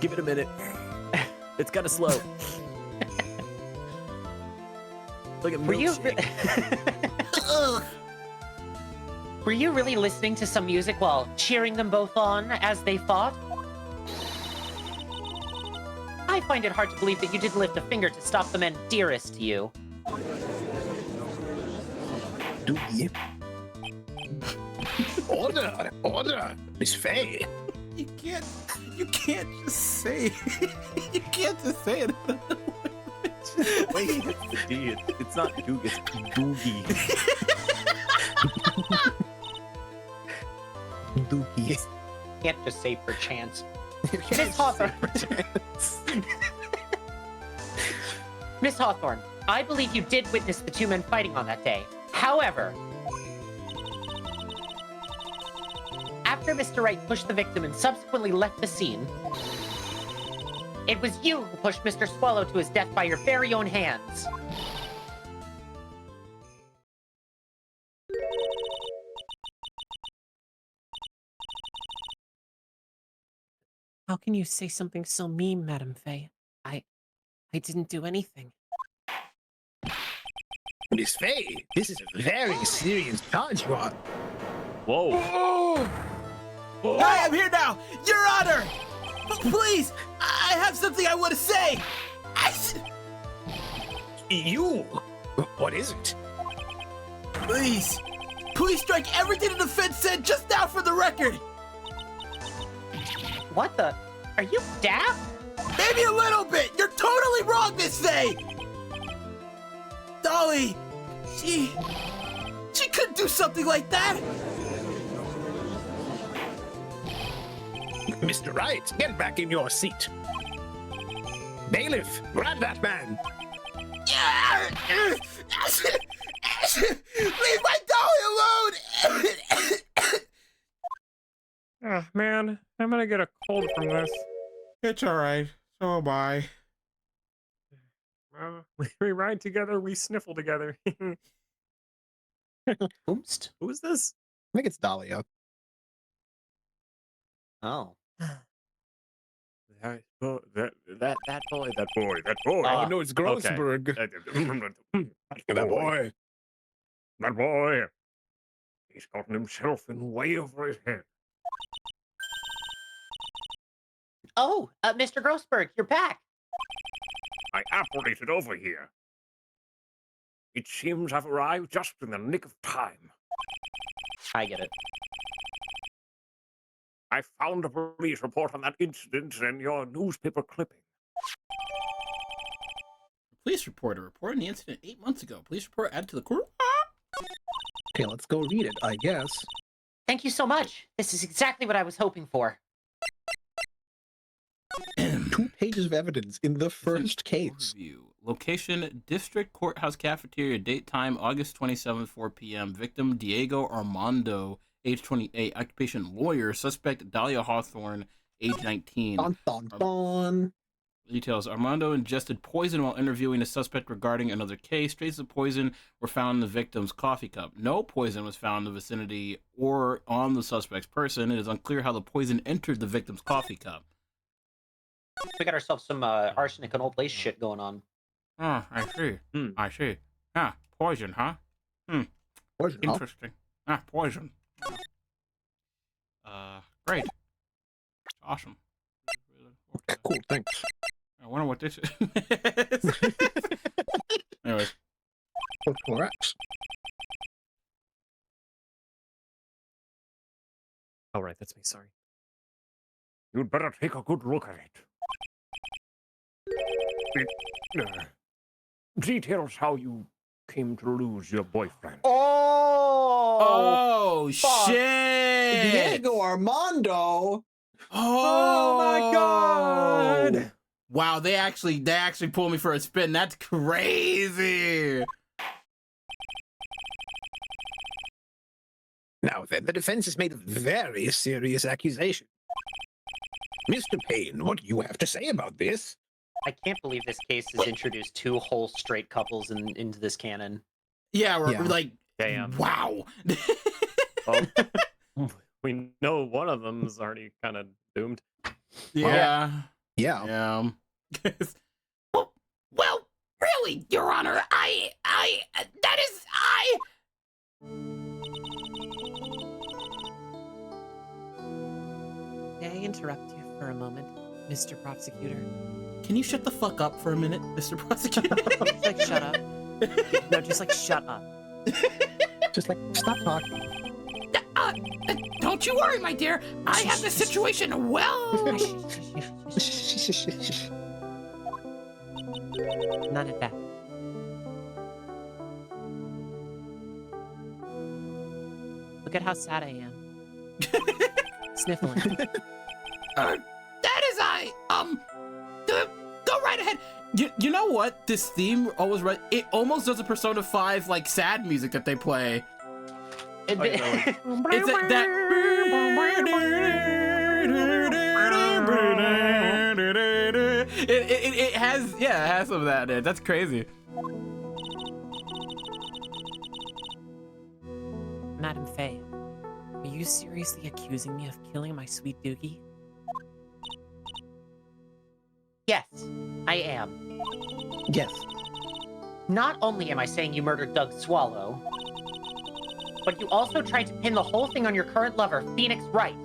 [SPEAKER 8] Give it a minute. It's kind of slow. Look at
[SPEAKER 4] Were you
[SPEAKER 8] milkshake.
[SPEAKER 4] Were you really listening to some music while cheering them both on as they fought? I find it hard to believe that you didn't lift a finger to stop the men dearest to you.
[SPEAKER 3] Doogie. Order, Miss Faye.
[SPEAKER 2] You can't just say. You can't just say it.
[SPEAKER 8] Wait, it's the D. It's not Goog, it's Googie.
[SPEAKER 3] Doogie.
[SPEAKER 4] Can't just say perchance. Miss Hawthorne. Miss Hawthorne, I believe you did witness the two men fighting on that day. However, after Mr. Wright pushed the victim and subsequently left the scene, it was you who pushed Mr. Swallow to his death by your very own hands.
[SPEAKER 8] How can you say something so mean, Madame Faye? I didn't do anything.
[SPEAKER 3] Miss Faye, this is a very serious charge you are.
[SPEAKER 1] Whoa.
[SPEAKER 9] I am here now, Your Honor! Please, I have something I want to say!
[SPEAKER 3] You? What is it?
[SPEAKER 9] Please strike everything the defense said just now for the record!
[SPEAKER 4] What the? Are you daft?
[SPEAKER 9] Maybe a little bit! You're totally wrong, Miss Faye! Dolly, she couldn't do something like that!
[SPEAKER 3] Mr. Wright, get back in your seat. Bailiff, grab that man.
[SPEAKER 9] Leave my Dolly alone!
[SPEAKER 5] Ah, man, I'm gonna get a cold from this.
[SPEAKER 2] It's all right. So am I.
[SPEAKER 5] We ride together, we sniffle together.
[SPEAKER 4] Oomst.
[SPEAKER 1] Who is this?
[SPEAKER 6] I think it's Dahlia.
[SPEAKER 4] Oh.
[SPEAKER 5] that boy.
[SPEAKER 3] Oh, no, it's Grossberg.
[SPEAKER 5] That boy. That boy. He's gotten himself in way over his head.
[SPEAKER 4] Oh, Mr. Grossberg, you're back.
[SPEAKER 5] I apparated over here. It seems I've arrived just in the nick of time.
[SPEAKER 4] I get it.
[SPEAKER 5] I found a police report on that incident in your newspaper clipping.
[SPEAKER 2] Police reporter reporting the incident 8 months ago. Police report added to the court.
[SPEAKER 6] Okay, let's go read it, I guess.
[SPEAKER 4] Thank you so much. This is exactly what I was hoping for.
[SPEAKER 6] 2 pages of evidence in the first case.
[SPEAKER 2] Overview. Location, District Courthouse Cafeteria. Date, time, August 27th, 4 p.m. Victim, Diego Armando, age 28. Occupation, lawyer. Suspect, Dahlia Hawthorne, age 19.
[SPEAKER 6] Dun, dun, dun.
[SPEAKER 2] Details. Armando ingested poison while interviewing a suspect regarding another case. Traces of poison were found in the victim's coffee cup. No poison was found in the vicinity or on the suspect's person. It is unclear how the poison entered the victim's coffee cup.
[SPEAKER 4] We got ourselves some arsenic and old place shit going on.
[SPEAKER 2] Oh, I see. I see. Ah, poison, huh?
[SPEAKER 6] Poison, huh?
[SPEAKER 2] Interesting. Ah, poison. Great. Awesome.
[SPEAKER 6] Cool, thanks.
[SPEAKER 2] I wonder what this is. Anyways.
[SPEAKER 6] Correct.
[SPEAKER 1] Oh, right, that's me. Sorry.
[SPEAKER 5] You'd better take a good look at it. Details how you came to lose your boyfriend.
[SPEAKER 2] Oh,
[SPEAKER 4] fuck.
[SPEAKER 2] shit!
[SPEAKER 6] Diego Armando.
[SPEAKER 2] Oh
[SPEAKER 1] my God!
[SPEAKER 2] Wow, they actually pulled me for a spin. That's crazy.
[SPEAKER 3] Now then, the defense has made a very serious accusation. Mr. Payne, what do you have to say about this?
[SPEAKER 4] I can't believe this case has introduced 2 whole straight couples into this canon.
[SPEAKER 2] Yeah, we're
[SPEAKER 6] Yeah.
[SPEAKER 2] like,
[SPEAKER 1] Damn.
[SPEAKER 2] wow.
[SPEAKER 1] Well, we know one of them's already kind of doomed.
[SPEAKER 2] Yeah.
[SPEAKER 3] Yeah.
[SPEAKER 2] Yeah.
[SPEAKER 9] Well, really, Your Honor, that is,
[SPEAKER 8] May I interrupt you for a moment, Mr. Prosecutor?
[SPEAKER 2] Can you shut the fuck up for a minute, Mr. Prosecutor?
[SPEAKER 8] Just like shut up. No, just like shut up.
[SPEAKER 6] Just like, stop talking.
[SPEAKER 9] don't you worry, my dear. I have the situation well.
[SPEAKER 8] None of that. Look at how sad I am. Sniffling.
[SPEAKER 9] That is go right ahead.
[SPEAKER 2] You know what? This theme always it almost does a Persona 5 like sad music that they play.
[SPEAKER 4] It-
[SPEAKER 1] Oh, yeah,
[SPEAKER 2] It's it has it has some of that in it. That's crazy.
[SPEAKER 8] Madam Faye, are you seriously accusing me of killing my sweet Doogie?
[SPEAKER 4] yes, I am.
[SPEAKER 6] Yes.
[SPEAKER 4] Not only am I saying you murdered Doug Swallow, but you also tried to pin the whole thing on your current lover, Phoenix Wright.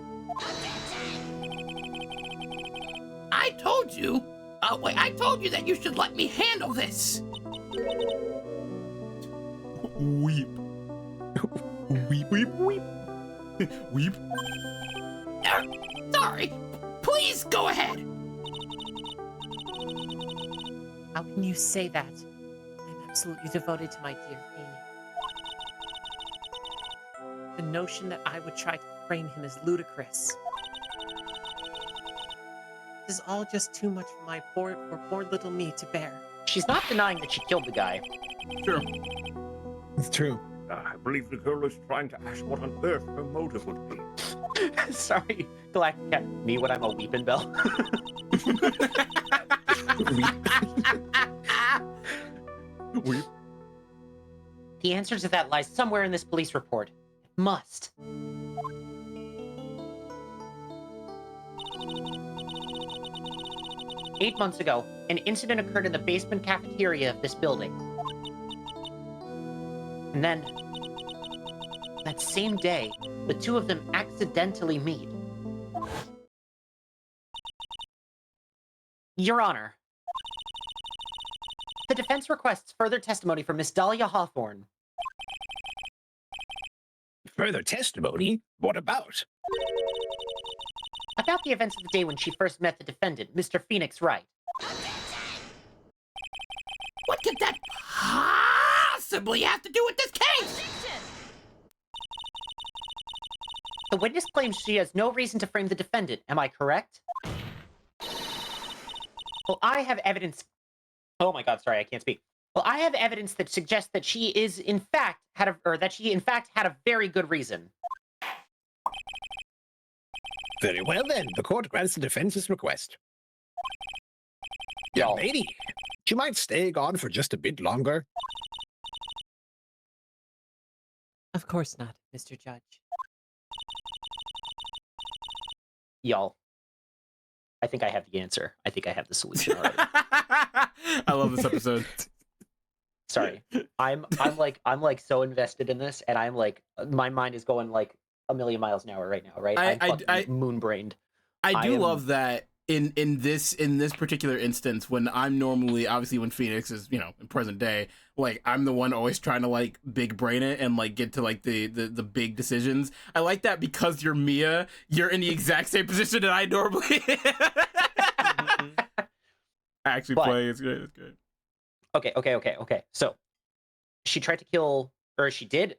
[SPEAKER 9] I told you. Wait, I told you that you should let me handle this.
[SPEAKER 2] Weep. Weep, weep, weep. Weep.
[SPEAKER 9] Sorry. Please go ahead.
[SPEAKER 8] How can you say that? I'm absolutely devoted to my dear Amy. The notion that I would try to frame him is ludicrous. This is all just too much for my poor little me to bear.
[SPEAKER 4] She's not denying that she killed the guy.
[SPEAKER 2] Sure.
[SPEAKER 6] It's true.
[SPEAKER 5] I believe the girl is trying to ask what on earth her motive would be.
[SPEAKER 4] Sorry, Galactic Cat. Me when I'm a weeping bell.
[SPEAKER 2] Weep.
[SPEAKER 4] The answer to that lies somewhere in this police report. It must. "8 months ago, an incident occurred in the basement cafeteria of this building. And then, that same day, the 2 of them accidentally meet. Your Honor, the defense requests further testimony from Miss Dahlia Hawthorne.
[SPEAKER 3] Further testimony? What about?
[SPEAKER 4] About the events of the day when she first met the defendant, Mr. Phoenix Wright.
[SPEAKER 9] What could that possibly have to do with this case?
[SPEAKER 4] The witness claims she has no reason to frame the defendant. Am I correct? Well, I have evidence. Oh my God, sorry, I can't speak. Well, I have evidence that suggests that she is in fact had a very good reason.
[SPEAKER 3] Very well then, the court grants the defense's request. Young lady, do you mind staying on for just a bit longer?
[SPEAKER 8] Of course not, Mr. Judge.
[SPEAKER 4] Y'all, I think I have the answer. I think I have the solution already.
[SPEAKER 2] I love this episode.
[SPEAKER 4] Sorry. I'm like so invested in this, and I'm like, my mind is going like a million miles an hour right now, right? I'm fucking moon-brained.
[SPEAKER 2] I do love that in this particular instance, when I'm normally, obviously when Phoenix is, you know, in present day, like I'm the one always trying to like big brain it and like get to like the big decisions. I like that because you're Mia, you're in the exact same position that I normally actually play. It's great. It's great.
[SPEAKER 4] Okay. So she tried to kill, or she did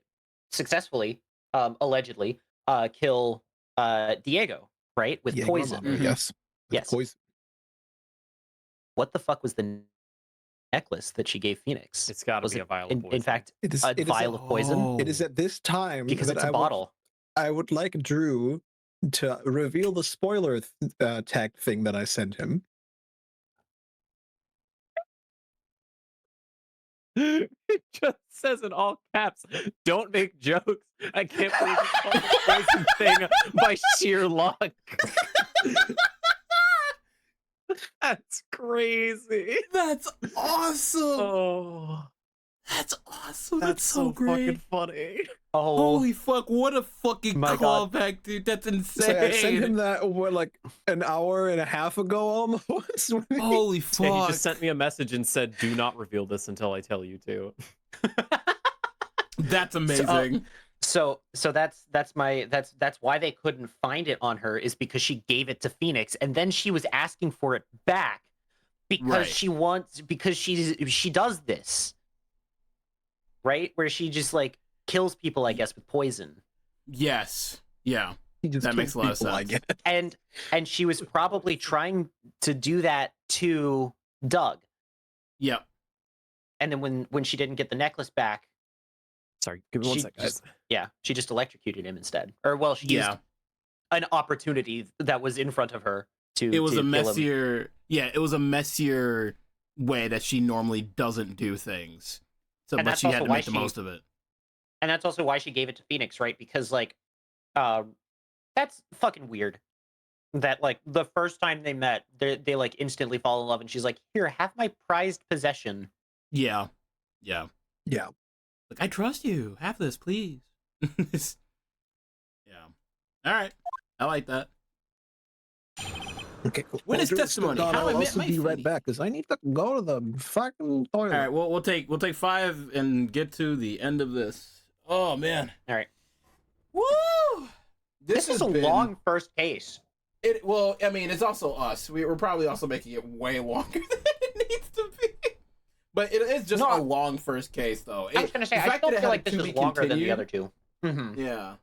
[SPEAKER 4] successfully, allegedly, kill Diego, right? With
[SPEAKER 6] Yeah,
[SPEAKER 4] poison.
[SPEAKER 6] Mama, yes. With
[SPEAKER 4] Yes.
[SPEAKER 6] Poison.
[SPEAKER 4] What the fuck was the necklace that she gave Phoenix?
[SPEAKER 1] It's got to
[SPEAKER 4] Was
[SPEAKER 1] be
[SPEAKER 4] it,
[SPEAKER 1] a vial of
[SPEAKER 4] in
[SPEAKER 1] poison.
[SPEAKER 4] fact,
[SPEAKER 6] It is
[SPEAKER 4] a
[SPEAKER 6] it is
[SPEAKER 4] vial
[SPEAKER 6] at-
[SPEAKER 4] of poison?
[SPEAKER 6] It is at this time
[SPEAKER 4] Because
[SPEAKER 6] that
[SPEAKER 4] it's a bottle.
[SPEAKER 6] I would like Drew to reveal the spoiler tag thing that I sent him.
[SPEAKER 1] It just says in all caps, "Don't make jokes." I can't believe it's called the poison thing by sheer luck. That's crazy.
[SPEAKER 2] That's awesome.
[SPEAKER 1] Oh,
[SPEAKER 2] That's awesome.
[SPEAKER 1] that's so
[SPEAKER 2] great.
[SPEAKER 1] fucking funny.
[SPEAKER 4] Oh,
[SPEAKER 2] Holy fuck! What a fucking
[SPEAKER 4] My God.
[SPEAKER 2] callback, dude. That's insane.
[SPEAKER 6] So I sent him that like an hour and a half ago almost.
[SPEAKER 2] Holy
[SPEAKER 1] Yeah,
[SPEAKER 2] fuck!
[SPEAKER 1] he just sent me a message and said, "Do not reveal this until I tell you to."
[SPEAKER 2] That's amazing.
[SPEAKER 4] so that's why they couldn't find it on her, is because she gave it to Phoenix, and then she was asking for it back because
[SPEAKER 2] Right.
[SPEAKER 4] she does this, right, where she just like kills people, I guess, with poison.
[SPEAKER 2] Yes. Yeah.
[SPEAKER 6] He just
[SPEAKER 2] That
[SPEAKER 6] kills
[SPEAKER 2] makes a lot of
[SPEAKER 6] people, I
[SPEAKER 2] sense.
[SPEAKER 6] guess.
[SPEAKER 4] And she was probably trying to do that to Doug,
[SPEAKER 2] Yep.
[SPEAKER 4] and then when she didn't get the necklace back,
[SPEAKER 1] Sorry, give me one
[SPEAKER 4] She
[SPEAKER 1] second.
[SPEAKER 4] just- she just electrocuted him instead, or well, she used
[SPEAKER 2] Yeah.
[SPEAKER 4] an opportunity that was in front of her to
[SPEAKER 2] It was
[SPEAKER 4] to
[SPEAKER 2] a
[SPEAKER 4] kill him.
[SPEAKER 2] messier. Yeah. It was a messier way that she normally doesn't do things. So,
[SPEAKER 4] And
[SPEAKER 2] but
[SPEAKER 4] that's
[SPEAKER 2] she had
[SPEAKER 4] also
[SPEAKER 2] to
[SPEAKER 4] why
[SPEAKER 2] make the
[SPEAKER 4] she-
[SPEAKER 2] most of it.
[SPEAKER 4] And that's also why she gave it to Phoenix, right? Because like, that's fucking weird. That like the first time they met, they like instantly fall in love, and she's like, "Here, have my prized possession."
[SPEAKER 2] Yeah. Yeah.
[SPEAKER 6] Yeah.
[SPEAKER 2] Like, I trust you. Have this, please. Yeah. All right. I like that.
[SPEAKER 6] Okay, cool.
[SPEAKER 2] Witness
[SPEAKER 6] Drew,
[SPEAKER 2] testimony.
[SPEAKER 6] Don,
[SPEAKER 2] How I
[SPEAKER 6] I'll
[SPEAKER 2] met
[SPEAKER 6] also
[SPEAKER 2] my
[SPEAKER 6] be right
[SPEAKER 2] Phoenix.
[SPEAKER 6] back because I need to go to the fucking toilet.
[SPEAKER 2] All right. Well, we'll take 5 and get to the end of this. Oh man.
[SPEAKER 4] All right,
[SPEAKER 2] Woo!
[SPEAKER 4] this is
[SPEAKER 2] has
[SPEAKER 4] a
[SPEAKER 2] been-
[SPEAKER 4] long first case.
[SPEAKER 2] Well, I mean, it's also us. We're probably also making it way longer than it needs to be. But it is just a long first case, though.
[SPEAKER 4] I was gonna say, I still feel like this is longer than the other two. Mm-hmm.
[SPEAKER 2] Yeah.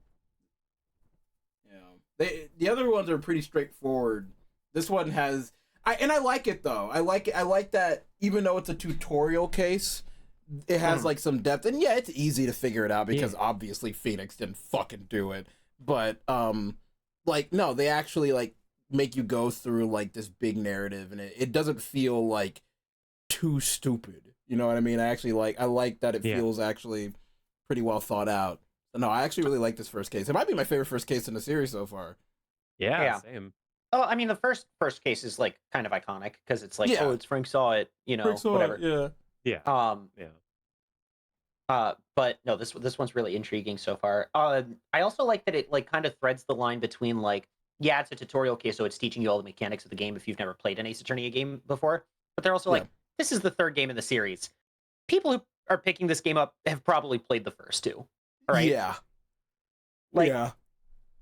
[SPEAKER 2] Yeah. The other ones are pretty straightforward. This one has, I like it though. I like that even though it's a tutorial case, it has like some depth, and yeah, it's easy to figure it out because obviously Phoenix didn't fucking do it. But like no, they actually like make you go through like this big narrative, and it doesn't feel like too stupid. You know what I mean? I like that it feels actually pretty well thought out. No, I actually really like this first case. It might be my favorite first case in the series so far.
[SPEAKER 1] Yeah, same.
[SPEAKER 4] Oh, I mean, the first case is like kind of iconic because it's like,
[SPEAKER 2] Yeah.
[SPEAKER 4] oh, it's Frank saw it, you know, whatever.
[SPEAKER 2] Yeah.
[SPEAKER 1] Yeah.
[SPEAKER 4] But no, this one's really intriguing so far. I also like that it like kind of threads the line between like, yeah, it's a tutorial case, so it's teaching you all the mechanics of the game if you've never played an Ace Attorney game before. But they're also like, this is the third game in the series. People who are picking this game up have probably played the first two, right?
[SPEAKER 2] Yeah.
[SPEAKER 4] Like,
[SPEAKER 2] yeah.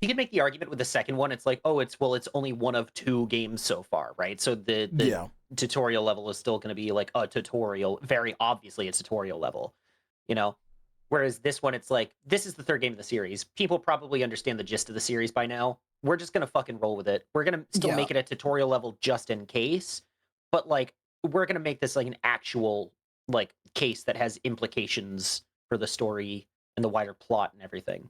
[SPEAKER 4] you could make the argument with the second one. It's like, oh, it's only one of 2 games so far, right? So the tutorial level is still going to be like a tutorial. Very obviously, a tutorial level, you know. Whereas this one, it's like, this is the third game of the series. People probably understand the gist of the series by now. We're just gonna fucking roll with it. We're gonna still make it a tutorial level just in case, but like, we're gonna make this like an actual like case that has implications for the story and the wider plot and everything.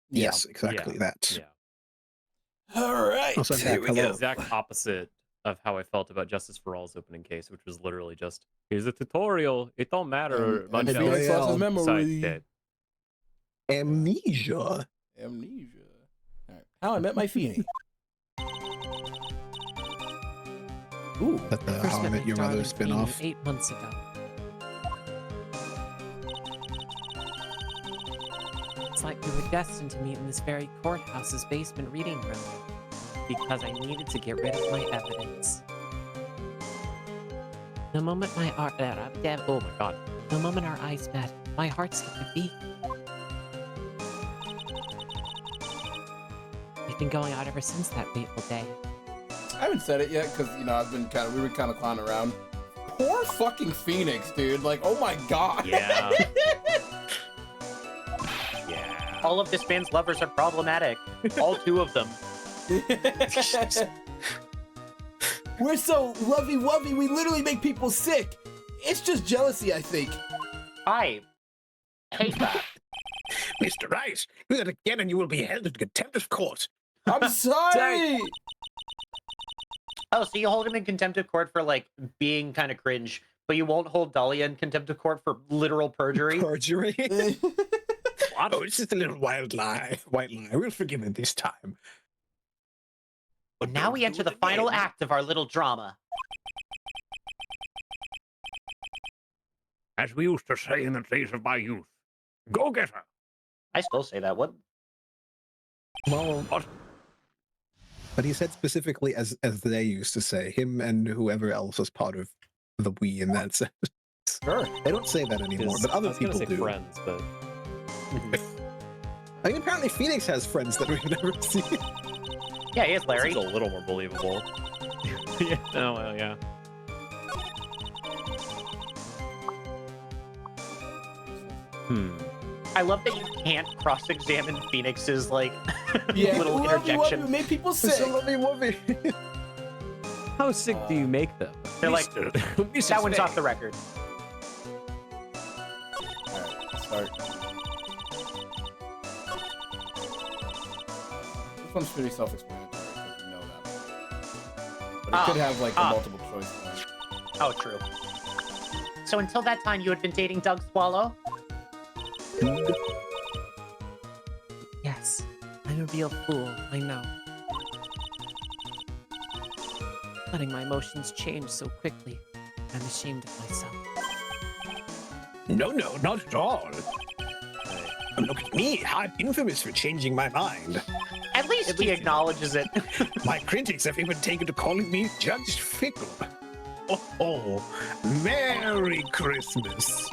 [SPEAKER 6] Yes, exactly that.
[SPEAKER 1] Yeah.
[SPEAKER 2] All right.
[SPEAKER 6] Also,
[SPEAKER 2] Here we
[SPEAKER 1] The
[SPEAKER 2] go.
[SPEAKER 1] exact opposite of how I felt about Justice for All's opening case, which was literally just, here's a tutorial. It don't matter.
[SPEAKER 6] And
[SPEAKER 1] Bunch of
[SPEAKER 6] Felix lost his
[SPEAKER 2] memory.
[SPEAKER 1] sidekick.
[SPEAKER 6] Amnesia.
[SPEAKER 2] Amnesia. All right. How I Met My Feeny. Ooh.
[SPEAKER 6] That the
[SPEAKER 8] First
[SPEAKER 6] How I
[SPEAKER 8] met
[SPEAKER 6] Met
[SPEAKER 8] my
[SPEAKER 6] Your Mother
[SPEAKER 8] darling
[SPEAKER 6] spin-off.
[SPEAKER 8] Feeny 8 months ago. It's like we were destined to meet in this very courthouse's basement reading room. because I needed to get rid of my evidence. The moment my heart, oh my god, the moment our eyes met, my heart skipped a beat. We've been going out ever since that fateful day.
[SPEAKER 2] I haven't said it yet because, you know, we were kind of clowning around. Poor fucking Phoenix, dude. Like, oh my god.
[SPEAKER 1] Yeah. Yeah.
[SPEAKER 4] All of this man's lovers are problematic. All 2 of them.
[SPEAKER 2] We're so lovey-wovey, we literally make people sick. It's just jealousy, I think.
[SPEAKER 4] I hate that.
[SPEAKER 3] Mr. Rice, do that again and you will be held in contempt of court.
[SPEAKER 2] I'm sorry.
[SPEAKER 4] Oh, so you hold him in contempt of court for, like, being kind of cringe, but you won't hold Dahlia in contempt of court for literal perjury?
[SPEAKER 6] Perjury.
[SPEAKER 3] Oh, it's just a little white lie. We'll forgive it this time.
[SPEAKER 4] And now we enter the final act of our little drama.
[SPEAKER 5] As we used to say in the days of my youth, go get her.
[SPEAKER 4] I still say that. What?
[SPEAKER 6] Well,
[SPEAKER 5] What?
[SPEAKER 6] but he said specifically as they used to say, him and whoever else was part of the we in that sense.
[SPEAKER 2] Sure.
[SPEAKER 6] They don't say that anymore,
[SPEAKER 1] Because
[SPEAKER 6] but other
[SPEAKER 1] I was gonna
[SPEAKER 6] people
[SPEAKER 1] say
[SPEAKER 6] do.
[SPEAKER 1] friends, but
[SPEAKER 6] I mean, apparently Phoenix has friends that we've never seen.
[SPEAKER 4] Yeah, he is Larry.
[SPEAKER 1] it's a little more believable. Yeah. Oh well, yeah.
[SPEAKER 4] I love that you can't cross-examine Phoenix's, like,
[SPEAKER 2] Yeah,
[SPEAKER 4] little interjection.
[SPEAKER 2] We make people
[SPEAKER 6] So
[SPEAKER 2] sick.
[SPEAKER 6] lovely movie.
[SPEAKER 1] How sick do you make them?
[SPEAKER 4] They're like, that one's off the record.
[SPEAKER 2] Alright, start. This one's pretty self-explanatory, because we know that. But it could have, like, a multiple choice one.
[SPEAKER 4] Oh, true. So until that time, you had been dating Doug Swallow?
[SPEAKER 8] Yes, I'm a real fool, I know. Letting my emotions change so quickly, I'm ashamed of myself.
[SPEAKER 3] No, not at all. Look at me, I'm infamous for changing my mind.
[SPEAKER 4] At least he acknowledges it.
[SPEAKER 3] My critics have even taken to calling me Judge Fickle. Oh, Merry Christmas.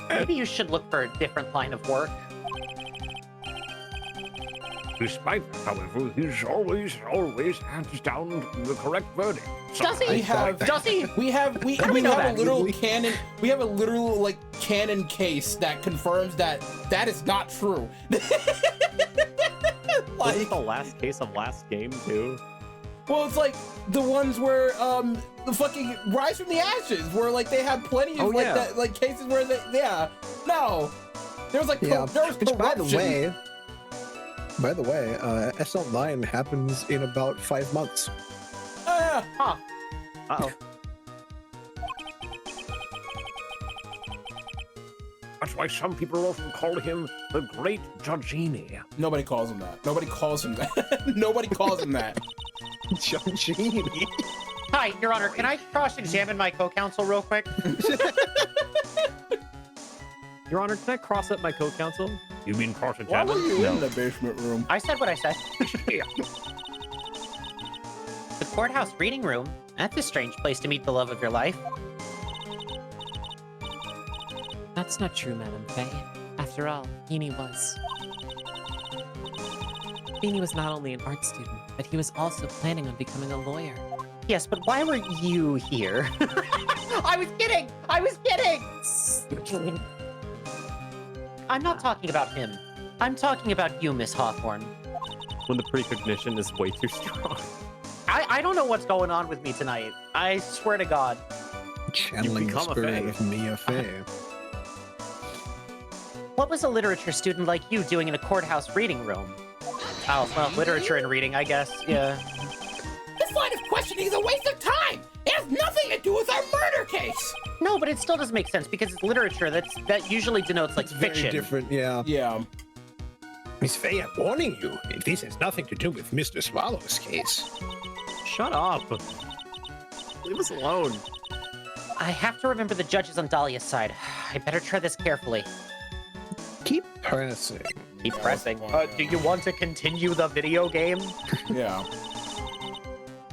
[SPEAKER 4] Maybe you should look for a different line of work.
[SPEAKER 5] Despite that, however, he's always hands down the correct verdict.
[SPEAKER 4] Does he? Does he?
[SPEAKER 2] We have
[SPEAKER 4] do we know
[SPEAKER 2] have
[SPEAKER 4] that?
[SPEAKER 2] a literal canon. We have a literal like canon case that confirms that that is not true.
[SPEAKER 1] Was it the last case of last game too?
[SPEAKER 2] Well, it's like the ones where the fucking Rise from the Ashes, where like they had plenty of that, like cases where they no, there was like there was
[SPEAKER 6] Which,
[SPEAKER 2] corruption.
[SPEAKER 6] by the way, SL9 happens in about 5 months.
[SPEAKER 2] Oh yeah.
[SPEAKER 4] Huh.
[SPEAKER 1] Uh-oh.
[SPEAKER 5] That's why some people often call him the Great Judgini.
[SPEAKER 2] Nobody calls him that. Nobody calls him that. Nobody calls him that.
[SPEAKER 6] John Genie.
[SPEAKER 4] Hi, Your Honor, can I cross-examine my co-counsel real quick?
[SPEAKER 1] Your Honor, can I cross up my co-counsel?
[SPEAKER 5] You mean
[SPEAKER 2] Why
[SPEAKER 5] cross-examine?
[SPEAKER 2] were you in the basement room?
[SPEAKER 4] I said what I said. The courthouse reading room? That's a strange place to meet the love of your life.
[SPEAKER 8] That's not true, Madame Faye. After all, Beanie was. Beanie was not only an art student, but he was also planning on becoming a lawyer.
[SPEAKER 4] Yes, but why were you here? I was kidding! I was kidding! I'm not talking about him. I'm talking about you, Miss Hawthorne.
[SPEAKER 1] When the precognition is way too strong.
[SPEAKER 4] I don't know what's going on with me tonight. I swear to God.
[SPEAKER 6] Channeling the
[SPEAKER 1] become a
[SPEAKER 6] spirit
[SPEAKER 1] Fae.
[SPEAKER 6] of Mia Fey.
[SPEAKER 4] What was a literature student like you doing in a courthouse reading room? Oh, well, literature and reading, I guess. Yeah.
[SPEAKER 9] This line of questioning is a waste of time. It has nothing to do with our murder case.
[SPEAKER 4] No, but it still doesn't make sense because it's literature. That usually denotes like
[SPEAKER 6] Very
[SPEAKER 4] fiction.
[SPEAKER 6] different, yeah.
[SPEAKER 2] Yeah.
[SPEAKER 3] Miss Fey, I'm warning you. This has nothing to do with Mr. Swallow's case.
[SPEAKER 1] Shut up. Leave us alone.
[SPEAKER 4] I have to remember the judge is on Dahlia's side. I better tread this carefully.
[SPEAKER 6] Keep pressing.
[SPEAKER 4] Keep pressing. Do you want to continue the video game?
[SPEAKER 2] Yeah.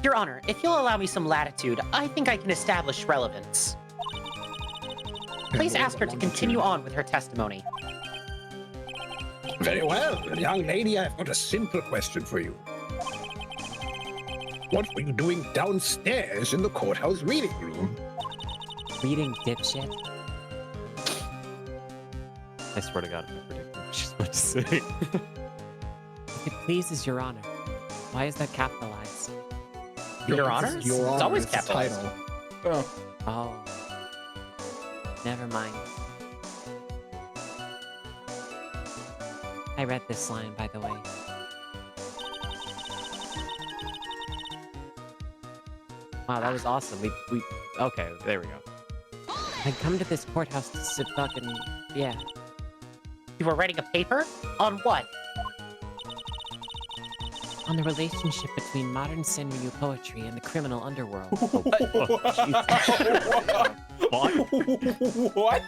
[SPEAKER 4] Your Honor, if you'll allow me some latitude, I think I can establish relevance. Please ask her to continue on with her testimony.
[SPEAKER 3] Very well, young lady, I've got a simple question for you. What were you doing downstairs in the courthouse reading room?
[SPEAKER 8] Reading, dipshit.
[SPEAKER 1] I swear to God, I'm not predicting what she's about to say.
[SPEAKER 8] If it pleases Your Honor, why is that capitalized?
[SPEAKER 4] Your Honor?
[SPEAKER 6] Your
[SPEAKER 4] It's always
[SPEAKER 6] Honor's
[SPEAKER 4] capitalized.
[SPEAKER 6] title.
[SPEAKER 8] Oh. Never mind. I read this line, by the way.
[SPEAKER 1] Wow, that was awesome. We okay, there we go.
[SPEAKER 8] I come to this courthouse to sit fucking... Yeah.
[SPEAKER 4] You were writing a paper? On what?
[SPEAKER 8] On the relationship between modern Senryu poetry and the criminal underworld.
[SPEAKER 2] What?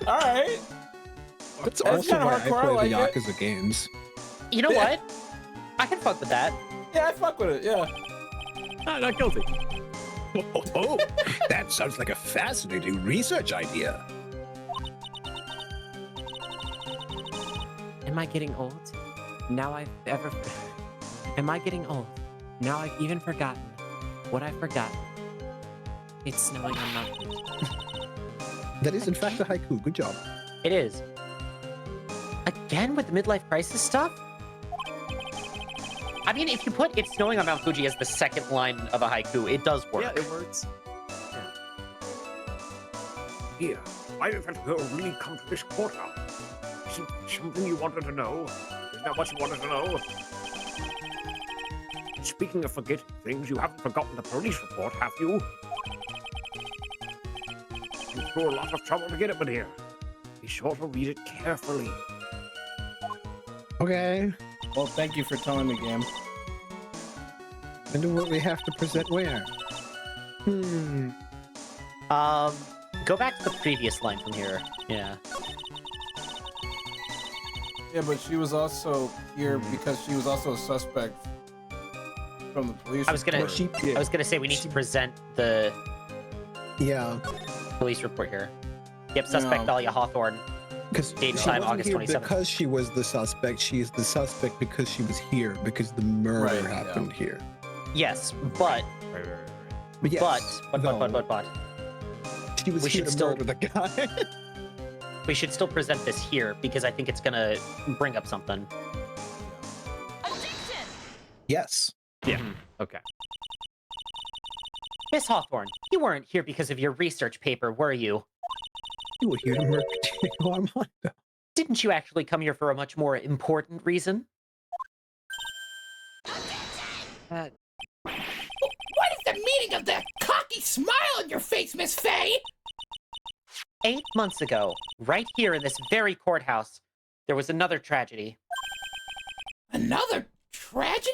[SPEAKER 2] All right.
[SPEAKER 6] That's
[SPEAKER 2] That's
[SPEAKER 6] also
[SPEAKER 2] kinda
[SPEAKER 6] why I
[SPEAKER 2] hardcore, I
[SPEAKER 6] play the
[SPEAKER 2] like it.
[SPEAKER 6] Yakuza games.
[SPEAKER 4] You know what? I can fuck with that.
[SPEAKER 2] Yeah, I fuck with it. Yeah.
[SPEAKER 1] Not guilty.
[SPEAKER 3] Oh, that sounds like a fascinating research idea.
[SPEAKER 8] Am I getting old? Am I getting old? Now I've even forgotten what I've forgotten. It's snowing on Mount Fuji.
[SPEAKER 6] That is, in fact, a haiku. Good job.
[SPEAKER 4] It is. Again with the midlife crisis stuff? I mean, if you put "It's Snowing on Mount Fuji" as the second line of a haiku, it does work.
[SPEAKER 1] Yeah, it works.
[SPEAKER 5] Here, why did that girl really come to this courthouse? Isn't that something you wanted to know? Isn't that what you wanted to know? Speaking of forgetting things, you haven't forgotten the police report, have you? You threw a lot of trouble to get it in here. Be sure to read it carefully.
[SPEAKER 6] Okay.
[SPEAKER 2] Well, thank you for telling me, game.
[SPEAKER 6] And then what we have to present where?
[SPEAKER 4] Go back to the previous line from here. Yeah.
[SPEAKER 2] Yeah, but she was also here because she was also a suspect from the police.
[SPEAKER 4] I was gonna say we need to present the
[SPEAKER 6] Yeah.
[SPEAKER 4] police report here. Yep, suspect
[SPEAKER 2] No.
[SPEAKER 4] Dahlia Hawthorne.
[SPEAKER 6] Because
[SPEAKER 4] Date
[SPEAKER 6] she
[SPEAKER 4] time,
[SPEAKER 6] wasn't
[SPEAKER 4] August
[SPEAKER 6] here
[SPEAKER 4] 27th.
[SPEAKER 6] because she was the suspect. She is the suspect because she was here, because the murder
[SPEAKER 2] Right,
[SPEAKER 6] happened here.
[SPEAKER 4] Yes, but
[SPEAKER 1] Right.
[SPEAKER 6] But yes,
[SPEAKER 4] but
[SPEAKER 6] she was
[SPEAKER 4] we
[SPEAKER 6] here
[SPEAKER 4] should
[SPEAKER 6] to
[SPEAKER 4] still-
[SPEAKER 6] murder the guy.
[SPEAKER 4] we should still present this here because I think it's gonna bring up something.
[SPEAKER 6] Yes.
[SPEAKER 1] Yeah. Okay.
[SPEAKER 4] Miss Hawthorne, you weren't here because of your research paper, were you?
[SPEAKER 6] You were here to murder Diego Armando.
[SPEAKER 4] Didn't you actually come here for a much more important reason?
[SPEAKER 9] What is the meaning of the cocky smile on your face, Miss Faye?
[SPEAKER 4] 8 months ago, right here in this very courthouse, there was another tragedy.
[SPEAKER 9] Another tragedy?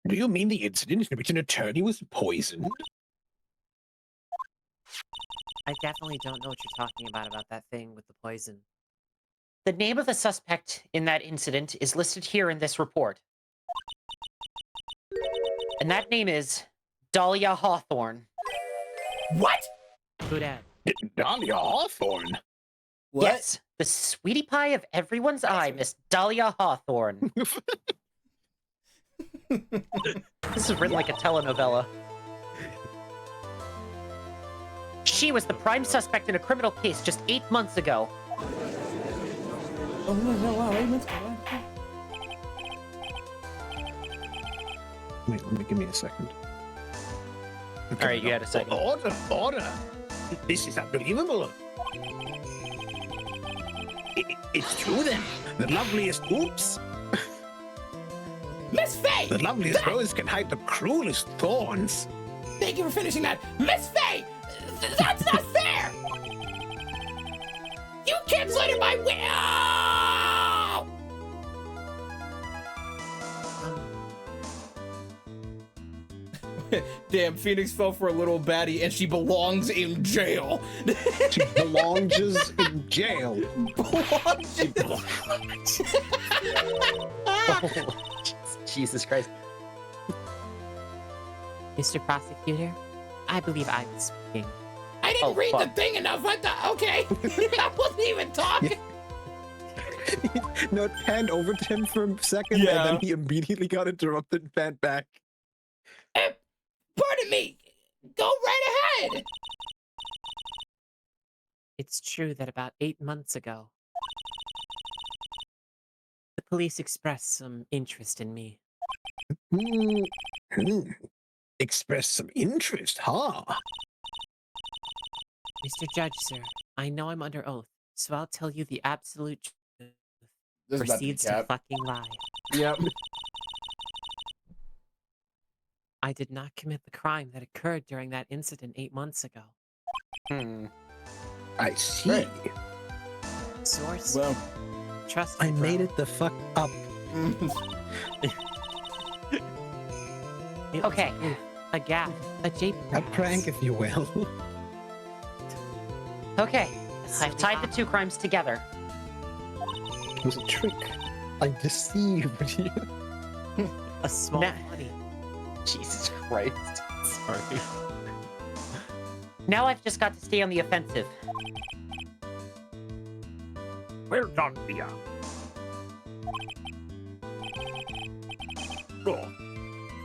[SPEAKER 3] Do you mean the incident in which an attorney was poisoned?
[SPEAKER 8] I definitely don't know what you're talking about that thing with the poison.
[SPEAKER 4] The name of the suspect in that incident is listed here in this report. And that name is Dahlia Hawthorne.
[SPEAKER 9] What?
[SPEAKER 8] Who dat?
[SPEAKER 3] Dahlia Hawthorne?
[SPEAKER 2] What?
[SPEAKER 4] Yes, the sweetie pie of everyone's eye, Miss Dahlia Hawthorne. This is written like a telenovela. She was the prime suspect in a criminal case just 8 months ago.
[SPEAKER 2] Oh no! Wow, 8 months ago.
[SPEAKER 6] Wait, let me give me a second.
[SPEAKER 4] All right, you had a second.
[SPEAKER 3] Order! This is unbelievable. It's true then. The loveliest oops.
[SPEAKER 9] Miss Faye!
[SPEAKER 3] The loveliest rose can hide the cruelest thorns.
[SPEAKER 9] Thank you for finishing that. Miss Faye! That's not fair! You translated my will!
[SPEAKER 2] Damn, Phoenix fell for a little baddie and she belongs in jail.
[SPEAKER 6] She belongs in jail.
[SPEAKER 4] Jesus Christ.
[SPEAKER 8] Mr. Prosecutor, I believe I was speaking.
[SPEAKER 9] I didn't
[SPEAKER 4] Oh,
[SPEAKER 9] read the
[SPEAKER 4] fuck.
[SPEAKER 9] thing enough. Okay. I wasn't even talking.
[SPEAKER 6] No, it panned over to him for a second,
[SPEAKER 2] Yeah.
[SPEAKER 6] and then he immediately got interrupted and panned back.
[SPEAKER 9] Pardon me. Go right ahead.
[SPEAKER 8] It's true that about 8 months ago, the police expressed some interest in me.
[SPEAKER 6] Express some interest, huh?
[SPEAKER 8] Mr. Judge, sir, I know I'm under oath, so I'll tell you the absolute truth.
[SPEAKER 2] This is about to be
[SPEAKER 8] Proceeds to
[SPEAKER 2] cap.
[SPEAKER 8] fucking lie.
[SPEAKER 2] Yep.
[SPEAKER 8] I did not commit the crime that occurred during that incident 8 months ago.
[SPEAKER 6] I see.
[SPEAKER 2] Right.
[SPEAKER 8] Source,
[SPEAKER 2] Well,
[SPEAKER 8] trust me,
[SPEAKER 6] I made
[SPEAKER 8] bro.
[SPEAKER 6] it the fuck up.
[SPEAKER 8] It was
[SPEAKER 4] Okay.
[SPEAKER 8] a gap, a jape,
[SPEAKER 6] A
[SPEAKER 8] perhaps.
[SPEAKER 6] prank, if you will.
[SPEAKER 4] Okay,
[SPEAKER 8] So
[SPEAKER 4] I've tied the two crimes together.
[SPEAKER 6] It was a trick. I deceived you.
[SPEAKER 8] A small
[SPEAKER 4] Nah.
[SPEAKER 8] money.
[SPEAKER 4] Jesus Christ.
[SPEAKER 1] Sorry.
[SPEAKER 4] Now I've just got to stay on the offensive.
[SPEAKER 5] Well done, Mia. Oh,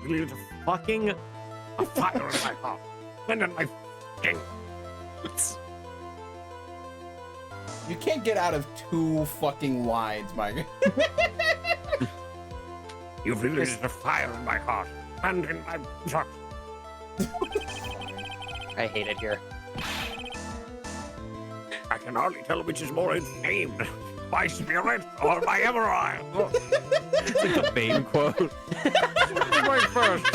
[SPEAKER 1] It's fucking
[SPEAKER 5] a fire in my heart. And in my f***ing...
[SPEAKER 2] you can't get out of 2 fucking lines, Mike.
[SPEAKER 5] You've released a fire in my heart. And in my...
[SPEAKER 4] I hate it here.
[SPEAKER 5] I can hardly tell which is more inflamed. My spirit or my emerald.
[SPEAKER 1] it's like a Bane quote.
[SPEAKER 5] My first.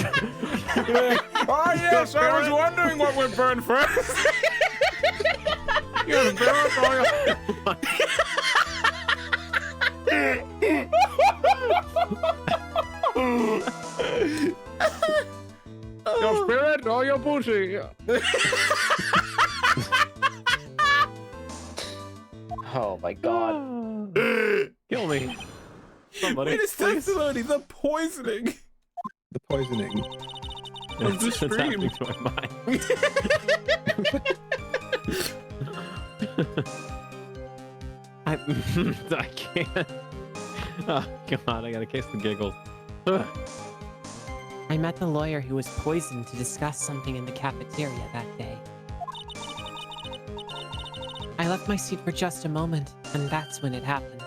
[SPEAKER 2] Oh yes, I was wondering what would burn first.
[SPEAKER 5] Your spirit or your... Your spirit or your pussy?
[SPEAKER 4] Oh my god.
[SPEAKER 1] Kill me. Somebody.
[SPEAKER 2] Wait, it's testimony, the poisoning.
[SPEAKER 6] The poisoning.
[SPEAKER 2] of the
[SPEAKER 1] It's
[SPEAKER 2] stream.
[SPEAKER 1] happening to my mind. I can't. Oh, God, I got a case of giggles. Ugh.
[SPEAKER 8] I met the lawyer who was poisoned to discuss something in the cafeteria that day. I left my seat for just a moment, and that's when it happened.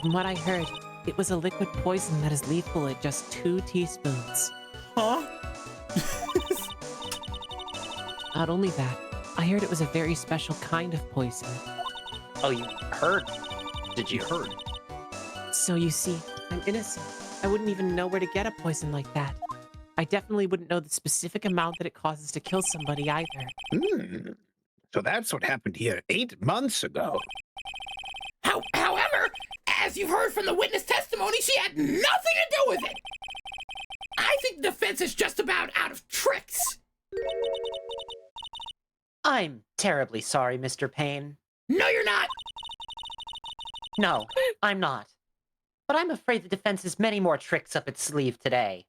[SPEAKER 8] From what I heard, it was a liquid poison that is lethal at just 2 teaspoons.
[SPEAKER 2] Huh?
[SPEAKER 8] Not only that, I heard it was a very special kind of poison.
[SPEAKER 4] Oh, you heard? Did you heard?
[SPEAKER 8] So you see, I'm innocent. I wouldn't even know where to get a poison like that. I definitely wouldn't know the specific amount that it causes to kill somebody either.
[SPEAKER 3] So that's what happened here 8 months ago.
[SPEAKER 9] However, as you've heard from the witness testimony, she had nothing to do with it. I think the defense is just about out of tricks.
[SPEAKER 4] I'm terribly sorry, Mr. Payne.
[SPEAKER 9] No, you're not.
[SPEAKER 4] No, I'm not. But I'm afraid the defense has many more tricks up its sleeve today.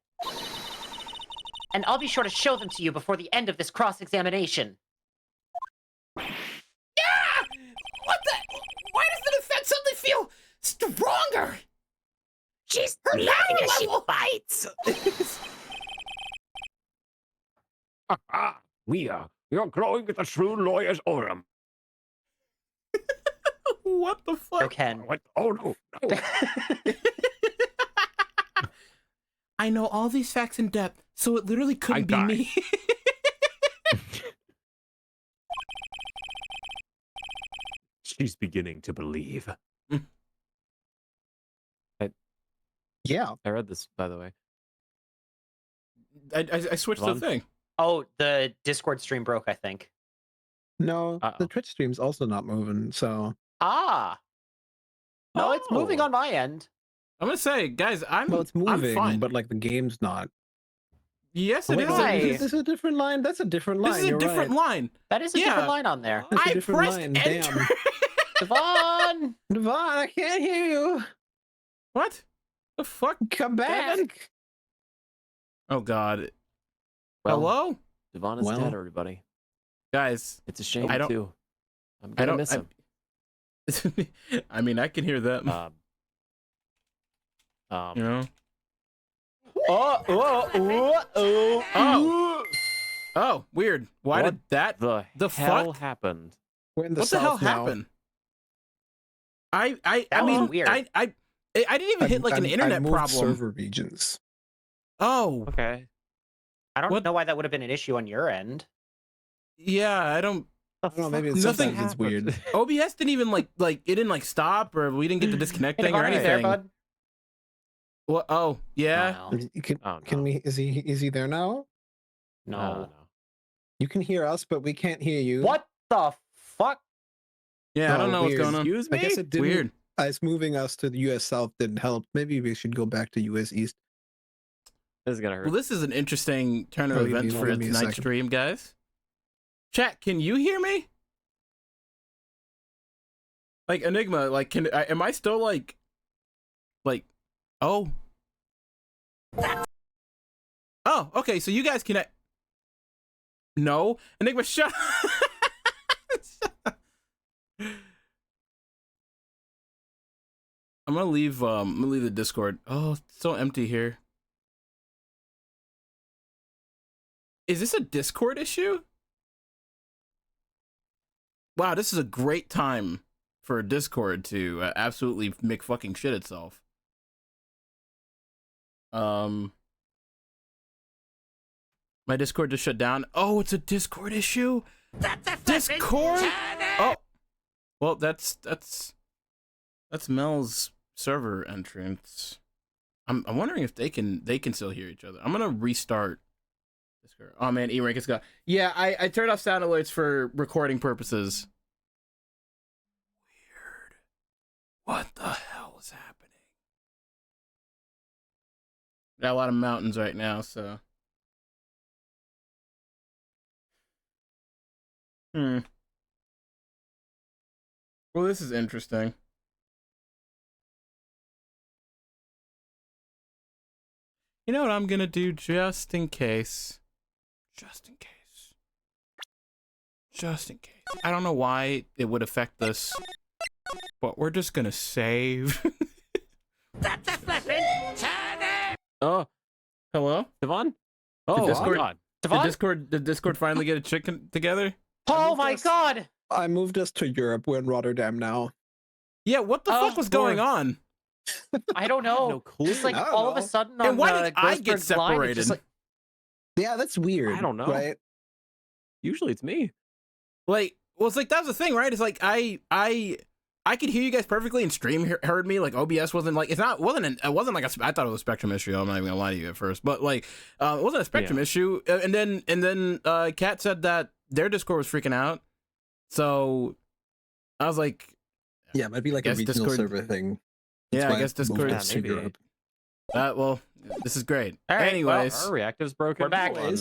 [SPEAKER 4] And I'll be sure to show them to you before the end of this cross-examination.
[SPEAKER 9] Yeah! What the? Why does the defense suddenly feel stronger?
[SPEAKER 7] She's
[SPEAKER 9] Her
[SPEAKER 7] lying
[SPEAKER 9] power
[SPEAKER 7] as she
[SPEAKER 9] level.
[SPEAKER 7] fights.
[SPEAKER 5] Ah, Mia, you're glowing with a true lawyer's aura.
[SPEAKER 2] What the fuck?
[SPEAKER 4] So, Ken,
[SPEAKER 5] What? Oh, no. No.
[SPEAKER 2] I know all these facts in depth, so it literally couldn't be
[SPEAKER 5] died.
[SPEAKER 2] me.
[SPEAKER 1] She's beginning to believe.
[SPEAKER 6] Yeah.
[SPEAKER 1] I read this, by the way.
[SPEAKER 2] I switched
[SPEAKER 1] Vaughn?
[SPEAKER 2] the thing.
[SPEAKER 4] oh, the Discord stream broke, I think.
[SPEAKER 6] No,
[SPEAKER 1] Uh-oh.
[SPEAKER 6] the Twitch stream's also not moving, so.
[SPEAKER 4] Ah! No, it's moving
[SPEAKER 1] Oh.
[SPEAKER 4] on my end.
[SPEAKER 2] I'm gonna say, guys,
[SPEAKER 6] Well, it's
[SPEAKER 2] I'm
[SPEAKER 6] moving,
[SPEAKER 2] fine.
[SPEAKER 6] but like the game's not.
[SPEAKER 2] Yes, it
[SPEAKER 3] Wait,
[SPEAKER 2] is.
[SPEAKER 4] Why?
[SPEAKER 3] this is a different line. That's a different line.
[SPEAKER 2] This is a
[SPEAKER 3] You're
[SPEAKER 2] different
[SPEAKER 3] right.
[SPEAKER 2] line.
[SPEAKER 4] That is a
[SPEAKER 2] Yeah.
[SPEAKER 4] different line on there.
[SPEAKER 3] That's a
[SPEAKER 2] I
[SPEAKER 3] different
[SPEAKER 2] pressed
[SPEAKER 3] line.
[SPEAKER 2] enter.
[SPEAKER 3] Damn.
[SPEAKER 4] Devon!
[SPEAKER 3] Devon, I can't hear you.
[SPEAKER 2] What? The fuck?
[SPEAKER 3] Come back.
[SPEAKER 2] Oh God.
[SPEAKER 8] Well,
[SPEAKER 2] Hello,
[SPEAKER 8] Devon is
[SPEAKER 3] Well.
[SPEAKER 8] dead, everybody.
[SPEAKER 2] guys.
[SPEAKER 8] It's a shame
[SPEAKER 2] I don't-
[SPEAKER 8] too. I'm
[SPEAKER 2] I
[SPEAKER 8] gonna
[SPEAKER 2] don't.
[SPEAKER 8] miss him.
[SPEAKER 2] I mean, I can hear them. You know. Oh, weird. Why
[SPEAKER 1] What
[SPEAKER 2] did that?
[SPEAKER 1] The
[SPEAKER 2] hell
[SPEAKER 1] fuck happened?
[SPEAKER 6] We're in the
[SPEAKER 2] What the hell
[SPEAKER 6] south now.
[SPEAKER 2] happened? I
[SPEAKER 4] That was
[SPEAKER 2] mean,
[SPEAKER 4] weird.
[SPEAKER 2] I didn't even hit like an
[SPEAKER 6] I
[SPEAKER 2] internet
[SPEAKER 6] moved
[SPEAKER 2] problem.
[SPEAKER 6] server regions.
[SPEAKER 2] Oh,
[SPEAKER 1] Okay.
[SPEAKER 4] I don't
[SPEAKER 2] What?
[SPEAKER 4] know why that would have been an issue on your end.
[SPEAKER 2] yeah. I don't.
[SPEAKER 6] I don't know, maybe
[SPEAKER 2] Nothing
[SPEAKER 6] sometimes it's weird.
[SPEAKER 2] OBS didn't even like it didn't like stop, or we didn't get the disconnect
[SPEAKER 4] Hey,
[SPEAKER 2] thing or
[SPEAKER 4] Devon, are you there,
[SPEAKER 2] anything.
[SPEAKER 4] bud?
[SPEAKER 2] What? Oh, yeah.
[SPEAKER 4] Oh, no.
[SPEAKER 6] Can,
[SPEAKER 1] Oh,
[SPEAKER 6] can
[SPEAKER 1] no.
[SPEAKER 6] we? Is he there now?
[SPEAKER 4] No.
[SPEAKER 6] You can hear us, but we can't hear you.
[SPEAKER 4] What the fuck?
[SPEAKER 2] Yeah, I
[SPEAKER 6] Oh,
[SPEAKER 2] don't know what's
[SPEAKER 6] weird.
[SPEAKER 2] going on.
[SPEAKER 1] Excuse
[SPEAKER 6] I
[SPEAKER 1] me?
[SPEAKER 6] guess it didn't.
[SPEAKER 2] Weird.
[SPEAKER 6] As moving us to the U.S. South didn't help. Maybe we should go back to U.S. East.
[SPEAKER 1] This is gonna hurt.
[SPEAKER 2] Well, this is an interesting turn of
[SPEAKER 6] Oh, give
[SPEAKER 2] events
[SPEAKER 6] me-
[SPEAKER 2] for
[SPEAKER 6] give me a
[SPEAKER 2] tonight's
[SPEAKER 6] second.
[SPEAKER 2] stream, guys. Chat, can you hear me? Like Enigma, like am I still like oh okay, so you guys can no Enigma shut I'm gonna leave the Discord. Oh, it's so empty here. Is this a Discord issue? Wow, this is a great time for Discord to absolutely make fucking shit itself. My Discord just shut down. Oh, it's a Discord issue? Discord? Oh. Well, that's Mel's server entrance. I'm wondering if they can still hear each other. I'm gonna restart Discord. Oh man, E-Rank is gone. Yeah, I turned off sound alerts for recording purposes. Weird. What the hell is happening? Got a lot of mountains right now, so. Well, this is interesting. You know what I'm gonna do just in case? Just in case. Just in case. I don't know why it would affect this, but we're just gonna save.
[SPEAKER 7] That's a flippin' turnip!
[SPEAKER 1] Oh,
[SPEAKER 2] Hello?
[SPEAKER 1] Devon? Oh,
[SPEAKER 2] Discord-
[SPEAKER 1] God.
[SPEAKER 4] Devon?
[SPEAKER 2] Did Discord finally get a chicken together?
[SPEAKER 4] Oh my god!
[SPEAKER 6] I moved us to Europe. We're in Rotterdam now.
[SPEAKER 2] Yeah, what the
[SPEAKER 4] Oh,
[SPEAKER 2] fuck was going
[SPEAKER 4] Lord.
[SPEAKER 2] on?
[SPEAKER 4] I don't know.
[SPEAKER 1] No clue.
[SPEAKER 4] Just like
[SPEAKER 6] I don't
[SPEAKER 4] all of a
[SPEAKER 6] know.
[SPEAKER 4] sudden on
[SPEAKER 2] And why
[SPEAKER 4] the
[SPEAKER 2] did I get
[SPEAKER 4] Grossberg's line, it's just
[SPEAKER 2] separated?
[SPEAKER 6] Yeah, that's weird.
[SPEAKER 1] I don't know.
[SPEAKER 6] Right?
[SPEAKER 1] Usually it's me.
[SPEAKER 2] Like, well, it's like that was the thing, right? It's like I could hear you guys perfectly, and stream heard me. Like OBS wasn't like it wasn't like I thought it was a Spectrum issue. I'm not even gonna lie to you at first, but like it wasn't a Spectrum issue. And then Kat said that their Discord was freaking out. So I was like,
[SPEAKER 6] Yeah, it might be like a
[SPEAKER 2] Guess
[SPEAKER 6] regional
[SPEAKER 2] Discord-
[SPEAKER 6] server thing.
[SPEAKER 2] yeah,
[SPEAKER 6] why
[SPEAKER 2] I guess
[SPEAKER 6] moved
[SPEAKER 2] Discord.
[SPEAKER 6] us to
[SPEAKER 1] maybe.
[SPEAKER 6] Europe.
[SPEAKER 2] Well, this is great.
[SPEAKER 4] All right,
[SPEAKER 2] Anyways,
[SPEAKER 1] Our reactive's broken.
[SPEAKER 4] We're back.
[SPEAKER 1] Hold on.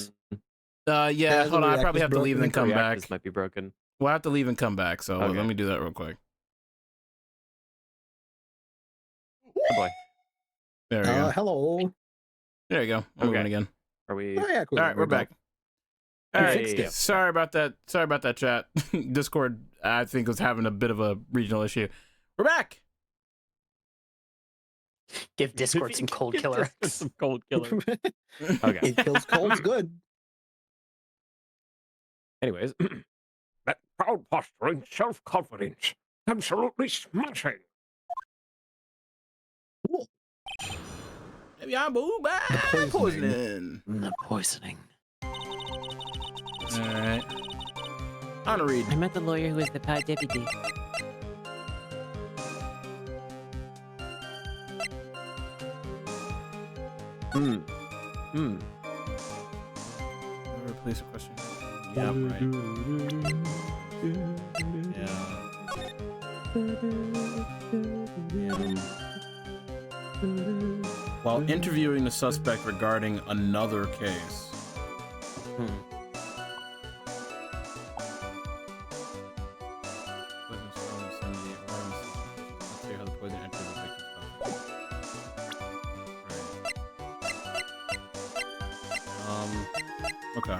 [SPEAKER 2] yeah,
[SPEAKER 6] Yeah, the
[SPEAKER 2] hold on. I probably
[SPEAKER 6] reactor's
[SPEAKER 2] have to leave and then come
[SPEAKER 1] Reactors
[SPEAKER 2] back.
[SPEAKER 1] might be broken.
[SPEAKER 2] We'll have to leave and come back. So
[SPEAKER 1] Okay.
[SPEAKER 2] let me do that real quick.
[SPEAKER 1] Oh boy.
[SPEAKER 2] There we go.
[SPEAKER 6] Hello.
[SPEAKER 2] There you go. I'm
[SPEAKER 1] Okay.
[SPEAKER 2] going again.
[SPEAKER 1] Are we?
[SPEAKER 6] Oh, yeah, cool.
[SPEAKER 2] All right, we're back. All
[SPEAKER 1] We
[SPEAKER 2] right,
[SPEAKER 1] fixed it.
[SPEAKER 2] sorry about that. Sorry about that, chat. Discord, I think, was having a bit of a regional issue. We're back.
[SPEAKER 4] give Discord some cold killer.
[SPEAKER 1] Some cold killer. Okay.
[SPEAKER 6] It kills colds good.
[SPEAKER 1] Anyways,
[SPEAKER 5] That proud posturing self-confidence. Absolutely smashing.
[SPEAKER 2] Maybe I move back.
[SPEAKER 6] The
[SPEAKER 2] Poisoning.
[SPEAKER 4] The poisoning.
[SPEAKER 2] All right. I'm gonna read.
[SPEAKER 8] I met the lawyer who was the deputy.
[SPEAKER 2] Replace a question. Yeah, I'm right. Yeah. while interviewing the suspect regarding another case. Okay.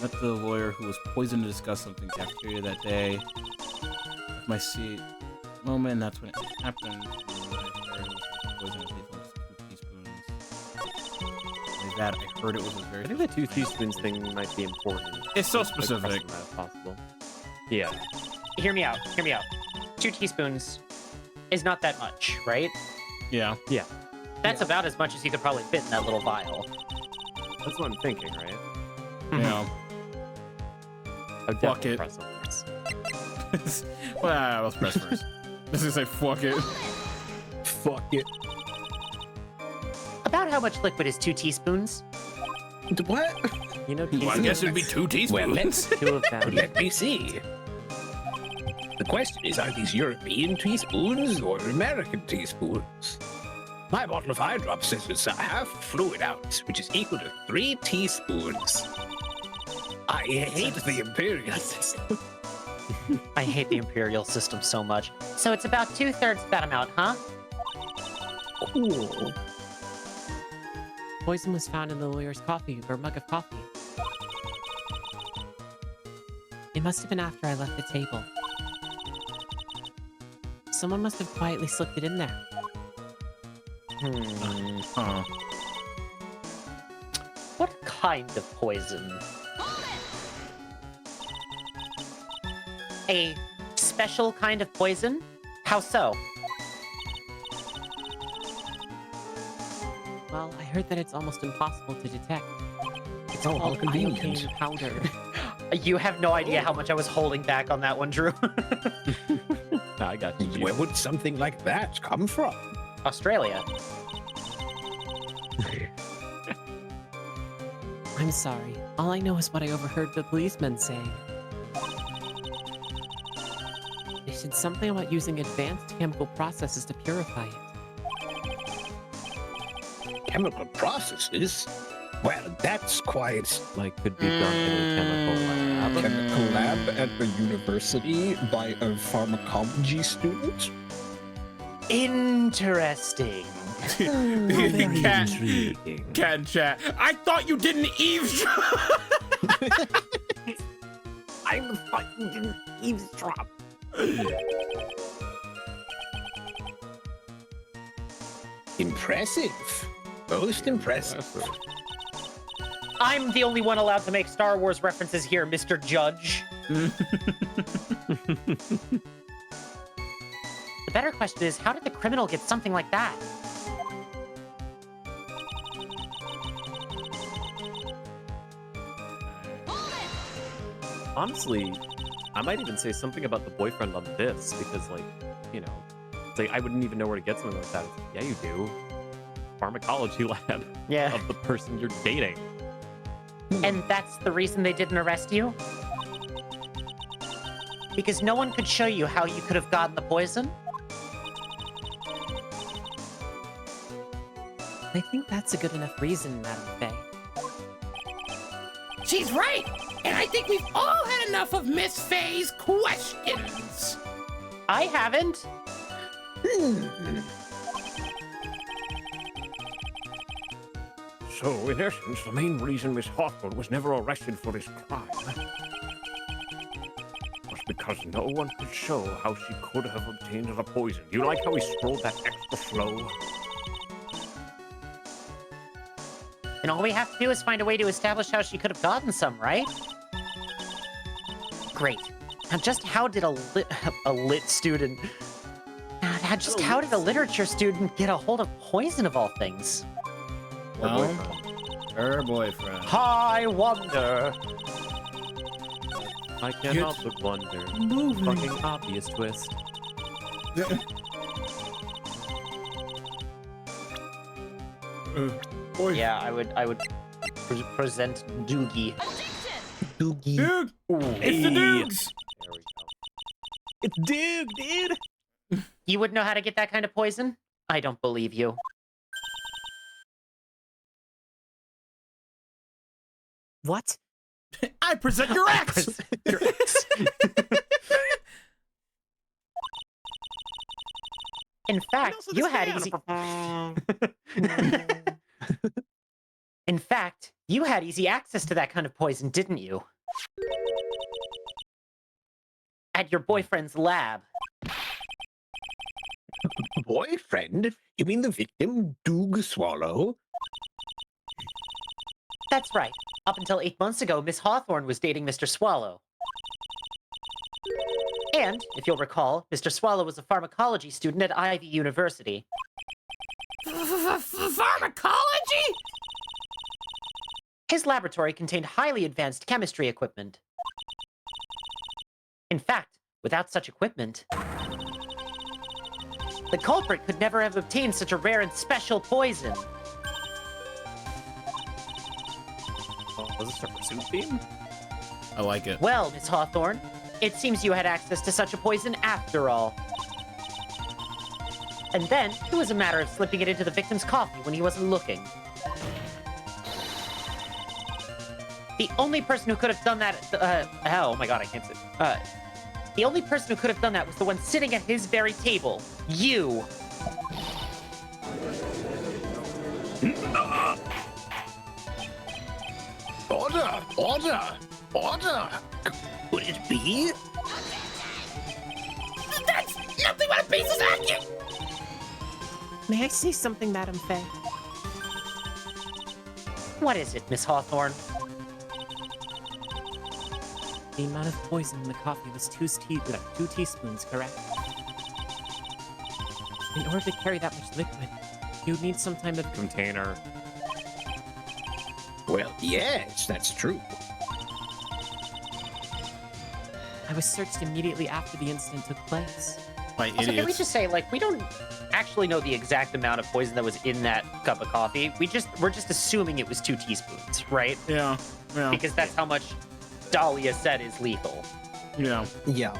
[SPEAKER 2] Met the lawyer who was poisoned to discuss something in the cafeteria that day. Left my seat. Moment, that's when it happened. Like that, I heard it was a very.
[SPEAKER 1] I think the 2 teaspoons thing might be important.
[SPEAKER 2] It's so specific.
[SPEAKER 1] As possible. Yeah.
[SPEAKER 4] Hear me out. Hear me out. 2 teaspoons is not that much, right?
[SPEAKER 2] Yeah.
[SPEAKER 1] Yeah.
[SPEAKER 4] That's about as much as you could probably fit in that little vial.
[SPEAKER 1] That's what I'm thinking, right?
[SPEAKER 2] Yeah.
[SPEAKER 1] I would
[SPEAKER 2] Fuck
[SPEAKER 1] definitely
[SPEAKER 2] it.
[SPEAKER 1] press on this.
[SPEAKER 2] Well, let's press first. Let's just say fuck it.
[SPEAKER 6] Fuck it.
[SPEAKER 4] About how much liquid is 2 teaspoons?
[SPEAKER 6] What?
[SPEAKER 1] You know,
[SPEAKER 2] Well, I guess it'd be 2 teaspoons.
[SPEAKER 3] Well, let's
[SPEAKER 1] 2 of them.
[SPEAKER 3] let me see. The question is, are these European teaspoons or American teaspoons? My bottle of eye drops says it's a half fluid ounce, which is equal to 3 teaspoons. I hate the imperial system.
[SPEAKER 4] I hate the imperial system so much. So it's about 2/3 that amount, huh?
[SPEAKER 3] Cool.
[SPEAKER 8] Poison was found in the lawyer's coffee or mug of coffee. It must have been after I left the table. Someone must have quietly slipped it in there.
[SPEAKER 2] Huh.
[SPEAKER 4] What kind of poison? A special kind of poison? How so?
[SPEAKER 8] Well, I heard that it's almost impossible to detect. It's
[SPEAKER 3] Oh, how
[SPEAKER 8] called
[SPEAKER 3] convenient.
[SPEAKER 8] iocane powder.
[SPEAKER 4] You have no idea how much I was holding back on that one, Drew.
[SPEAKER 1] I got you.
[SPEAKER 3] Where would something like that come from?
[SPEAKER 4] Australia.
[SPEAKER 8] I'm sorry. All I know is what I overheard the policeman saying. They said something about using advanced chemical processes to purify it.
[SPEAKER 3] Chemical processes? Well, that's quite
[SPEAKER 1] Like, could be done in a chemical lab.
[SPEAKER 6] Chemical lab at the university by a pharmacology student?
[SPEAKER 4] Interesting.
[SPEAKER 2] Cat chat. I thought you didn't eavesdrop.
[SPEAKER 7] I'm fucking eavesdrop.
[SPEAKER 3] impressive. Most impressive.
[SPEAKER 4] I'm the only one allowed to make Star Wars references here, Mr. Judge. The better question is, how did the criminal get something like that?
[SPEAKER 1] Honestly, I might even say something about the boyfriend on this, because, like, you know, it's like I wouldn't even know where to get something like that. It's like, yeah, you do. Pharmacology lab
[SPEAKER 4] Yeah.
[SPEAKER 1] of the person you're dating.
[SPEAKER 4] And that's the reason they didn't arrest you? Because no one could show you how you could have gotten the poison?
[SPEAKER 8] I think that's a good enough reason, Madam Faye.
[SPEAKER 9] She's right, and I think we've all had enough of Miss Faye's questions.
[SPEAKER 4] I haven't.
[SPEAKER 5] So, in essence, the main reason Miss Hawthorne was never arrested for this crime was because no one could show how she could have obtained the poison. Do you like how he scrolled that extra slow?
[SPEAKER 4] And all we have to do is find a way to establish how she could have gotten some, right? Great. Now, just how did a lit student... Now, just how did a literature student get a hold of poison of all things?
[SPEAKER 2] Well, her boyfriend.
[SPEAKER 4] I wonder.
[SPEAKER 1] I can't help but wonder. Fucking obvious twist.
[SPEAKER 4] Yeah, I would present Doogie.
[SPEAKER 2] Dude, it's the dudes.
[SPEAKER 1] There we go. It's Duke, dude!
[SPEAKER 4] You would know how to get that kind of poison? I don't believe you.
[SPEAKER 8] What?
[SPEAKER 9] I present your ex!
[SPEAKER 4] Your ex. In fact,
[SPEAKER 1] Also,
[SPEAKER 4] you
[SPEAKER 1] this
[SPEAKER 4] had
[SPEAKER 1] banana.
[SPEAKER 4] easy. In fact, you had easy access to that kind of poison, didn't you? At your boyfriend's lab.
[SPEAKER 3] Boyfriend? You mean the victim, Doug Swallow?
[SPEAKER 4] That's right. Up until 8 months ago, Miss Hawthorne was dating Mr. Swallow. And, if you'll recall, Mr. Swallow was a pharmacology student at Ivy University.
[SPEAKER 9] Pharmacology?
[SPEAKER 4] His laboratory contained highly advanced chemistry equipment. In fact, without such equipment, the culprit could never have obtained such a rare and special poison.
[SPEAKER 1] Was this a pursuit theme?
[SPEAKER 2] I like it.
[SPEAKER 4] Well, Miss Hawthorne, it seems you had access to such a poison after all. And then, it was a matter of slipping it into the victim's coffee when he wasn't looking. The only person who could have done that, oh my god, I can't say. The only person who could have done that was the one sitting at his very table. You.
[SPEAKER 3] Order! Order! Order! Could it be?
[SPEAKER 9] That's nothing but a piece of acting!
[SPEAKER 8] May I say something, Madam Faye?
[SPEAKER 4] What is it, Miss Hawthorne?
[SPEAKER 8] The amount of poison in the coffee was 2 teaspoons, correct? In order to carry that much liquid, you'd need some type of
[SPEAKER 1] Container.
[SPEAKER 3] Well, yes, that's true.
[SPEAKER 8] I was searched immediately after the incident took place.
[SPEAKER 2] By
[SPEAKER 4] Also, can we
[SPEAKER 2] idiots.
[SPEAKER 4] just say, like, we don't actually know the exact amount of poison that was in that cup of coffee. We're just assuming it was 2 teaspoons, right?
[SPEAKER 2] Yeah. Yeah.
[SPEAKER 4] Because that's how much Dahlia said is lethal.
[SPEAKER 2] Yeah.
[SPEAKER 6] Yeah.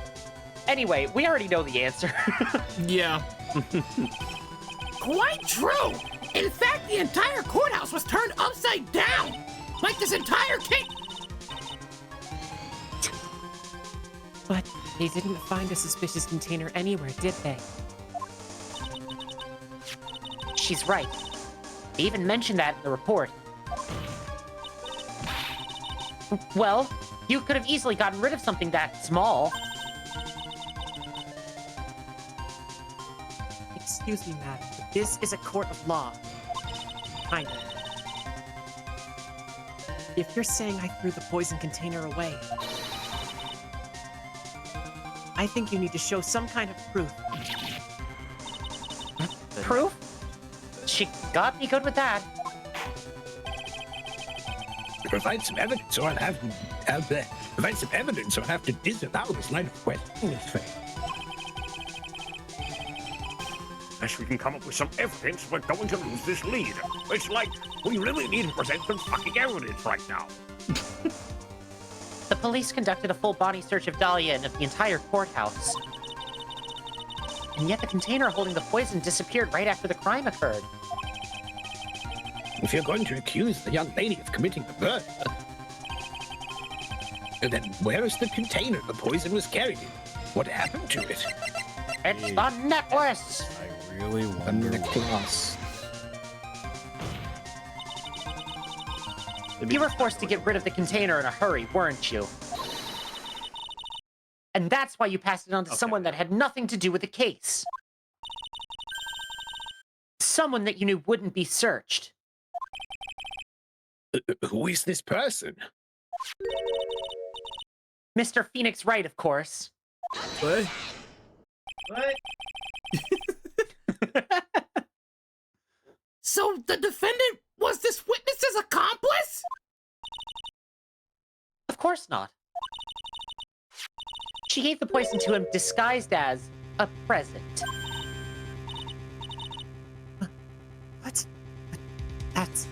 [SPEAKER 4] Anyway, we already know the answer.
[SPEAKER 2] Yeah.
[SPEAKER 9] Quite true! In fact, the entire courthouse was turned upside down! Like this entire case!
[SPEAKER 8] But they didn't find a suspicious container anywhere, did they?
[SPEAKER 4] She's right. They even mentioned that in the report. Well, you could have easily gotten rid of something that small.
[SPEAKER 8] Excuse me, madam, but this is a court of law. Kind of. If you're saying I threw the poison container away, I think you need to show some kind of proof.
[SPEAKER 4] Proof? She got me good with that.
[SPEAKER 3] Provide some evidence, or I'll have provide some evidence, or I'll have to disavow this line of questioning.
[SPEAKER 5] Unless we can come up with some evidence, we're going to lose this lead. It's like, we really need to present some fucking evidence right now.
[SPEAKER 4] The police conducted a full body search of Dahlia and of the entire courthouse. And yet the container holding the poison disappeared right after the crime occurred.
[SPEAKER 3] If you're going to accuse the young lady of committing the murder, then where is the container the poison was carried in? What happened to it?
[SPEAKER 4] It's the necklace!
[SPEAKER 2] I really wonder.
[SPEAKER 6] Necklace.
[SPEAKER 4] You were forced to get rid of the container in a hurry, weren't you? And that's why you passed it on to someone that had nothing to do with the case. Someone that you knew wouldn't be searched.
[SPEAKER 3] Who is this person?
[SPEAKER 4] Mr. Phoenix Wright, of course.
[SPEAKER 2] What?
[SPEAKER 9] So the defendant was this witness's accomplice?
[SPEAKER 4] Of course not. She gave the poison to him disguised as a present.
[SPEAKER 8] What? That's...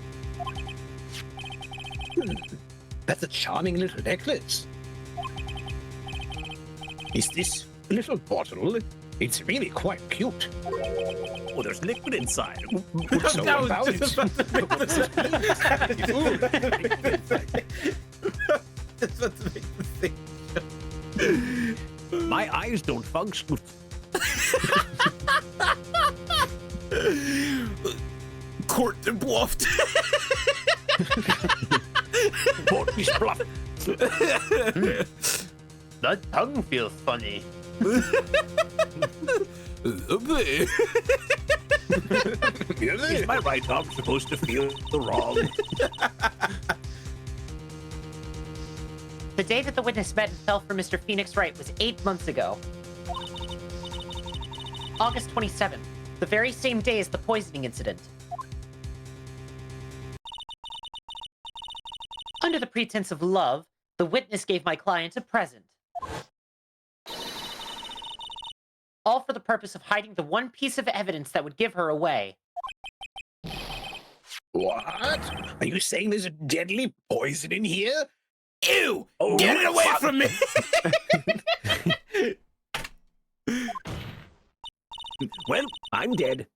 [SPEAKER 3] That's a charming little necklace. Is this little bottle It's really quite cute.
[SPEAKER 5] Oh, there's liquid inside.
[SPEAKER 3] So
[SPEAKER 2] That was
[SPEAKER 3] about
[SPEAKER 2] just about to make the Just about to make the thing.
[SPEAKER 5] My eyes don't function.
[SPEAKER 2] Court and bluffed.
[SPEAKER 5] Port is bluff.
[SPEAKER 4] That tongue feels funny.
[SPEAKER 5] Is my right arm supposed to feel the wrong?
[SPEAKER 4] The day that the witness met and fell for Mr. Phoenix Wright was 8 months ago. August 27th, the very same day as the poisoning incident. Under the pretense of love, the witness gave my client a present. All for the purpose of hiding the one piece of evidence that would give her away.
[SPEAKER 3] What? Are you saying there's a deadly poison in here?
[SPEAKER 2] Ew!
[SPEAKER 5] Oh,
[SPEAKER 2] Get it away
[SPEAKER 5] fuck.
[SPEAKER 2] from me!
[SPEAKER 5] Well, I'm dead.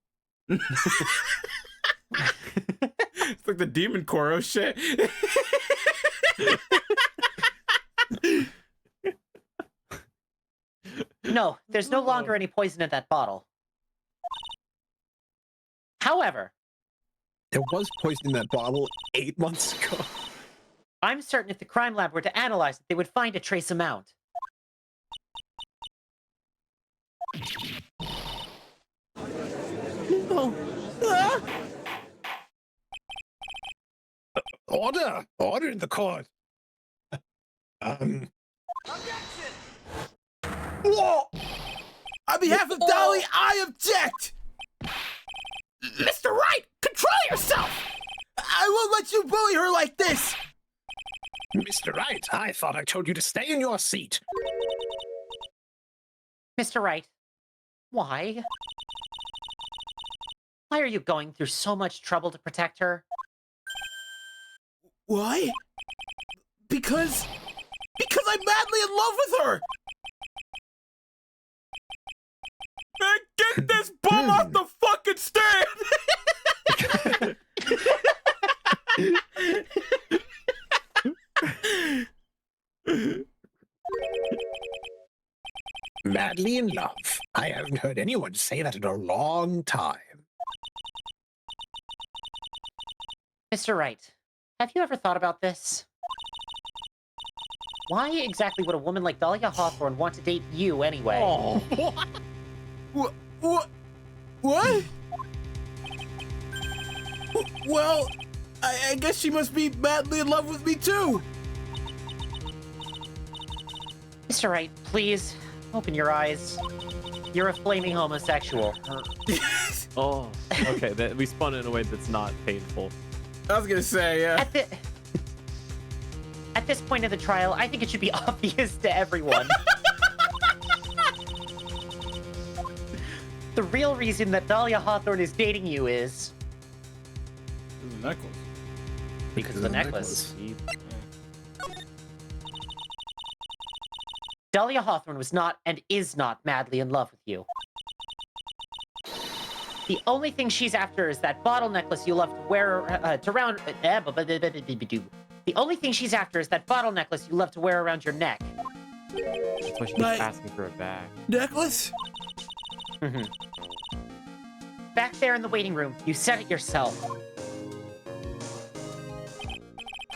[SPEAKER 2] It's like the demon Koro shit.
[SPEAKER 4] No, there's no longer any poison in that bottle. However,
[SPEAKER 6] There was poison in that bottle 8 months ago.
[SPEAKER 4] I'm certain if the crime lab were to analyze it, they would find a trace amount.
[SPEAKER 3] Order! Order in the court.
[SPEAKER 2] Whoa! On behalf of Dolly, I object!
[SPEAKER 9] Mr. Wright, control yourself!
[SPEAKER 2] I won't let you bully her like this!
[SPEAKER 3] Mr. Wright, I thought I told you to stay in your seat.
[SPEAKER 4] Mr. Wright, why? Why are you going through so much trouble to protect her?
[SPEAKER 2] Why? Because I'm madly in love with her! Man, get this bum off the fucking stand!
[SPEAKER 3] Madly in love. I haven't heard anyone say that in a long time.
[SPEAKER 4] Mr. Wright, have you ever thought about this? Why exactly would a woman like Dahlia Hawthorne want to date you anyway?
[SPEAKER 3] Oh,
[SPEAKER 2] What? What? Well, I guess she must be madly in love with me too.
[SPEAKER 4] Mr. Wright, please, open your eyes. You're a flaming homosexual.
[SPEAKER 1] Oh, okay. We spun it in a way that's not painful.
[SPEAKER 2] I was gonna say, yeah.
[SPEAKER 4] At this point in the trial, I think it should be obvious to everyone. The real reason that Dahlia Hawthorne is dating you is
[SPEAKER 2] The necklace.
[SPEAKER 4] because of the necklace. Dahlia Hawthorne was not and is not madly in love with you. The only thing she's after is that bottle necklace you love to wear to round. The only thing she's after is that bottle necklace you love to wear around your neck.
[SPEAKER 1] That's why she keeps
[SPEAKER 2] Like-
[SPEAKER 1] asking for it back.
[SPEAKER 2] Necklace?
[SPEAKER 4] Back there in the waiting room, you said it yourself.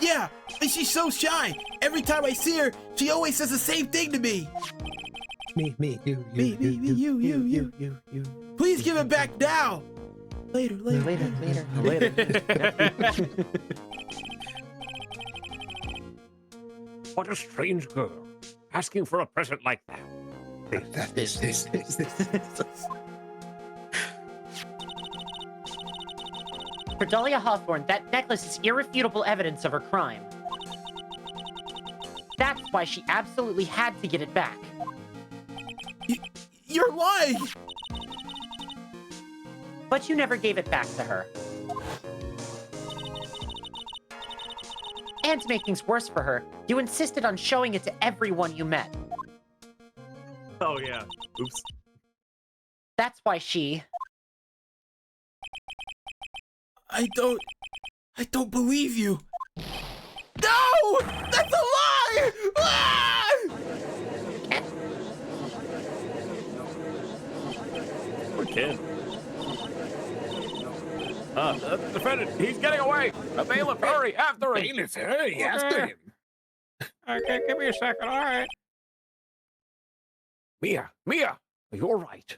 [SPEAKER 2] Yeah, and she's so shy. Every time I see her, she always says the same thing to me.
[SPEAKER 6] Me, you.
[SPEAKER 2] You. Please give it back now. Later.
[SPEAKER 5] What a strange girl. Asking for a present like that.
[SPEAKER 6] This.
[SPEAKER 4] For Dahlia Hawthorne, that necklace is irrefutable evidence of her crime. That's why she absolutely had to get it back.
[SPEAKER 2] You're lying.
[SPEAKER 4] But you never gave it back to her. And to make things worse for her, you insisted on showing it to everyone you met.
[SPEAKER 1] Oh yeah. Oops.
[SPEAKER 4] That's why she...
[SPEAKER 2] I don't believe you. No! That's a lie! Ah!
[SPEAKER 1] Poor kid. Defendant, he's getting away! A bailiff, hurry, after him!
[SPEAKER 3] Bailiff, hurry, after him.
[SPEAKER 5] Okay, give me a second. All right. Mia, you're right.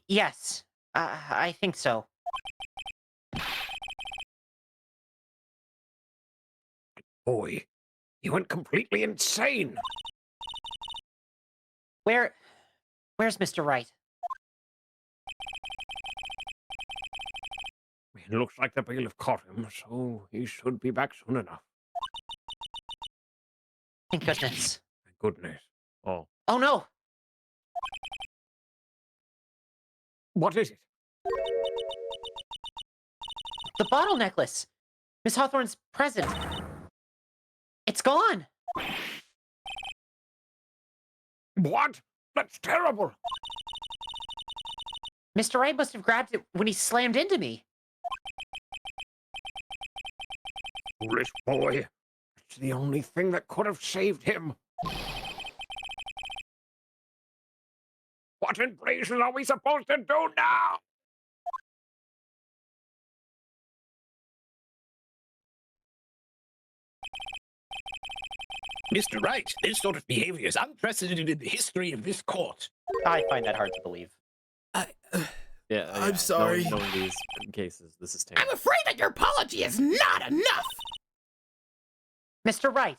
[SPEAKER 4] Yes, I think so.
[SPEAKER 5] Boy, he went completely insane.
[SPEAKER 4] Where's Mr. Wright?
[SPEAKER 5] It looks like the bailiff caught him, so he should be back soon enough.
[SPEAKER 4] Thank goodness.
[SPEAKER 5] Thank goodness. Oh.
[SPEAKER 4] Oh no!
[SPEAKER 5] What is it?
[SPEAKER 4] The bottle necklace! Miss Hawthorne's present. It's gone!
[SPEAKER 5] What? That's terrible.
[SPEAKER 4] Mr. Wright must have grabbed it when he slammed into me.
[SPEAKER 5] Foolish boy. It's the only thing that could have saved him. What in blazes are we supposed to do now?
[SPEAKER 3] Mr. Wright, this sort of behavior is unprecedented in the history of this court.
[SPEAKER 4] I find that hard to believe.
[SPEAKER 2] I'm sorry.
[SPEAKER 1] Knowing these cases, this is terrible.
[SPEAKER 9] I'm afraid that your apology is not enough.
[SPEAKER 4] Mr. Wright,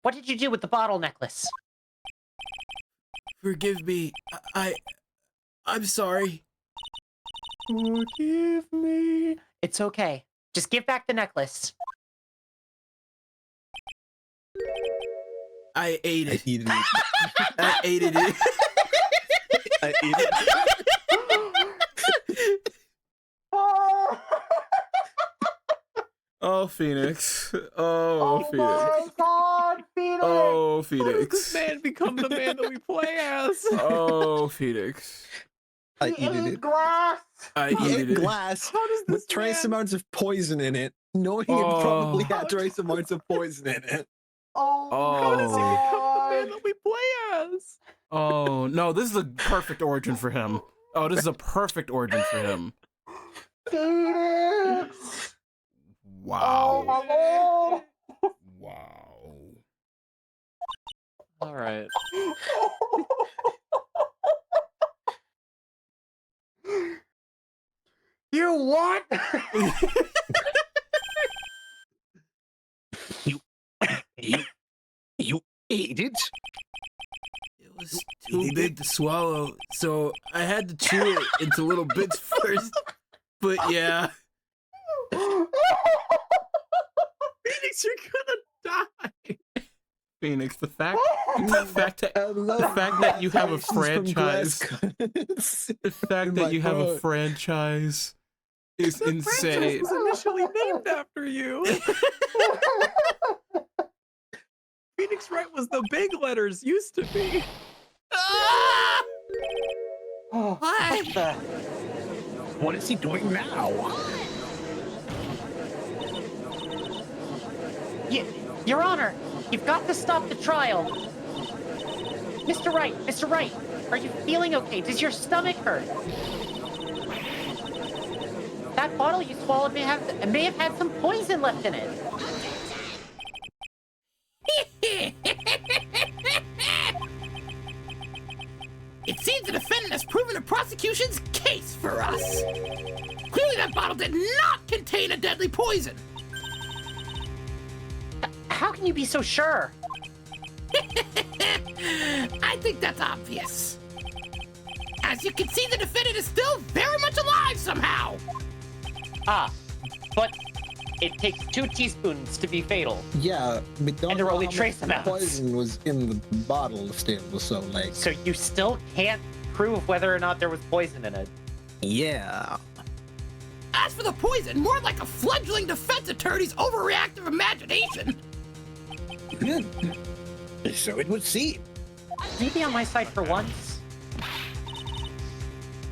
[SPEAKER 4] what did you do with the bottle necklace?
[SPEAKER 2] Forgive me. I'm sorry.
[SPEAKER 1] Forgive me.
[SPEAKER 4] It's okay. Just give back the necklace.
[SPEAKER 2] I ate it.
[SPEAKER 6] Eat it.
[SPEAKER 2] I ate it.
[SPEAKER 6] I eat it.
[SPEAKER 2] Oh, Phoenix. Oh, Phoenix.
[SPEAKER 4] my God, Phoenix!
[SPEAKER 2] Oh,
[SPEAKER 1] How does this
[SPEAKER 2] Phoenix.
[SPEAKER 1] man become the man that we play as?
[SPEAKER 2] Oh, Phoenix.
[SPEAKER 6] I eat it.
[SPEAKER 4] glass!
[SPEAKER 2] I
[SPEAKER 6] He
[SPEAKER 2] ate
[SPEAKER 6] ate
[SPEAKER 2] it.
[SPEAKER 6] glass
[SPEAKER 1] How does this
[SPEAKER 6] with trace
[SPEAKER 1] man...
[SPEAKER 6] amounts of poison in it, knowing it
[SPEAKER 2] Oh.
[SPEAKER 6] probably had trace amounts of poison in it.
[SPEAKER 1] How does he
[SPEAKER 2] Oh.
[SPEAKER 1] become the man that we play as?
[SPEAKER 2] Oh, no, this is a perfect origin for him. Oh, this is a perfect origin for him.
[SPEAKER 4] Phoenix!
[SPEAKER 2] Wow.
[SPEAKER 4] my Lord!
[SPEAKER 2] Wow.
[SPEAKER 1] All right.
[SPEAKER 4] You what?
[SPEAKER 3] You ate it?
[SPEAKER 2] It was too big to swallow, so I had to chew it into little bits first. But yeah.
[SPEAKER 1] Phoenix, you're gonna die.
[SPEAKER 2] Phoenix, the fact that you have a franchise, the fact that you have a franchise is insane.
[SPEAKER 1] Was initially named after you. Phoenix Wright was the big letters used to be.
[SPEAKER 4] What the?
[SPEAKER 3] What is he doing now?
[SPEAKER 4] Your Honor, you've got to stop the trial. Mr. Wright, are you feeling okay? Does your stomach hurt? That bottle you swallowed may have had some poison left in it.
[SPEAKER 9] It seems the defendant has proven the prosecution's case for us. Clearly that bottle did not contain a deadly poison.
[SPEAKER 4] How can you be so sure?
[SPEAKER 9] I think that's obvious. As you can see, the defendant is still very much alive somehow.
[SPEAKER 4] Ah, but it takes 2 teaspoons to be fatal.
[SPEAKER 6] Yeah, we don't
[SPEAKER 4] And there are
[SPEAKER 6] know
[SPEAKER 4] only
[SPEAKER 6] how much
[SPEAKER 4] trace amounts.
[SPEAKER 6] poison was in the bottle still, so like.
[SPEAKER 4] So you still can't prove whether or not there was poison in it.
[SPEAKER 6] Yeah.
[SPEAKER 9] As for the poison, more like a fledgling defense attorney's overreactive imagination.
[SPEAKER 3] So it would seem.
[SPEAKER 4] Can you be on my side for once?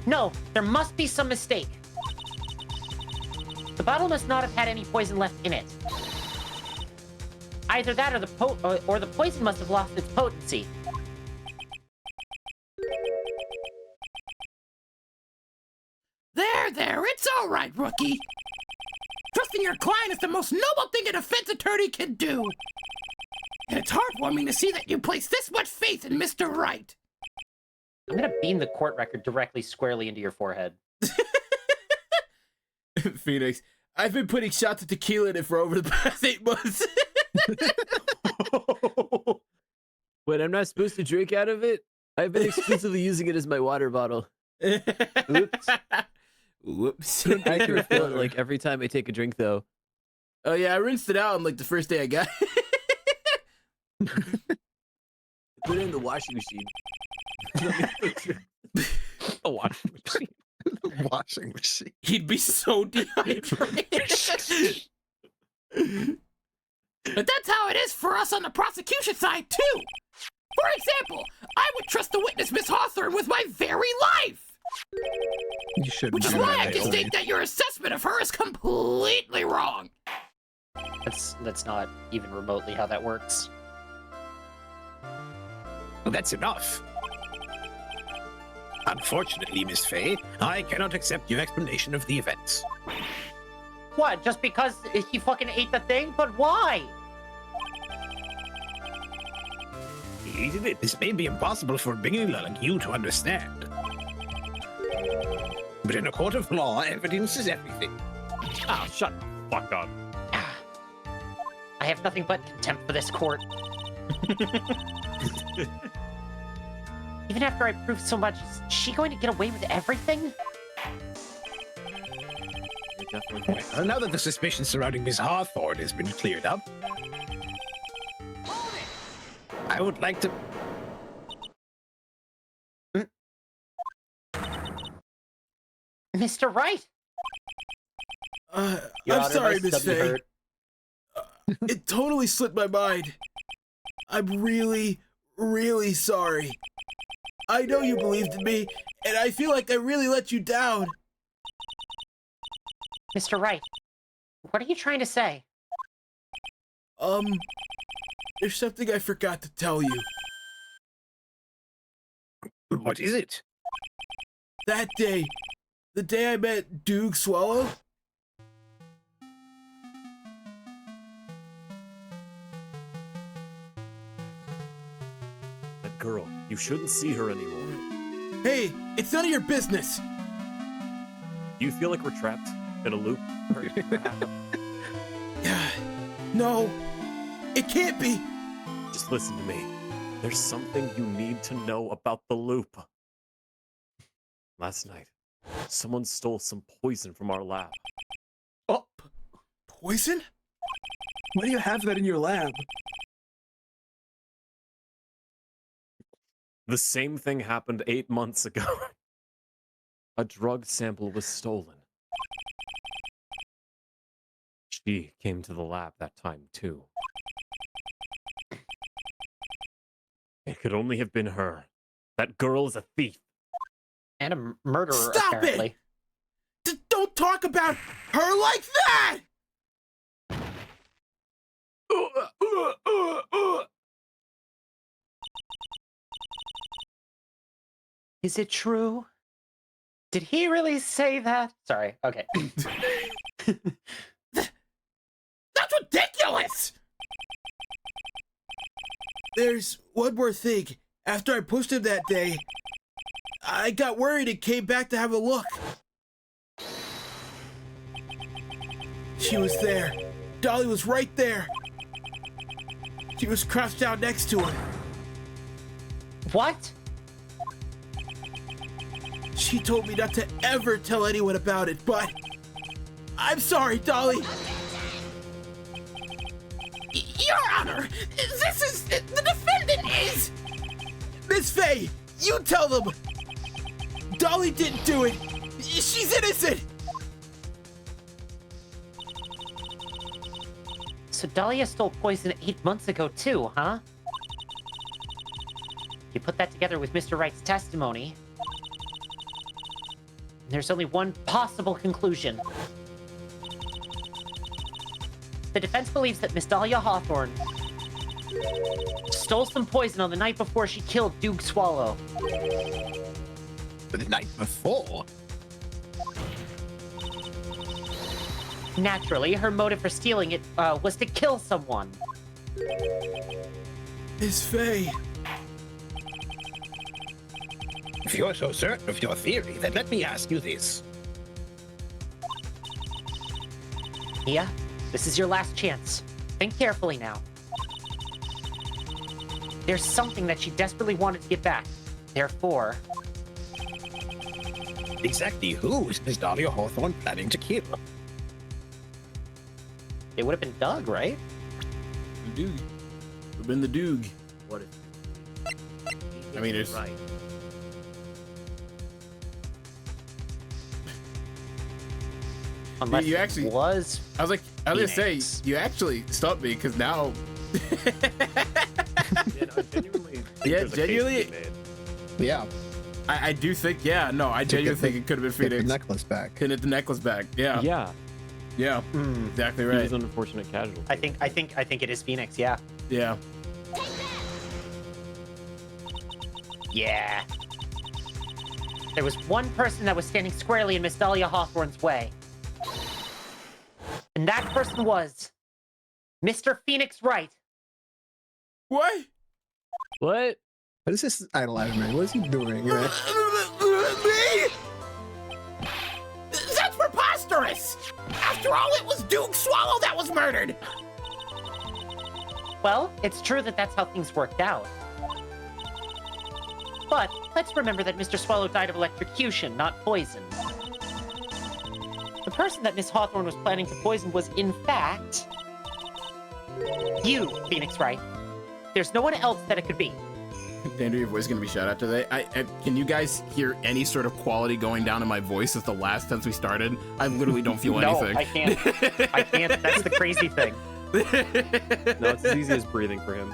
[SPEAKER 4] No, there must be some mistake. The bottle must not have had any poison left in it. Either that or the poison must have lost its potency.
[SPEAKER 9] There, it's all right, rookie. Trusting your client is the most noble thing a defense attorney can do. And it's heartwarming to see that you place this much faith in Mr. Wright.
[SPEAKER 4] I'm gonna beam the court record directly squarely into your forehead.
[SPEAKER 2] Phoenix, I've been putting shots of tequila in it for over the past 8 months.
[SPEAKER 10] Wait, I'm not supposed to drink out of it? I've been exclusively using it as my water bottle. Oops. Whoops. I can refill it like every time I take a drink, though.
[SPEAKER 2] Oh yeah, I rinsed it out on like the first day I got it.
[SPEAKER 10] Put it in the washing machine.
[SPEAKER 1] A washing machine.
[SPEAKER 6] The washing machine.
[SPEAKER 2] He'd be so dehydrated.
[SPEAKER 9] But that's how it is for us on the prosecution side, too. For example, I would trust the witness, Miss Hawthorne, with my very life.
[SPEAKER 6] You should.
[SPEAKER 9] Which is why I can state that your assessment of her is completely wrong.
[SPEAKER 4] That's not even remotely how that works.
[SPEAKER 3] Well, that's enough. Unfortunately, Miss Fay, I cannot accept your explanation of the events.
[SPEAKER 4] What? Just because he fucking ate the thing? But why?
[SPEAKER 3] He ate it. This may be impossible for a beginner like you to understand. But in a court of law, evidence is everything.
[SPEAKER 1] Oh, shut the fuck up.
[SPEAKER 4] I have nothing but contempt for this court. Even after I proved so much, is she going to get away with everything?
[SPEAKER 3] Well, now that the suspicion surrounding Miss Hawthorne has been cleared up, I would like to...
[SPEAKER 4] Mr. Wright!
[SPEAKER 2] I'm
[SPEAKER 4] Honor,
[SPEAKER 2] sorry,
[SPEAKER 4] my
[SPEAKER 2] Miss
[SPEAKER 4] stubby
[SPEAKER 2] Faye.
[SPEAKER 4] hurt.
[SPEAKER 2] It totally slipped my mind. I'm really, really sorry. I know you believed in me, and I feel like I really let you down.
[SPEAKER 4] Mr. Wright, what are you trying to say?
[SPEAKER 2] There's something I forgot to tell you.
[SPEAKER 3] What is it?
[SPEAKER 2] That day, the day I met Doog Swallow,
[SPEAKER 1] That girl, you shouldn't see her anymore.
[SPEAKER 2] hey, it's none of your business.
[SPEAKER 1] Do you feel like we're trapped in a loop?
[SPEAKER 2] No, it can't be.
[SPEAKER 1] Just listen to me. There's something you need to know about the loop. Last night, someone stole some poison from our lab.
[SPEAKER 2] Oh, poison?
[SPEAKER 6] Why do you have that in your lab?
[SPEAKER 1] The same thing happened 8 months ago. A drug sample was stolen. She came to the lab that time, too. It could only have been her. That girl is a thief.
[SPEAKER 4] And a murderer,
[SPEAKER 2] Stop
[SPEAKER 4] apparently.
[SPEAKER 2] it! Don't talk about her like that!
[SPEAKER 4] Is it true? Did he really say that? Sorry, okay.
[SPEAKER 9] That's ridiculous!
[SPEAKER 2] There's one more thing. After I pushed him that day, I got worried and came back to have a look. She was there. Dolly was right there. She was crouched down next to her.
[SPEAKER 4] What?
[SPEAKER 2] She told me not to ever tell anyone about it, but I'm sorry, Dolly.
[SPEAKER 9] Your Honor, this is... the defendant is...
[SPEAKER 2] Miss Faye, you tell them. Dolly didn't do it. She's innocent.
[SPEAKER 4] So Dahlia stole poison 8 months ago too, huh? You put that together with Mr. Wright's testimony, there's only one possible conclusion. The defense believes that Miss Dahlia Hawthorne stole some poison on the night before she killed Duke Swallow.
[SPEAKER 3] The night before?
[SPEAKER 4] Naturally, her motive for stealing it was to kill someone.
[SPEAKER 2] It's Faye.
[SPEAKER 3] If you're so certain of your theory, then let me ask you this.
[SPEAKER 4] Mia, this is your last chance. Think carefully now. There's something that she desperately wanted to get back. Therefore...
[SPEAKER 3] Exactly who is Miss Dahlia Hawthorne planning to kill?
[SPEAKER 4] It would have been Doug, right?
[SPEAKER 2] The Doog. Would have been the Doog.
[SPEAKER 10] What if?
[SPEAKER 2] I mean, it's
[SPEAKER 10] right.
[SPEAKER 4] Unless
[SPEAKER 2] you
[SPEAKER 4] it
[SPEAKER 2] actually
[SPEAKER 4] was...
[SPEAKER 2] I was gonna say,
[SPEAKER 4] Phoenix.
[SPEAKER 2] you actually stumped me because now.
[SPEAKER 1] Yeah, no, genuinely. think
[SPEAKER 2] Yeah,
[SPEAKER 1] there's a case to be
[SPEAKER 2] genuinely-
[SPEAKER 1] made.
[SPEAKER 6] Yeah.
[SPEAKER 2] I do think, yeah, no, I genuinely think it could have been
[SPEAKER 6] Get the
[SPEAKER 2] Phoenix.
[SPEAKER 6] necklace back.
[SPEAKER 2] Couldn't get the necklace back. Yeah,
[SPEAKER 10] Yeah.
[SPEAKER 2] yeah,
[SPEAKER 4] Hmm.
[SPEAKER 2] exactly
[SPEAKER 10] He
[SPEAKER 2] right.
[SPEAKER 10] was an unfortunate casualty.
[SPEAKER 4] I think it is Phoenix, yeah.
[SPEAKER 2] Yeah.
[SPEAKER 4] Yeah. There was one person that was standing squarely in Miss Dahlia Hawthorne's way. And that person was... Mr. Phoenix Wright.
[SPEAKER 2] What?
[SPEAKER 10] What?
[SPEAKER 6] What is this idolizer man? What is he doing? Man?
[SPEAKER 9] That's preposterous! After all, it was Duke Swallow that was murdered!
[SPEAKER 4] Well, it's true that that's how things worked out. But let's remember that Mr. Swallow died of electrocution, not poison. The person that Miss Hawthorne was planning to poison was, in fact... you, Phoenix Wright. There's no one else that it could be.
[SPEAKER 2] Andrew, your voice is gonna be shot out today. Can you guys hear any sort of quality going down in my voice since we started? I literally don't feel
[SPEAKER 4] No,
[SPEAKER 2] anything.
[SPEAKER 4] I can't. I can't. That's the crazy thing.
[SPEAKER 10] No, it's as easy as breathing for him.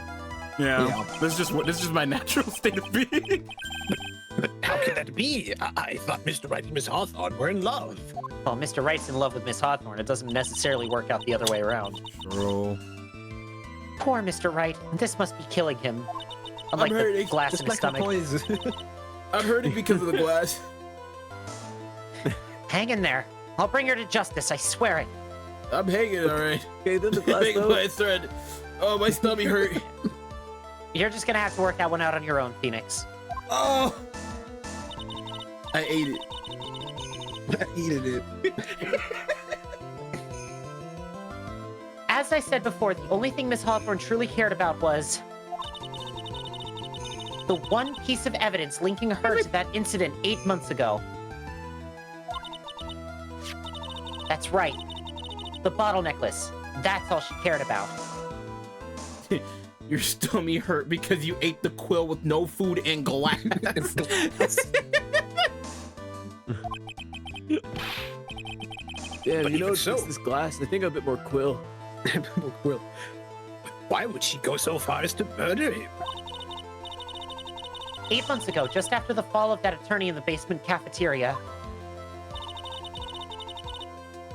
[SPEAKER 2] Yeah. This is just my natural state of being.
[SPEAKER 3] But how can that be? I thought Mr. Wright and Miss Hawthorne were in love.
[SPEAKER 4] Well, Mr. Wright's in love with Miss Hawthorne. It doesn't necessarily work out the other way around.
[SPEAKER 2] Bro.
[SPEAKER 4] Poor Mr. Wright. This must be killing him. Unlike the
[SPEAKER 2] hurting.
[SPEAKER 4] glass
[SPEAKER 6] Just
[SPEAKER 4] in his
[SPEAKER 6] like the
[SPEAKER 4] stomach.
[SPEAKER 6] poison.
[SPEAKER 2] I'm hurting because of the glass.
[SPEAKER 4] Hang in there. I'll bring her to justice, I swear it.
[SPEAKER 2] I'm hanging, alright.
[SPEAKER 10] Okay, then the glass
[SPEAKER 2] Hanging
[SPEAKER 10] though.
[SPEAKER 2] by a thread. Oh, my stomach hurt.
[SPEAKER 4] You're just gonna have to work that one out on your own, Phoenix.
[SPEAKER 2] Oh! I ate it.
[SPEAKER 6] I eated it.
[SPEAKER 4] As I said before, the only thing Miss Hawthorne truly cared about was... the one piece of evidence linking her to that incident 8 months ago. That's right. The bottle necklace. That's all she cared about.
[SPEAKER 2] Your stomach hurt because you ate the quill with no food and glass.
[SPEAKER 10] Yeah,
[SPEAKER 3] But
[SPEAKER 10] you know,
[SPEAKER 3] even
[SPEAKER 10] it's
[SPEAKER 3] so-
[SPEAKER 10] this glass. I think a bit more quill.
[SPEAKER 6] Quill.
[SPEAKER 3] Why would she go so far as to murder him?
[SPEAKER 4] 8 months ago, just after the fall of that attorney in the basement cafeteria,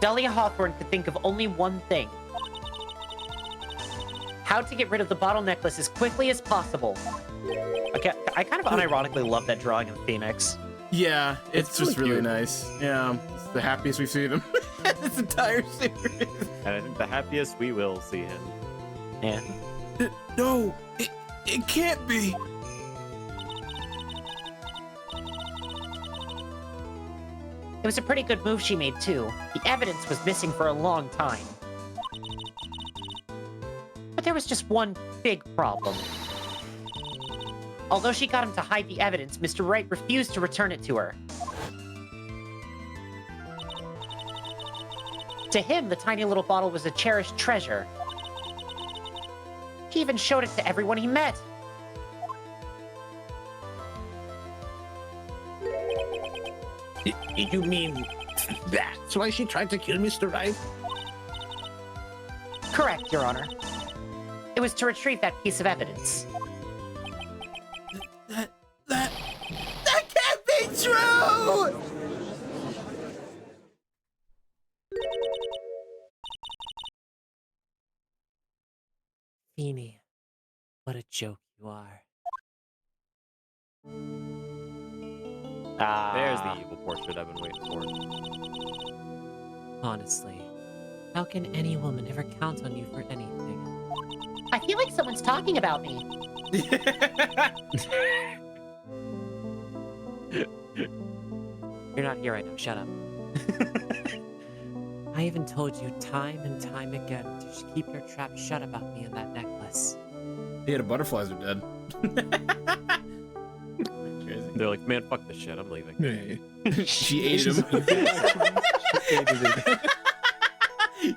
[SPEAKER 4] Dahlia Hawthorne could think of only one thing. How to get rid of the bottle necklace as quickly as possible. Okay, I kind of unironically love that drawing of Phoenix.
[SPEAKER 2] Yeah, it's just really
[SPEAKER 10] cute.
[SPEAKER 2] nice. Yeah, it's the happiest we've seen him this entire series.
[SPEAKER 1] And I think the happiest we will see him.
[SPEAKER 4] Yeah.
[SPEAKER 2] No, it can't be.
[SPEAKER 4] It was a pretty good move she made, too. The evidence was missing for a long time. But there was just one big problem. Although she got him to hide the evidence, Mr. Wright refused to return it to her. To him, the tiny little bottle was a cherished treasure. He even showed it to everyone he met.
[SPEAKER 3] You mean that's why she tried to kill Mr. Wright?
[SPEAKER 4] Correct, Your Honor. It was to retrieve that piece of evidence.
[SPEAKER 8] Feeny, what a joke you are.
[SPEAKER 1] There's the evil portrait I've been waiting for.
[SPEAKER 8] Honestly, how can any woman ever count on you for anything?
[SPEAKER 7] I feel like someone's talking about me.
[SPEAKER 8] You're not here right now, shut up. I even told you time and time again to keep your trap shut about me and that necklace.
[SPEAKER 2] Yeah, the butterflies are dead. Crazy.
[SPEAKER 1] They're like, man, fuck this shit. I'm leaving.
[SPEAKER 2] She ate him.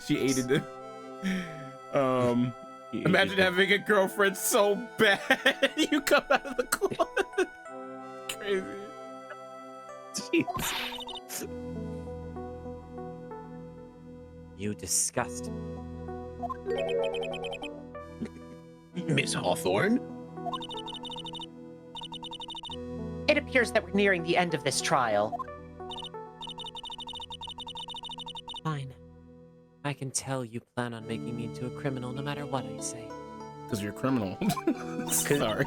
[SPEAKER 2] She ate him. Imagine having a girlfriend so bad you come out of the closet. Crazy.
[SPEAKER 1] Jeez.
[SPEAKER 8] You disgust me.
[SPEAKER 3] Miss Hawthorne?
[SPEAKER 7] It appears that we're nearing the end of this trial.
[SPEAKER 8] Fine. I can tell you plan on making me into a criminal no matter what I say.
[SPEAKER 2] Because you're a criminal. Sorry.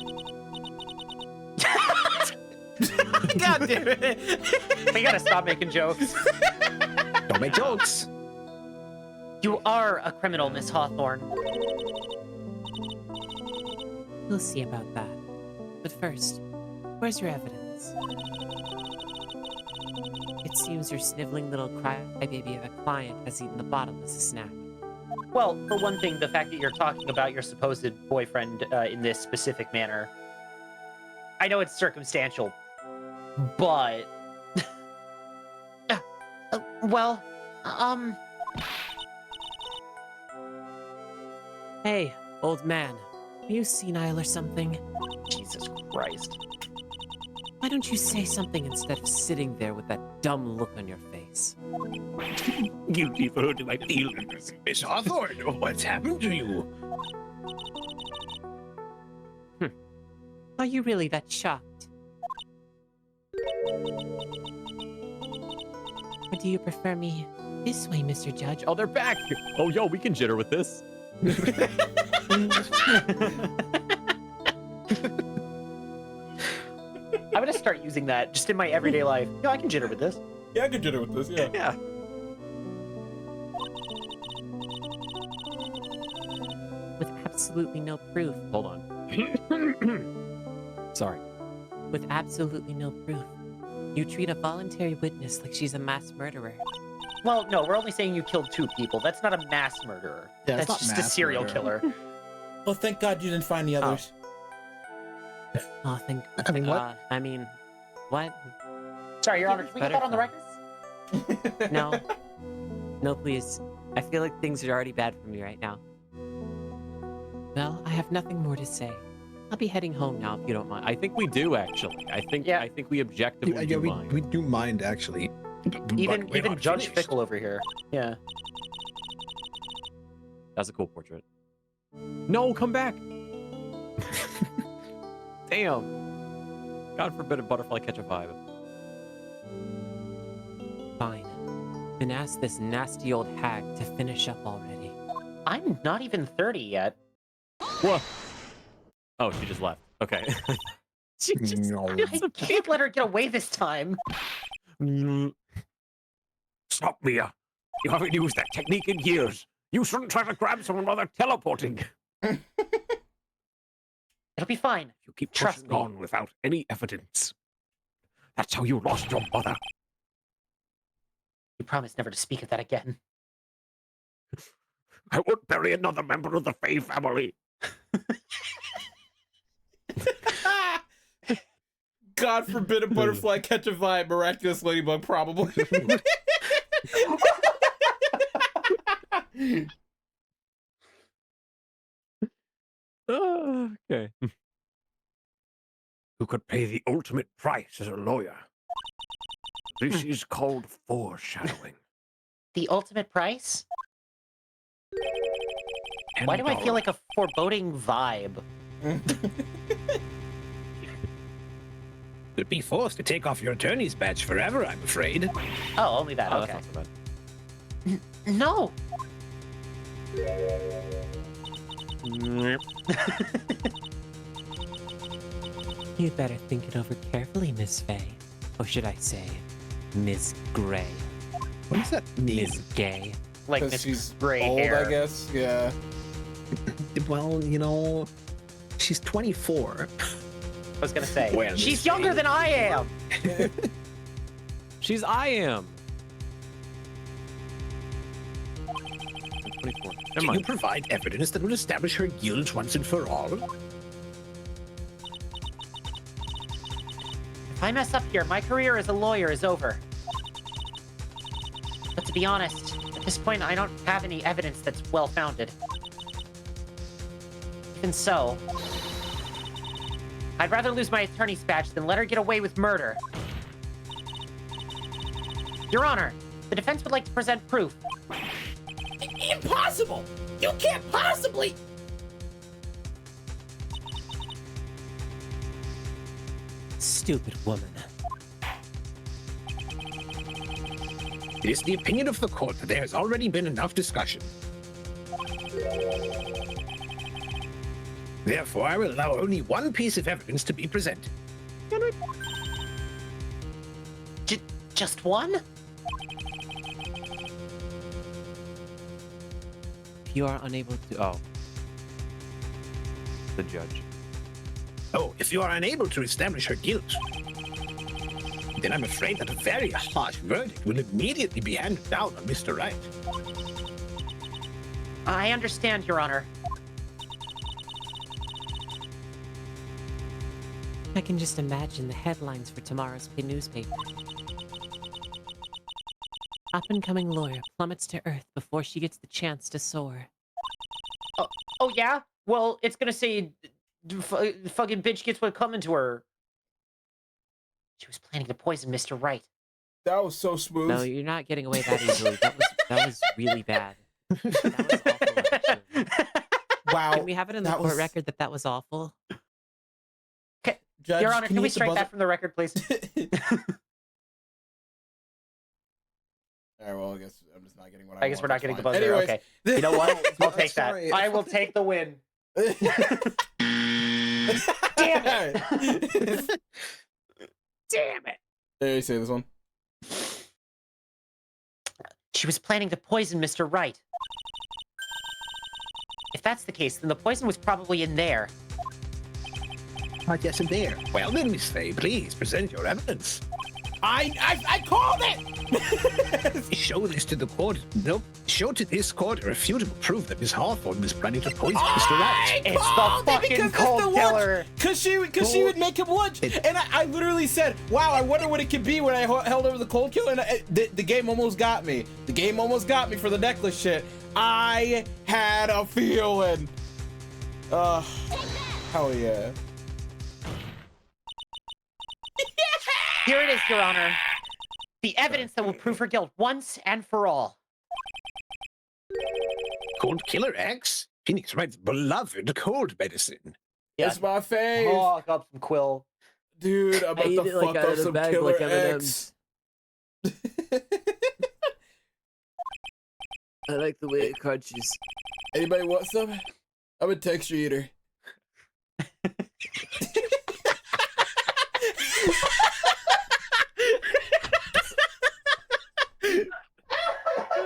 [SPEAKER 4] God damn it. We gotta stop making jokes.
[SPEAKER 3] Don't make jokes.
[SPEAKER 7] You are a criminal, Miss Hawthorne.
[SPEAKER 8] We'll see about that. But first, where's your evidence? It seems your sniveling little crybaby of a client has eaten the bottle as a snack.
[SPEAKER 4] Well, for one thing, the fact that you're talking about your supposed boyfriend in this specific manner, I know it's circumstantial, but...
[SPEAKER 8] Hey, old man. Are you senile or something?
[SPEAKER 4] Jesus Christ.
[SPEAKER 8] Why don't you say something instead of sitting there with that dumb look on your face?
[SPEAKER 5] Guilty for hurting my feelings.
[SPEAKER 3] Miss Hawthorne, what's happened to you?
[SPEAKER 8] Are you really that shocked? Or do you prefer me this way, Mr. Judge?
[SPEAKER 1] Oh, they're back. Oh, yo, we can jitter with this.
[SPEAKER 4] I'm gonna start using that just in my everyday life. Yeah, I can jitter with this.
[SPEAKER 2] Yeah, I can jitter with this, yeah.
[SPEAKER 1] Yeah.
[SPEAKER 8] With absolutely no proof.
[SPEAKER 1] Hold on. Sorry.
[SPEAKER 8] With absolutely no proof. You treat a voluntary witness like she's a mass murderer.
[SPEAKER 4] Well, no, we're only saying you killed 2 people. That's not a mass murderer.
[SPEAKER 3] Yeah,
[SPEAKER 4] That's
[SPEAKER 3] it's not
[SPEAKER 4] just a
[SPEAKER 3] mass
[SPEAKER 4] serial
[SPEAKER 3] murder.
[SPEAKER 4] killer.
[SPEAKER 2] Well, thank God you didn't find the others.
[SPEAKER 8] Oh,
[SPEAKER 3] I mean, what?
[SPEAKER 8] I mean, what?
[SPEAKER 4] Sorry, Your Honor, can we get that on the record?
[SPEAKER 8] No. No, please. I feel like things are already bad for me right now. Well, I have nothing more to say. I'll be heading home now if you don't mind.
[SPEAKER 1] I think we do, actually. I think we objectively
[SPEAKER 6] Yeah,
[SPEAKER 1] do
[SPEAKER 6] we,
[SPEAKER 1] mind.
[SPEAKER 6] we do mind, actually.
[SPEAKER 4] Even
[SPEAKER 6] But we're
[SPEAKER 4] even
[SPEAKER 6] not
[SPEAKER 4] Judge
[SPEAKER 6] finished.
[SPEAKER 4] Fickle over here. Yeah.
[SPEAKER 1] That's a cool portrait. No, come back! Damn. God forbid a butterfly catch a vibe.
[SPEAKER 8] Fine. Then ask this nasty old hag to finish up already.
[SPEAKER 4] I'm not even 30 yet.
[SPEAKER 1] Whoa. Oh, she just left. Okay.
[SPEAKER 8] She just
[SPEAKER 6] No.
[SPEAKER 4] I can't let her get away this time.
[SPEAKER 5] Stop, Mia. You haven't used that technique in years. You shouldn't try to grab someone while they're teleporting.
[SPEAKER 4] It'll be fine.
[SPEAKER 5] You keep
[SPEAKER 4] Trust
[SPEAKER 5] pushing
[SPEAKER 4] me.
[SPEAKER 5] on without any evidence. That's how you lost your mother.
[SPEAKER 4] You promised never to speak of that again.
[SPEAKER 5] I won't bury another member of the Fae family.
[SPEAKER 2] God forbid a butterfly catch a vibe, miraculous ladybug, probably.
[SPEAKER 1] Okay.
[SPEAKER 5] Who could pay the ultimate price as a lawyer? This is called foreshadowing.
[SPEAKER 7] The ultimate price?
[SPEAKER 4] Why do I feel like a foreboding vibe?
[SPEAKER 3] You'd be forced to take off your attorney's badge forever, I'm afraid.
[SPEAKER 4] Oh, only that.
[SPEAKER 1] Oh,
[SPEAKER 4] Okay.
[SPEAKER 1] that's not so bad.
[SPEAKER 7] No!
[SPEAKER 8] You'd better think it over carefully, Miss Faye. Or should I say, Miss Gray?
[SPEAKER 3] What does that mean?
[SPEAKER 8] Miss Gay.
[SPEAKER 4] Like
[SPEAKER 2] 'Cause
[SPEAKER 4] Miss
[SPEAKER 2] she's
[SPEAKER 4] Gray
[SPEAKER 2] old,
[SPEAKER 4] hair.
[SPEAKER 2] I guess. Yeah.
[SPEAKER 3] Well, you know, she's 24.
[SPEAKER 4] I was gonna say
[SPEAKER 3] Well,
[SPEAKER 4] she's
[SPEAKER 3] Miss
[SPEAKER 4] younger
[SPEAKER 3] Faye.
[SPEAKER 4] than I am.
[SPEAKER 1] She's I am. 24. Never
[SPEAKER 3] Can you
[SPEAKER 1] mind.
[SPEAKER 3] provide evidence that will establish her guilt once and for all?
[SPEAKER 4] If I mess up here, my career as a lawyer is over. But to be honest, at this point, I don't have any evidence that's well-founded. Even so, I'd rather lose my attorney's badge than let her get away with murder. Your Honor, the defense would like to present proof.
[SPEAKER 9] Impossible! You can't possibly!
[SPEAKER 8] Stupid woman.
[SPEAKER 3] It is the opinion of the court that there has already been enough discussion. Therefore, I will allow only one piece of evidence to be presented.
[SPEAKER 4] Just one?
[SPEAKER 8] If you are unable to... Oh.
[SPEAKER 1] The judge.
[SPEAKER 3] Oh, if you are unable to establish her guilt, then I'm afraid that a very harsh verdict will immediately be handed down on Mr. Wright.
[SPEAKER 4] I understand, Your Honor.
[SPEAKER 8] I can just imagine the headlines for tomorrow's newspaper. Up-and-coming lawyer plummets to earth before she gets the chance to soar.
[SPEAKER 4] Oh, yeah? Well, it's gonna say, fucking bitch gets what coming to her. She was planning to poison Mr. Wright.
[SPEAKER 2] That was so smooth.
[SPEAKER 8] No, you're not getting away that easily. That was really bad. That was awful, actually.
[SPEAKER 2] Wow.
[SPEAKER 8] Can we have it in the
[SPEAKER 2] that
[SPEAKER 8] court
[SPEAKER 2] was-
[SPEAKER 8] record that was awful?
[SPEAKER 2] Judge,
[SPEAKER 4] Your Honor, can
[SPEAKER 2] you
[SPEAKER 4] we
[SPEAKER 2] hit the
[SPEAKER 4] strike that
[SPEAKER 2] buzzer?
[SPEAKER 4] from the record, please?
[SPEAKER 2] Alright, well, I guess I'm just not getting what I
[SPEAKER 4] I guess
[SPEAKER 2] want,
[SPEAKER 4] we're not
[SPEAKER 2] that's
[SPEAKER 4] getting the
[SPEAKER 2] fine.
[SPEAKER 4] buzzer.
[SPEAKER 2] Anyways,
[SPEAKER 4] Okay. You know what? I'll take that.
[SPEAKER 6] Sorry.
[SPEAKER 4] I will take the win. Damn it! Damn it!
[SPEAKER 2] There you say this one.
[SPEAKER 4] She was planning to poison Mr. Wright. If that's the case, then the poison was probably in there.
[SPEAKER 3] Yes, and there. Well then, Miss Faye, please present your evidence.
[SPEAKER 9] I called it!
[SPEAKER 3] Show this to the court. Nope. Show to this court irrefutable proof that Miss Hawthorne was planning to poison Mr. Wright.
[SPEAKER 4] It's the fucking cold killer.
[SPEAKER 2] Cause she would make him lunch, and I literally said, "Wow, I wonder what it could be." When I held over the cold killer, and the game almost got me. The game almost got me for the necklace shit. I had a feeling. Hell yeah.
[SPEAKER 4] Here it is, Your Honor. The evidence that will prove her guilt once and for all.
[SPEAKER 3] Cold Killer X? Phoenix Wright's beloved cold medicine.
[SPEAKER 2] It's my fave.
[SPEAKER 4] Fuck up some Quill.
[SPEAKER 2] Dude, I'm
[SPEAKER 10] I
[SPEAKER 2] about
[SPEAKER 10] eat
[SPEAKER 2] to
[SPEAKER 10] it like
[SPEAKER 2] fuck
[SPEAKER 10] out
[SPEAKER 2] up
[SPEAKER 10] of the
[SPEAKER 2] some
[SPEAKER 10] bag
[SPEAKER 2] Killer
[SPEAKER 10] like
[SPEAKER 2] X.
[SPEAKER 10] M&Ms. I like the way it crunches.
[SPEAKER 2] Anybody want some? I'm a texture eater.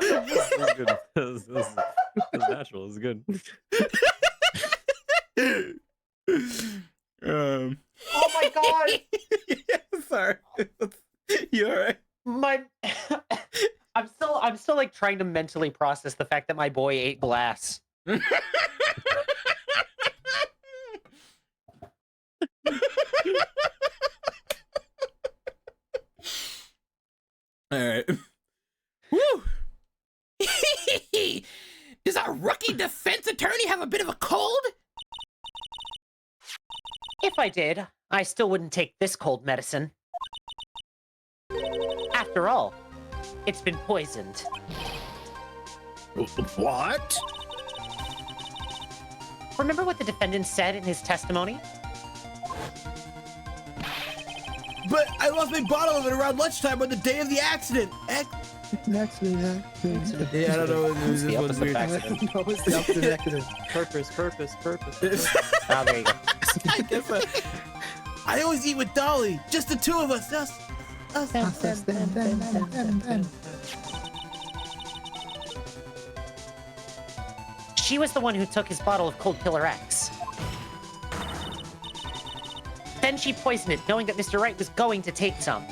[SPEAKER 1] This is good. This is natural. This is good.
[SPEAKER 4] Oh my god!
[SPEAKER 2] Sorry. You alright?
[SPEAKER 4] I'm still like trying to mentally process the fact that my boy ate glass.
[SPEAKER 2] Alright. Woo!
[SPEAKER 9] Does our rookie defense attorney have a bit of a cold?
[SPEAKER 4] If I did, I still wouldn't take this cold medicine. After all, it's been poisoned.
[SPEAKER 3] What?
[SPEAKER 4] Remember what the defendant said in his testimony?
[SPEAKER 2] But I lost my bottle of it around lunchtime on the day of the accident.
[SPEAKER 6] Accident.
[SPEAKER 2] Yeah, I don't know. This
[SPEAKER 4] The
[SPEAKER 2] one's
[SPEAKER 4] opposite
[SPEAKER 2] weird.
[SPEAKER 4] of accident.
[SPEAKER 6] No, it's the opposite of accident.
[SPEAKER 10] Purpose.
[SPEAKER 4] Oh, there you go.
[SPEAKER 2] I guess I always eat with Dolly. Just the two of us. Us.
[SPEAKER 4] She was the one who took his bottle of Cold Killer X. Then she poisoned it, knowing that Mr. Wright was going to take some.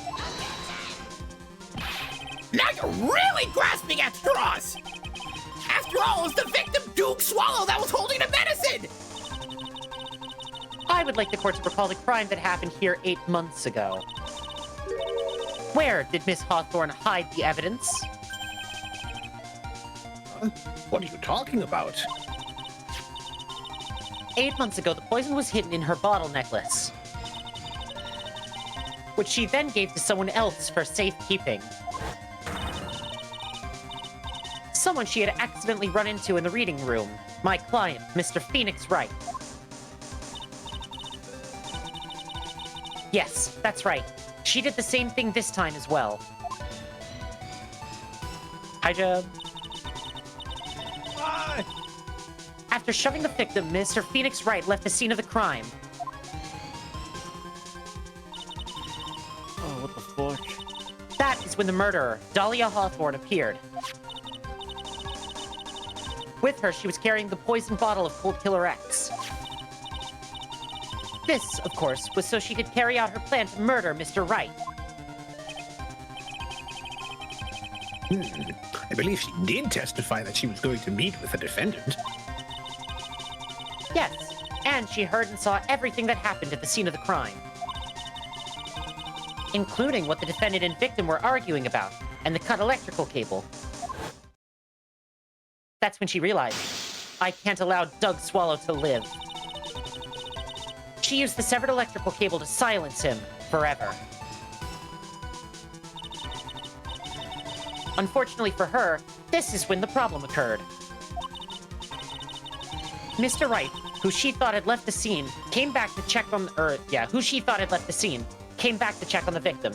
[SPEAKER 9] Now you're really grasping at straws! After all, it was the victim, Duke Swallow, that was holding the medicine!
[SPEAKER 4] I would like the court to recall the crime that happened here 8 months ago. Where did Miss Hawthorne hide the evidence?
[SPEAKER 3] What are you talking about?
[SPEAKER 4] 8 months ago, the poison was hidden in her bottle necklace, which she then gave to someone else for safekeeping. Someone she had accidentally run into in the reading room. My client, Mr. Phoenix Wright. Yes, that's right. She did the same thing this time as well. Hi, Jeb. After shoving the victim, Mr. Phoenix Wright left the scene of the crime.
[SPEAKER 10] Oh, what the fuck?
[SPEAKER 4] That is when the murderer, Dahlia Hawthorne, appeared. With her, she was carrying the poisoned bottle of Cold Killer X. This, of course, was so she could carry out her plan to murder Mr. Wright.
[SPEAKER 3] I believe she did testify that she was going to meet with the defendant.
[SPEAKER 4] Yes, and she heard and saw everything that happened at the scene of the crime, including what the defendant and victim were arguing about, and the cut electrical cable. That's when she realized, I can't allow Doug Swallow to live. She used the severed electrical cable to silence him forever. Unfortunately for her, this is when the problem occurred. Mr. Wright, who she thought had left the scene, came back to check on, who she thought had left the scene, came back to check on the victim.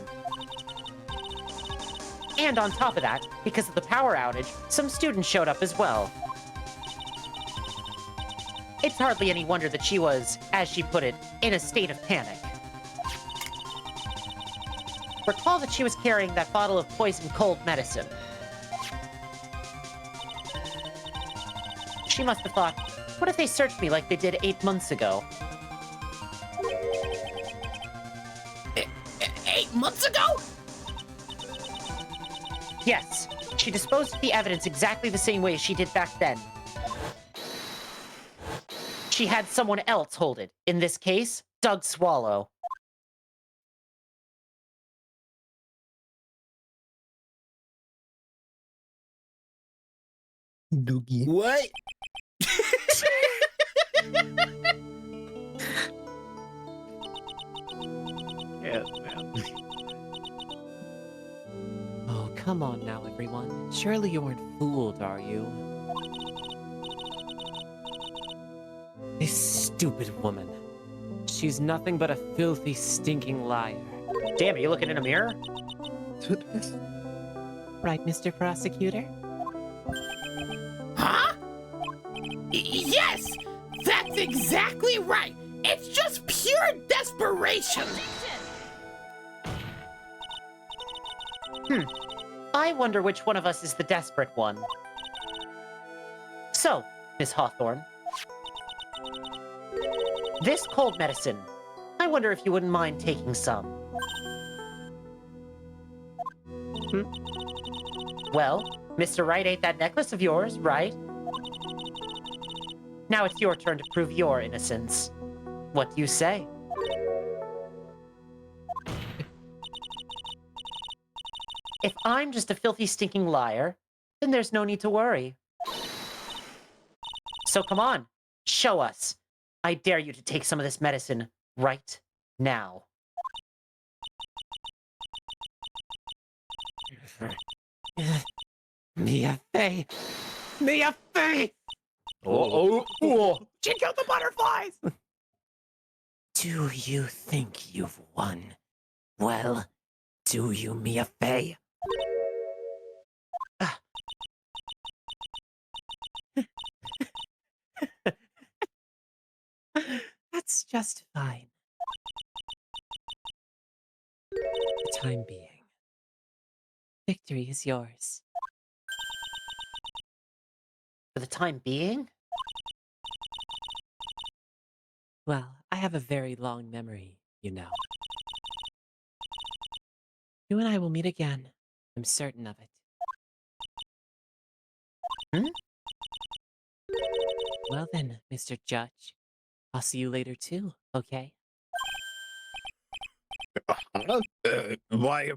[SPEAKER 4] And on top of that, because of the power outage, some students showed up as well. It's hardly any wonder that she was, as she put it, in a state of panic. Recall that she was carrying that bottle of poisoned cold medicine. She must have thought, what if they searched me like they did 8 months ago?
[SPEAKER 9] 8 months ago?
[SPEAKER 4] Yes, she disposed of the evidence exactly the same way she did back then. She had someone else hold it. In this case, Doug Swallow.
[SPEAKER 6] Doogie.
[SPEAKER 2] What?
[SPEAKER 10] Yeah, man.
[SPEAKER 8] Oh, come on now, everyone. Surely you weren't fooled, are you? This stupid woman. She's nothing but a filthy, stinking liar.
[SPEAKER 4] Damn, are you looking in a mirror?
[SPEAKER 8] Right, Mr. Prosecutor?
[SPEAKER 9] Huh? Yes! That's exactly right! It's just pure desperation!
[SPEAKER 4] I wonder which one of us is the desperate one. So, Miss Hawthorne. This cold medicine. I wonder if you wouldn't mind taking some. Well, Mr. Wright ate that necklace of yours, right? Now it's your turn to prove your innocence. What do you say? If I'm just a filthy, stinking liar, then there's no need to worry. So come on, show us. I dare you to take some of this medicine right now.
[SPEAKER 8] Mia Fey! Mia Fey!
[SPEAKER 2] Oh.
[SPEAKER 9] She killed the butterflies!
[SPEAKER 8] Do you think you've won? Well, do you, Mia Fey? just fine. For the time being. Victory is yours.
[SPEAKER 4] For the time being?
[SPEAKER 8] Well, I have a very long memory, you know. You and I will meet again. I'm certain of it. Well then, Mr. Judge. I'll see you later too, okay?
[SPEAKER 3] Why,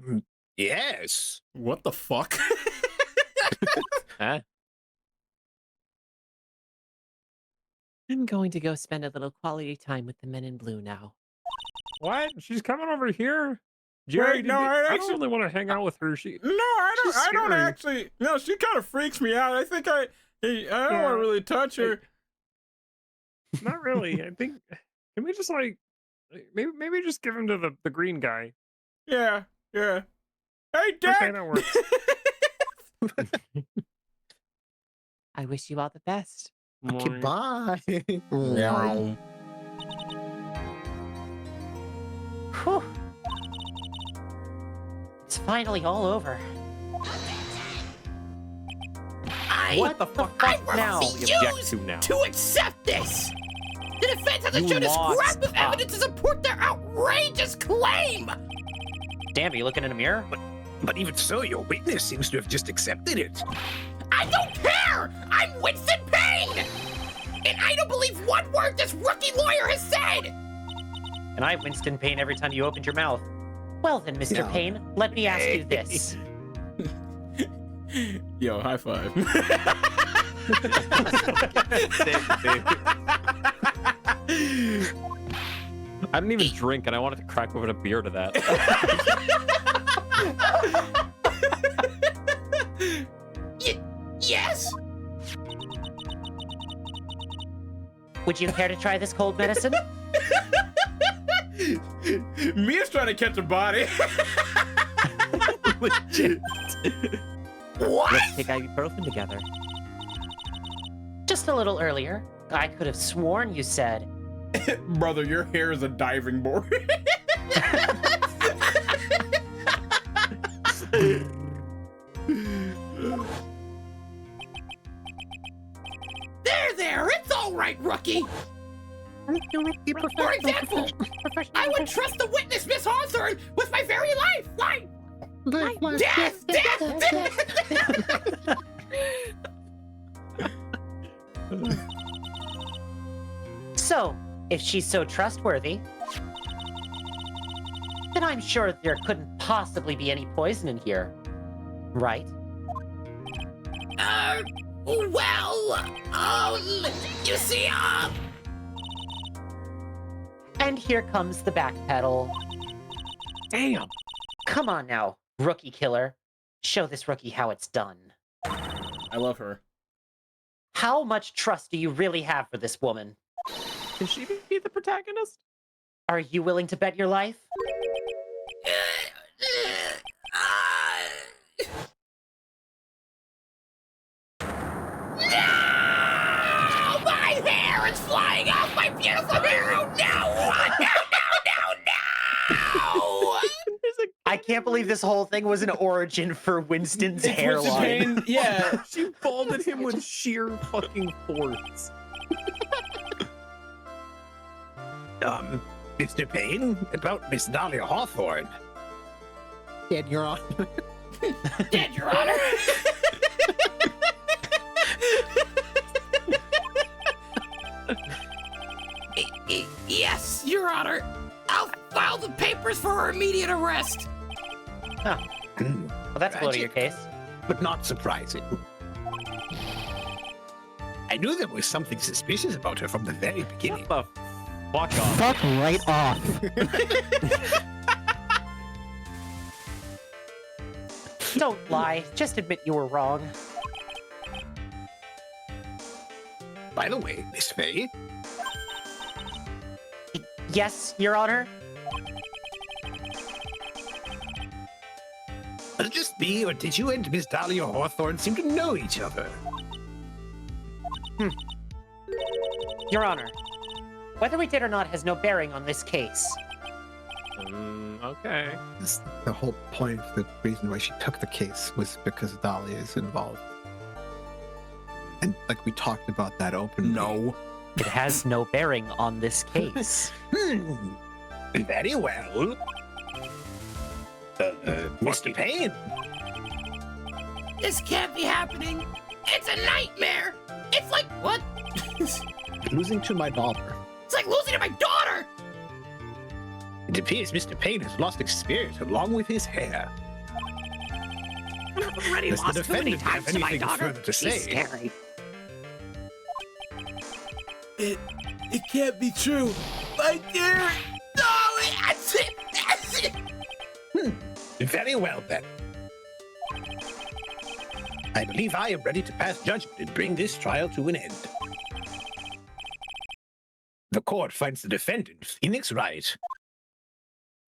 [SPEAKER 3] yes.
[SPEAKER 2] What the fuck?
[SPEAKER 10] Huh?
[SPEAKER 8] I'm going to go spend a little quality time with the men in blue now.
[SPEAKER 5] What? She's coming over here? Jerry,
[SPEAKER 2] Wait, no,
[SPEAKER 5] I don't really want to hang out with her.
[SPEAKER 2] No, I don't.
[SPEAKER 5] She's
[SPEAKER 2] I don't
[SPEAKER 5] scary.
[SPEAKER 2] actually. No, she kind of freaks me out. I think I don't want to really touch her.
[SPEAKER 5] Not really. I think. Can we just like maybe just give him to the green guy?
[SPEAKER 2] Yeah. Hey,
[SPEAKER 5] Okay,
[SPEAKER 2] Dad.
[SPEAKER 5] that works.
[SPEAKER 8] I wish you all the best.
[SPEAKER 3] Okay, bye.
[SPEAKER 2] Meow.
[SPEAKER 4] Whew. It's finally all over.
[SPEAKER 1] What the fuck?
[SPEAKER 9] I
[SPEAKER 4] now?
[SPEAKER 1] We object
[SPEAKER 9] refuse
[SPEAKER 1] to now.
[SPEAKER 9] to accept this! The defense has
[SPEAKER 1] You
[SPEAKER 9] shown us
[SPEAKER 1] lost.
[SPEAKER 9] grasp of evidence to support their outrageous claim!
[SPEAKER 4] Damn, are you looking in a mirror?
[SPEAKER 3] But even so, your witness seems to have just accepted it.
[SPEAKER 9] I don't care! I'm Winston Payne! And I don't believe one word this rookie lawyer has said!
[SPEAKER 4] And I Winston Payne every time you opened your mouth. Well then, Mr.
[SPEAKER 3] Yeah.
[SPEAKER 4] Payne, let me ask you this.
[SPEAKER 2] Yo, high five.
[SPEAKER 1] I didn't even drink, and I wanted to crack open a beer to that.
[SPEAKER 9] Yes?
[SPEAKER 4] Would you care to try this cold medicine?
[SPEAKER 2] Mia's trying to catch a body.
[SPEAKER 1] Legit.
[SPEAKER 9] What?
[SPEAKER 8] Let's take ibuprofen together.
[SPEAKER 4] Just a little earlier. I could have sworn you said.
[SPEAKER 2] Brother, your hair is a diving board.
[SPEAKER 9] There, it's all right, rookie. For example, I would trust the witness, Miss Hawthorne, with my very life. Death!
[SPEAKER 4] So, if she's so trustworthy, then I'm sure there couldn't possibly be any poison in here. Right?
[SPEAKER 9] You see,
[SPEAKER 4] And here comes the back pedal.
[SPEAKER 1] Damn.
[SPEAKER 4] Come on now, rookie killer. Show this rookie how it's done.
[SPEAKER 2] I love her.
[SPEAKER 4] How much trust do you really have for this woman?
[SPEAKER 1] Can she be the protagonist?
[SPEAKER 4] Are you willing to bet your life?
[SPEAKER 9] no! My hair is flying off my beautiful hair! Oh no! No!
[SPEAKER 4] I can't believe this whole thing was an origin for Winston's hairline.
[SPEAKER 2] Yeah.
[SPEAKER 1] She balded him with sheer fucking force.
[SPEAKER 3] Mr. Payne, about Miss Dahlia Hawthorne. Dead, Your Honor.
[SPEAKER 9] Dead, Your Honor! Yes, Your Honor. I'll file the papers for her immediate arrest.
[SPEAKER 4] Huh. Well, that's blow to your case.
[SPEAKER 3] But not surprising. I knew there was something suspicious about her from the very beginning.
[SPEAKER 1] What the fuck off?
[SPEAKER 4] Fuck right off. Don't lie. Just admit you were wrong.
[SPEAKER 3] By the way, Miss Faye,
[SPEAKER 4] Yes, Your Honor?
[SPEAKER 3] could it just be, or did you and Miss Dahlia Hawthorne seem to know each other?
[SPEAKER 4] Your Honor, Whether we did or not has no bearing on this case.
[SPEAKER 1] Okay.
[SPEAKER 6] The whole point of the reason why she took the case was because Dahlia is involved. And like we talked about that openly.
[SPEAKER 2] No.
[SPEAKER 4] It has no bearing on this case.
[SPEAKER 3] Very well. Mr. Payne.
[SPEAKER 9] This can't be happening. It's a nightmare. It's like, what?
[SPEAKER 6] Losing to my daughter.
[SPEAKER 9] It's like losing to my daughter.
[SPEAKER 3] It appears Mr. Payne has lost his spirit along with his hair.
[SPEAKER 7] I've already
[SPEAKER 3] Does the
[SPEAKER 7] lost too many
[SPEAKER 3] defendant have
[SPEAKER 7] times to my
[SPEAKER 3] anything
[SPEAKER 7] daughter.
[SPEAKER 3] further to
[SPEAKER 7] She's
[SPEAKER 3] say?
[SPEAKER 7] scary.
[SPEAKER 2] It can't be true. My dear.
[SPEAKER 9] No, that's it. That's it.
[SPEAKER 3] Very well, then. I believe I am ready to pass judgment and bring this trial to an end. The court finds the defendant, Phoenix Wright,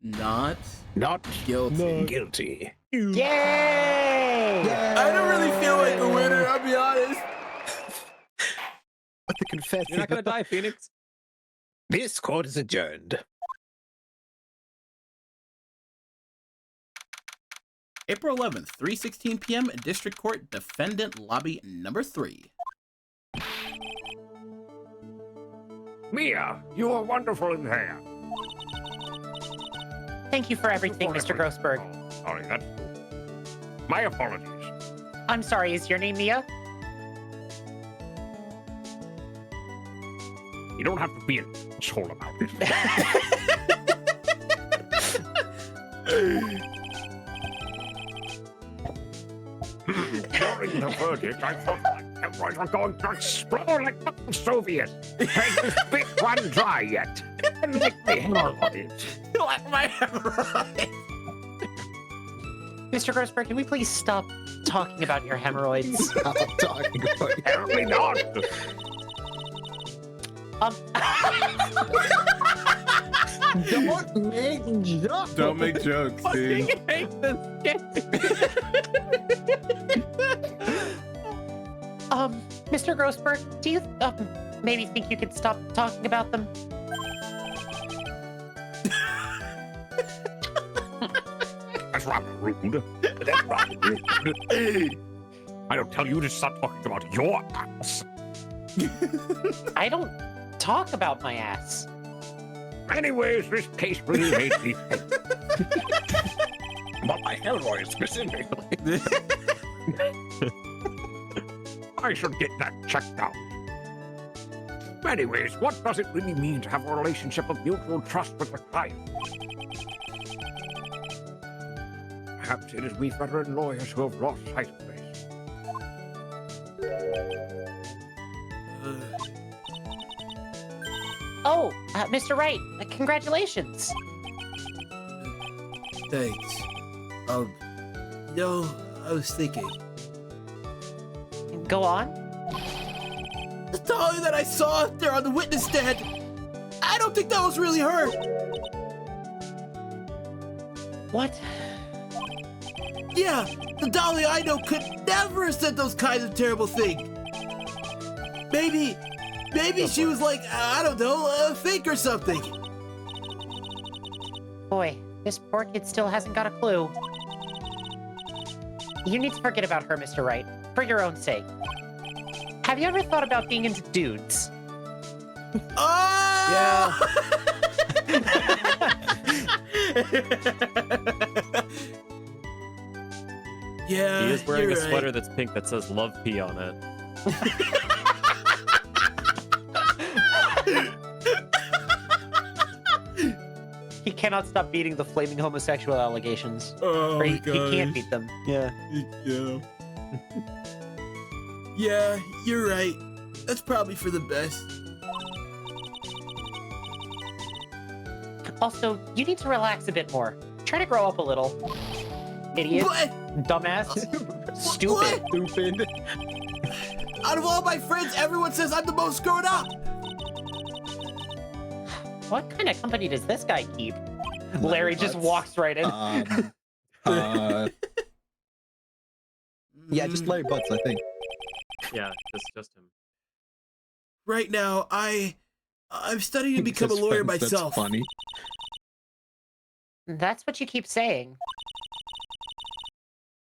[SPEAKER 2] Not
[SPEAKER 3] not
[SPEAKER 2] guilty.
[SPEAKER 3] guilty.
[SPEAKER 4] Yay!
[SPEAKER 2] I don't really feel like a winner, I'll be honest.
[SPEAKER 6] But the confession.
[SPEAKER 1] You're not gonna die, Phoenix.
[SPEAKER 3] This court is adjourned.
[SPEAKER 2] April 11th, 3:16 p.m. District Court, Defendant Lobby Number 3.
[SPEAKER 5] Mia, you are wonderful in there.
[SPEAKER 4] Thank you for everything, Mr. Grossberg.
[SPEAKER 5] Oh, sorry, that's my apologies.
[SPEAKER 4] I'm sorry, is your name Mia?
[SPEAKER 5] You don't have to be an asshole about it. During the verdict, I thought my hemorrhoids were going to explode like the Soviets. Ain't this big one dry yet? And like my hemorrhoids.
[SPEAKER 2] Like my hemorrhoid.
[SPEAKER 4] Mr. Grossberg, can we please stop talking about your hemorrhoids?
[SPEAKER 6] Stop talking about it.
[SPEAKER 5] Apparently not.
[SPEAKER 6] Don't make jokes.
[SPEAKER 2] Don't make jokes, dude.
[SPEAKER 4] Mr. Grossberg, do you maybe think you could stop talking about them?
[SPEAKER 5] That's rather rude. That's rather rude. I don't tell you to stop talking about your ass.
[SPEAKER 4] I don't talk about my ass.
[SPEAKER 5] Anyways, this case really made me think.
[SPEAKER 3] But my hemorrhoids specifically.
[SPEAKER 5] I should get that checked out. Anyways, what does it really mean to have a relationship of mutual trust with the client? Perhaps it is we veteran lawyers who have lost sight of this.
[SPEAKER 4] Oh, Mr. Wright, congratulations.
[SPEAKER 2] Thanks. No, I was thinking.
[SPEAKER 4] Go on.
[SPEAKER 2] The dolly that I saw there on the witness stand, I don't think that was really her.
[SPEAKER 4] What?
[SPEAKER 2] Yeah, the dolly I know could never have said those kinds of terrible things. Maybe she was like, I don't know, a fake or something.
[SPEAKER 4] Boy, this poor kid still hasn't got a clue. You need to forget about her, Mr. Wright, for your own sake. Have you ever thought about being into dudes?
[SPEAKER 2] Oh! Yeah,
[SPEAKER 1] He is wearing
[SPEAKER 2] you're
[SPEAKER 1] a sweater
[SPEAKER 2] right.
[SPEAKER 1] that's pink that says "Love P" on it.
[SPEAKER 4] He cannot stop beating the flaming homosexual allegations.
[SPEAKER 2] Oh,
[SPEAKER 4] Or he
[SPEAKER 2] gosh.
[SPEAKER 4] can't beat them. Yeah.
[SPEAKER 2] Yeah. Yeah, you're right. That's probably for the best.
[SPEAKER 4] Also, you need to relax a bit more. Try to grow up a little. Idiot.
[SPEAKER 2] What?
[SPEAKER 4] Dumbass. Stupid.
[SPEAKER 6] Stupid.
[SPEAKER 2] Out of all my friends, everyone says I'm the most grown up.
[SPEAKER 4] What kind of company does this guy keep? Larry just walks right in.
[SPEAKER 6] Yeah, just Larry Butts, I think.
[SPEAKER 1] Yeah, just him.
[SPEAKER 2] Right now, I I'm studying to become a lawyer myself.
[SPEAKER 6] That's funny.
[SPEAKER 4] That's what you keep saying.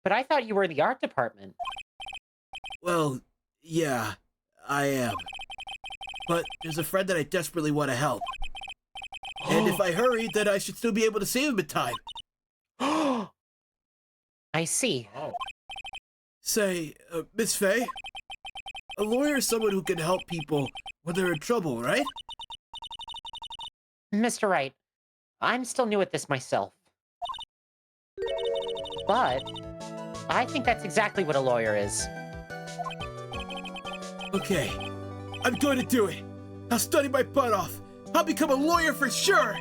[SPEAKER 4] But I thought you were in the art department.
[SPEAKER 2] Well, yeah, I am. But there's a friend that I desperately want to help. And if I hurry, then I should still be able to save him in time.
[SPEAKER 4] I see.
[SPEAKER 1] Oh.
[SPEAKER 2] Say, Miss Faye, a lawyer is someone who can help people when they're in trouble, right?
[SPEAKER 4] Mr. Wright, I'm still new at this myself. But I think that's exactly what a lawyer is.
[SPEAKER 2] Okay, I'm going to do it. I'll study my butt off. I'll become a lawyer for sure.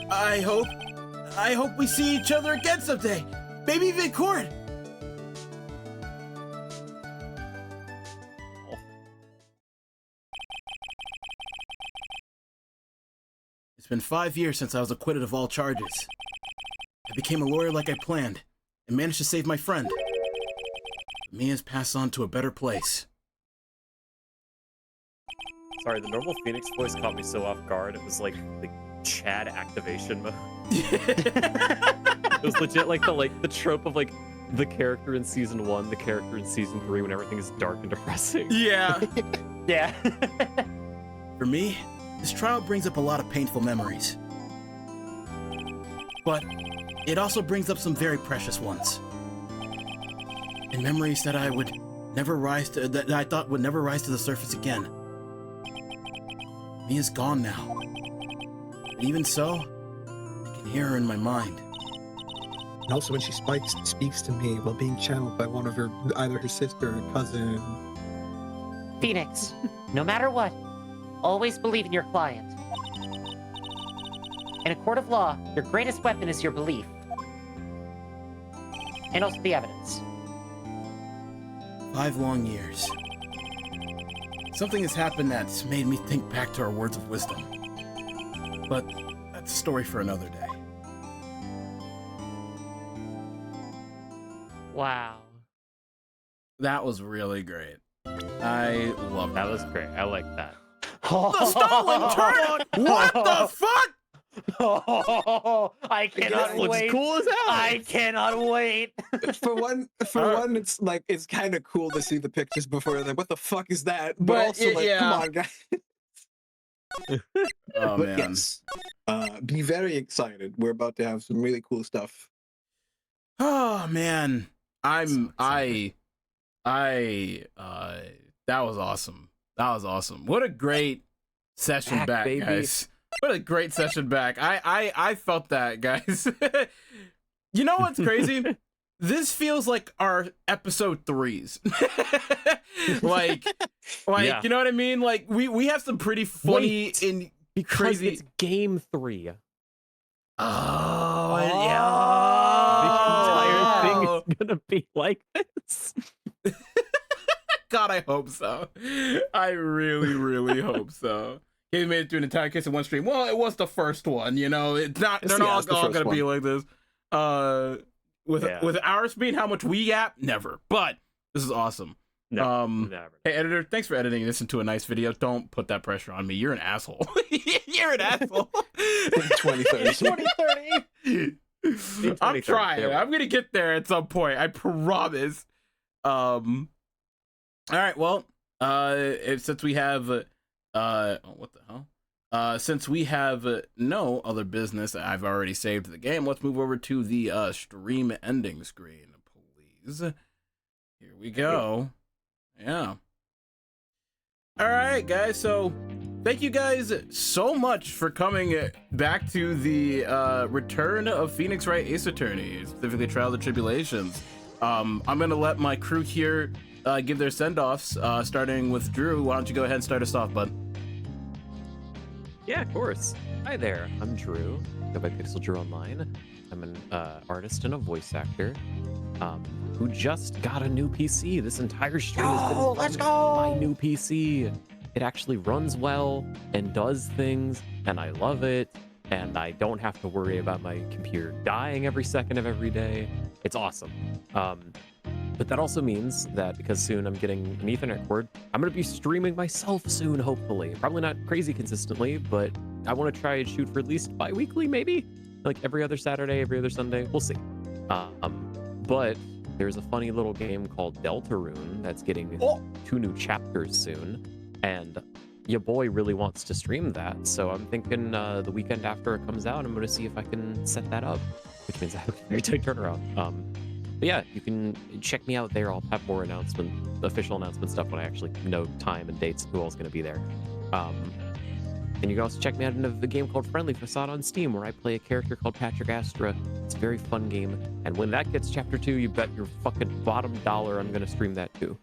[SPEAKER 2] I hope we see each other again someday. Maybe even in court. It's been 5 years since I was acquitted of all charges. I became a lawyer like I planned and managed to save my friend. Mia's passed on to a better place.
[SPEAKER 1] Sorry, the normal Phoenix voice caught me so off guard. It was like the Chad activation mode. It was legit like the trope of like the character in season 1, the character in season 3 when everything is dark and depressing.
[SPEAKER 2] Yeah.
[SPEAKER 4] Yeah.
[SPEAKER 2] For me, this trial brings up a lot of painful memories. But it also brings up some very precious ones. And memories that I would never rise to, that I thought would never rise to the surface again. Mia's gone now. But even so, I can hear her in my mind.
[SPEAKER 6] And also when she speaks to me while being channeled by one of her, either her sister or cousin.
[SPEAKER 4] Phoenix, no matter what, always believe in your client. In a court of law, your greatest weapon is your belief. And also the evidence.
[SPEAKER 2] 5 long years. Something has happened that's made me think back to our words of wisdom. But that's a story for another day.
[SPEAKER 8] Wow.
[SPEAKER 2] That was really great. I love
[SPEAKER 1] That was great. I like that.
[SPEAKER 2] The Stalin turn! What the fuck?
[SPEAKER 4] I cannot
[SPEAKER 1] looks
[SPEAKER 4] wait.
[SPEAKER 1] cool as hell.
[SPEAKER 4] I cannot wait.
[SPEAKER 6] For one, it's like it's kind of cool to see the pictures before. Like, what the fuck is that? But also, like,
[SPEAKER 2] yeah.
[SPEAKER 6] come on, guys.
[SPEAKER 2] Oh,
[SPEAKER 6] But
[SPEAKER 2] man.
[SPEAKER 6] yes, be very excited. We're about to have some really cool stuff.
[SPEAKER 2] Oh, man.
[SPEAKER 1] So
[SPEAKER 2] That was awesome. That was awesome. What a great session back,
[SPEAKER 10] baby.
[SPEAKER 2] guys. What a great session back. I felt that, guys. You know what's crazy? This feels like our episode 3s. like,
[SPEAKER 1] Yeah.
[SPEAKER 2] you know what I mean? Like, we have some pretty funny
[SPEAKER 1] Wait,
[SPEAKER 2] and
[SPEAKER 1] Because
[SPEAKER 2] crazy.
[SPEAKER 1] it's game 3.
[SPEAKER 2] Oh,
[SPEAKER 1] The
[SPEAKER 2] yeah.
[SPEAKER 1] entire thing is gonna be like this.
[SPEAKER 2] God, I hope so. I really, really hope so. He made it through an entire case in one stream. Well, it was the first one, you know. It's not. They're not
[SPEAKER 6] the
[SPEAKER 2] all
[SPEAKER 6] first
[SPEAKER 2] gonna be
[SPEAKER 6] one.
[SPEAKER 2] like this. With our speed, how much we gap? Never. But this is awesome.
[SPEAKER 1] No,
[SPEAKER 2] Never. Hey, editor, thanks for editing this into a nice video. Don't put that pressure on me. You're an asshole. You're an asshole.
[SPEAKER 6] 2030.
[SPEAKER 2] 2030. I'm trying. I'm gonna get there at some point. I promise. All right. Well, since we have, what the hell? Since we have no other business, I've already saved the game. Let's move over to the stream ending screen, please. Here we go. Yeah. All right, guys. So, thank you guys so much for coming back to the return of Phoenix Wright Ace Attorney, specifically Trials and Tribulations. I'm gonna let my crew here give their send-offs, starting with Drew. Why don't you go ahead and start us off, bud?
[SPEAKER 1] Yeah, of course. Hi there. I'm Drew. Go by Pixel Drew Online. I'm an artist and a voice actor who just got a new PC. This entire stream has been
[SPEAKER 4] Let's
[SPEAKER 1] from
[SPEAKER 4] go!
[SPEAKER 1] my new PC. It actually runs well and does things, and I love it. And I don't have to worry about my computer dying every second of every day. It's awesome. But that also means that because soon I'm getting an Ethernet cord, I'm going to be streaming myself soon, hopefully. Probably not crazy consistently, but I want to try and shoot for at least bi-weekly, maybe? Like every other Saturday, every other Sunday. We'll see. But there's a funny little game called Deltarune that's getting 2 new chapters soon. And your boy really wants to stream that. So I'm thinking the weekend after it comes out, I'm going to see if I can set that up, which means I have a very tight turnaround. But yeah, you can check me out there. I'll have more official announcement stuff when I actually know time and dates and who all's going to be there. And you can also check me out in a game called Friendly Facade on Steam, where I play a character called Patrick Astra. It's a very fun game. And when that gets Chapter 2, you bet your fucking bottom dollar I'm going to stream that too.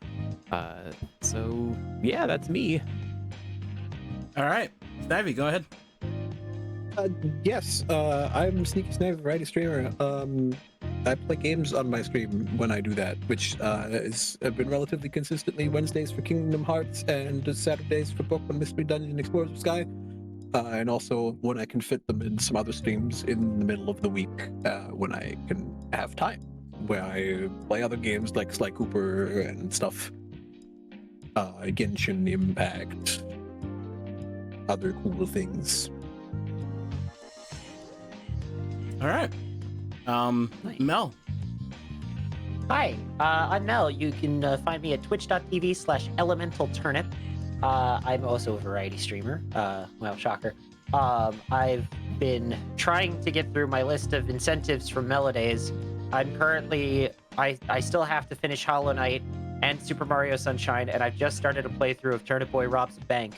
[SPEAKER 1] So yeah, that's me.
[SPEAKER 2] All right, Snivy, go ahead.
[SPEAKER 6] Yes, I'm Sneaky Sniper, variety streamer. I play games on my stream when I do that, which has been relatively consistently Wednesdays for Kingdom Hearts and Saturdays for Pokemon Mystery Dungeon Explorers of Sky. And also when I can fit them in some other streams in the middle of the week when I can have time, where I play other games like Sly Cooper and stuff. Genshin Impact, other cool things.
[SPEAKER 2] All right. Mel.
[SPEAKER 4] Hi, I'm Mel. You can find me at twitch.tv/elementalturnip. I'm also a variety streamer. Well, shocker. I've been trying to get through my list of incentives from Melodies. I'm currently, I still have to finish Hollow Knight and Super Mario Sunshine, and I've just started a playthrough of Turnip Boy Robs a Bank.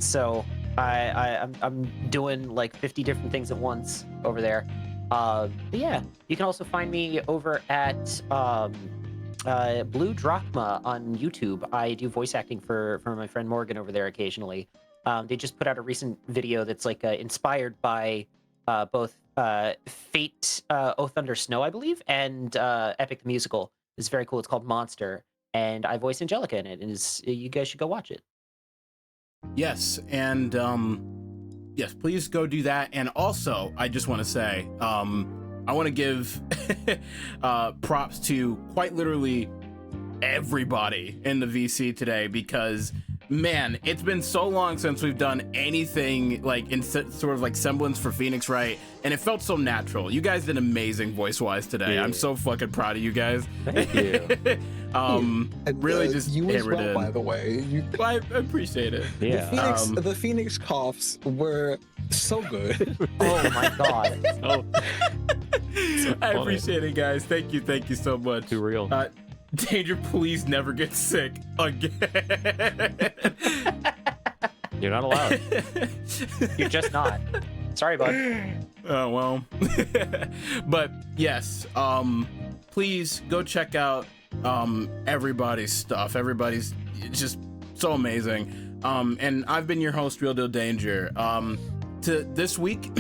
[SPEAKER 4] So I'm doing like 50 different things at once over there. But yeah, you can also find me over at Blue Drachma on YouTube. I do voice acting for my friend Morgan over there occasionally. They just put out a recent video that's like inspired by both Fate, Oh Thunder Snow, I believe, and Epic the Musical. It's very cool. It's called Monster, and I voice Angelica in it. And you guys should go watch it.
[SPEAKER 2] Yes, and yes, please go do that. And also, I just want to say, I want to give props to quite literally everybody in the VC today, because man, it's been so long since we've done anything like in sort of like semblance for Phoenix Wright, and it felt so natural. You guys did amazing voice-wise today. Yeah. I'm so fucking proud of you guys.
[SPEAKER 1] Thank you.
[SPEAKER 2] Really just
[SPEAKER 6] you as well,
[SPEAKER 2] in.
[SPEAKER 6] by the way.
[SPEAKER 2] I appreciate it.
[SPEAKER 1] Yeah.
[SPEAKER 6] The Phoenix coughs were so good.
[SPEAKER 4] Oh my god.
[SPEAKER 2] I appreciate it, guys. Thank you so much.
[SPEAKER 1] Too real.
[SPEAKER 2] Danger, please never get sick again.
[SPEAKER 1] You're not allowed.
[SPEAKER 4] You're just not. Sorry, bud.
[SPEAKER 2] Oh, well. But yes, please go check out everybody's stuff. Everybody's just so amazing. And I've been your host, Real Deal Danger. To this week,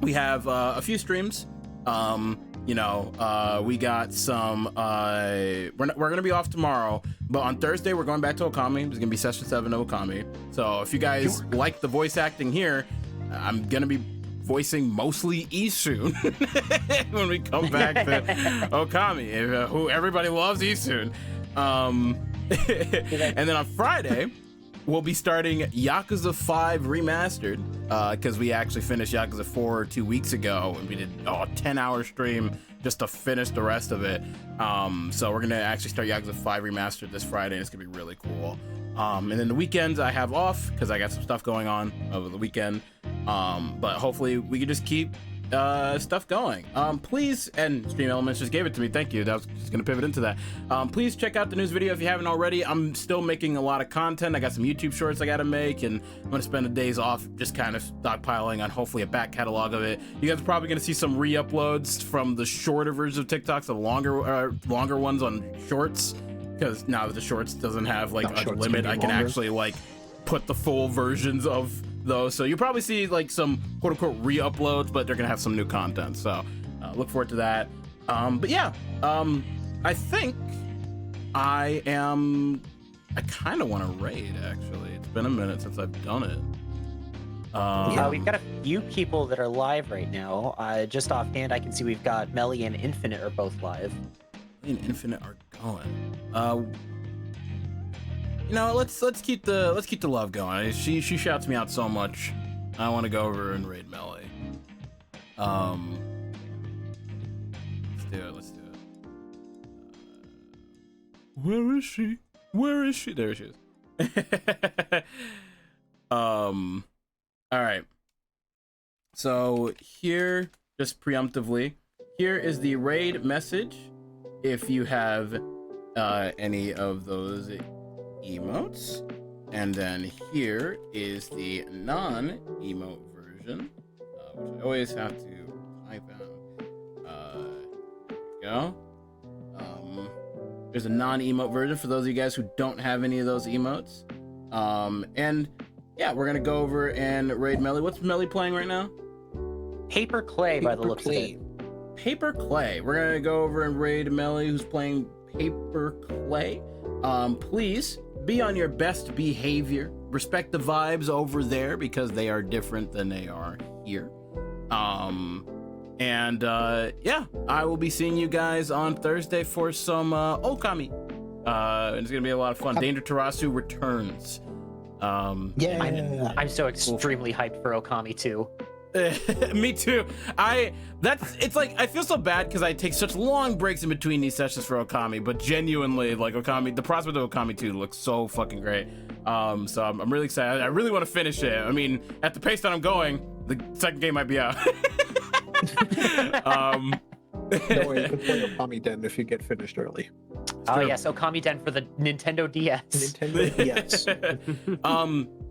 [SPEAKER 2] we have a few streams. We got some, we're gonna be off tomorrow, but on Thursday we're going back to Okami. There's gonna be session 7 of Okami. So if you guys like the voice acting here, I'm gonna be voicing mostly Isun when we come back to Okami. Who everybody loves Isun. And then on Friday, we'll be starting Yakuza 5 Remastered, because we actually finished Yakuza 4 2 weeks ago, and we did a 10-hour stream just to finish the rest of it. So we're going to actually start Yakuza 5 Remastered this Friday, and it's going to be really cool. And then the weekends I have off, because I got some stuff going on over the weekend. But hopefully we can just keep stuff going. Please, and Stream Elements just gave it to me, thank you. That was just gonna pivot into that. Please check out the news video if you haven't already. I'm still making a lot of content. I got some YouTube shorts I gotta make, and I'm gonna spend the days off just kind of stockpiling on hopefully a back catalog of it. You guys are probably gonna see some re-uploads from the shorter versions of TikToks, the longer ones on shorts, because now that the shorts doesn't have like a limit, I can actually like put the full versions of those. So you'll probably see like some quote-unquote re-uploads, but they're gonna have some new content, so look forward to that. But yeah, I think I kind of want to raid, actually. It's been a minute since I've done it.
[SPEAKER 4] We've got a few people that are live right now. Just offhand, I can see we've got Melly and Infinite are both live.
[SPEAKER 2] Melly and Infinite are going. You know, let's keep the love going. She shouts me out so much. I want to go over and raid Melly. Let's do it. Where is she? Where is she? There she is. All right. So here, just preemptively, here is the raid message. If you have any of those emotes, and then here is the non-emote version, which I always have to type out. There we go. There's a non-emote version for those of you guys who don't have any of those emotes. And yeah, we're gonna go over and raid Melly. What's Melly playing right now?
[SPEAKER 4] Paper Clay, by the looks of it.
[SPEAKER 2] Paper Clay. We're gonna go over and raid Melly, who's playing Paper Clay. Please be on your best behavior. Respect the vibes over there because they are different than they are here. Yeah, I will be seeing you guys on Thursday for some Okami. And it's gonna be a lot of fun. Danger Tarasu returns.
[SPEAKER 6] Yeah,
[SPEAKER 4] I'm so extremely hyped for Okami too.
[SPEAKER 2] Me too. It's like I feel so bad because I take such long breaks in between these sessions for Okami, but genuinely, like Okami, the prospect of Okami 2 looks so fucking great. So I'm really excited. I really want to finish it. I mean, at the pace that I'm going, the second game might be out.
[SPEAKER 6] Don't worry, you can play Okami Den if you get finished early.
[SPEAKER 4] Oh yes, Okami Den for the Nintendo DS.
[SPEAKER 6] Nintendo DS.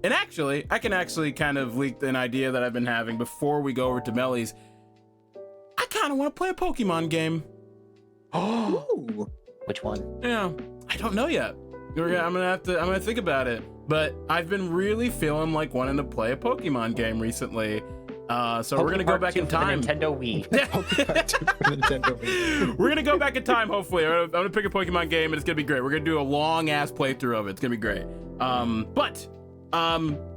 [SPEAKER 2] And actually, I can actually kind of leak an idea that I've been having before we go over to Melly's. I kind of want to play a Pokemon game.
[SPEAKER 6] Oh,
[SPEAKER 4] which one?
[SPEAKER 2] Yeah, I don't know yet. I'm gonna think about it. But I've been really feeling like wanting to play a Pokemon game recently. So we're gonna go back in time.
[SPEAKER 4] Nintendo Wii.
[SPEAKER 6] Nintendo Wii.
[SPEAKER 2] We're gonna go back in time. Hopefully, I'm gonna pick a Pokemon game, and it's gonna be great. We're gonna do a long ass playthrough of it. It's gonna be great.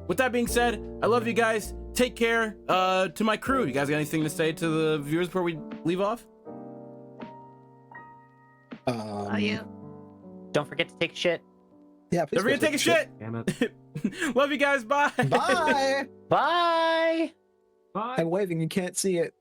[SPEAKER 2] With that being said, I love you guys. Take care. To my crew, you guys got anything to say to the viewers before we leave off?
[SPEAKER 4] Don't forget to take a shit.
[SPEAKER 6] Yeah,
[SPEAKER 2] don't forget to take a shit.
[SPEAKER 10] Damn it.
[SPEAKER 2] Love you guys. Bye.
[SPEAKER 6] Bye.
[SPEAKER 4] Bye.
[SPEAKER 10] Bye.
[SPEAKER 6] I'm waving. You can't see it.